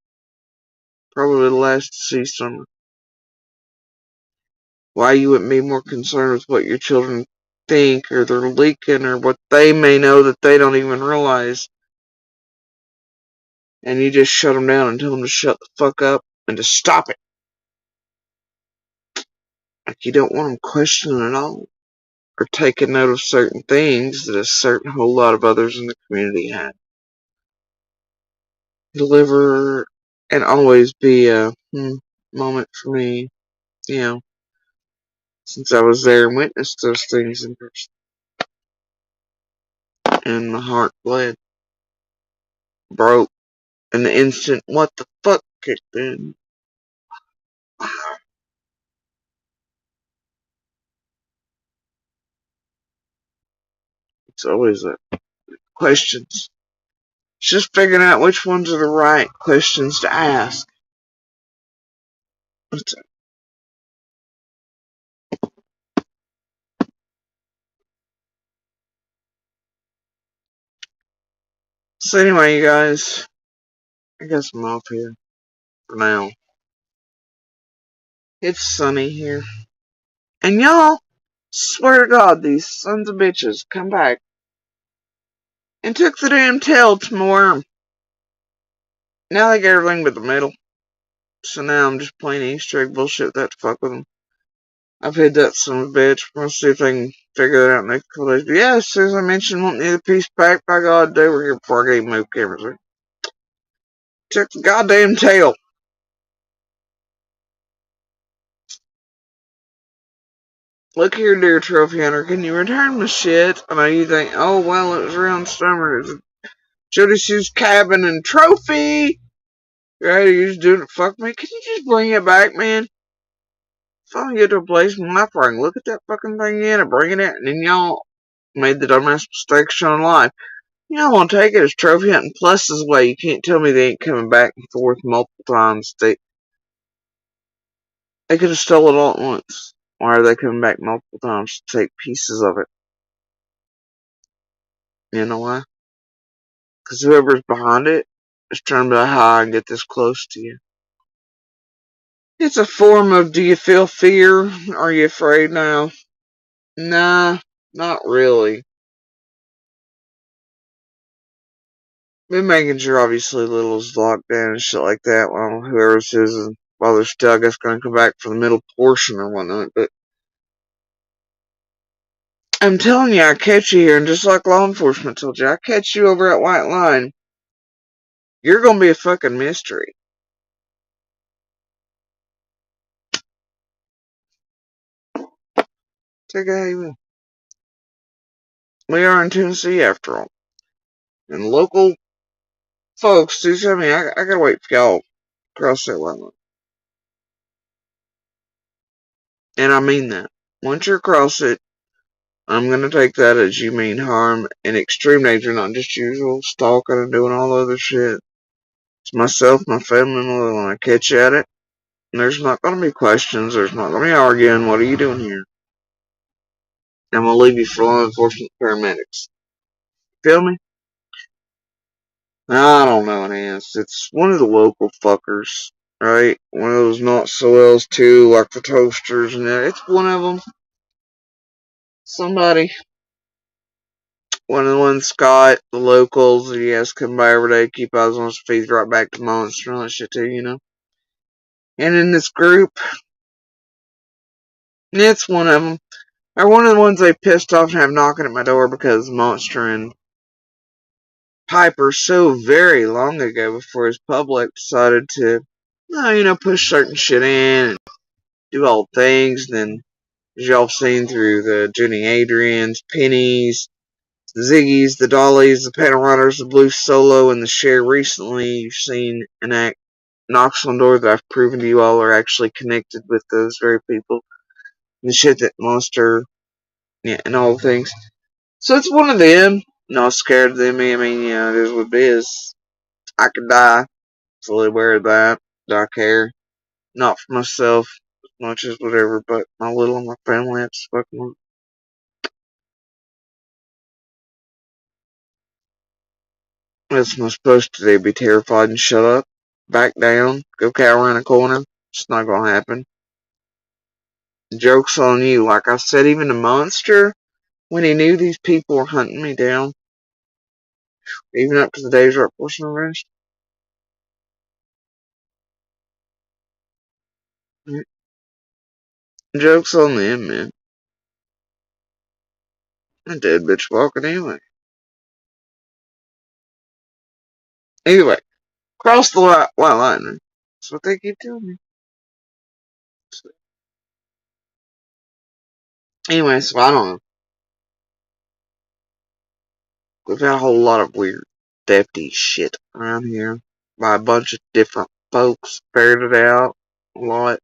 probably the last to see some. Why you wouldn't be more concerned with what your children think or they're leaking or what they may know that they don't even realize. And you just shut them down and tell them to shut the fuck up and to stop it. Like you don't want them questioning at all or taking note of certain things that a certain whole lot of others in the community had. Deliver and always be a moment for me, since I was there and witnessed those things in person. And my heart bled, broke, and the instant what the fuck kicked in. It's always questions. It's just figuring out which ones are the right questions to ask. So anyway, you guys, I guess I'm off here for now. It's sunny here. And y'all, swear to God, these sons of bitches come back and took the damn tail to my worm. Now they got everything but the middle. So now I'm just playing Easter egg bullshit that to fuck with them. I've hid that son of a bitch. We'll see if I can figure that out next couple days. But yeah, as soon as I mentioned wanting the piece back, by God, they were here before I gave them cameras. Took the goddamn tail. Look here, dear trophy hunter, can you return the shit? I know you think, oh, well, it was around summer. It was Jody Sue's cabin and trophy. Right, you just doing it. Fuck me. Can you just bring it back, man? If I get to a place in life where I can look at that fucking thing again and bring it in, and then y'all made the dumbass mistake shown live. Y'all want to take it as trophy hunting plus as way. You can't tell me they ain't coming back and forth multiple times. They could have stole it all at once. Why are they coming back multiple times to take pieces of it? You know why? Because whoever's behind it is trying to hide and get this close to you. It's a form of, do you feel fear? Are you afraid now? Nah, not really. Been making sure obviously Little's locked down and shit like that while whoever this is, while they're still, I guess, gonna come back for the middle portion or whatnot, but I'm telling you, I catch you here, and just like law enforcement told you, I catch you over at White Line, you're gonna be a fucking mystery. Take it how you will. We are in Tennessee after all. And local folks do tell me I gotta wait for y'all to cross that white line. And I mean that. Once you cross it, I'm gonna take that as you mean harm in extreme nature, not just usual stalking and doing all the other shit. It's myself, my family, and little, and I catch you at it. And there's not gonna be questions, there's not gonna be arguing, what are you doing here? I'm gonna leave you for law enforcement paramedics. Feel me? I don't know, it's one of the local fuckers, right? One of those not so wells too, like the toasters and that. It's one of them. Somebody. One of the ones, Scott, the locals, he has to come by every day, keep eyes on his feet, right back to Monster and all that shit too, you know? And in this group, it's one of them. Or one of the ones they pissed off and have knocking at my door because Monster and Piper so very long ago before his public decided to, push certain shit in and do all things. And then, as y'all have seen through the Jenny Adrians, Pennies, the Ziggies, the Dollies, the Panel Runners, the Blue Solo, and the Share recently, you've seen an act knocks on doors that I've proven to you all are actually connected with those very people. And the shit that Monster, and all the things. So it's one of them. Not scared of them. I mean, it is what it is. I could die. Fully aware of that. Do I care? Not for myself as much as whatever, but my little and my family have to fucking look. That's not supposed to do. Be terrified and shut up. Back down. Go cower in a corner. It's not gonna happen. Joke's on you. Like I said, even the monster, when he knew these people were hunting me down, even up to the days right before some arrest, joke's on them, man. A dead bitch walking anyway. Anyway, cross the white line. That's what they keep telling me. So, anyway, so I don't know. We've had a whole lot of weird, defty shit around here by a bunch of different folks. Ferreted out a lot.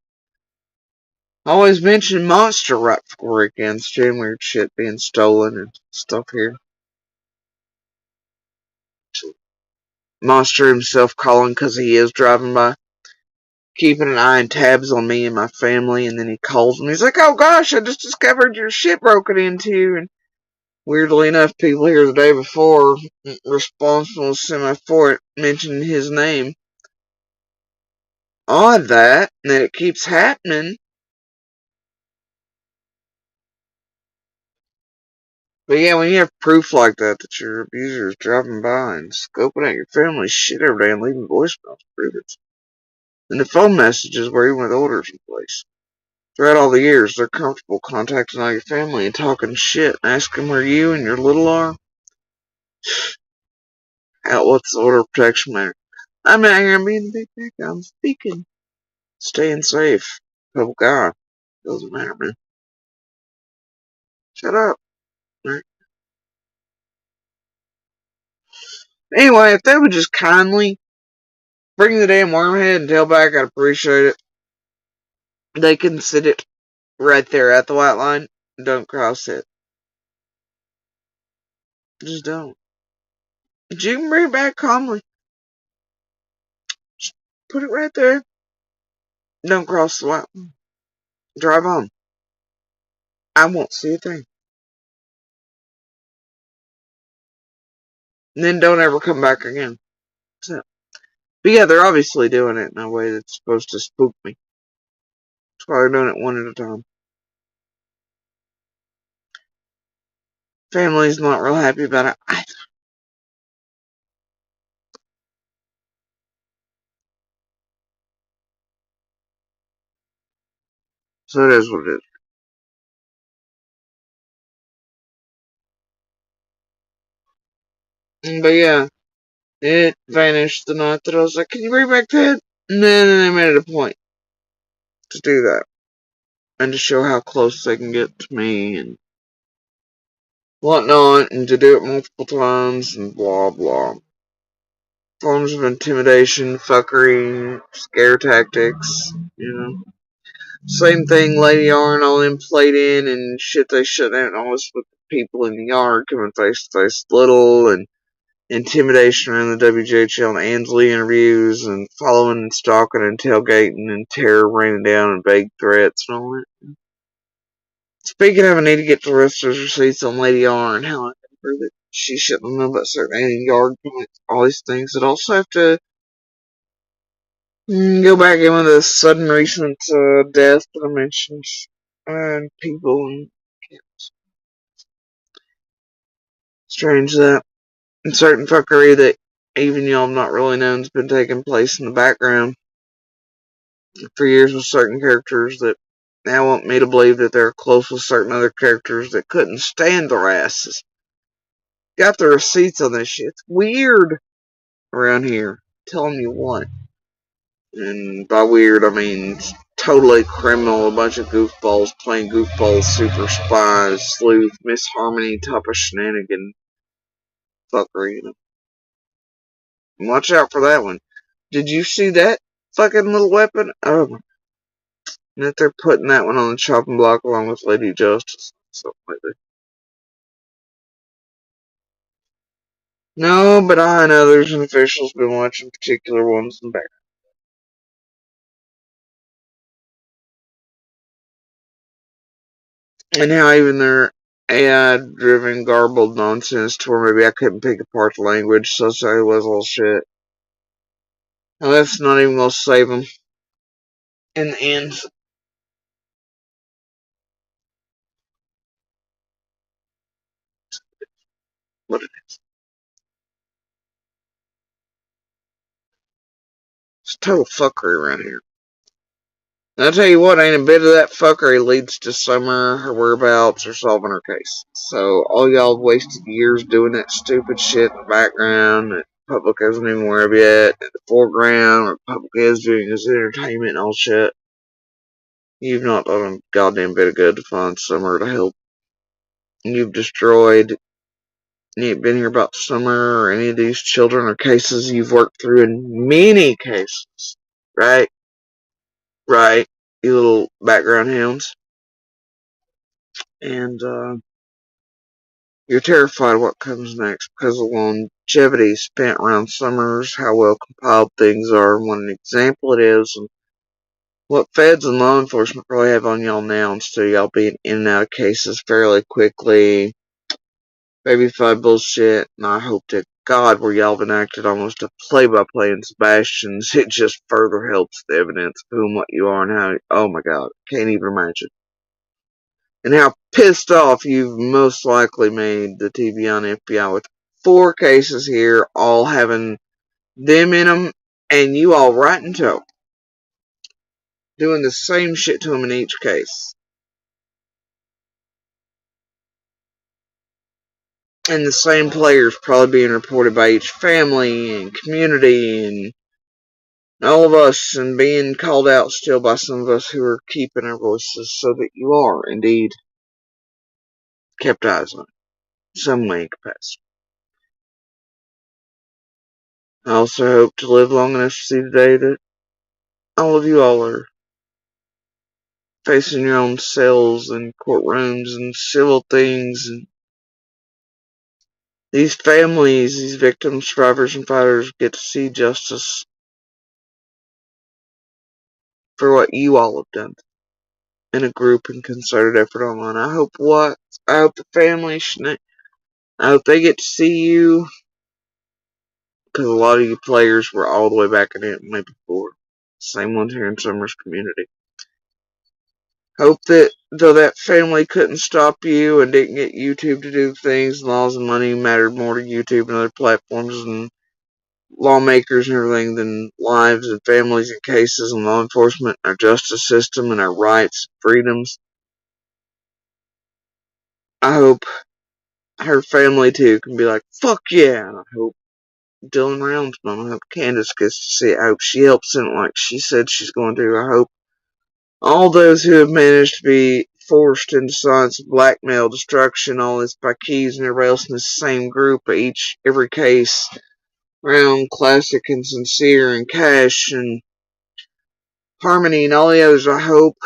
Always mention Monster right before weekends too. Weird shit being stolen and stuff here. Monster himself calling because he is driving by, keeping an eye and tabs on me and my family, and then he calls me. He's like, "Oh gosh, I just discovered your shit broken into," and Weirdly enough, people here the day before, responsible semi-for it, mentioned his name. Odd that it keeps happening. But yeah, when you have proof like that your abuser is driving by and scoping out your family's shit every day and leaving voicemails to prove it. And the phone messages where even with orders in place. Throughout all the years, they're comfortable contacting all your family and talking shit and asking where you and your little are. What's the order of protection matter? I'm out here being a big dick. I'm speaking. Staying safe. Public eye. Doesn't matter, man. Shut up. Right. Anyway, if they would just kindly bring the damn wormhead and tail back, I'd appreciate it. They can sit it right there at the white line. Don't cross it. Just don't. But you can bring it back calmly. Just put it right there. Don't cross the white line. Drive on. I won't see a thing. And then don't ever come back again. So, but yeah, they're obviously doing it in a way that's supposed to spook me. That's why they're doing it one at a time. Family's not real happy about it either. So it is what it is. But yeah, it vanished the night that I was like, can you bring back Ted? And then they made it a point to do that. And to show how close they can get to me and whatnot, and to do it multiple times and blah blah. Forms of intimidation, fuckery, scare tactics, you know. Same thing Lady R and all them played in and shit they shut down all this with people in the yard coming face to face little and intimidation around the WJHL and Ansley interviews and following and stalking and tailgating and terror raining down and vague threats and all that. Speaking of, I need to get the rest of those receipts on Lady R and how I can prove it. She shouldn't know about certain yard points, all these things. I'd also have to go back in with the sudden recent death that I mentioned and people and strange that and certain fuckery that even y'all not really known has been taking place in the background for years with certain characters that now want me to believe that they're close with certain other characters that couldn't stand their asses. Got the receipts on this shit. It's weird around here. Telling you what. And by weird, I mean totally criminal. A bunch of goofballs playing goofballs, super spies, sleuth, Miss Harmony type of shenanigan fuckery. You know. And watch out for that one. Did you see that fucking little weapon? Oh my. And that they're putting that one on the chopping block along with Lady Justice. Something like that. No, but I and others and officials been watching particular ones in the background. And how even their AI-driven garbled nonsense to where maybe I couldn't pick apart the language, so sorry it was all shit. And that's not even gonna save them in the end. But it's total fuckery around here. And I'll tell you what, ain't a bit of that fuckery leads to Summer, her whereabouts, or solving her case. So all y'all have wasted years doing that stupid shit in the background that the public isn't even aware of yet. In the foreground, where the public is doing is entertainment and all shit. You've not done a goddamn bit of good to find Summer to help. You've destroyed. You ain't been here about Summer or any of these children or cases you've worked through in many cases. Right? Right. You little background hounds. And, you're terrified of what comes next because of the longevity spent around Summers, how well compiled things are, and what an example it is, and what feds and law enforcement really have on y'all now instead of y'all being in and out of cases fairly quickly. Baby five bullshit, and I hope to God where y'all have enacted almost a play-by-play in Sebastian's. It just further helps the evidence of who and what you are and how. Oh my God, can't even imagine. And how pissed off you've most likely made the TV on FBI with 4 cases here, all having them in them, and you all right in tow, doing the same shit to them in each case. And the same players probably being reported by each family and community and all of us, and being called out still by some of us who are keeping our voices, so that you are indeed kept eyes on some way in capacity. I also hope to live long enough to see the day that all of you all are facing your own cells and courtrooms and civil things, and these families, these victims, survivors, and fighters get to see justice for what you all have done in a group and concerted effort online. I hope the family, I hope they get to see you, because a lot of you players were all the way back in it way before. Same ones here in Summer's community. Hope that though that family couldn't stop you and didn't get YouTube to do things, laws and money mattered more to YouTube and other platforms and lawmakers and everything than lives and families and cases and law enforcement, our justice system and our rights, freedoms. I hope her family too can be like, fuck yeah. And I hope Dylan Round's mom, I hope Candace gets to see it. I hope she helps him like she said she's going to. I hope all those who have managed to be forced into silence, blackmail, destruction, all this by keys and everybody else in the same group, every case, Round, Classic, and Sincere, and Cash, and Harmony, and all the others, I hope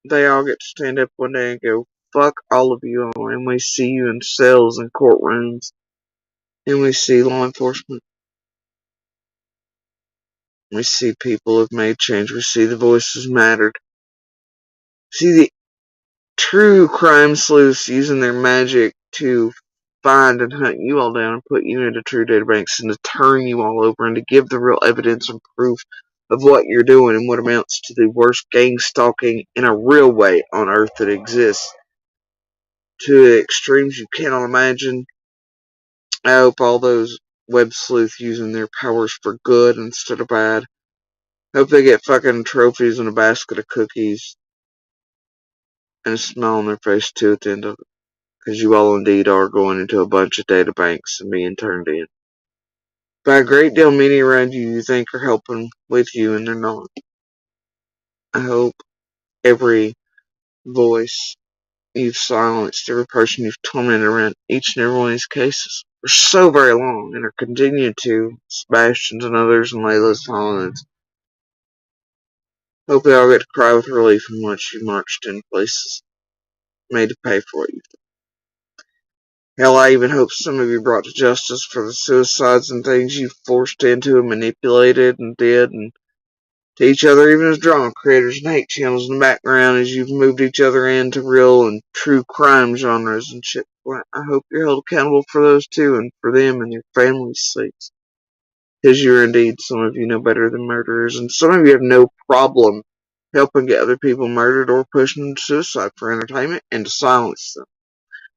they all get to stand up one day and go, fuck all of you all, and we see you in cells and courtrooms, and we see law enforcement. We see people have made change. We see the voices mattered. See the true crime sleuths using their magic to find and hunt you all down and put you into true databanks and to turn you all over and to give the real evidence and proof of what you're doing and what amounts to the worst gang stalking in a real way on earth that exists to extremes you cannot imagine. I hope all those web sleuths using their powers for good instead of bad. Hope they get fucking trophies and a basket of cookies and a smile on their face too at the end of it. Because you all indeed are going into a bunch of data banks and being turned in by a great deal many around you think are helping with you, and they're not. I hope every voice you've silenced, every person you've tormented around each and every one of these cases for so very long, and are continuing to, Sebastian's and others, and Layla's Holland's, hope they all get to cry with relief in what you marched in places made to pay for what you've done. Hell, I even hope some of you brought to justice for the suicides and things you forced into and manipulated and did, and to each other, even as drama creators and hate channels in the background, as you've moved each other into real and true crime genres and shit. Well, I hope you're held accountable for those too, and for them and your family's sakes. Because you're indeed, some of you know better than murderers, and some of you have no problem helping get other people murdered or pushing them to suicide for entertainment and to silence them.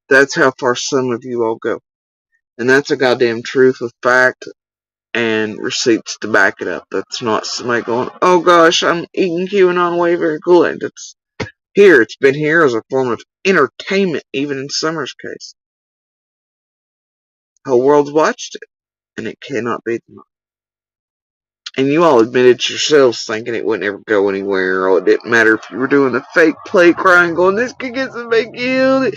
That's how far some of you all go. And that's a goddamn truth with fact and receipts to back it up. That's not somebody going, oh gosh, I'm eating QAnon way very cool. And it's here. It's been here as a form of entertainment, even in Summer's case. The whole world's watched it, and it cannot be denied. And you all admitted yourselves thinking it wouldn't ever go anywhere, or it didn't matter if you were doing the fake play crying, going, this could get somebody killed.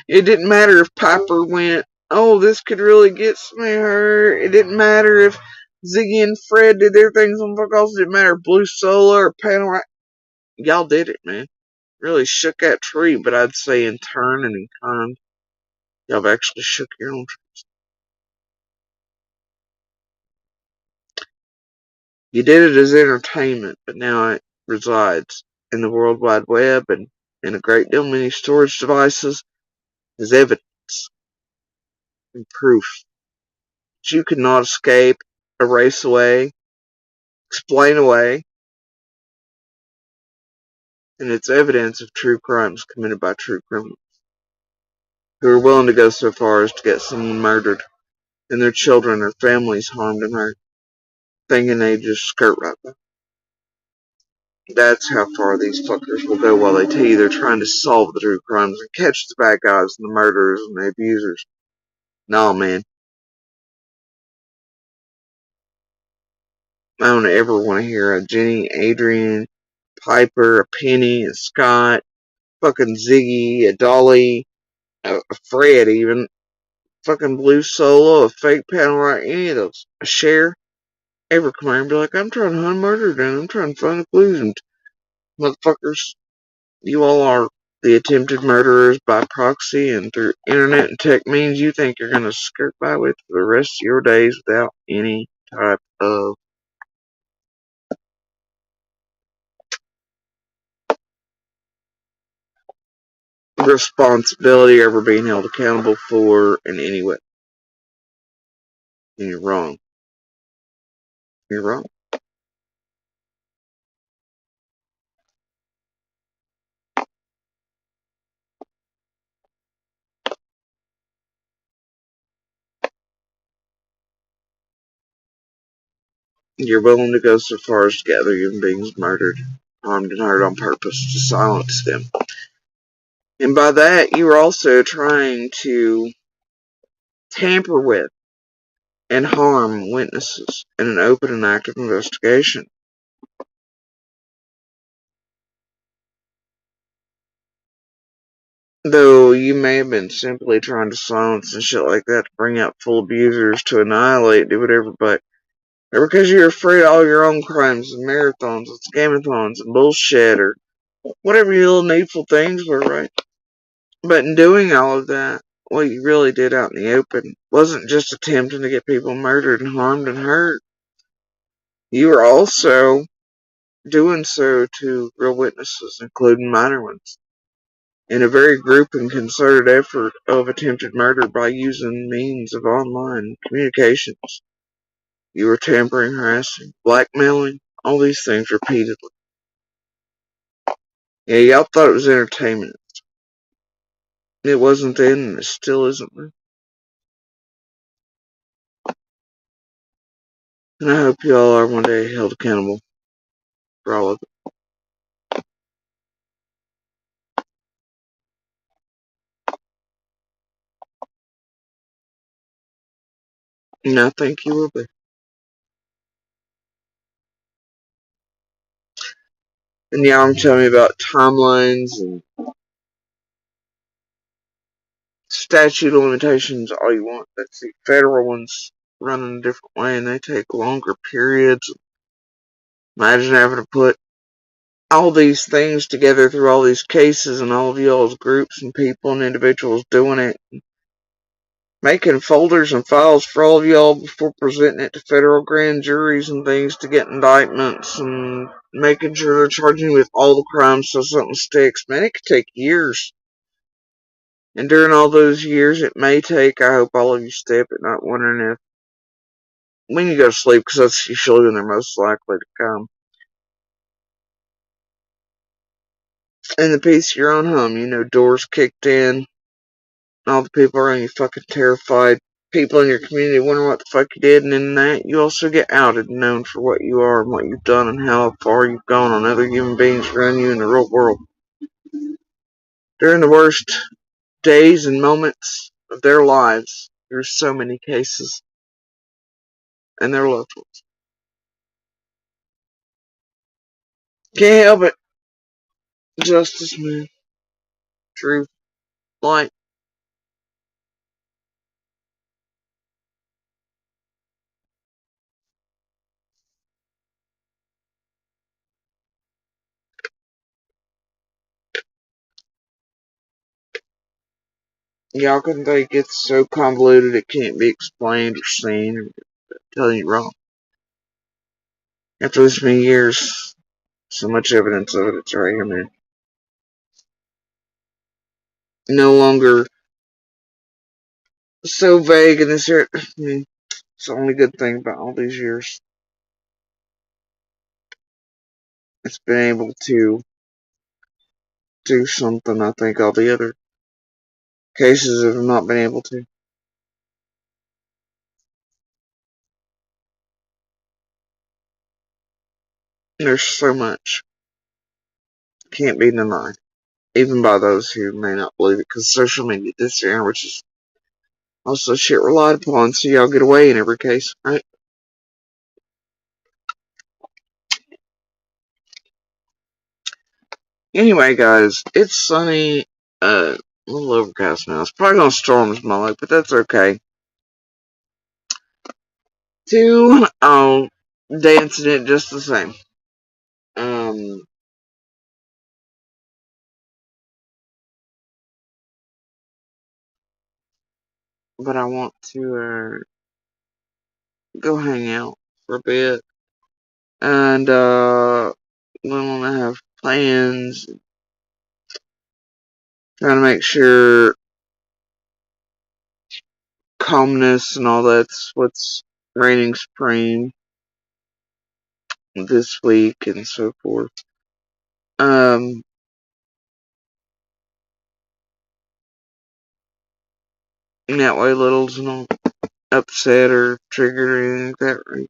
It didn't matter if Piper went, oh, this could really get somebody hurt. It didn't matter if Ziggy&Fred did their things on vocals. It didn't matter if Blue Solar or Panel. Y'all did it, man. Really shook that tree, but I'd say in turn and in kind, y'all have actually shook your own trees. You did it as entertainment, but now it resides in the World Wide Web and in a great deal many storage devices as evidence and proof that you could not escape, erase away, explain away, and it's evidence of true crimes committed by true criminals who are willing to go so far as to get someone murdered and their children or families harmed and hurt, thinking they just skirt right by. That's how far these fuckers will go while they tell you they're trying to solve the true crimes and catch the bad guys and the murderers and the abusers. Nah, man. I don't ever want to hear a Jenny, Adrian, Piper, a Penny, a Scott, fucking Ziggy, a Dolly, a Fred even, fucking Blue Solo, a fake panel right, any of those. A Cher ever come here and be like, I'm trying to hunt murder down, I'm trying to find the clues, and motherfuckers, you all are the attempted murderers by proxy and through internet and tech means you think you're gonna skirt by with for the rest of your days without any type of responsibility ever being held accountable for in any way. And you're wrong. You're wrong. You're willing to go so far as to get other human beings murdered, harmed, and hurt on purpose to silence them. And by that, you're also trying to tamper with and harm witnesses in an open and active investigation. Though you may have been simply trying to silence and shit like that to bring out full abusers to annihilate, do whatever, but or because you're afraid of all your own crimes and marathons and scamathons and bullshit or whatever your little needful things were, right? But in doing all of that, what you really did out in the open wasn't just attempting to get people murdered and harmed and hurt. You were also doing so to real witnesses, including minor ones, in a very group and concerted effort of attempted murder by using means of online communications. You were tampering, harassing, blackmailing, all these things repeatedly. Yeah, y'all thought it was entertainment. It wasn't then, and it still isn't then. And I hope you all are one day held accountable for all of it. And I think you will be. And y'all can tell me about timelines and statute of limitations all you want. That's the federal ones running a different way and they take longer periods. Imagine having to put all these things together through all these cases and all of y'all's groups and people and individuals doing it. Making folders and files for all of y'all before presenting it to federal grand juries and things to get indictments and making sure they're charging you with all the crimes so something sticks. Man, it could take years. And during all those years, it may take, I hope all of you stay up at night wondering if, when you go to sleep, because that's usually when they're most likely to come. In the peace of your own home, you know, doors kicked in, all the people around you fucking terrified, people in your community wondering what the fuck you did, and in that, you also get outed and known for what you are and what you've done and how far you've gone on other human beings around you in the real world. During the worst days and moments of their lives, there's so many cases, and their loved ones. Can't help it. Justice, man. Truth. Light. Y'all can think it's so convoluted it can't be explained or seen. I'm telling you wrong. After this many years, so much evidence of it, it's right here, man. No longer so vague in this year. It's the only good thing about all these years. It's been able to do something I think all the other cases have not been able to. There's so much. Can't be denied. Even by those who may not believe it, because social media this year, which is also shit relied upon, so y'all get away in every case, right? Anyway, guys, it's sunny, a little overcast now. It's probably gonna storm as my luck, but that's okay. Dancing it just the same. Um, but I want to go hang out for a bit, and we want to have plans, trying to make sure calmness and all that's what's reigning supreme this week and so forth. Um, that way Little's not upset or triggered or anything like that, right?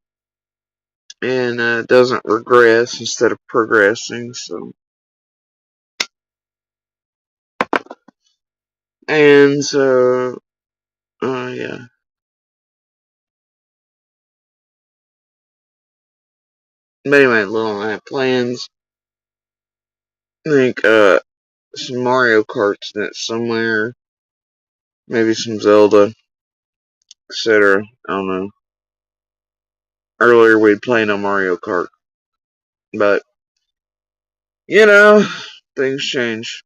And doesn't regress instead of progressing. So, and so, yeah. But anyway, Little and I have plans. I think some Mario Karts in it somewhere, maybe some Zelda, etc. I don't know. Earlier we'd play no Mario Kart, but you know, things change.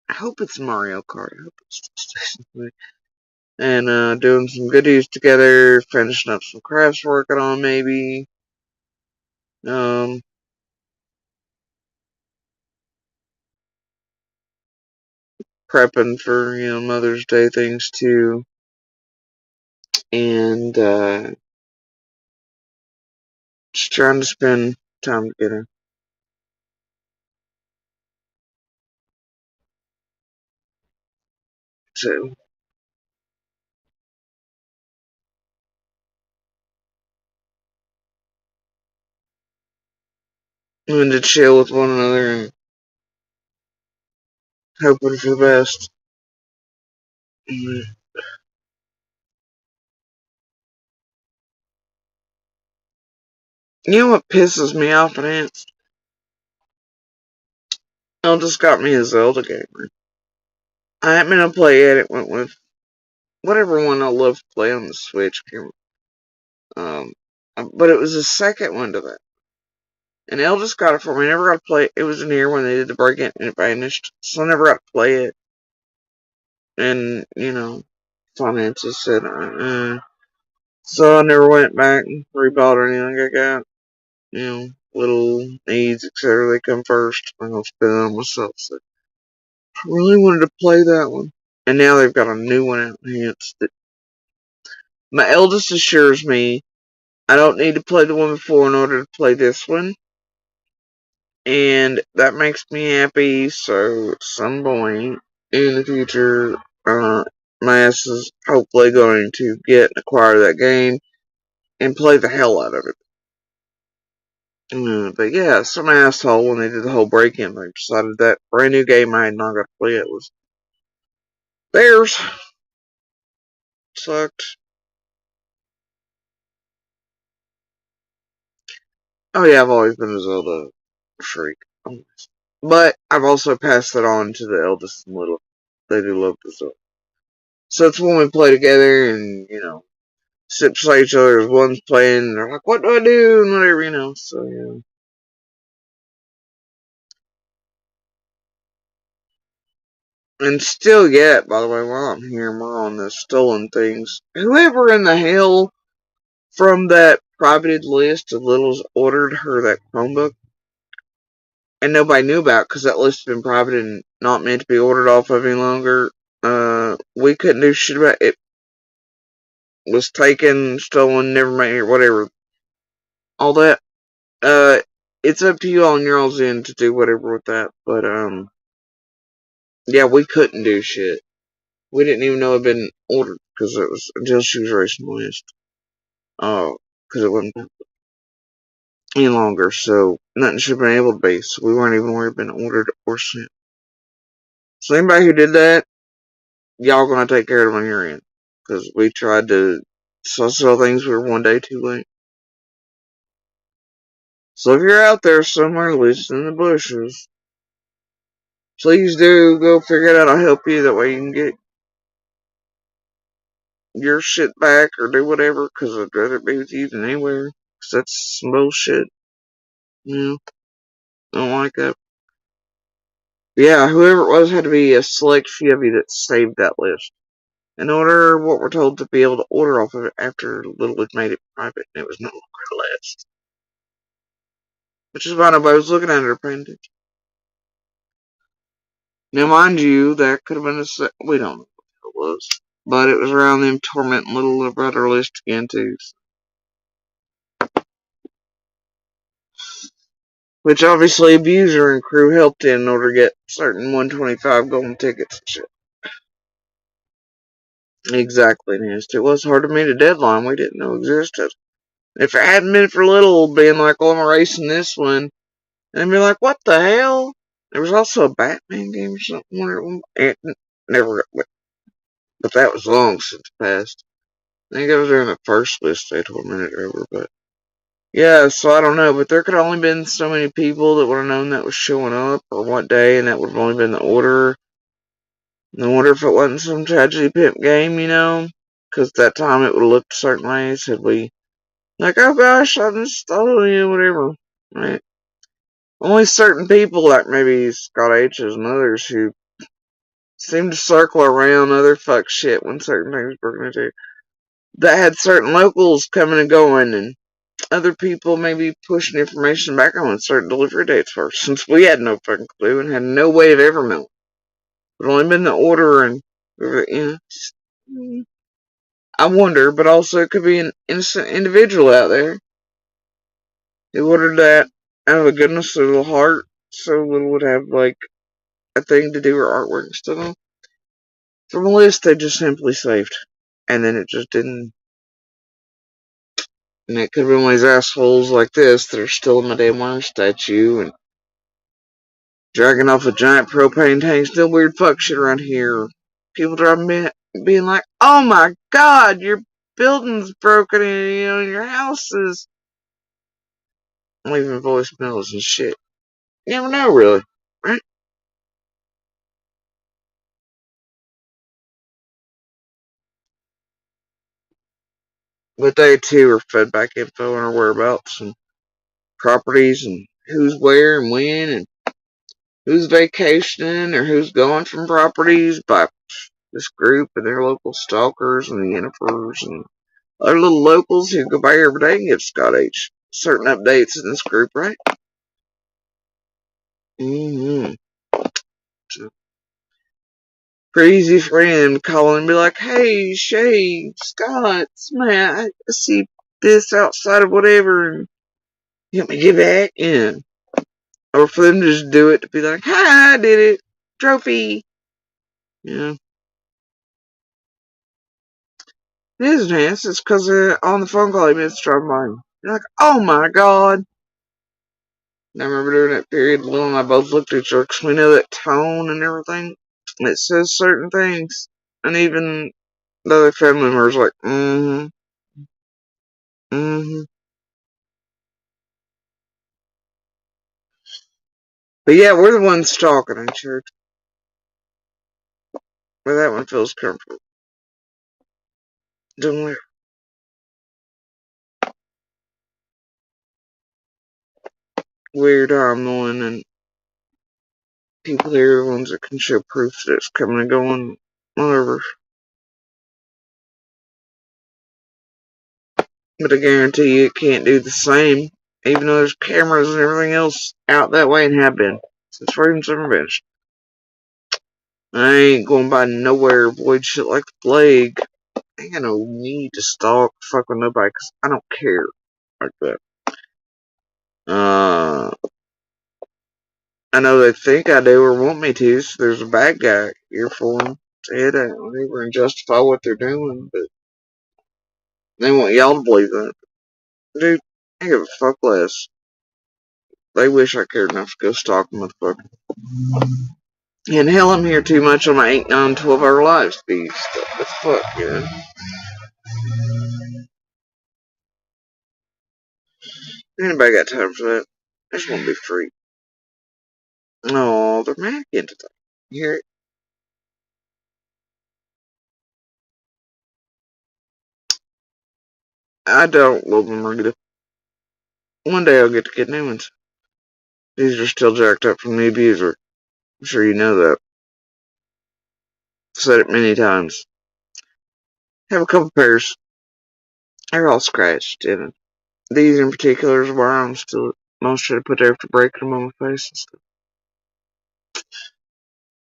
I hope it's Mario Kart. I hope it's and doing some goodies together, finishing up some crafts we're working on maybe. Um, Prepping for Mother's Day things too, and just trying to spend time together. So, and to chill with one another and hoping for the best. You know what pisses me off, Lance? I just got me a Zelda game. I haven't been able to play it. It went with whatever one I love to play on the Switch. Um, but it was the second one to that. And Elle just got it for me. I never got to play it. It was in here when they did the break in and it vanished. So I never got to play it. And, finances said, So I never went back and rebought or anything like that. Little needs, etc. They come first. I'm going to spend it on myself. So I really wanted to play that one. And now they've got a new one out enhanced that my eldest assures me I don't need to play the one before in order to play this one. And that makes me happy. So at some point in the future, my ass is hopefully going to get and acquire that game and play the hell out of it. But yeah, some asshole when they did the whole break-in thing decided that brand new game I had not got to play it was theirs. Sucked. Oh yeah, I've always been a Zelda freak. But I've also passed it on to the eldest and little. They do love the Zelda. So it's when we play together and, sit beside each other as one's playing and they're like, what do I do? And whatever, so yeah. And still yet, by the way, while I'm here, we're on the stolen things. Whoever in the hell from that privated list of Littles ordered her that Chromebook, and nobody knew about because that list had been private and not meant to be ordered off of any longer. We couldn't do shit about it. was taken, stolen, never made, or whatever. All that. It's up to you on your all's end to do whatever with that. But, yeah, we couldn't do shit. We didn't even know it had been ordered, because it was, until she was raised moist. Because it wasn't any longer, so nothing should have been able to be, so we weren't even aware it had been ordered or sent. So anybody who did that, y'all gonna take care of it on your end. Because we tried to sell things, we were one day too late. So if you're out there somewhere listening in the bushes, please do go figure it out. I'll help you. That way you can get your shit back or do whatever. Because I'd rather be with you than anywhere. Because that's some bullshit. You know, I don't like that. But yeah, whoever it was had to be a select few of you that saved that list. In order, what we're told, to be able to order off of it after Little had made it private and it was no longer a list. Which is why nobody was looking at it or paying attention. Now, mind you, that could have been we don't know what it was. But it was around them tormenting Little brother list again, too. Which obviously Abuser and crew helped in order to get certain 125 golden tickets and shit. Exactly, Nest. It was hard to meet a deadline we didn't know existed. If it hadn't been for Little being like, oh, I'm erasing this one, and I'd be like, what the hell? There was also a Batman game or something where it never got, but that was long since passed. I think it was during the first list they tormented over, but yeah, so I don't know, but there could have only been so many people that would have known that was showing up or what day, and that would have only been the order. And I wonder if it wasn't some tragedy pimp game, you know? Because that time it would have looked certain ways had we, like, oh gosh, I just stole you, whatever, right? Only certain people, like maybe Scott H's and others, who seem to circle around other fuck shit when certain things were going to do, that had certain locals coming and going, and other people maybe pushing information back on when certain delivery dates were, since we had no fucking clue and had no way of ever knowing. It would only been the order, and you know, I wonder, but also it could be an innocent individual out there who ordered that out of the goodness of their heart, so Little would have like a thing to do or artwork and stuff from a list they just simply saved, and then it just didn't. And it could have been one of these assholes like this that are still in my damn wire statue and dragging off a giant propane tank, still weird fuck shit around here. People driving me being like, oh my god, your building's broken and you know, your house is leaving voicemails and shit. You never know, really, right? But they too are fed back info on our whereabouts and properties and who's where and when and who's vacationing or who's going from properties by this group and their local stalkers and the Yennifers and other little locals who go by every day and give Scott H certain updates in this group, right? Mm-hmm. So, pretty easy for him to call and be like, hey, Shay, Scott, man, I see this outside of whatever and help me get back in. Or for them to just do it to be like, hi, I did it. Trophy. You know. It is nice. It's because on the phone call he missed driving by him. You're like, oh my god. And I remember during that period, Lil and I both looked at each other because we know that tone and everything. And it says certain things. And even the other family members like, mm-hmm, mm-hmm. But yeah, we're the ones talking in church. But that one feels comfortable. Don't we? Weird I'm the one and people here are the ones that can show proof that it's coming and going. Whatever. But I guarantee you it can't do the same. Even though there's cameras and everything else out that way and have been. Since Freedom's ever vanished. I ain't going by nowhere avoid shit like the plague. ain't got no need to stalk, fuck with nobody, because I don't care like that. I know they think I do or want me to, so there's a bad guy here for them. Say it ain't whatever and justify what they're doing, but they want y'all to believe that. Dude, I give a fuck less. They wish I cared enough to go stalk a motherfucker. And hell, I'm here too much on my 8, 9, 12-hour lives to be stuff. What the fuck, you know? Anybody got time for that? I just want to be free. Oh, they're mad again today. You hear it? I don't love them regular. One day I'll get to get new ones. These are still jacked up from the abuser. I'm sure you know that. I've said it many times. Have a couple pairs. They're all scratched, and these in particular is where I'm still most should have put there after breaking them on my face and stuff.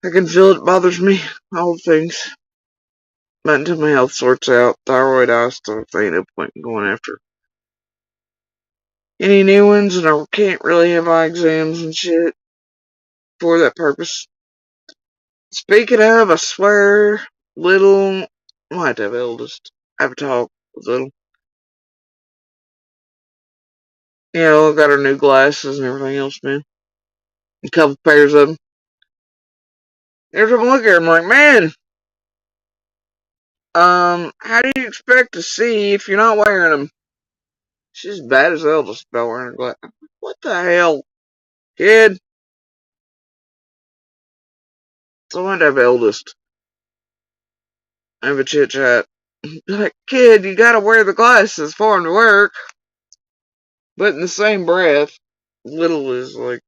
I can feel it bothers me, all the things. But until my health sorts out, thyroid eye stuff, there ain't no point in going after any new ones, and I can't really have eye exams and shit for that purpose. Speaking of, I swear, little, I might have eldest. I have a talk with little. You know, got her new glasses and everything else, man. A couple pairs of them. Every time I look at her, I'm like, man, how do you expect to see if you're not wearing them? She's as bad as eldest about wearing her glasses. What the hell, kid? So I might have eldest. I have a chit chat. Like, kid, you gotta wear the glasses for them to work. But in the same breath, little is like,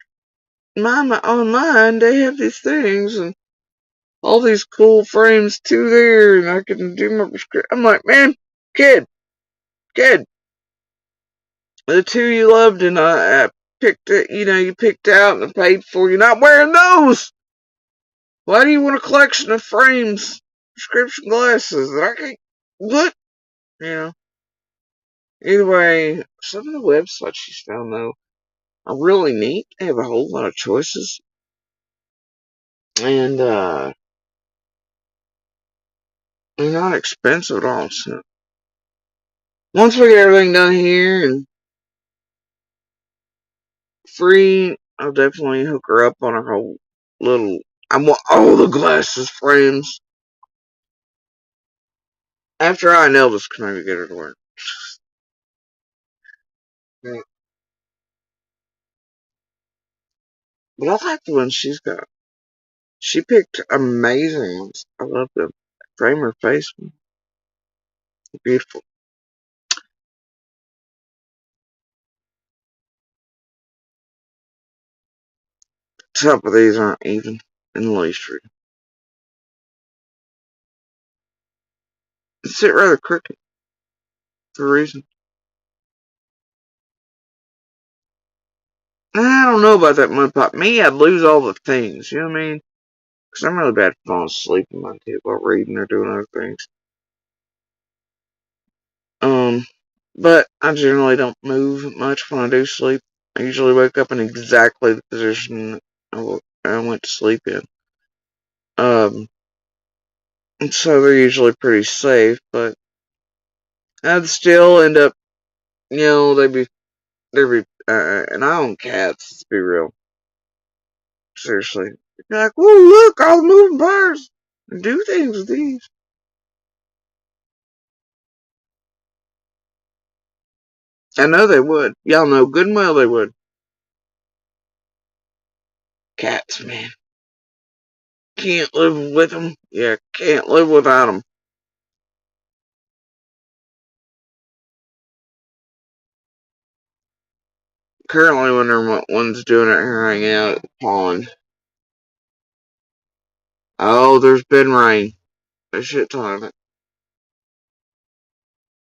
Mama, online, they have these things and all these cool frames too there, and I can do my prescription. I'm like, man, kid, the two you loved and I picked it, you picked out and I paid for, you're not wearing those! Why do you want a collection of frames, prescription glasses that I can't, what? You know. Either way, some of the websites she's found, though, are really neat. They have a whole lot of choices. And, they're not expensive at all, so. Once we get everything done here and free, I'll definitely hook her up on her whole little, I want all the glasses frames. After I nail this, can maybe get her to work. Yeah. But I like the ones she's got. She picked amazing ones. I love them. Frame her face. Beautiful. Top of these aren't even in the least. They sit rather crooked for a reason. I don't know about that mud pop. Me, I'd lose all the things. You know what I mean? Because I'm really bad at falling asleep in my tip while reading or doing other things. But I generally don't move much when I do sleep. I usually wake up in exactly the position I went to sleep in. And so they're usually pretty safe, but I'd still end up, and I own cats, let's be real. Seriously. You're like, whoa, look, all the moving parts. Do things with these. I know they would. Y'all know good and well they would. Cats, man. Can't live with them. Yeah, can't live without them. Currently, when one's doing it here, hanging out at the pond. Oh, there's been rain. A shit ton of it.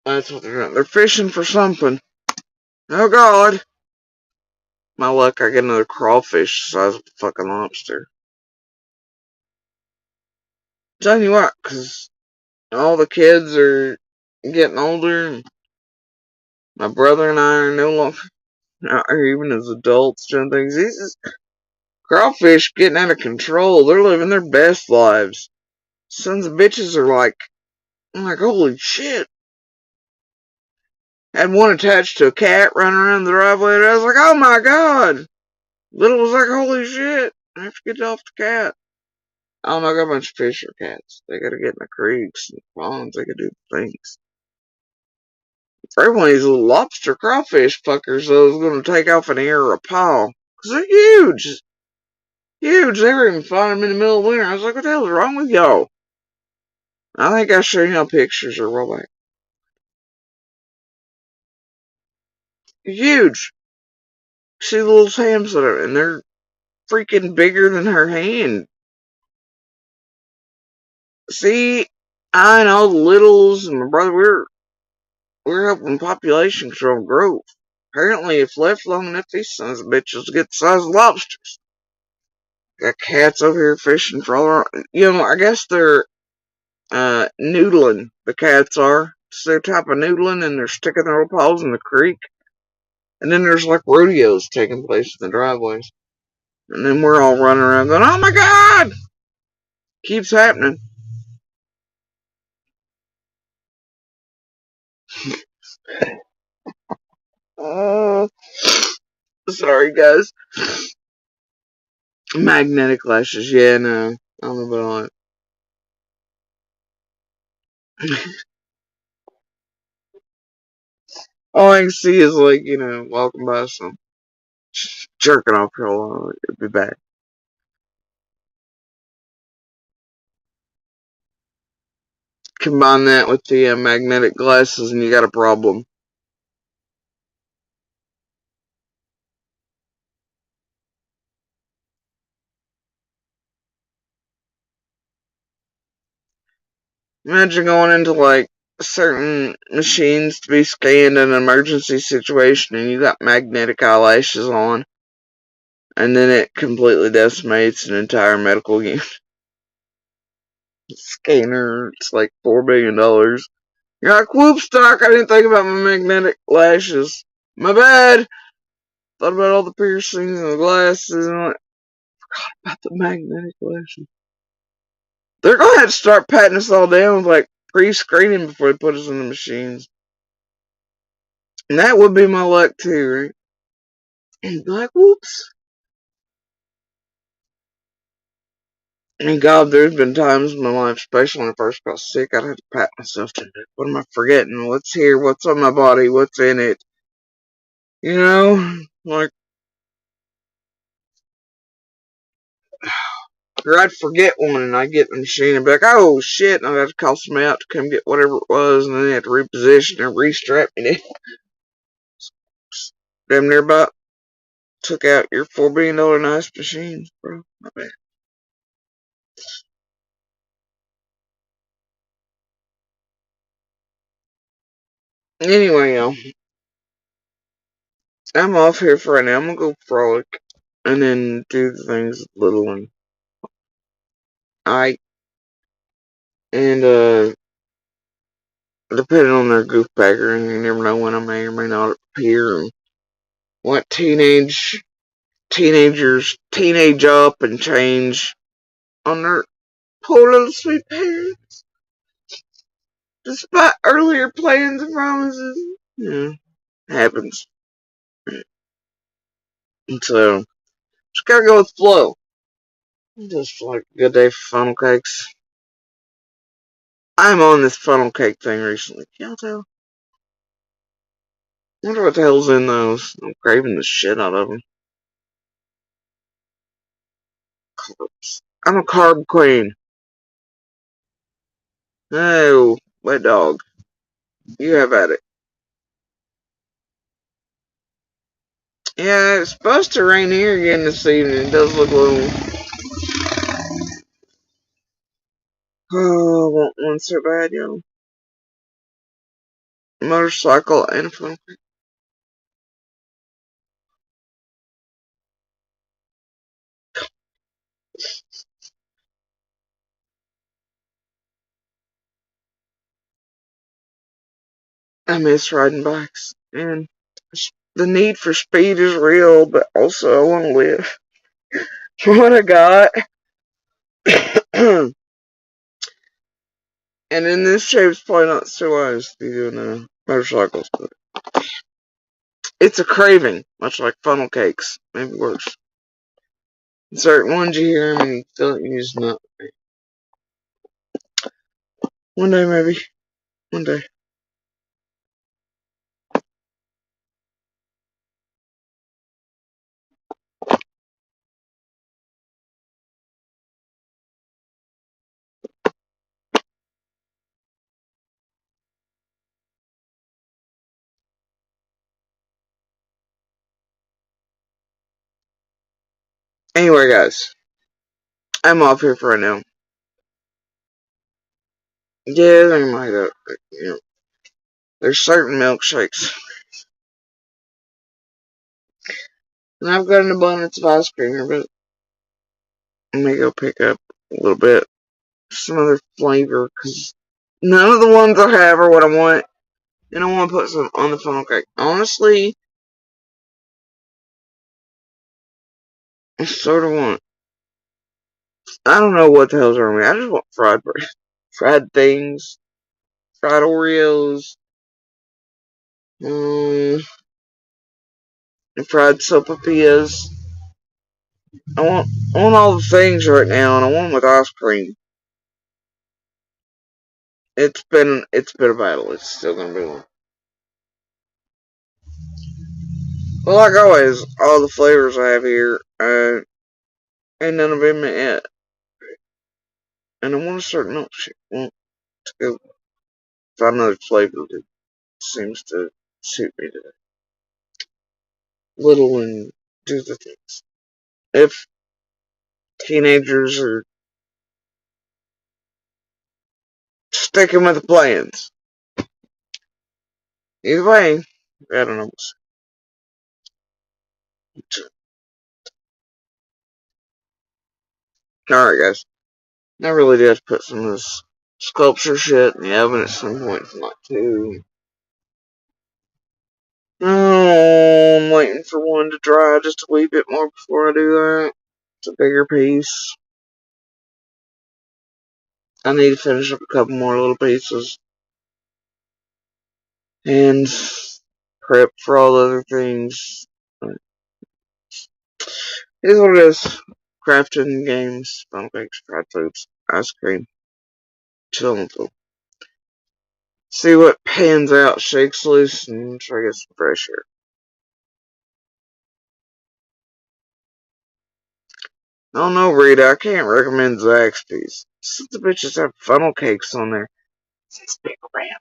That's what they're doing. They're fishing for something. Oh, God. My luck, I get another crawfish the size of a fucking lobster. Tell you what, because all the kids are getting older. My brother and I are no longer, or even as adults, doing things. These is crawfish getting out of control. They're living their best lives. Sons of bitches are like, I'm like, holy shit. Had one attached to a cat running around the driveway, and I was like, oh my god. Little was like, holy shit. I have to get off the cat. I don't know, I got a bunch of fisher cats. They gotta get in the creeks and ponds. They gotta do things. Afraid one of these little lobster crawfish fuckers, though, is gonna take off an ear or a paw. Cause they're huge. Huge. They were even finding them in the middle of winter. I was like, what the hell is wrong with y'all? I think I showed y'all pictures or what back. Huge. See the little hands that are, and they're freaking bigger than her hand. See, I and all the littles and my brother, we're helping population control growth. Apparently, if left long enough, these sons of bitches get the size of lobsters. Got cats over here fishing for all around. I guess they're noodling. The cats are. It's their type of noodling, and they're sticking their little paws in the creek. And then there's like rodeos taking place in the driveways. And then we're all running around going, oh my god! Keeps happening. Oh, sorry guys. Magnetic lashes, yeah, no. I don't know about all that. All I can see is like, walking by some jerking off for a while. It'd be bad. Combine that with the magnetic glasses and you got a problem. Imagine going into like certain machines to be scanned in an emergency situation and you got magnetic eyelashes on and then it completely decimates an entire medical unit. Scanner, it's like $4 billion. You're like, whoops, Doc, I didn't think about my magnetic lashes. My bad. Thought about all the piercings and the glasses and like, about the magnetic lashes. They're gonna have to start patting us all down with like pre-screening before they put us in the machines. And that would be my luck too, right? And like, whoops. And God, there's been times in my life, especially when I first got sick, I'd have to pat myself to it. What am I forgetting? What's here? What's on my body? What's in it? Like, or I'd forget one and I'd get in the machine and be like, oh shit, and I'd have to call somebody out to come get whatever it was, and then they had to reposition and restrap me. Damn near about took out your $4 billion nice machines, bro. My bad. Anyway, y'all, I'm off here for right now. I'm gonna go frolic and then do the things with little one. I and depending on their goof bagger, and you never know when I may or may not appear and what teenagers teenage up and change on their poor little sweet parents, despite earlier plans and promises. Yeah, happens. And so just gotta go with the flow. Just like a good day for funnel cakes. I'm on this funnel cake thing recently. Can y'all tell? I wonder what the hell's in those. I'm craving the shit out of them. Carbs. I'm a carb queen. Oh, wet dog. You have at it. Yeah, it's supposed to rain here again this evening. It does look a little. Oh, I want one so bad, yo. Motorcycle and a funnel cake. I miss riding bikes, and the need for speed is real, but also I want to live for what I got. And in this shape, it's probably not so wise to be doing motorcycles, but it's a craving, much like funnel cakes, maybe worse. Certain ones you hear them and you feel like you just not. One day, maybe. One day. Anyway, guys, I'm off here for right now. Yeah, they might have. You know, there's certain milkshakes. And I've got an abundance of ice cream here, but I may go pick up a little bit. Some other flavor, because none of the ones I have are what I want. And I want to put some on the funnel cake. Honestly, I sort of want. I don't know what the hell's wrong with me. I just want fried bread. Fried things. Fried Oreos. Um, fried sopapillas. I want all the things right now, and I want them with ice cream. It's been a battle. It's still gonna be one. Well, like always, all the flavors I have here, ain't none of them yet. And I want a certain milkshake. I want to go find another flavor that seems to suit me today. Little and do the things. If teenagers are sticking with the plans, either way, I don't know. Alright, guys. I really did put some of this sculpture shit in the oven at some point tonight, too. Oh, I'm waiting for one to dry just a wee bit more before I do that. It's a bigger piece. I need to finish up a couple more little pieces. And prep for all the other things. It is what it is. Crafting games, funnel cakes, fried foods, ice cream, chilling. See what pans out, shakes loose, and try to get some fresh air. I don't know, Rita. I can't recommend Zaxby's. Some of the bitches have funnel cakes on there. It's big ram.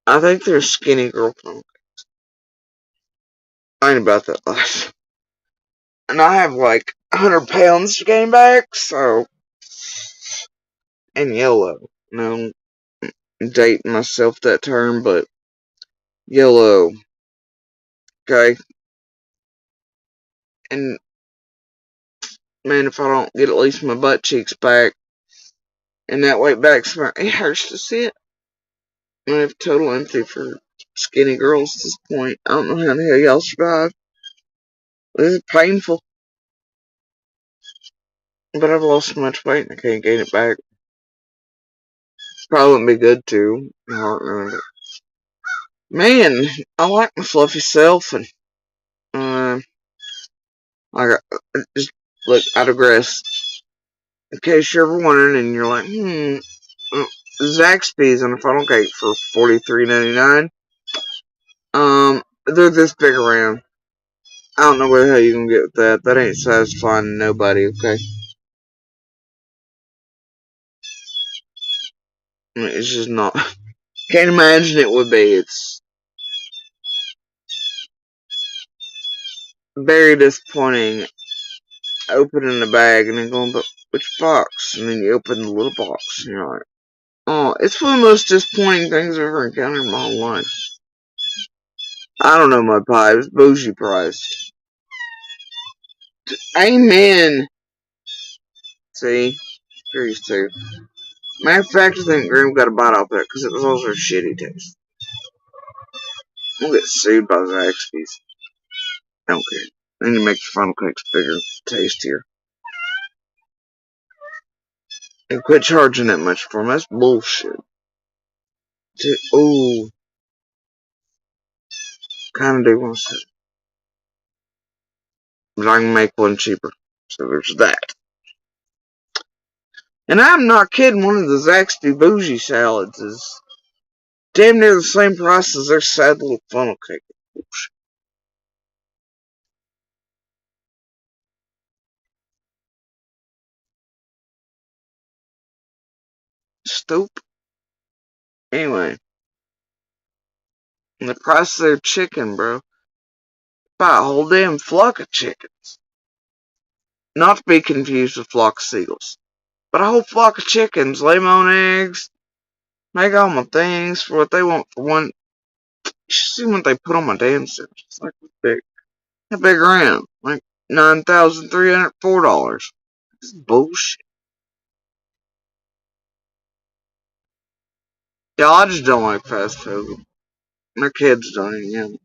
I think they're skinny girl funnel cakes. I ain't about that life. And I have like 100 pounds to gain back, so. And yellow. No, I'm dating myself that term, but yellow. Okay? And man, if I don't get at least my butt cheeks back, and that way back, it hurts to see it. I have total empathy for skinny girls at this point. I don't know how the hell y'all survive. It's painful. But I've lost so much weight and I can't gain it back. Probably wouldn't be good to. Man, I like my fluffy self, and I got just look. I digress. In case you're ever wondering, and you're like, Zaxby's on a funnel cake for $43.99. They're this big around. I don't know where the hell you gonna get with that. That ain't satisfying nobody. Okay, I mean, it's just not. Can't imagine it would be. It's very disappointing opening the bag and then going, but which box? And then you open the little box and you're like, oh, it's one of the most disappointing things I've ever encountered in my whole life. I don't know my pie. It was bougie priced. Amen. See? Curious too. Matter of fact, I think Grim got a bite off that because it was also shitty taste. We'll get sued by Zaxby's. I don't care. They need to make the funnel cakes bigger, tastier. And quit charging that much for them. That's bullshit. Ooh, kinda do want to. But I can make one cheaper. So there's that. And I'm not kidding, one of the Zaxby bougie salads is damn near the same price as their sad little funnel cake. Stupid. Anyway, and the price of their chicken, bro. Buy a whole damn flock of chickens. Not to be confused with flock of seagulls. But a whole flock of chickens, lay my own eggs, make all my things for what they want for one. You see what they put on my damn sandwich. It's like a big round. Like $9,304. This is bullshit. Yeah, I just don't like fast food. My kids don't even.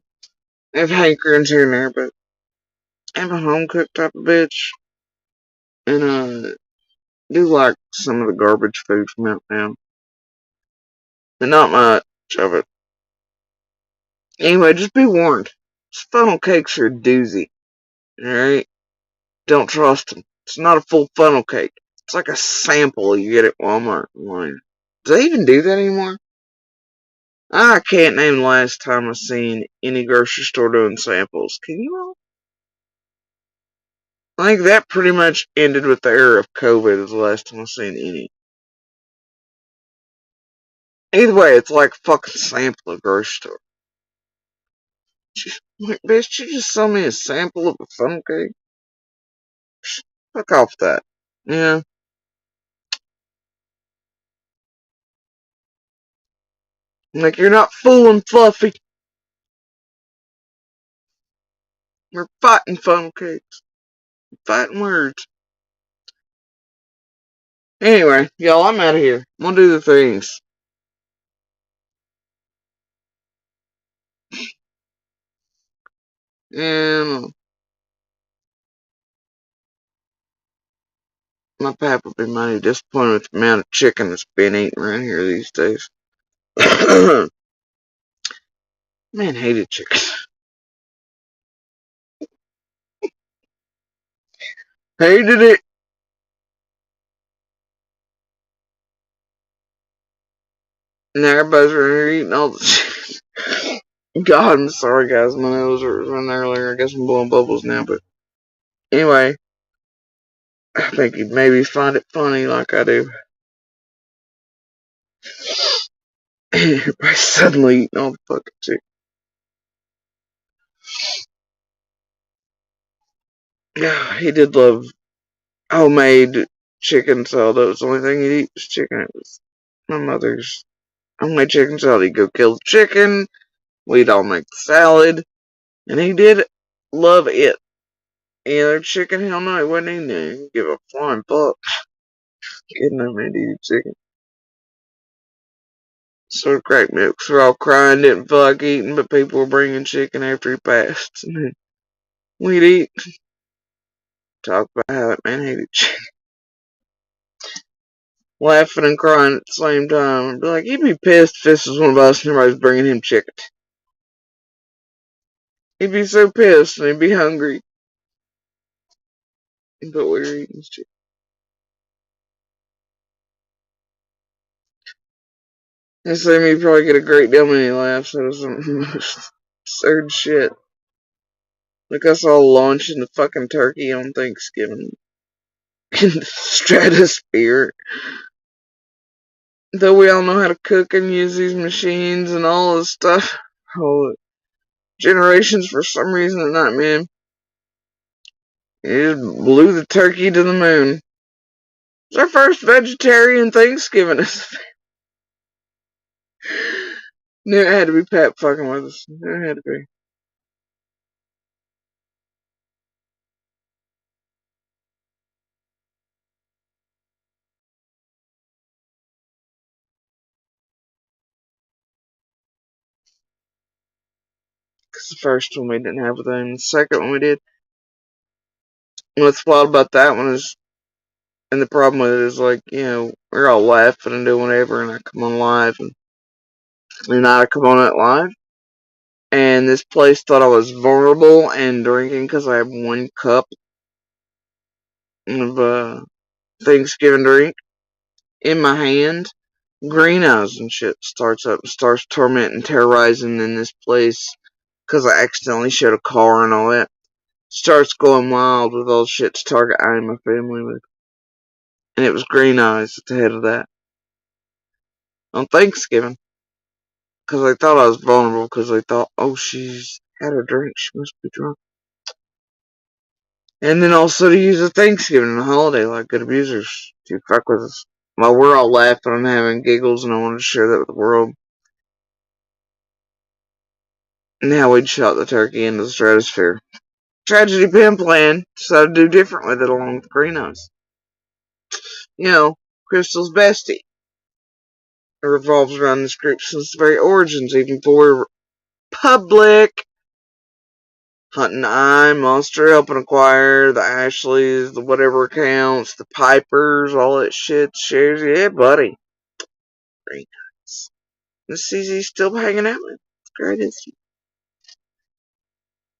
They have hankerings here and there, but I'm a home cooked type of bitch. And do like some of the garbage food from out now. But not much of it. Anyway, just be warned. Funnel cakes are a doozy. Alright? Don't trust them. It's not a full funnel cake. It's like a sample you get at Walmart. Do they even do that anymore? I can't name the last time I've seen any grocery store doing samples. Can you all? I think that pretty much ended with the era of COVID. Was the last time I've seen any. Either way, it's like a fucking sample of grocery store. Like, bitch, you just sell me a sample of a funnel cake? Fuck off that. Yeah. Like, you're not fooling Fluffy. We're fighting funnel cakes. Fighting words. Anyway, y'all, I'm out of here. I'm gonna do the things. And my pap will be mighty disappointed with the amount of chicken that's being eaten around here these days. Man, hated chicken. Hated it. And everybody's around here eating all the chicken. God, I'm sorry, guys. My nose was running earlier. I guess I'm blowing bubbles now, but anyway, I think you'd maybe find it funny like I do. Everybody's suddenly eating all the fucking chicken. Yeah, he did love homemade chicken salad. That was the only thing he'd eat was chicken. It was my mother's homemade chicken salad. He'd go kill the chicken. We'd all make the salad. And he did love it. Any other chicken? Hell no, he wasn't eating it. He'd give a flying fuck. Kidding him, man, to eat chicken. Sort of cracked me up, 'cause we're all crying, didn't feel like eating, but people were bringing chicken after he passed. And then we'd eat. Talk about how that man hated chicken. Laughing and crying at the same time. I'd be like, he'd be pissed if this was one of us and everybody's bringing him chicken. He'd be so pissed and he'd be hungry. But we were eating chicken. And so me probably get a great deal many laughs out of some most absurd shit. Like us all launching the fucking turkey on Thanksgiving. In the stratosphere. Though we all know how to cook and use these machines and all this stuff. Oh, generations for some reason at night, man. It blew the turkey to the moon. It's our first vegetarian Thanksgiving. Knew it had to be Pat fucking with us. Knew it had to be. Because the first one we didn't have with them. The second one we did. And what's wild about that one is, and the problem with it is, like, we're all laughing and doing whatever, and I come on live, and I come on it live, and this place thought I was vulnerable and drinking because I have 1 cup of Thanksgiving drink in my hand. Green eyes and shit starts tormenting, terrorizing in this place because I accidentally showed a car and all that. Starts going wild with all shit to target I and my family with. And it was Green Eyes at the head of that on Thanksgiving. Because they thought I was vulnerable because they thought, oh, she's had a drink, she must be drunk. And then also to use a Thanksgiving and a holiday like good abusers to fuck with us. While we're all laughing and having giggles, and I wanted to share that with the world. And how we'd shot the turkey into the stratosphere. Tragedy Pen Plan decided to do different with it along with Green Eyes. Crystal's bestie. It revolves around this group since the very origins, even before public. Hunting Eye, Monster, helping acquire, the Ashleys, the whatever accounts, the Pipers, all that shit shares. Yeah, buddy. Very nice. The CZ's still hanging out with. It's great, isn't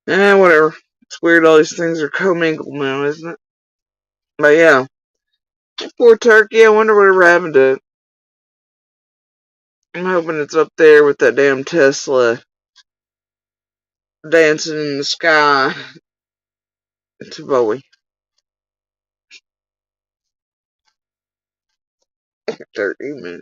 it? Whatever. It's weird all these things are commingled now, isn't it? But yeah. Poor turkey, I wonder whatever happened to it. I'm hoping it's up there with that damn Tesla dancing in the sky to Bowie. Turkey, man.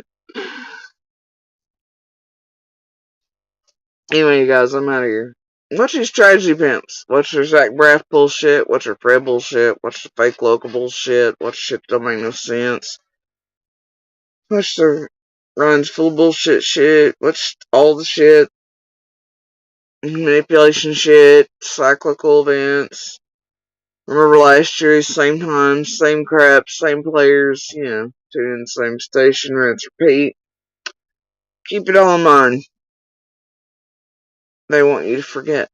Anyway, you guys, I'm out of here. Watch these tragedy pimps. Watch their Zach Braff bullshit. Watch their Fred bullshit. Watch the fake local bullshit. Watch shit that don't make no sense. Watch their runs full of bullshit shit. Watch all the shit. Manipulation shit. Cyclical events. Remember last year, same time, same crap, same players, tune in the same station, rinse, repeat. Keep it all in mind. They want you to forget.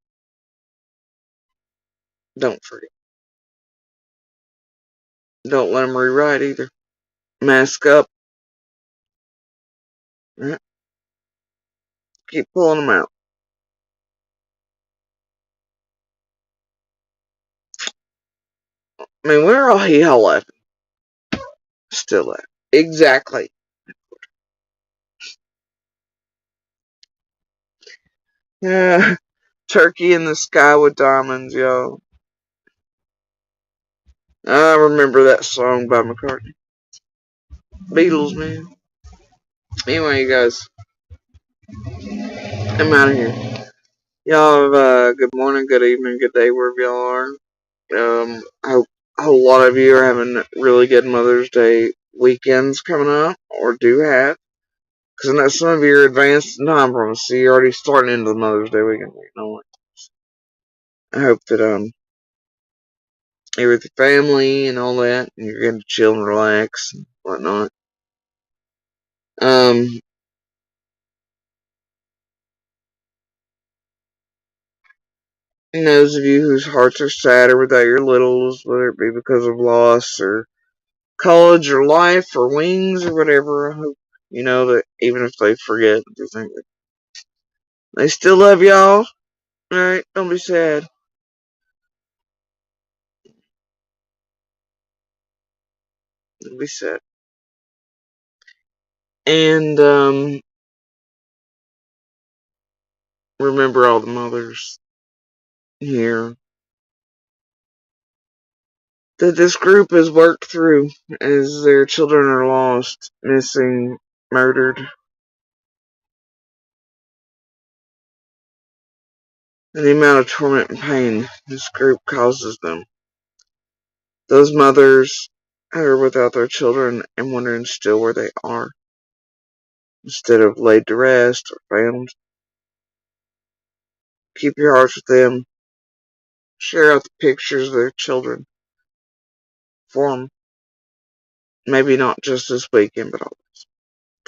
Don't forget. Don't let them rewrite either. Mask up. Right? Keep pulling them out. I mean, we're all hee-haw laughing. Still laughing. Exactly. Yeah. Turkey in the sky with diamonds, yo. I remember that song by McCartney. Beatles, man. Anyway, you guys. I'm out of here. Y'all have good morning, good evening, good day, wherever y'all are. I hope a whole lot of you are having really good Mother's Day weekends coming up, or do have. Because I know some of you are advanced in time from us, so you're already starting into the Mother's Day weekend. I hope that you're with your family and all that, and you're getting to chill and relax and whatnot. And those of you whose hearts are sadder without your littles, whether it be because of loss or college or life or wings or whatever, I hope you know that even if they forget, they think that they still love y'all. Alright, don't be sad. Don't be sad. And remember all the mothers here that this group has worked through as their children are lost, missing, murdered, and the amount of torment and pain this group causes them. Those mothers who are without their children and wondering still where they are, instead of laid to rest or found. Keep your hearts with them. Share out the pictures of their children for them. Maybe not just this weekend, but always.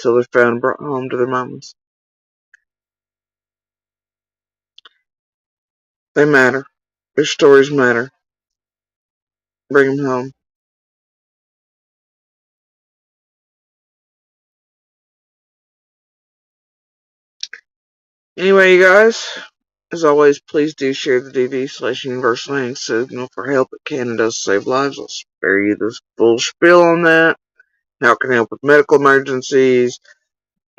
Till they're found and brought home to their mamas. They matter. Their stories matter. Bring them home. Anyway, you guys, as always, please do share the DV/Universal Healing Signal for help at Canada Save Lives. I'll spare you the full spiel on that. How it can help with medical emergencies,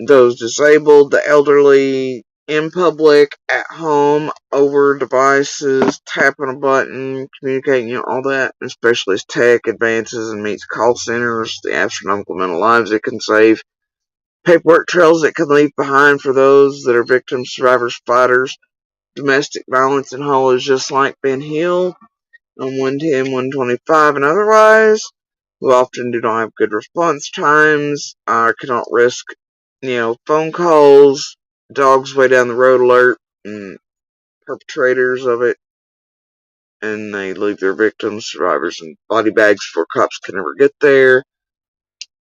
those disabled, the elderly, in public, at home, over devices, tapping a button, communicating, all that, especially as tech advances and meets call centers, the astronomical amount of lives it can save, paperwork trails it can leave behind for those that are victims, survivors, fighters, domestic violence in whole is just like Ben Hill on 110, 125, and otherwise, who often do not have good response times, cannot risk, phone calls, dogs way down the road alert, and perpetrators of it, and they leave their victims, survivors, in body bags before cops can ever get there.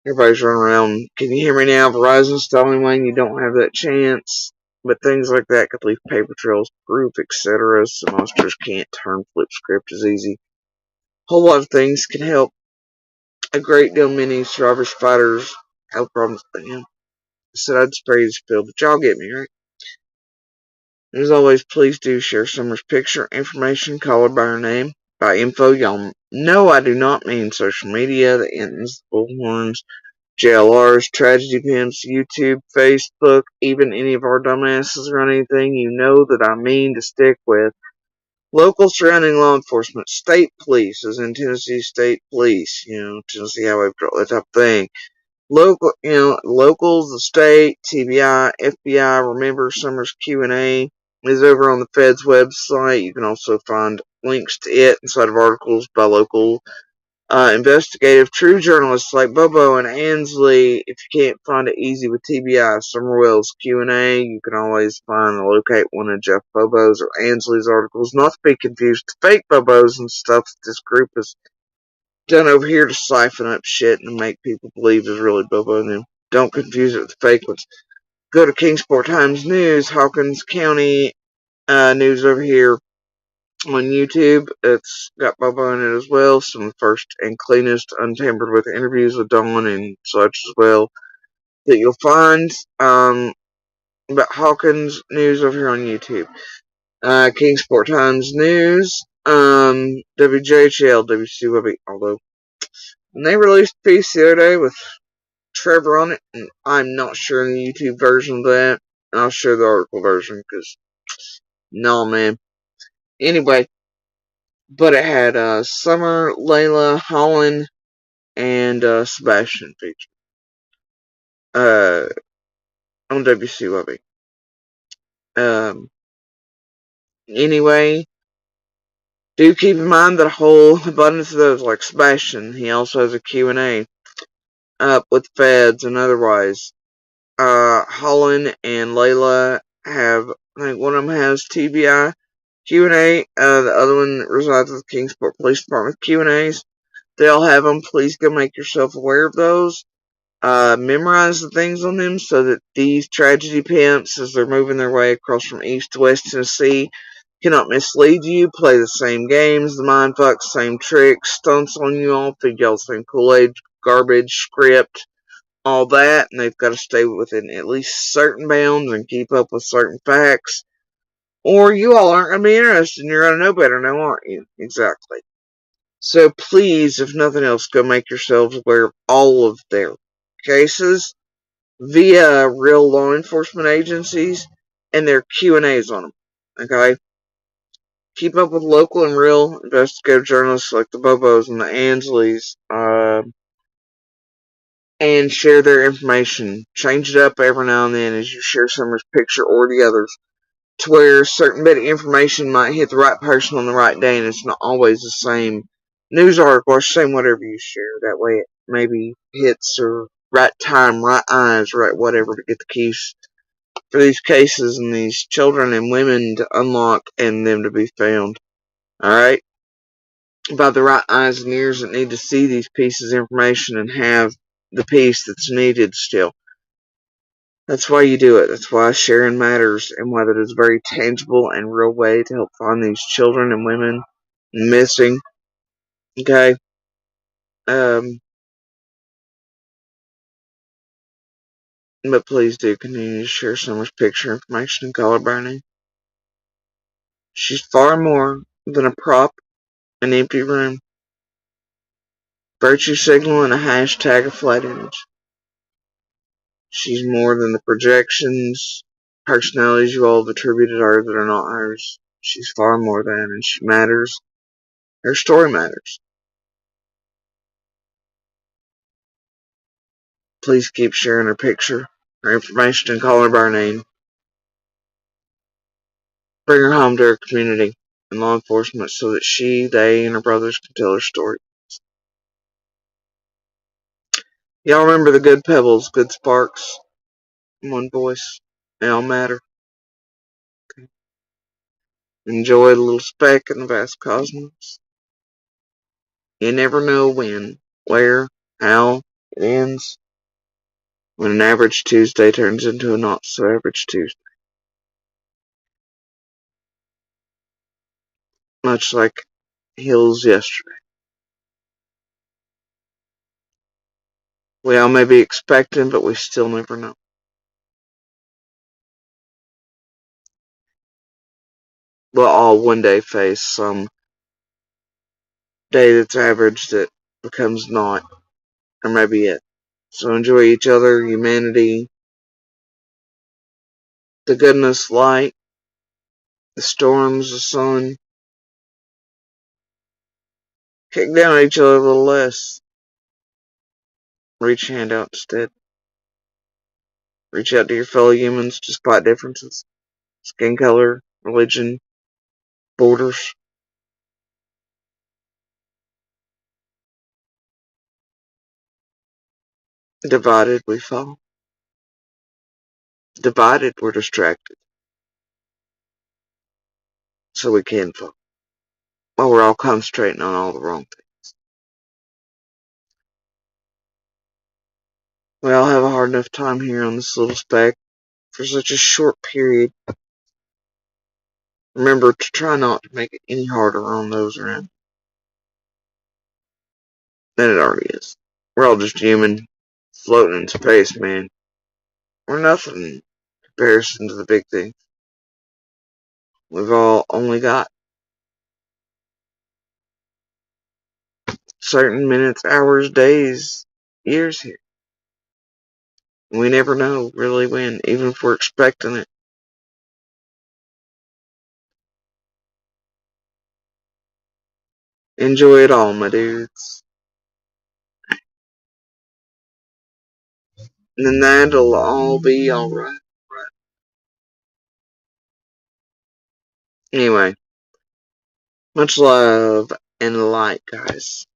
Everybody's running around. Can you hear me now? Verizon's the only one you don't have that chance. But things like that could leave paper trails, proof, etc. So monsters can't turn flip script as easy. A whole lot of things can help. A great deal many survivors, fighters, health problems. But I said I'd spare you the spill, but y'all get me, right? As always, please do share Summer's picture, information, call her by her name. By info, y'all know I do not mean social media, the Entons, the Bullhorns, JLRs, Tragedy Pimps, YouTube, Facebook, even any of our dumbasses or anything you know that I mean to stick with. Local surrounding law enforcement, state police, as in Tennessee State Police, Tennessee Highway Patrol, that type of thing. Locals, the state, TBI, FBI, remember Summer's Q&A is over on the Fed's website. You can also find links to it inside of articles by local investigative true journalists like Bobo and Ansley. If you can't find it easy with TBI, Summerwell's Q&A, you can always find and locate one of Jeff Bobo's or Ansley's articles, not to be confused with fake Bobos and stuff that this group has done over here to siphon up shit and make people believe is really Bobo and them. Don't confuse it with the fake ones. Go to Kingsport Times News, Hawkins County news over here on YouTube. It's got Bobo in it as well. Some of the first and cleanest, untampered with interviews with Dawn and such as well that you'll find. About Hawkins news over here on YouTube. Kingsport Times News. WJHL, WCW, although when they released a piece the other day with Trevor on it, and I'm not sure in the YouTube version of that. I'll share the article version, because, no, man. Anyway, but it had Summer, Layla, Holland, and Sebastian featured on WCW. Anyway, do keep in mind that a whole abundance of those, like Sebastian, he also has a Q&A up with feds and otherwise. Holland and Layla have, I think one of them has TBI Q&A. The other one resides with the Kingsport Police Department Q&As. They all have them. Please go make yourself aware of those. Memorize the things on them so that these tragedy pimps, as they're moving their way across from east to west Tennessee, cannot mislead you, play the same games, the mind fucks, same tricks, stunts on you all, feed y'all the same Kool-Aid, garbage, script, all that, and they've got to stay within at least certain bounds and keep up with certain facts, or you all aren't going to be interested, and you're going to know better now, aren't you? Exactly. So please, if nothing else, go make yourselves aware of all of their cases via real law enforcement agencies and their Q&As on them. Okay? Keep up with local and real investigative journalists like the Bobos and the Ansleys, and share their information. Change it up every now and then as you share Summer's picture or the others, to where a certain bit of information might hit the right person on the right day, and it's not always the same news article or same whatever you share. That way it maybe hits or right time, right eyes, right whatever to get the keys for these cases and these children and women to unlock and them to be found. Alright? By the right eyes and ears that need to see these pieces of information and have the piece that's needed still. That's why you do it. That's why sharing matters, and why that is a very tangible and real way to help find these children and women missing. Okay? Um, but please do continue to share Summer's picture information and call her by name. She's far more than a prop, an empty room, virtue signal, and a hashtag of flat image. She's more than the projections, personalities you all have attributed to her that are not hers. She's far more than, and she matters. Her story matters. Please keep sharing her picture, her information, and call her by her name. Bring her home to her community and law enforcement so that she, they, and her brothers can tell her story. Y'all remember the good pebbles, good sparks, one voice. They all matter. Enjoy the little speck in the vast cosmos. You never know when, where, how it ends. When an average Tuesday turns into a not so average Tuesday. Much like hills yesterday. We all may be expecting, but we still never know. We'll all one day face some day that's average that becomes not, or maybe it. So enjoy each other, humanity, the goodness, light, the storms, the sun. Kick down at each other a little less. Reach your hand out instead. Reach out to your fellow humans despite differences. Skin color, religion, borders. Divided, we fall. Divided, we're distracted. So we can fall. While we're all concentrating on all the wrong things. We all have a hard enough time here on this little speck for such a short period. Remember to try not to make it any harder on those around than it already is. We're all just human, floating in space, man. We're nothing in comparison to the big things. We've all only got certain minutes, hours, days, years here. We never know really when, even if we're expecting it. Enjoy it all, my dudes. And then that'll all be alright. Anyway, much love and light, guys.